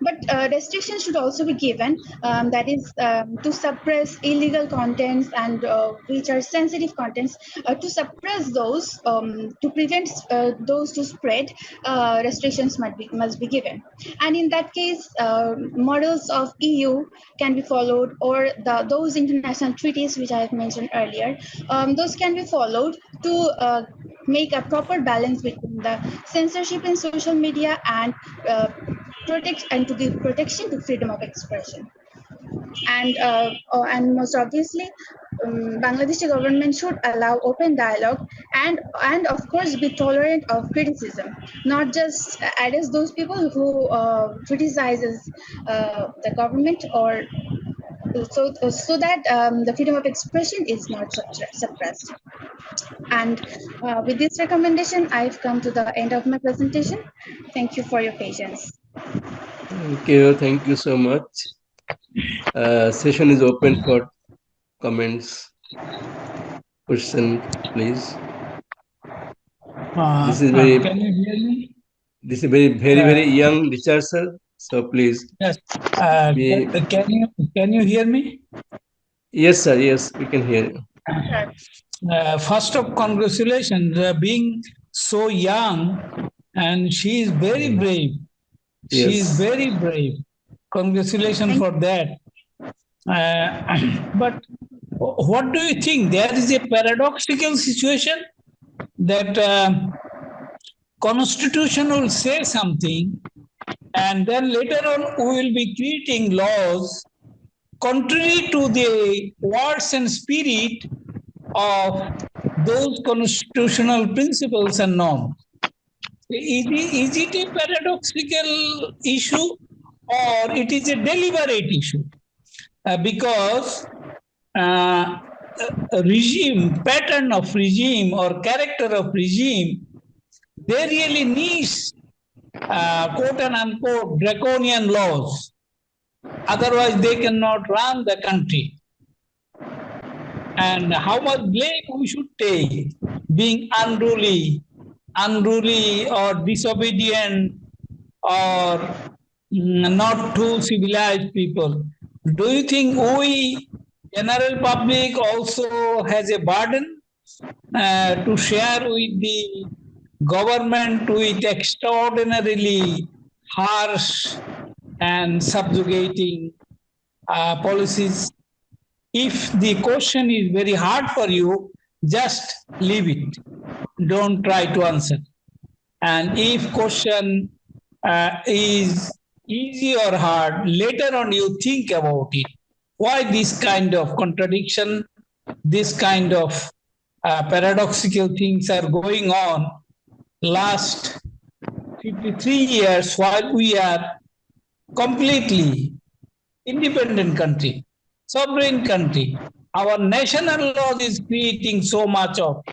But restrictions should also be given, that is, to suppress illegal contents and which are sensitive contents, to suppress those, to prevent those to spread, restrictions must be given. And in that case, models of EU can be followed, or those international treaties which I have mentioned earlier, those can be followed to make a proper balance between the censorship in social media and to give protection to freedom of expression. And most obviously, Bangladeshi government should allow open dialogue and of course be tolerant of criticism, not just arrest those people who criticizes the government, or so that the freedom of expression is not suppressed. And with this recommendation, I've come to the end of my presentation. Thank you for your patience.
Thank you so much. Session is open for comments, question, please. This is very.
Can you hear me?
This is very young researcher. So please.
Yes. Can you hear me?
Yes, sir. Yes, we can hear you.
First of congratulations, being so young, and she is very brave. She is
Yes.
very brave. Congratulations for that. But what do you think? There is a paradoxical situation that Constitution will say something, and then later on we will be creating laws contrary to the words and spirit of those constitutional principles and norms. Is it a paradoxical issue or it is a deliberate issue? Because regime, pattern of regime or character of regime, they really need quote and unquote draconian laws. Otherwise, they cannot run the country. And how much blame we should take being unruly or disobedient or not too civilized people. Do you think we, general public, also has a burden to share with the government with extraordinarily harsh and subjugating policies? If the question is very hard for you, just leave it. Don't try to answer. And if question is easy or hard, later on you think about it. Why this kind of contradiction, this kind of paradoxical things are going on last 53 years while we are completely independent country, sovereign country. Our national law is creating so much of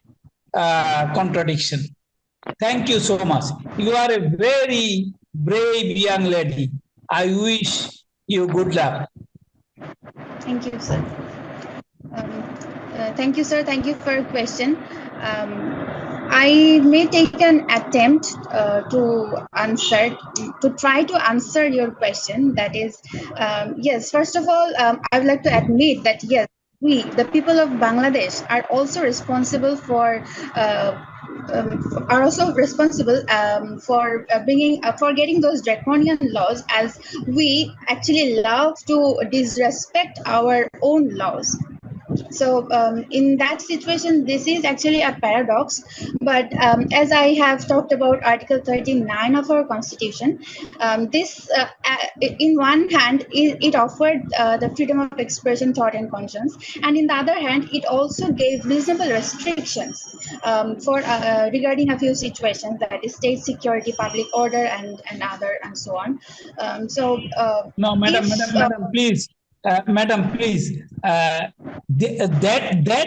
contradiction. Thank you so much. You are a very brave young lady. I wish you good luck.
Thank you, sir. Thank you, sir. Thank you for your question. I may take an attempt to try to answer your question. That is, yes, first of all, I would like to admit that, yes, we, the people of Bangladesh, are also responsible for for getting those draconian laws, as we actually love to disrespect our own laws. So in that situation, this is actually a paradox. But as I have talked about Article 39 of our Constitution, this, in one hand, it offered the freedom of expression, thought, and conscience, and in the other hand, it also gave reasonable restrictions for regarding a few situations, that is state security, public order, and so on.
No, madam, please. Madam, please. That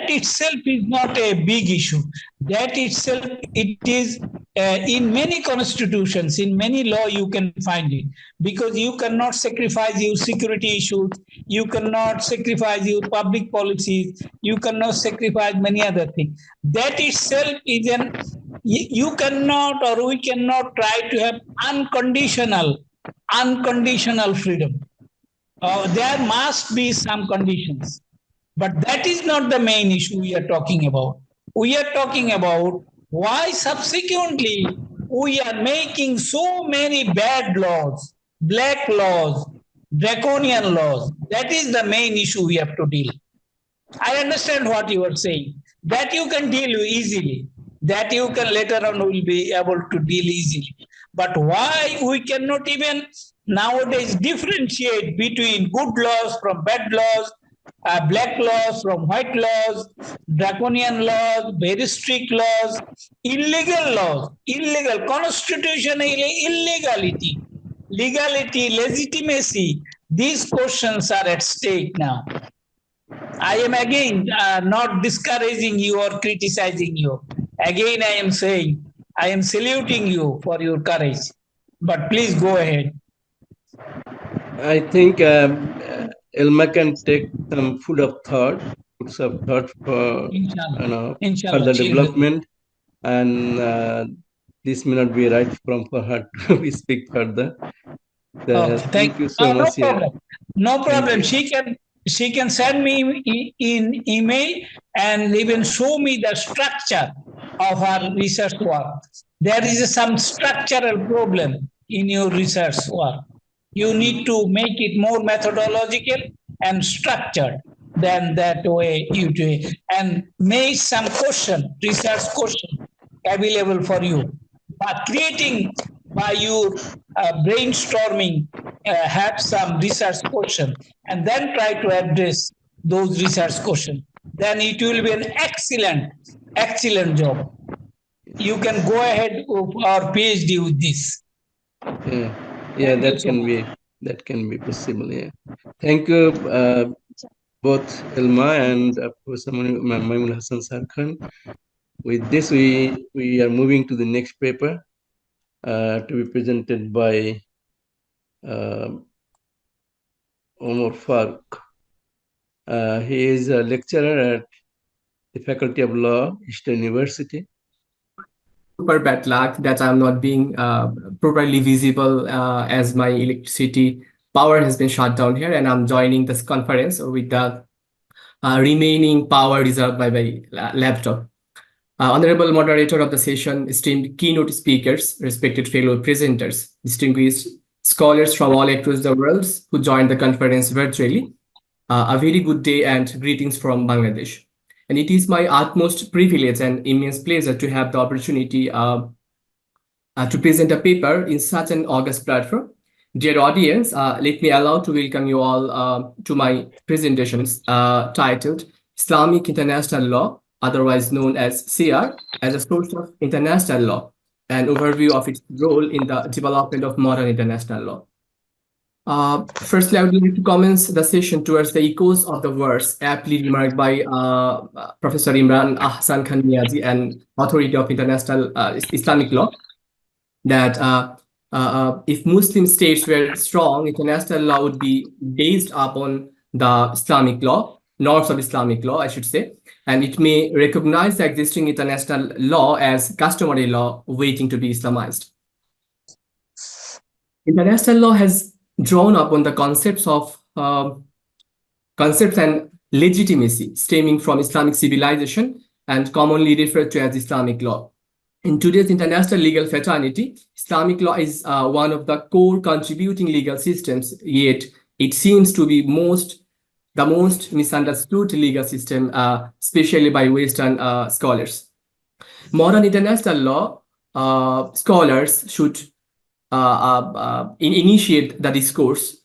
itself is not a big issue. That itself, it is in many constitutions, in many law, you can find it, because you cannot sacrifice your security issues, you cannot sacrifice your public policies, you cannot sacrifice many other things. That itself is you cannot, or we cannot try to have unconditional freedom. There must be some conditions, but that is not the main issue we are talking about. We are talking about why subsequently we are making so many bad laws, black laws, draconian laws. That is the main issue we have to deal. I understand what you are saying. That you can deal easily. That you can later on will be able to deal easily. But why we cannot even nowadays differentiate between good laws from bad laws, black laws from white laws, draconian laws, very strict laws, illegal, constitutional illegality, legality, legitimacy. These questions are at stake now. I am again not discouraging you or criticizing you. Again, I am saying, I am saluting you for your courage. But please go ahead.
I think Elma can take some food of thought for further development, and this may not be right forum for her to speak further. Thank you so much.
No problem. She can she can send me in email and even show me the structure of her research work. There is some structural problem in your research work. You need to make it more methodological and structured than that way you do it, and make some research question available for you. But creating by your brainstorming, have some research question and then try to address those research questions. Then it will be an excellent job. You can go ahead with our PhD with this.
Yeah, that can be possible. Yeah, thank you both Elma and Professor Maimul Hassan Sarkhan. With this, we are moving to the next paper to be presented by Omar Farooq. He is a lecturer at the Faculty of Law, Eastern University.
Super bad luck that I'm not being properly visible as my electricity power has been shut down here, and I'm joining this conference with the remaining power reserved by my laptop. Honorable moderator of the session, esteemed keynote speakers, respected fellow presenters, distinguished scholars from all across the world who joined the conference virtually, a very good day and greetings from Bangladesh. And it is my utmost privilege and immense pleasure to have the opportunity to present a paper in such an august platform. Dear audience, let me allow to welcome you all to my presentations titled Islamic International Law, otherwise known as CR, as a source of international law, an overview of its role in the development of modern international law. Firstly, I would like to commence the session towards the echoes of the verse aptly remarked by Professor Imran Ahsan Khan Niazi, an authority of international Islamic law, that if Muslim states were strong, international law would be based upon the Islamic law, norms of Islamic law, I should say, and it may recognize the existing international law as customary law waiting to be Islamized. International law has drawn upon the concepts and legitimacy stemming from Islamic civilization and commonly referred to as Islamic law. In today's international legal fraternity, Islamic law is one of the core contributing legal systems, yet it seems to be the most misunderstood legal system, especially by Western scholars. Modern international law scholars should initiate the discourse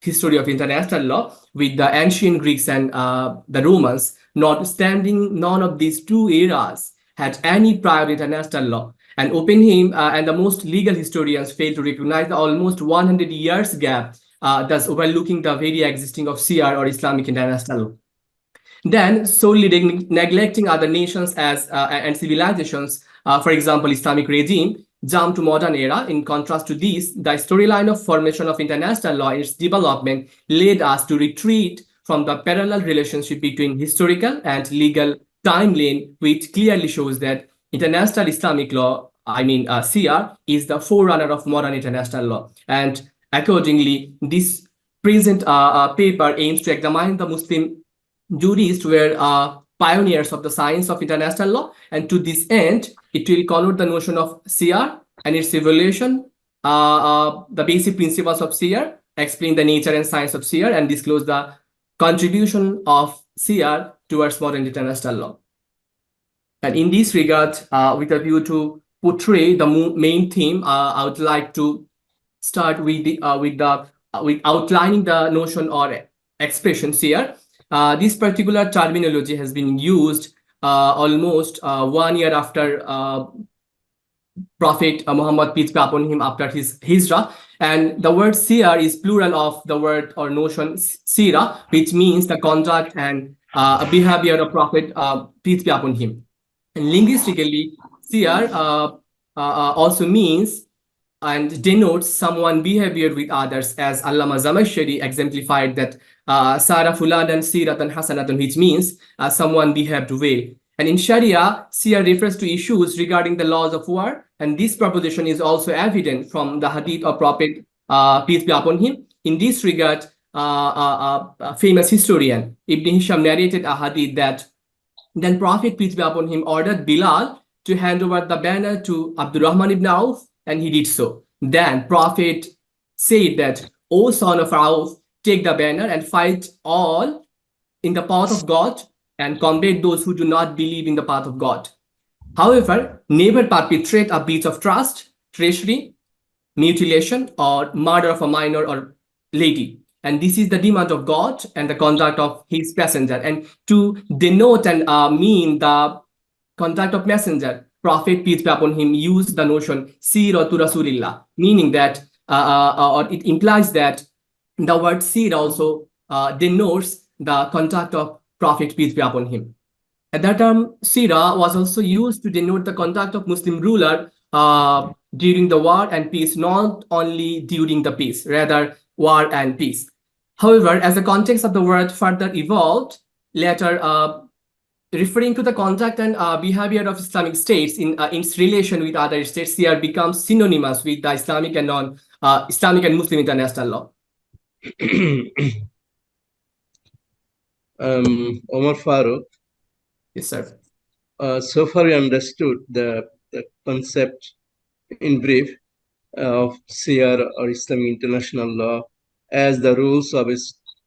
history of international law with the ancient Greeks and the Romans. Notwithstanding, none of these two eras had any prior international law, and Oppenheim and the most legal historians fail to recognize the almost 100 years gap, thus overlooking the very existing of CR or Islamic international law. Then solely neglecting other nations and civilizations, for example, Islamic regime, jump to modern era. In contrast to this, the storyline of formation of international law and its development led us to retreat from the parallel relationship between historical and legal timeline, which clearly shows that international Islamic law, CR, is the forerunner of modern international law. And accordingly, this present paper aims to examine the Muslim jurists were pioneers of the science of international law, and to this end, it will connote the notion of CR and its evaluation, the basic principles of CR, explain the nature and science of CR, and disclose the contribution of CR towards modern international law. And in this regard, with a view to portray the main theme, I would like to start with outlining the notion or expression CR. This particular terminology has been used almost 1 year after Prophet Muhammad, peace be upon him, after his hijrah, and the word CR is plural of the word or notion sira, which means the conduct and behavior of Prophet, peace be upon him. And linguistically, CR also means and denotes someone behavior with others, as Allama Zamashari exemplified that Sara Fulanan Siratan Hasanatan, which means someone behaved well. And in Sharia, CR refers to issues regarding the laws of war, and this proposition is also evident from the hadith of Prophet, peace be upon him. In this regard, famous historian Ibn Hisham narrated a hadith that then Prophet, peace be upon him, ordered Bilal to hand over the banner to Abdurrahman ibn Auf, and he did so. Then Prophet said that, O son of Auf, take the banner and fight all in the path of God and combat those who do not believe in the path of God. However, never perpetrate a breach of trust, treachery, mutilation, or murder of a minor or lady. And this is the demand of God and the conduct of his messenger. And to denote and mean the conduct of messenger, Prophet, peace be upon him, used the notion Siratu Rasulillah, meaning that, or it implies that the word Sir also denotes the conduct of Prophet, peace be upon him. At that time, Sira was also used to denote the conduct of Muslim ruler during the war and peace, not only during the peace, rather war and peace. However, as the context of the word further evolved, later referring to the conduct and behavior of Islamic states in its relation with other states, here becomes synonymous with the Islamic and non-Islamic and Muslim international law.
Omar Farooq.
Yes, sir.
So far, we understood the concept in brief of CR or Islamic international law as the rules of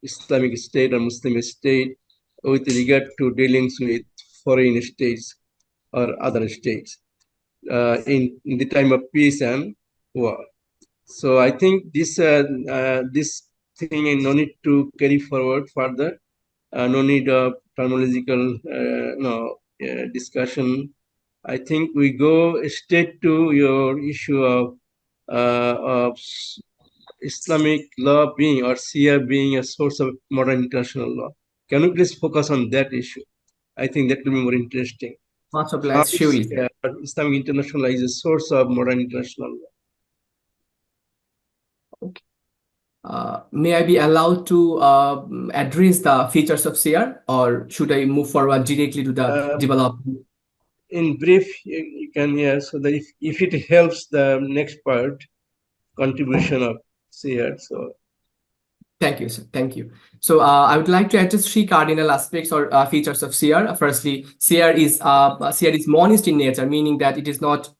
Islamic state or Muslim state with regard to dealings with foreign states or other states in the time of peace and war. So I think this thing no need to carry forward further. No need of terminological discussion. I think we go straight to your issue of Islamic law being or CR being a source of modern international law. Can you please focus on that issue? I think that will be more interesting.
Much obliged, surely.
Islamic international law is a source of modern international law.
Okay. May I be allowed to address the features of CR, or should I move forward directly to the development?
In brief, you can, yeah, so that if it helps the next part, contribution of CR, so.
Thank you, sir. Thank you. So I would like to address three cardinal aspects or features of CR. Firstly, CR is monist in nature, meaning that it is not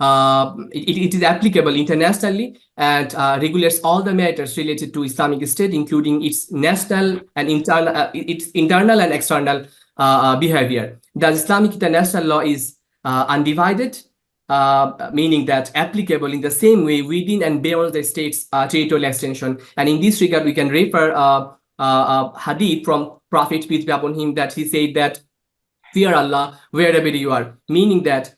it is applicable internationally and regulates all the matters related to Islamic State, including its national and internal and external behavior. The Islamic international law is undivided, meaning that applicable in the same way within and beyond the state's territorial extension. And in this regard, we can refer hadith from Prophet, peace be upon him, that he said that fear Allah wherever you are, meaning that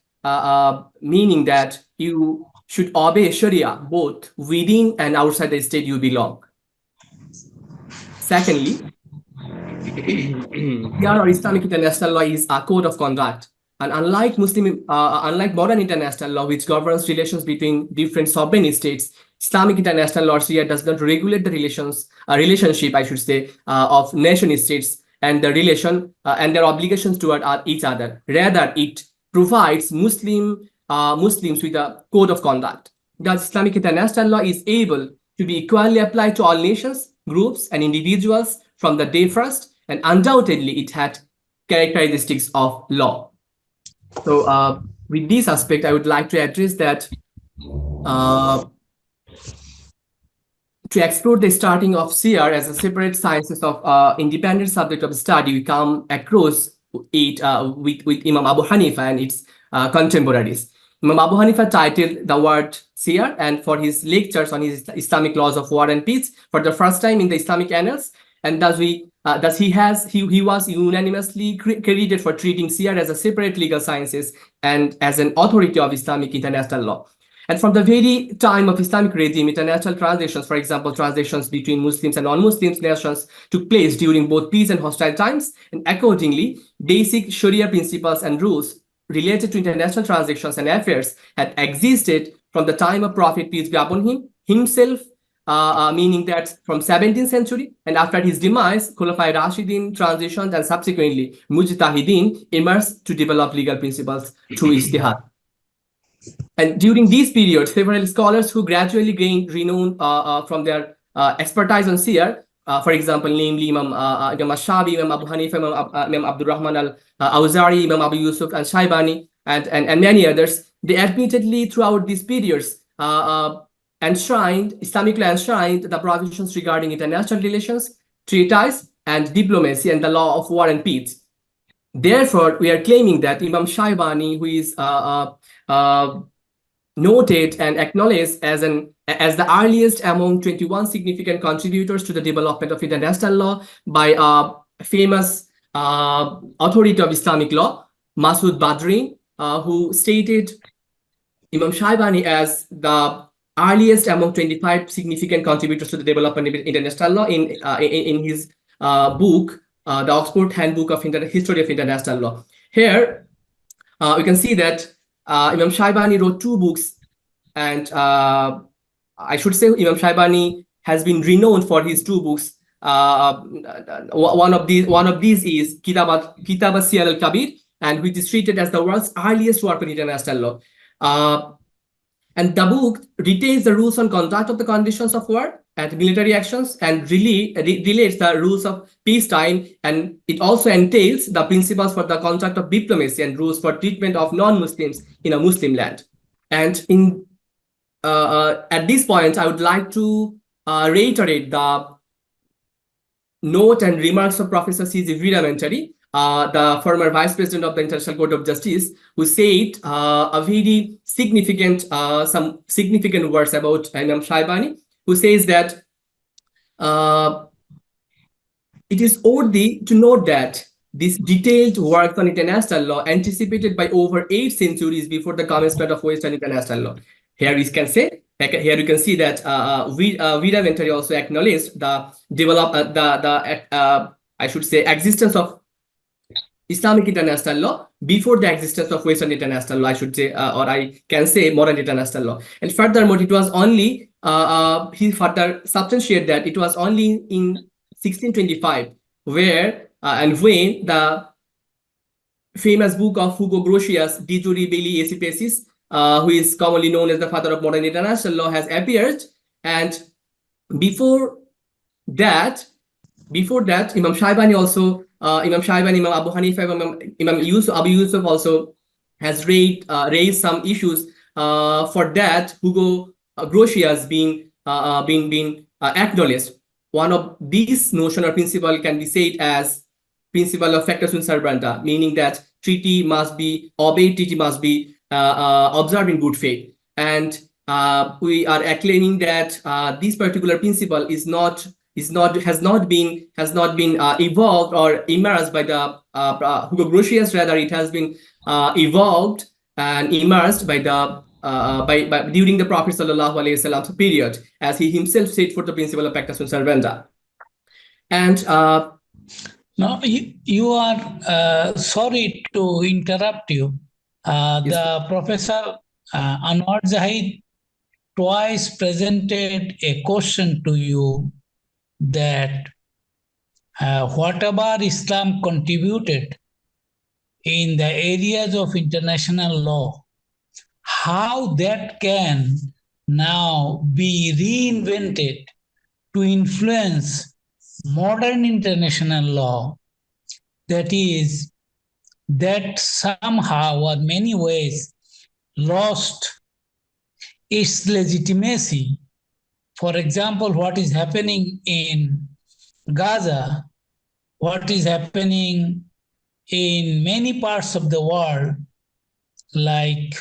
you should obey Sharia both within and outside the state you belong. Secondly, here our Islamic international law is a code of conduct, and unlike modern international law, which governs relations between different sovereign states, Islamic international law here does not regulate the relationship, I should say, of nation states and the relation and their obligations toward each other. Rather, it provides Muslims with a code of conduct. The Islamic international law is able to be equally applied to all nations, groups, and individuals from the day first, and undoubtedly it had characteristics of law. So with this aspect, I would like to address that to explore the starting of CR as a separate sciences of independent subject of study, we come across it with Imam Abu Hanifa and its contemporaries. Imam Abu Hanifa titled the word CR and for his lectures on his Islamic laws of war and peace for the first time in the Islamic annals, and thus he was unanimously credited for treating CR as a separate legal sciences and as an authority of Islamic international law. And from the very time of Islamic regime, international transactions, for example, transactions between Muslims and non-Muslims nations took place during both peace and hostile times. And accordingly, basic Sharia principles and rules related to international transactions and affairs had existed from the time of Prophet, peace be upon him, himself, meaning that from 17th century and after his demise, Khulafai Rashidin transitioned and subsequently Mujtahidin emerged to develop legal principles through ijtihad. And during these periods, several scholars who gradually gained renown from their expertise on seer, for example, namely Imam Shabi, Imam Abu Hanifa, Imam Abdul Rahman al-Awzari, Imam Abu Yusuf al-Shaybani, and many others, they admittedly throughout these periods Islamically enshrined the provisions regarding international relations, treaties, and diplomacy, and the law of war and peace. Therefore, we are claiming that Imam Shaybani, who is noted and acknowledged as the earliest among 21 significant contributors to the development of international law by a famous authority of Islamic law, Masood Badri, who stated Imam Shaybani as the earliest among 25 significant contributors to the development of international law in his book, the Oxford Handbook of History of International Law. Here, we can see that Imam Shaybani wrote 2 books, and I should say Imam Shaybani has been renowned for his 2 books. One of these is Kitab al-Siyar al-Kabir, and which is treated as the world's earliest work on international law. And the book retains the rules on conduct of the conditions of war and military actions, and relates the rules of peacetime, and it also entails the principles for the conduct of diplomacy and rules for treatment of non-Muslims in a Muslim land. And at this point, I would like to reiterate the note and remarks of Professor C.G. Veeramentary, the former Vice President of the International Court of Justice, who said a very significant, some significant words about Imam Shaybani, who says that it is worthy to note that this detailed work on international law anticipated by over 8 centuries before the commencement of Western international law. Here you can see that Veeramentary also acknowledged I should say existence of Islamic international law before the existence of Western international law, I should say, or I can say modern international law. And furthermore, it was only, he further substantiated that it was only in 1625 where and when the famous book of Hugo Grotius, De Jure Belli Acipesis, who is commonly known as the father of modern international law, has appeared. And before that, Imam Shaybani also, Imam Abu Hanifa, Imam Abu Yusuf also has raised some issues for that Hugo Grotius being acknowledged. One of these notion or principle can be said as principle of facta sunt servanda, meaning that treaty must be obeyed, treaty must be observed in good faith. And we are claiming that this particular principle has not been evolved or emerged by the Hugo Grotius. Rather, it has been evolved and emerged by the during the Prophet Sallallahu Alaihi Wasallam's period, as he himself said for the principle of pacta sunt servanda. And
now you are sorry to interrupt you. The Professor Anwar Zahid twice presented a question to you that whatever Islam contributed in the areas of international law, how that can now be reinvented to influence modern international law, that is, that somehow or many ways lost its legitimacy. For example, what is happening in Gaza, what is happening in many parts of the world, like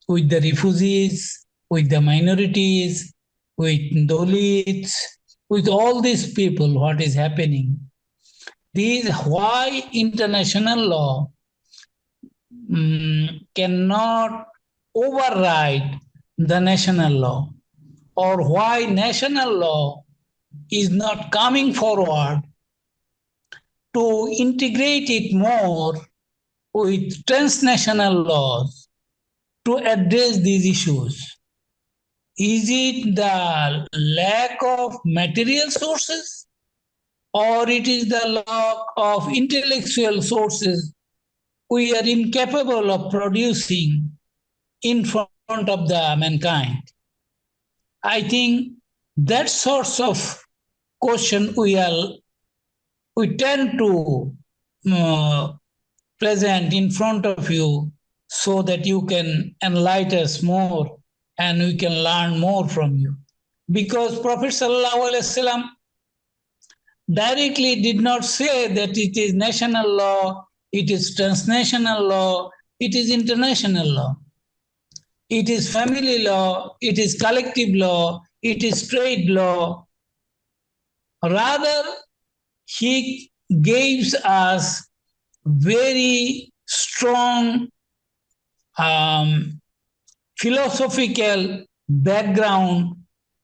with the refugees, with the minorities, with Dalits, with all these people, what is happening. This is why international law cannot override the national law, or why national law is not coming forward to integrate it more with transnational laws to address these issues. Is it the lack of material sources, or it is the lack of intellectual sources we are incapable of producing in front of the mankind? I think That sorts of question we tend to present in front of you so that you can enlighten us more and we can learn more from you. Because Prophet ﷺ directly did not say that it is national law, it is transnational law, it is international law. It is family law, it is collective law, it is trade law. Rather, he gives us very strong philosophical background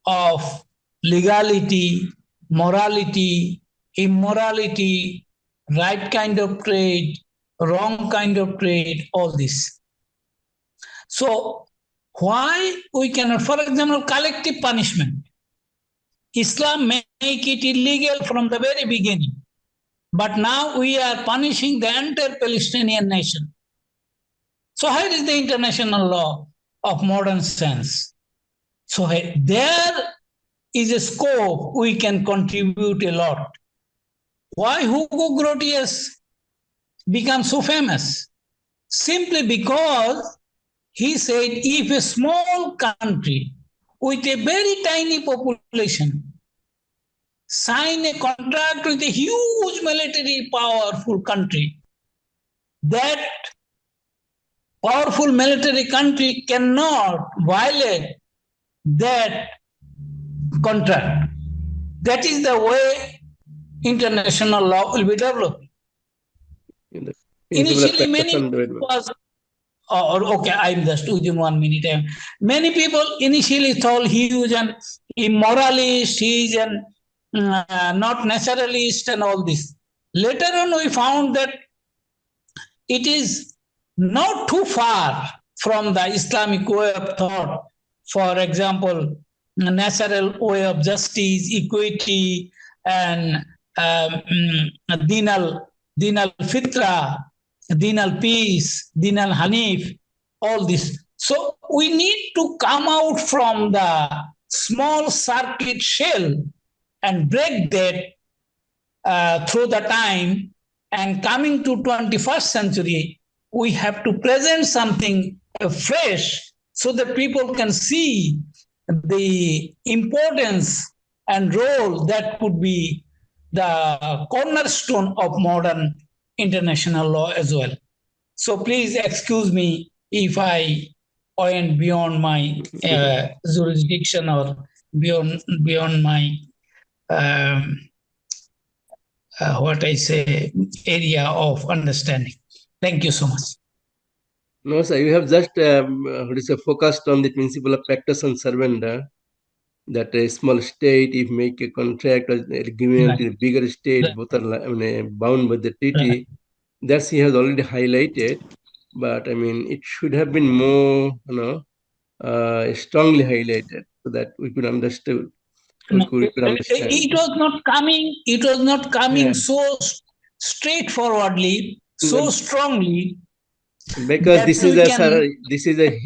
of legality, morality, immorality, right kind of trade, wrong kind of trade, all this. So why we cannot, for example, collective punishment. Islam make it illegal from the very beginning. But now we are punishing the entire Palestinian nation. So here is the international law of modern sense. So there is a scope we can contribute a lot. Why Hugo Grotius became so famous? Simply because he said if a small country with a very tiny population sign a contract with a huge military powerful country, that powerful military country cannot violate that contract. That is the way international law will be developed. Initially, many was, okay, I'm just within 1 minute. Many people initially thought he was an immoralist, he is an not naturalist and all this. Later on, we found that it is not too far from the Islamic way of thought. For example, natural way of justice, equity, and dinal fitra, dinal peace, dinal hanif, all this. So we need to come out from the small circuit shell and break that through the time, and coming to 21st century, we have to present something fresh so that people can see the importance and role that could be the cornerstone of modern international law as well. So please excuse me if I went beyond my jurisdiction or beyond my what I say, area of understanding. Thank you so much.
No, sir, you have just focused on the principle of pactus and servanda, that a small state, if make a contract or agreement with a bigger state, both are bound by the treaty. That he has already highlighted, but I mean, it should have been more, strongly highlighted so that we could understand.
It was not coming. It was not coming so straightforwardly, so strongly.
Because this is a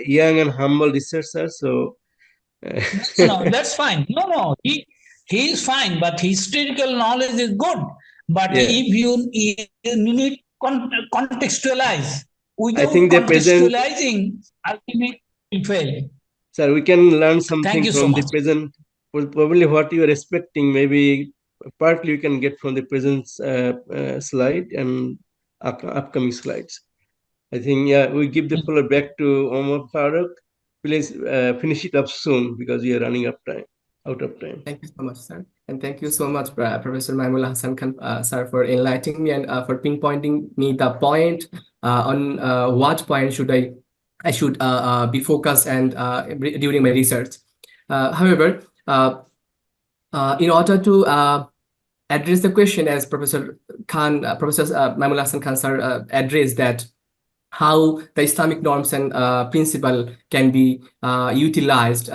young and humble researcher, so.
No, that's fine. No, he is fine, but historical knowledge is good. But if you need contextualize, without contextualizing, ultimately will fail.
Sir, we can learn something from the present. Probably what you are expecting, maybe partly you can get from the present slide and upcoming slides. I think, we give the floor back to Omar Farooq. Please finish it up soon because we are running out of time.
Thank you so much, sir. And thank you so much, Professor Maimul Hassan Khan, sir, for enlightening me and for pinpointing me the point on what point I should be focused and during my research. However, in order to address the question, as Professor Maimul Hassan Khan sir addressed, that how the Islamic norms and principle can be utilized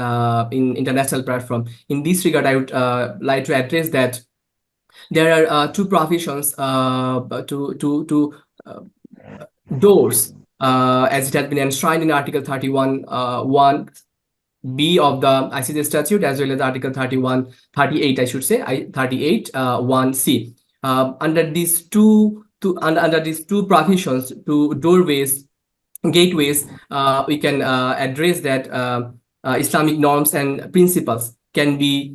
in international platform. In this regard, I would like to address that there are two provisions to doors, as it has been enshrined in Article 31(1) B of the ICJ statute, as well as Article 38, I should say, 38 1C. Under these two provisions, to doorways, gateways, we can address that Islamic norms and principles can be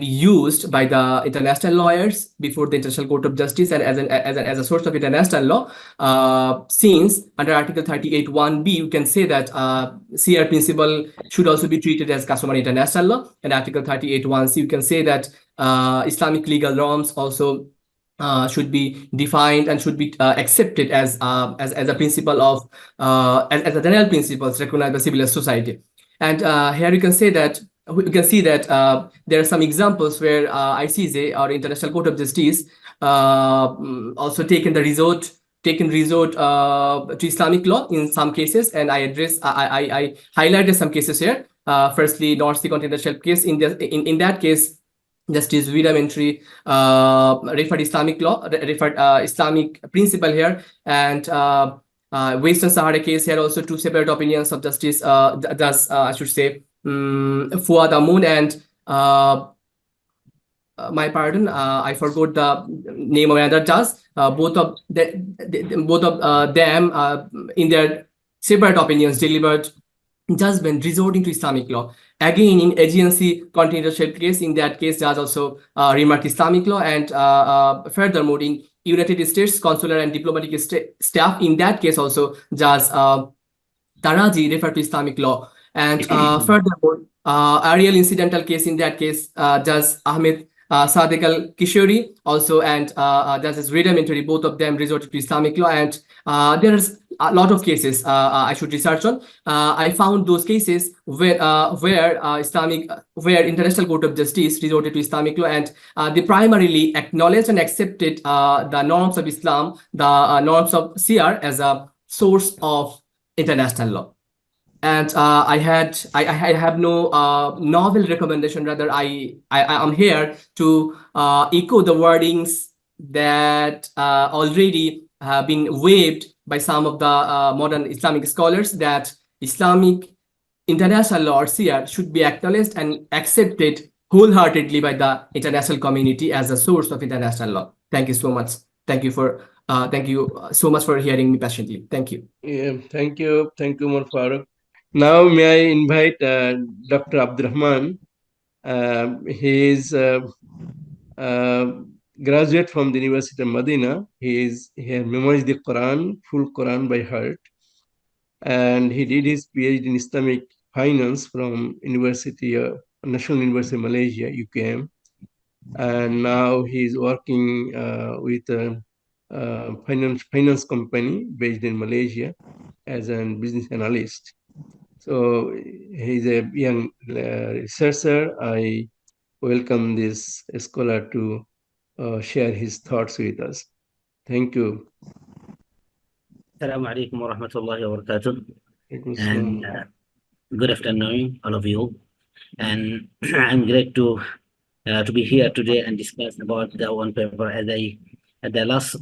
used by the international lawyers before the International Court of Justice and as a source of international law. Since under Article 38 1B, you can say that CR principle should also be treated as customary international law, and Article 38 1C, you can say that Islamic legal norms also should be defined and should be accepted as a principle of as a general principles recognized by civil society. And here you can say that we can see that there are some examples where ICJ or International Court of Justice also taken resort to Islamic law in some cases, and I highlighted some cases here. Firstly, North Sea Continental Shelf case. In that case, Justice Vidamentry referred Islamic law, Islamic principle here, and Western Sahara case here also two separate opinions of Justice I should say Fuad Amun and my pardon, I forgot the name of another judge. Both of them in their separate opinions delivered judgment resorting to Islamic law. Again, in agency continental shelf case, in that case, judge also remarked Islamic law, and furthermore, in United States consular and diplomatic staff, in that case also, Judge Taraji referred to Islamic law, and furthermore, Ariel incidental case, in that case, Judge Ahmed Sadek al-Kishori also, and Justice Rudimentary, both of them resorted to Islamic law, and there's a lot of cases I should research on. I found those cases where International Court of Justice resorted to Islamic law, and they primarily acknowledged and accepted the norms of Islam, the norms of CR as a source of international law. And I have no novel recommendation. Rather, I am here to echo the wordings that already have been waived by some of the modern Islamic scholars, that Islamic international law or CR should be acknowledged and accepted wholeheartedly by the international community as a source of international law. Thank you so much. Thank you so much for hearing me patiently. Thank you.
Yeah, thank you, Umar Farooq. Now, may I invite Dr. Abdurrahman. He is graduate from the University of Medina. He has memorized the Quran, full Quran by heart, and he did his PhD in Islamic finance from National University of Malaysia, UKM, and now he is working with a finance company based in Malaysia as a business analyst. So he's a young researcher. I welcome this scholar to share his thoughts with us. Thank you.
Assalamu alaikum wa rahmatullahi wa barakatuh. And good afternoon, all of you. And I'm glad to be here today and discuss about the one paper. As the last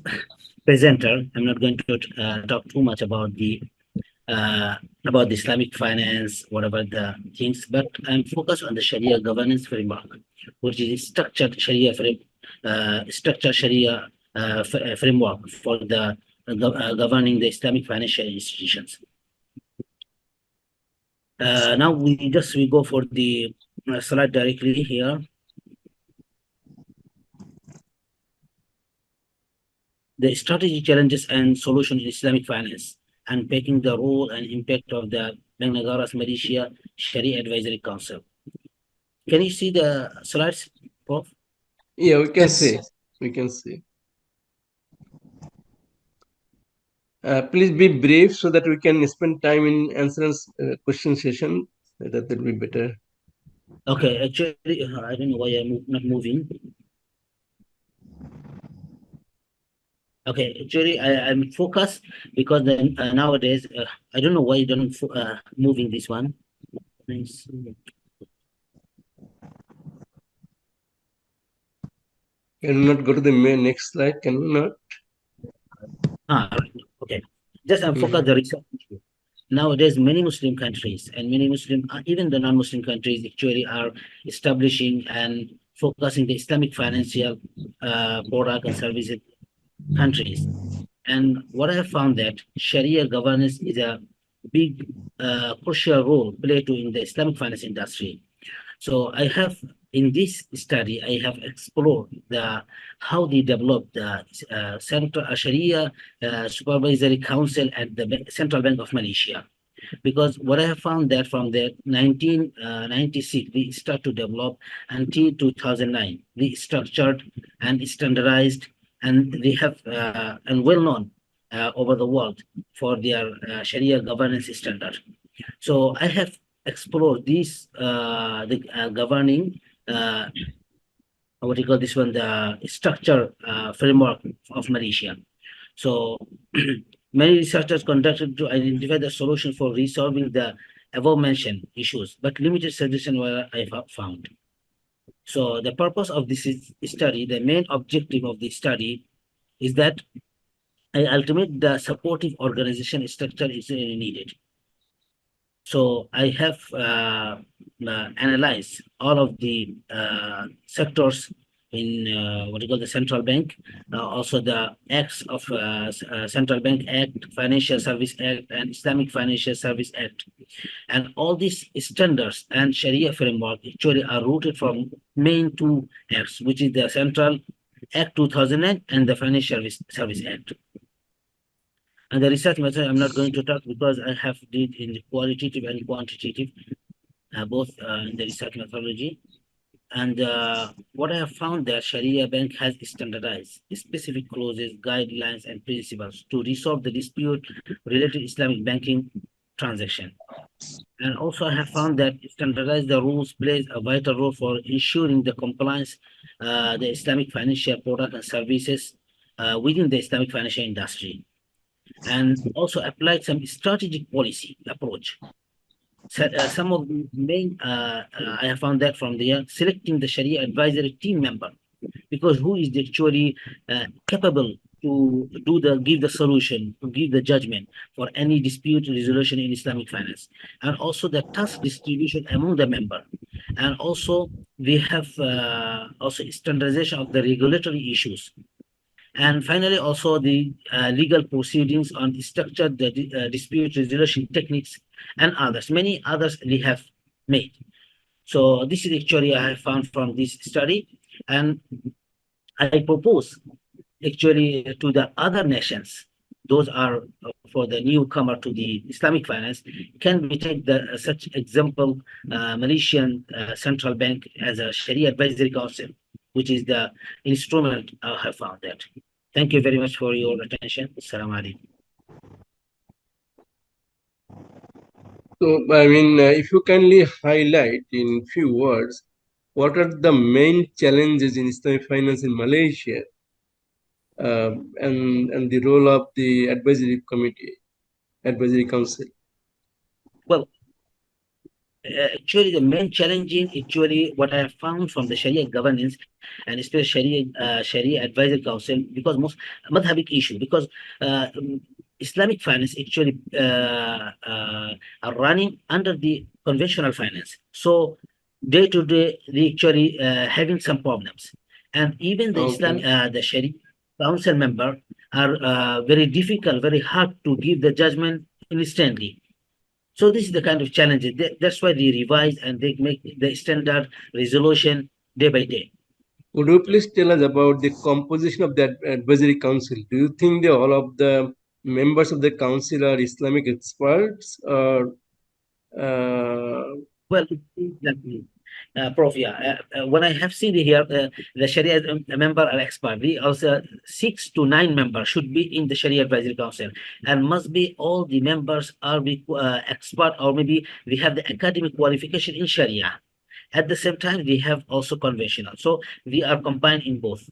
presenter, I'm not going to talk too much about the Islamic finance, whatever the things, but I'm focused on the Sharia governance framework, which is structured Sharia framework for the governing the Islamic financial institutions. Now we go for the slide directly here. The strategy, challenges, and solutions in Islamic finance, unpacking the role and impact of the Bank Negara's Malaysia Sharia Advisory Council. Can you see the slides, Prof?
Yeah, we can see. We can see. Please be brief so that we can spend time in answering question session. That will be better.
Okay, actually, I don't know why I'm not moving. Okay, actually, I'm focused because then nowadays I don't know why you don't moving this one. Nice.
Can we not go to the next slide? Can we not?
Right. Okay. Just focus the research issue. nowadays many Muslim countries and many Muslim, even the non-Muslim countries actually are establishing and focusing the Islamic financial product and services countries. And what I have found that Sharia governance is a big crucial role played to in the Islamic finance industry. So I have in this study I have explored how they developed the Central Sharia Supervisory Council at the Central Bank of Malaysia. Because what I have found that from the 1996 we start to develop until 2009, we structured and standardized, and they have and well known over the world for their Sharia governance standard. So I have explored this the governing what do you call this one, the structure framework of Malaysia. So many researchers conducted to identify the solution for resolving the above mentioned issues, but limited suggestions were I found. So the purpose of this study, the main objective of the study is that I ultimate the supportive organization structure is needed. So I have analyzed all of the sectors in what you call the central bank, also the acts of Central Bank Act, Financial Service Act, and Islamic Financial Service Act. And all these standards and Sharia framework actually are rooted from main two acts, which is the Central Act 2009 and the Financial Service Act. And the research method I'm not going to talk because I have did in the qualitative and quantitative, both in the research methodology. And what I have found that Sharia Bank has standardized specific clauses, guidelines, and principles to resolve the dispute related to Islamic banking transaction. And also I have found that standardized the rules plays a vital role for ensuring the compliance, the Islamic financial product and services within the Islamic financial industry. And also applied some strategic policy approach. So, some of the main, I have found that from there, selecting the Sharia advisory team member, because who is actually capable to give the solution, to give the judgment for any dispute resolution in Islamic finance, and also the task distribution among the member, and also we have also standardization of the regulatory issues. And finally, also the legal proceedings on structured dispute resolution techniques and others. Many others we have made. So this is actually I have found from this study, and I propose actually to the other nations. Those are for the newcomer to the Islamic finance. Can we take the such example, Malaysian Central Bank as a Sharia Advisory Council, which is the instrument I have found that. Thank you very much for your attention. Assalamu alaikum.
So, I mean, if you kindly highlight in few words, what are the main challenges in Islamic finance in Malaysia, and the role of the advisory council? Well,
actually, the main challenging, actually, what I have found from the Sharia governance and especially Sharia Advisory Council, because most madhabic issue, because Islamic finance actually are running under the conventional finance. So day to day, they actually having some problems, and even the the Sharia Council member are very difficult, very hard to give the judgment instantly. So this is the kind of challenges. That's why they revise and they make the standard resolution day by day.
Would you please tell us about the composition of that advisory council? Do you think that all of the members of the council are Islamic experts, or?
Well, exactly. Prof, yeah. When I have seen here, the Sharia member are expert. We also 6 to 9 members should be in the Sharia Advisory Council, and must be all the members are expert, or maybe we have the academic qualification in Sharia. At the same time, we have also conventional. So we are combined in both.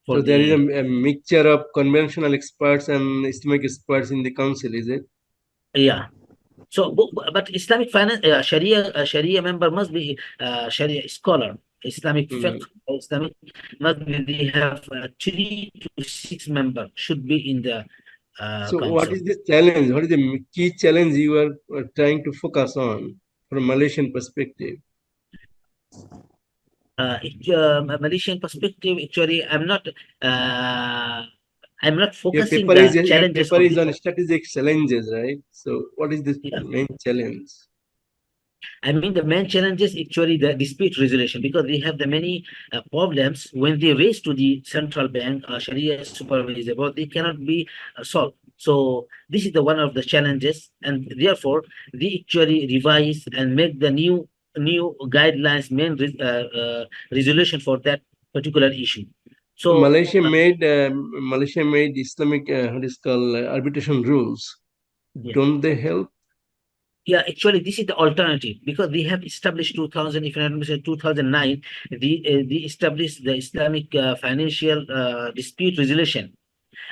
So there is a mixture of conventional experts and Islamic experts in the council, is it?
Yeah. So, but Islamic finance, Sharia member must be Sharia scholar, Islamic fiqh, Islamic must be. They have 3 to 6 members should be in the
So
Council.
what is the challenge? What is the key challenge you are trying to focus on from Malaysian perspective?
Malaysian perspective, actually, I'm not
Your
focusing
paper
the
is
challenges of
on strategic challenges, right? So what is the main challenge?
I mean, the main challenge is actually the dispute resolution, because we have the many problems when they raise to the central bank, Sharia supervisor, but they cannot be solved. So this is the one of the challenges, and therefore they actually revise and make the new guidelines, main resolution for that particular issue. So
Malaysia made Islamic what is called arbitration rules.
Yeah.
Don't they help?
Yeah, actually, this is the alternative, because we have established 2000, if I remember, 2009, they established the Islamic financial dispute resolution.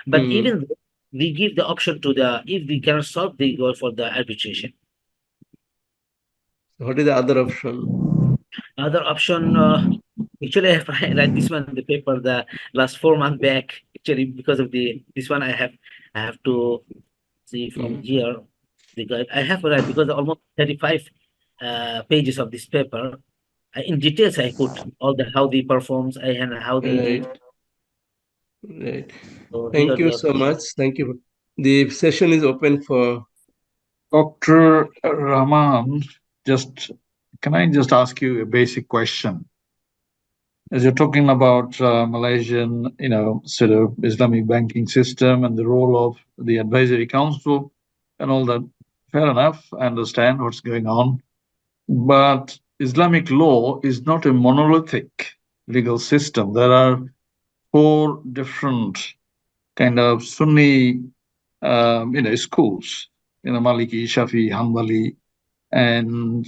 But even though, we give the option to if we cannot solve, they go for the arbitration.
What is the other option?
Other option, actually, I have read this one in the paper the last 4 months back. Actually, because of this one, I have to see from here. The guide I have read, because almost 35 pages of this paper. In details, I put all how they performs and how they do.
Right.
So
Thank you so much. Thank you. The session is open for
Dr. Rahman. Can I just ask you a basic question? As you're talking about Malaysian, sort of Islamic banking system and the role of the advisory council and all that, fair enough. I understand what's going on. But Islamic law is not a monolithic legal system. There are 4 different kind of Sunni, schools, Maliki, Shafi, Hanbali, and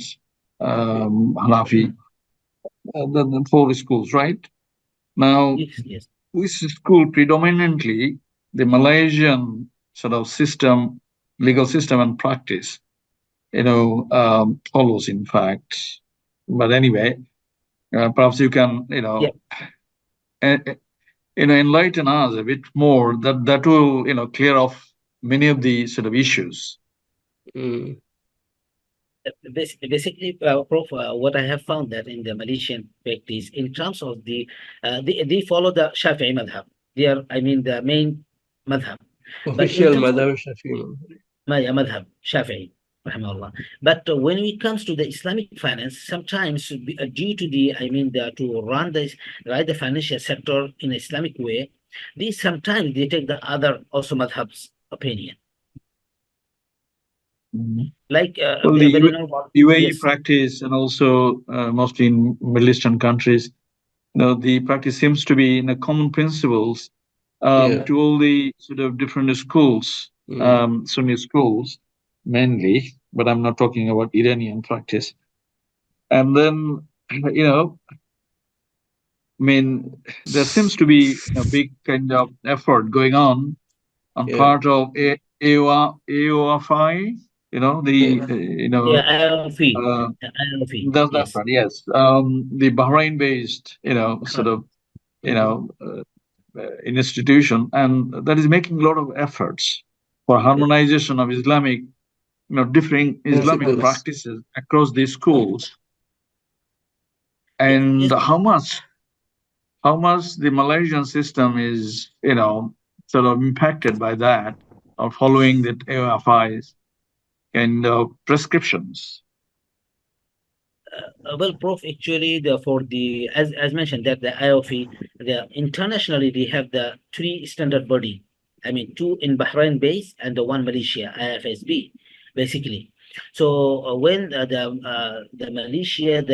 Hanafi. The 4 schools, right? Now,
yes.
Which school predominantly the Malaysian sort of system, legal system and practice, follows, in fact. But anyway, perhaps you can, enlighten us a bit more. That will, clear off many of the sort of issues.
Basically, Prof, what I have found that in the Malaysian practice, in terms of they follow the Shafi'i madhab. They are, I mean, the main madhab.
official madhab Shafi'i.
Madhab Shafi'i, rahimahullah. But when it comes to the Islamic finance, sometimes due to to run the financial sector in an Islamic way, sometimes they take the other also madhab's opinion. Like
Well, the UAE
yes.
practice, and also mostly in Middle Eastern countries, the practice seems to be in a common principles to all the sort of different schools, Sunni schools mainly, but I'm not talking about Iranian practice. And then, there seems to be a big kind of effort going on part of AOFI, that's right, yes. The Bahrain-based, sort of, institution, and that is making a lot of efforts for harmonization of Islamic, differing Islamic practices across these schools. And how much the Malaysian system is, sort of impacted by that, or following the AOFI's kind of prescriptions?
Well, Prof, actually, as mentioned, that the IOFI, internationally they have the 3 standard body. I mean, 2 in Bahrain base and the 1 Malaysia, IFSB, basically. So when the Malaysia,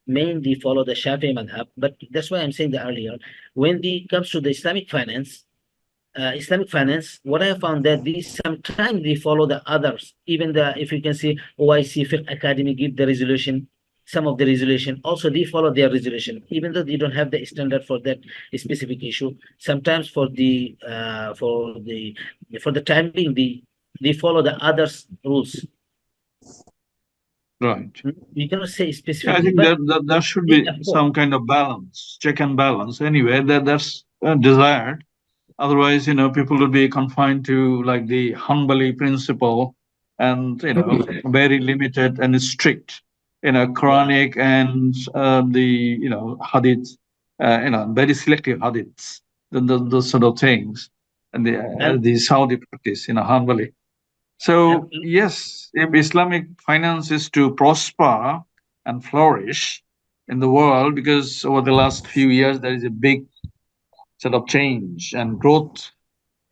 mainly follow the Shafi'i madhab, but that's why I'm saying that earlier. When it comes to the Islamic finance, what I have found that sometimes they follow the others. Even if you can see OIC Fiqh Academy give the resolution, some of the resolution also they follow their resolution, even though they don't have the standard for that specific issue. Sometimes for the time being, they follow the others' rules.
Right.
You cannot say specifically.
I think that there should be some kind of balance, check and balance. Anyway, that's desired. Otherwise, people would be confined to like the Hanbali principle and, very limited and strict, Quranic and the, hadith, very selective hadiths, those sort of things, and the Saudi practice, Hanbali. So yes, if Islamic finance is to prosper and flourish in the world, because over the last few years there is a big sort of change and growth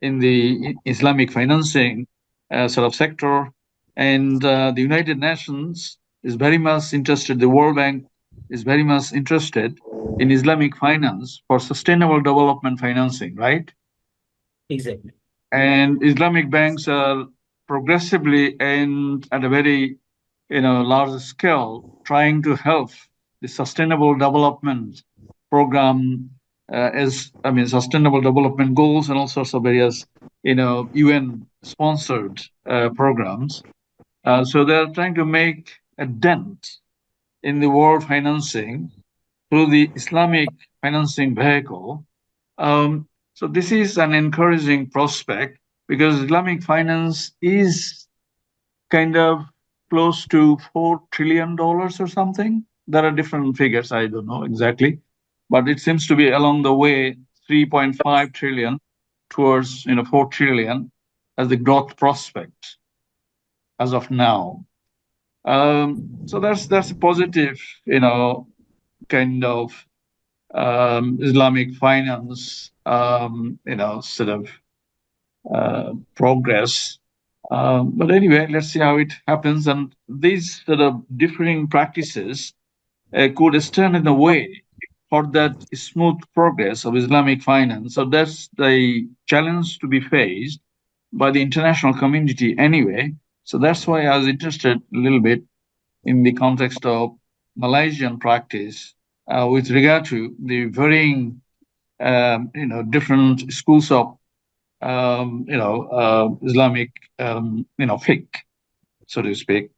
in the Islamic financing sort of sector, and the United Nations is very much interested. The World Bank is very much interested in Islamic finance for sustainable development financing, right?
Exactly.
And Islamic banks are progressively and at a very large scale trying to help the sustainable development program sustainable development goals and all sorts of various UN sponsored programs. So they're trying to make a dent in the world financing through the Islamic financing vehicle. So this is an encouraging prospect because Islamic finance is kind of close to $4 trillion or something. There are different figures, I don't know exactly, but it seems to be along the way 3.5 trillion towards 4 trillion as the growth prospect as of now. So that's a positive, kind of Islamic finance, sort of progress. But anyway, let's see how it happens. And these sort of differing practices could stand in the way for that smooth progress of Islamic finance. So that's the challenge to be faced by the international community anyway. So that's why I was interested a little bit in the context of Malaysian practice with regard to the varying, different schools of Islamic, fiqh, so to speak,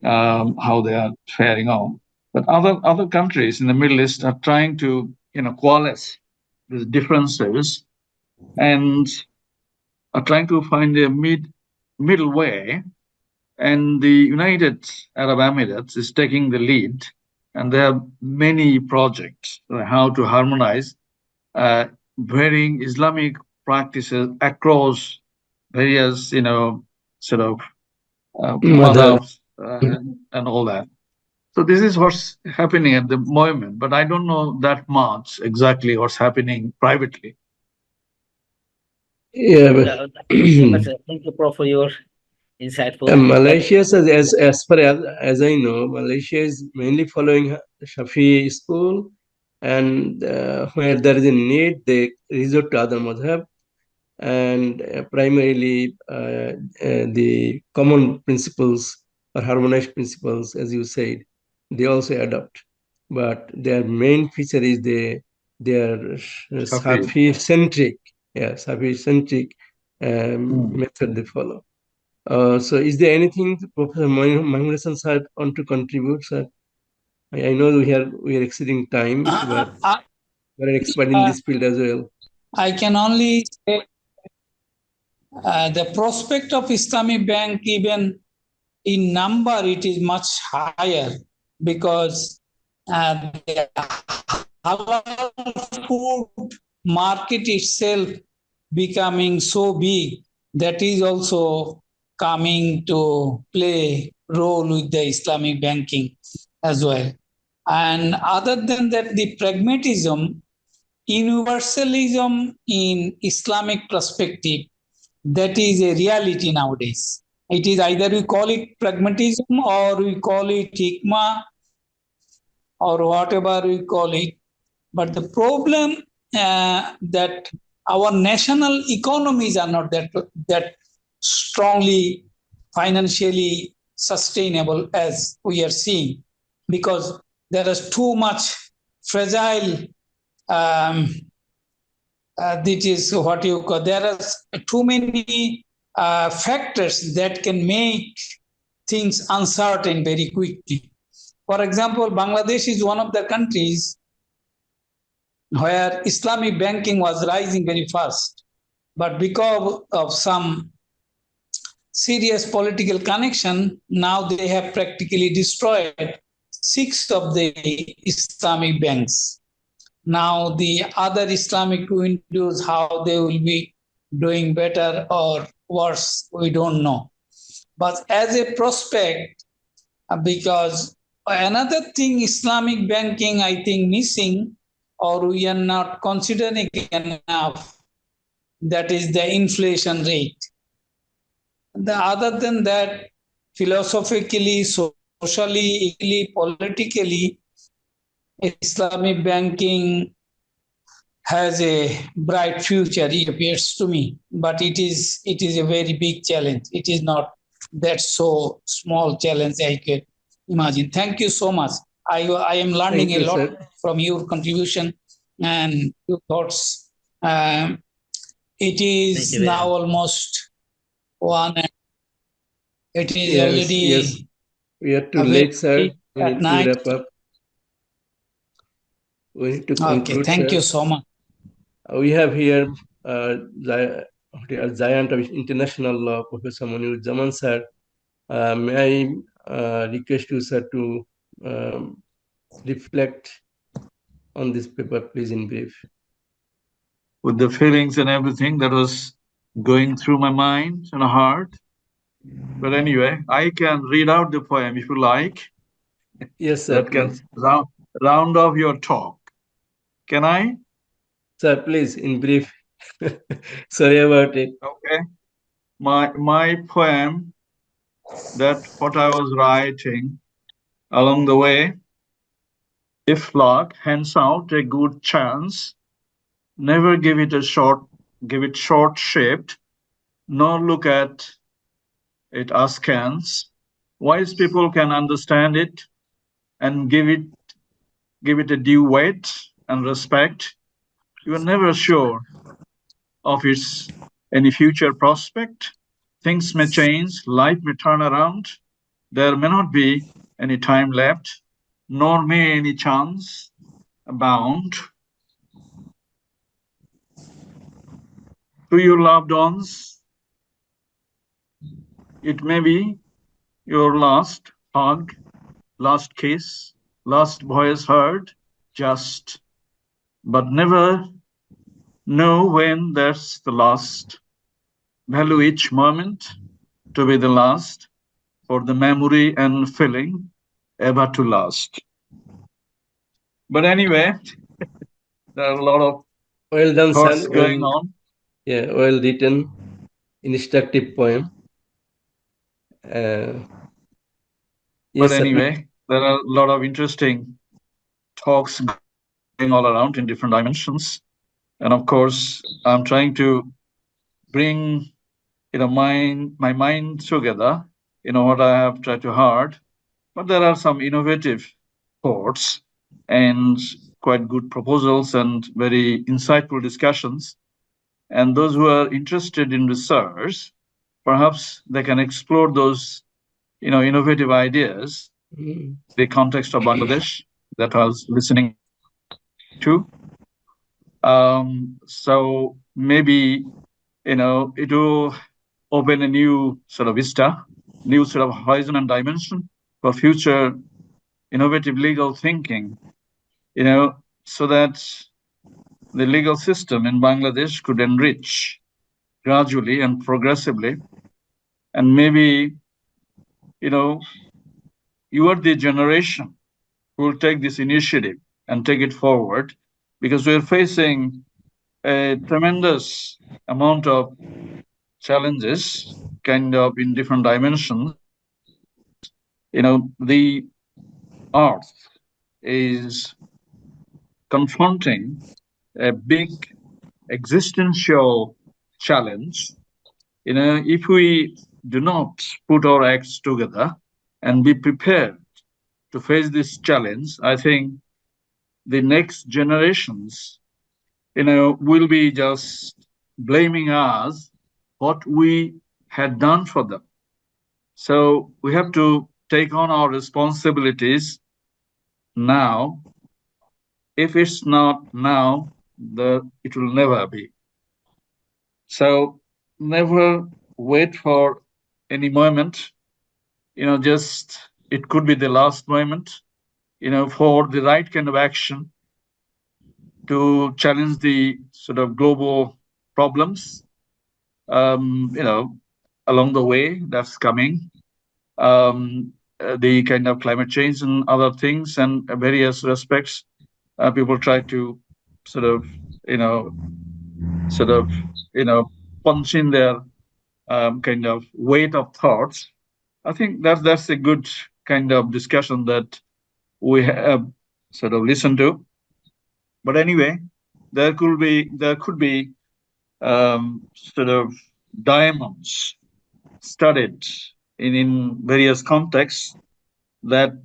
how they are faring on. But other countries in the Middle East are trying to, coalesce these differences and are trying to find a middle way. And the United Arab Emirates is taking the lead, and there are many projects on how to harmonize varying Islamic practices across various, sort of madhabs and all that. So this is what's happening at the moment, but I don't know that much exactly what's happening privately.
Yeah, but
Thank you, Prof, for your insightful.
Malaysia, as far as I know, Malaysia is mainly following Shafi school, and where there is a need, they resort to other madhab, and primarily the common principles or harmonized principles, as you said, they also adopt. But their main feature is they are Shafi centric, Shafi centric method they follow. So is there anything Professor Mahmood Hassan sir want to contribute, sir? I know we are exceeding time, but we're an expert in this field as well.
I can only say the prospect of Islamic Bank, even in number, it is much higher because the halal food market itself becoming so big, that is also coming to play role with the Islamic banking as well. And other than that, the pragmatism, universalism in Islamic perspective, that is a reality nowadays. It is either we call it pragmatism or we call it hikmah or whatever we call it. But the problem that our national economies are not that strongly financially sustainable as we are seeing, because there is too much fragile. This is what you call. There are too many factors that can make things uncertain very quickly. For example, Bangladesh is one of the countries where Islamic banking was rising very fast. But because of some serious political connection, now they have practically destroyed 6 of the Islamic banks. Now the other Islamic windows, how they will be doing better or worse, we don't know. But as a prospect, because another thing Islamic banking, I think, missing or we are not considering enough, that is the inflation rate. Other than that, philosophically, socially, politically, Islamic banking has a bright future, it appears to me. But it is a very big challenge. It is not that so small challenge I could imagine. Thank you so much. I am learning
Thank
a
you,
lot
sir.
from your contribution and your thoughts. It is
Thank you very
now
much.
almost one. It is
Yes,
already
yes. We are too
a
late,
very
sir. We
at
need to
night.
wrap up. We need to
Okay,
conclude,
thank
sir.
you so much.
We have here the giant of international law, Professor Munir Zaman, sir. May I request you, sir, to reflect on this paper, please, in brief.
With the feelings and everything that was going through my mind and heart. But anyway, I can read out the poem if you like.
Yes, sir.
That can round off your talk. Can I?
Sir, please, in brief. Sorry about it.
Okay. My poem, that what I was writing along the way. If luck hands out a good chance, never give it short-shaped, nor look at it askance. Wise people can understand it and give it a due weight and respect. You are never sure of its any future prospect. Things may change, life may turn around. There may not be any time left, nor may any chance abound. To your loved ones, it may be your last hug, last kiss, last voice heard, just, but never know when that's the last. Value each moment to be the last, for the memory and feeling ever to last. But anyway, there are a lot of
well done,
thoughts
sir.
going on.
Yeah, well written, instructive poem.
But
Yes, sir.
anyway, there are a lot of interesting talks going all around in different dimensions. And of course, I'm trying to bring my mind together, what I have tried to hard. But there are some innovative thoughts and quite good proposals and very insightful discussions. And those who are interested in research, perhaps they can explore those innovative ideas in the context of Bangladesh that I was listening to. So maybe it will open a new sort of vista, new sort of horizon and dimension for future innovative legal thinking, so that the legal system in Bangladesh could enrich gradually and progressively. And maybe, you are the generation who will take this initiative and take it forward, because we're facing a tremendous amount of challenges, kind of in different dimensions. The earth is confronting a big existential challenge. If we do not put our acts together and be prepared to face this challenge, I think the next generations, will be just blaming us what we had done for them. So we have to take on our responsibilities now. If it's not now, it will never be. So never wait for any moment, just it could be the last moment, for the right kind of action to challenge the sort of global problems, along the way that's coming, the kind of climate change and other things and various respects. People try to sort of, punch in their kind of weight of thoughts. I think that's a good kind of discussion that we have sort of listened to. But anyway, there could be sort of diamonds studied in various contexts that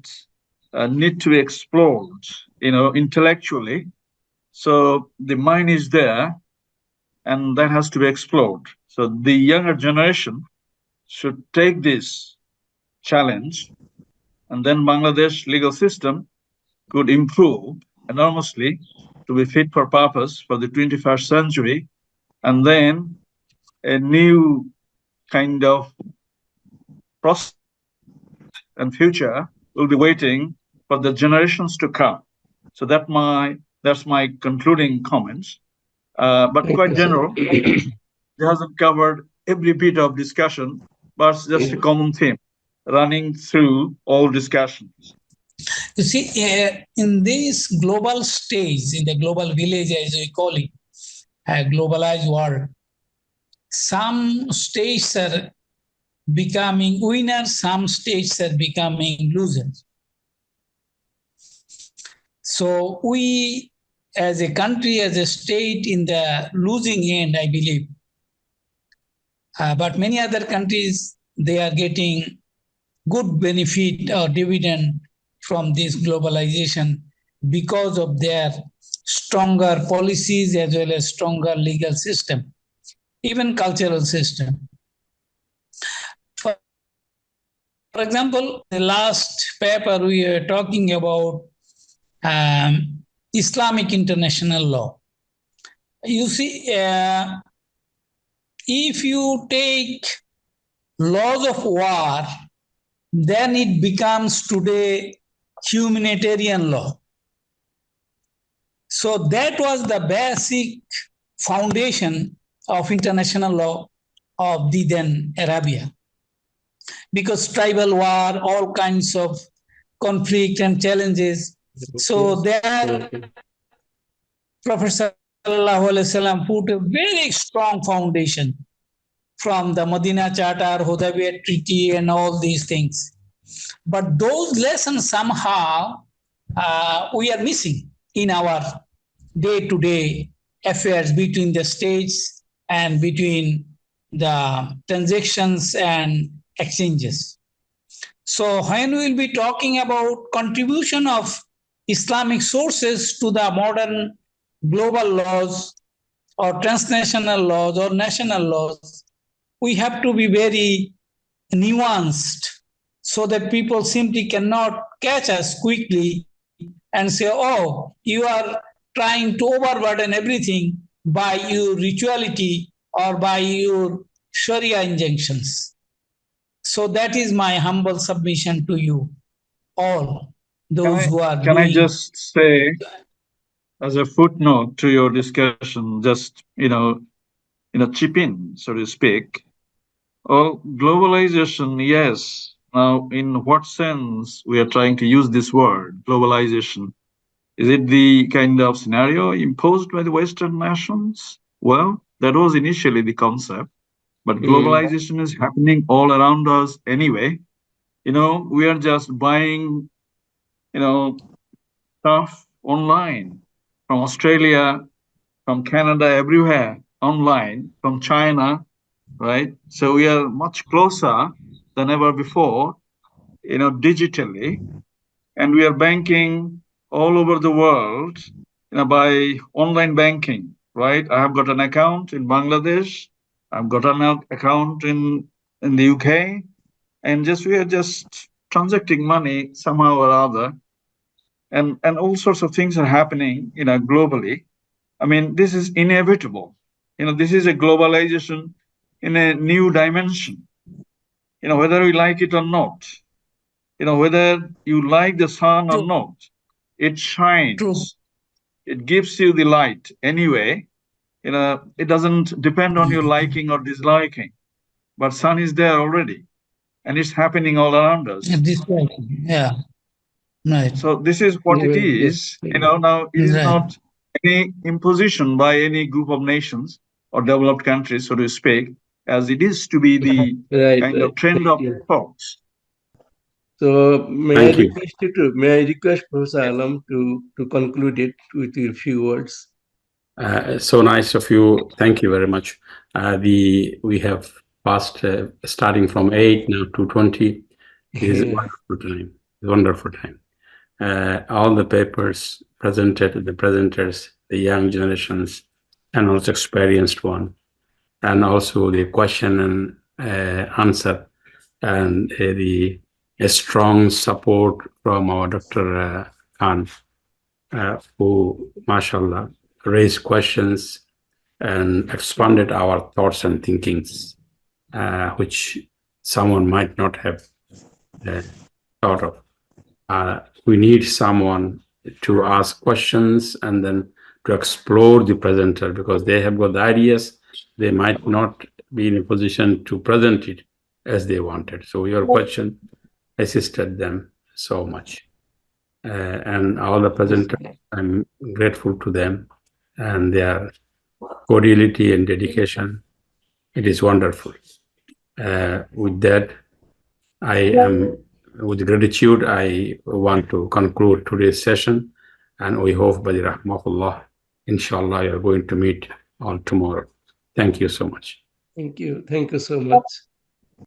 need to be explored, intellectually. So the mind is there, and that has to be explored. So the younger generation should take this challenge, and then Bangladesh legal system could improve enormously to be fit for purpose for the 21st century, and then a new kind of prospect and future will be waiting for the generations to come. So that's my concluding comments, but quite general. It hasn't covered every bit of discussion, but it's just a common theme running through all discussions.
You see, in this global stage, in the global village, as we call it, a globalized world, some states are becoming winners, some states are becoming losers. So we, as a country, as a state, in the losing end, I believe. But many other countries, they are getting good benefit or dividend from this globalization because of their stronger policies as well as stronger legal system, even cultural system. For example, the last paper we were talking about Islamic international law. You see, if you take laws of war, then it becomes today humanitarian law. So that was the basic foundation of international law of the then Arabia. Because tribal war, all kinds of conflict and challenges. So there, Prophet ﷺ put a very strong foundation from the Medina Charter, Hudaybiyah Treaty, and all these things. But those lessons somehow we are missing in our day-to-day affairs between the states and between the transactions and exchanges. So when we will be talking about contribution of Islamic sources to the modern global laws or transnational laws or national laws, we have to be very nuanced so that people simply cannot catch us quickly and say, oh, you are trying to overburden everything by your rituality or by your Sharia injunctions. So that is my humble submission to you all, those who are
Can I
doing.
just say, as a footnote to your discussion, just chip in, so to speak. Oh, globalization, yes. Now, in what sense we are trying to use this word, globalization? Is it the kind of scenario imposed by the Western nations? Well, that was initially the concept, but globalization is happening all around us anyway. We are just buying, stuff online from Australia, from Canada, everywhere, online, from China, right? So we are much closer than ever before, digitally, and we are banking all over the world, by online banking, right? I have got an account in Bangladesh. I've got an account in the UK, and we are just transacting money somehow or other, and all sorts of things are happening, globally. I mean, this is inevitable. This is a globalization in a new dimension. Whether we like it or not, whether you like the sun or not, it shines. It gives you the light anyway. It doesn't depend on your liking or disliking, but sun is there already, and it's happening all around us.
Yeah. Right.
So this is what it is. Now it is not any imposition by any group of nations or developed countries, so to speak, as it is to be the kind of trend of thoughts.
So
Thank you.
may I request Professor Alam to conclude it with a few words?
So nice of you. Thank you very much. We have passed starting from 8 now to 20. It is a wonderful time. Wonderful time. All the papers presented, the presenters, the young generations, and also experienced one, and also the question and answer, and a strong support from our Dr. Khan, who, mashallah, raised questions and expanded our thoughts and thinkings, which someone might not have thought of. We need someone to ask questions and then to explore the presenter, because they have got the ideas. They might not be in a position to present it as they wanted. So your question assisted them so much. And all the presenters, I'm grateful to them and their cordiality and dedication. It is wonderful. With that, I am, with gratitude, I want to conclude today's session, and we hope by the rahmatullah, inshallah, you are going to meet on tomorrow. Thank you so much.
Thank you. Thank you so much.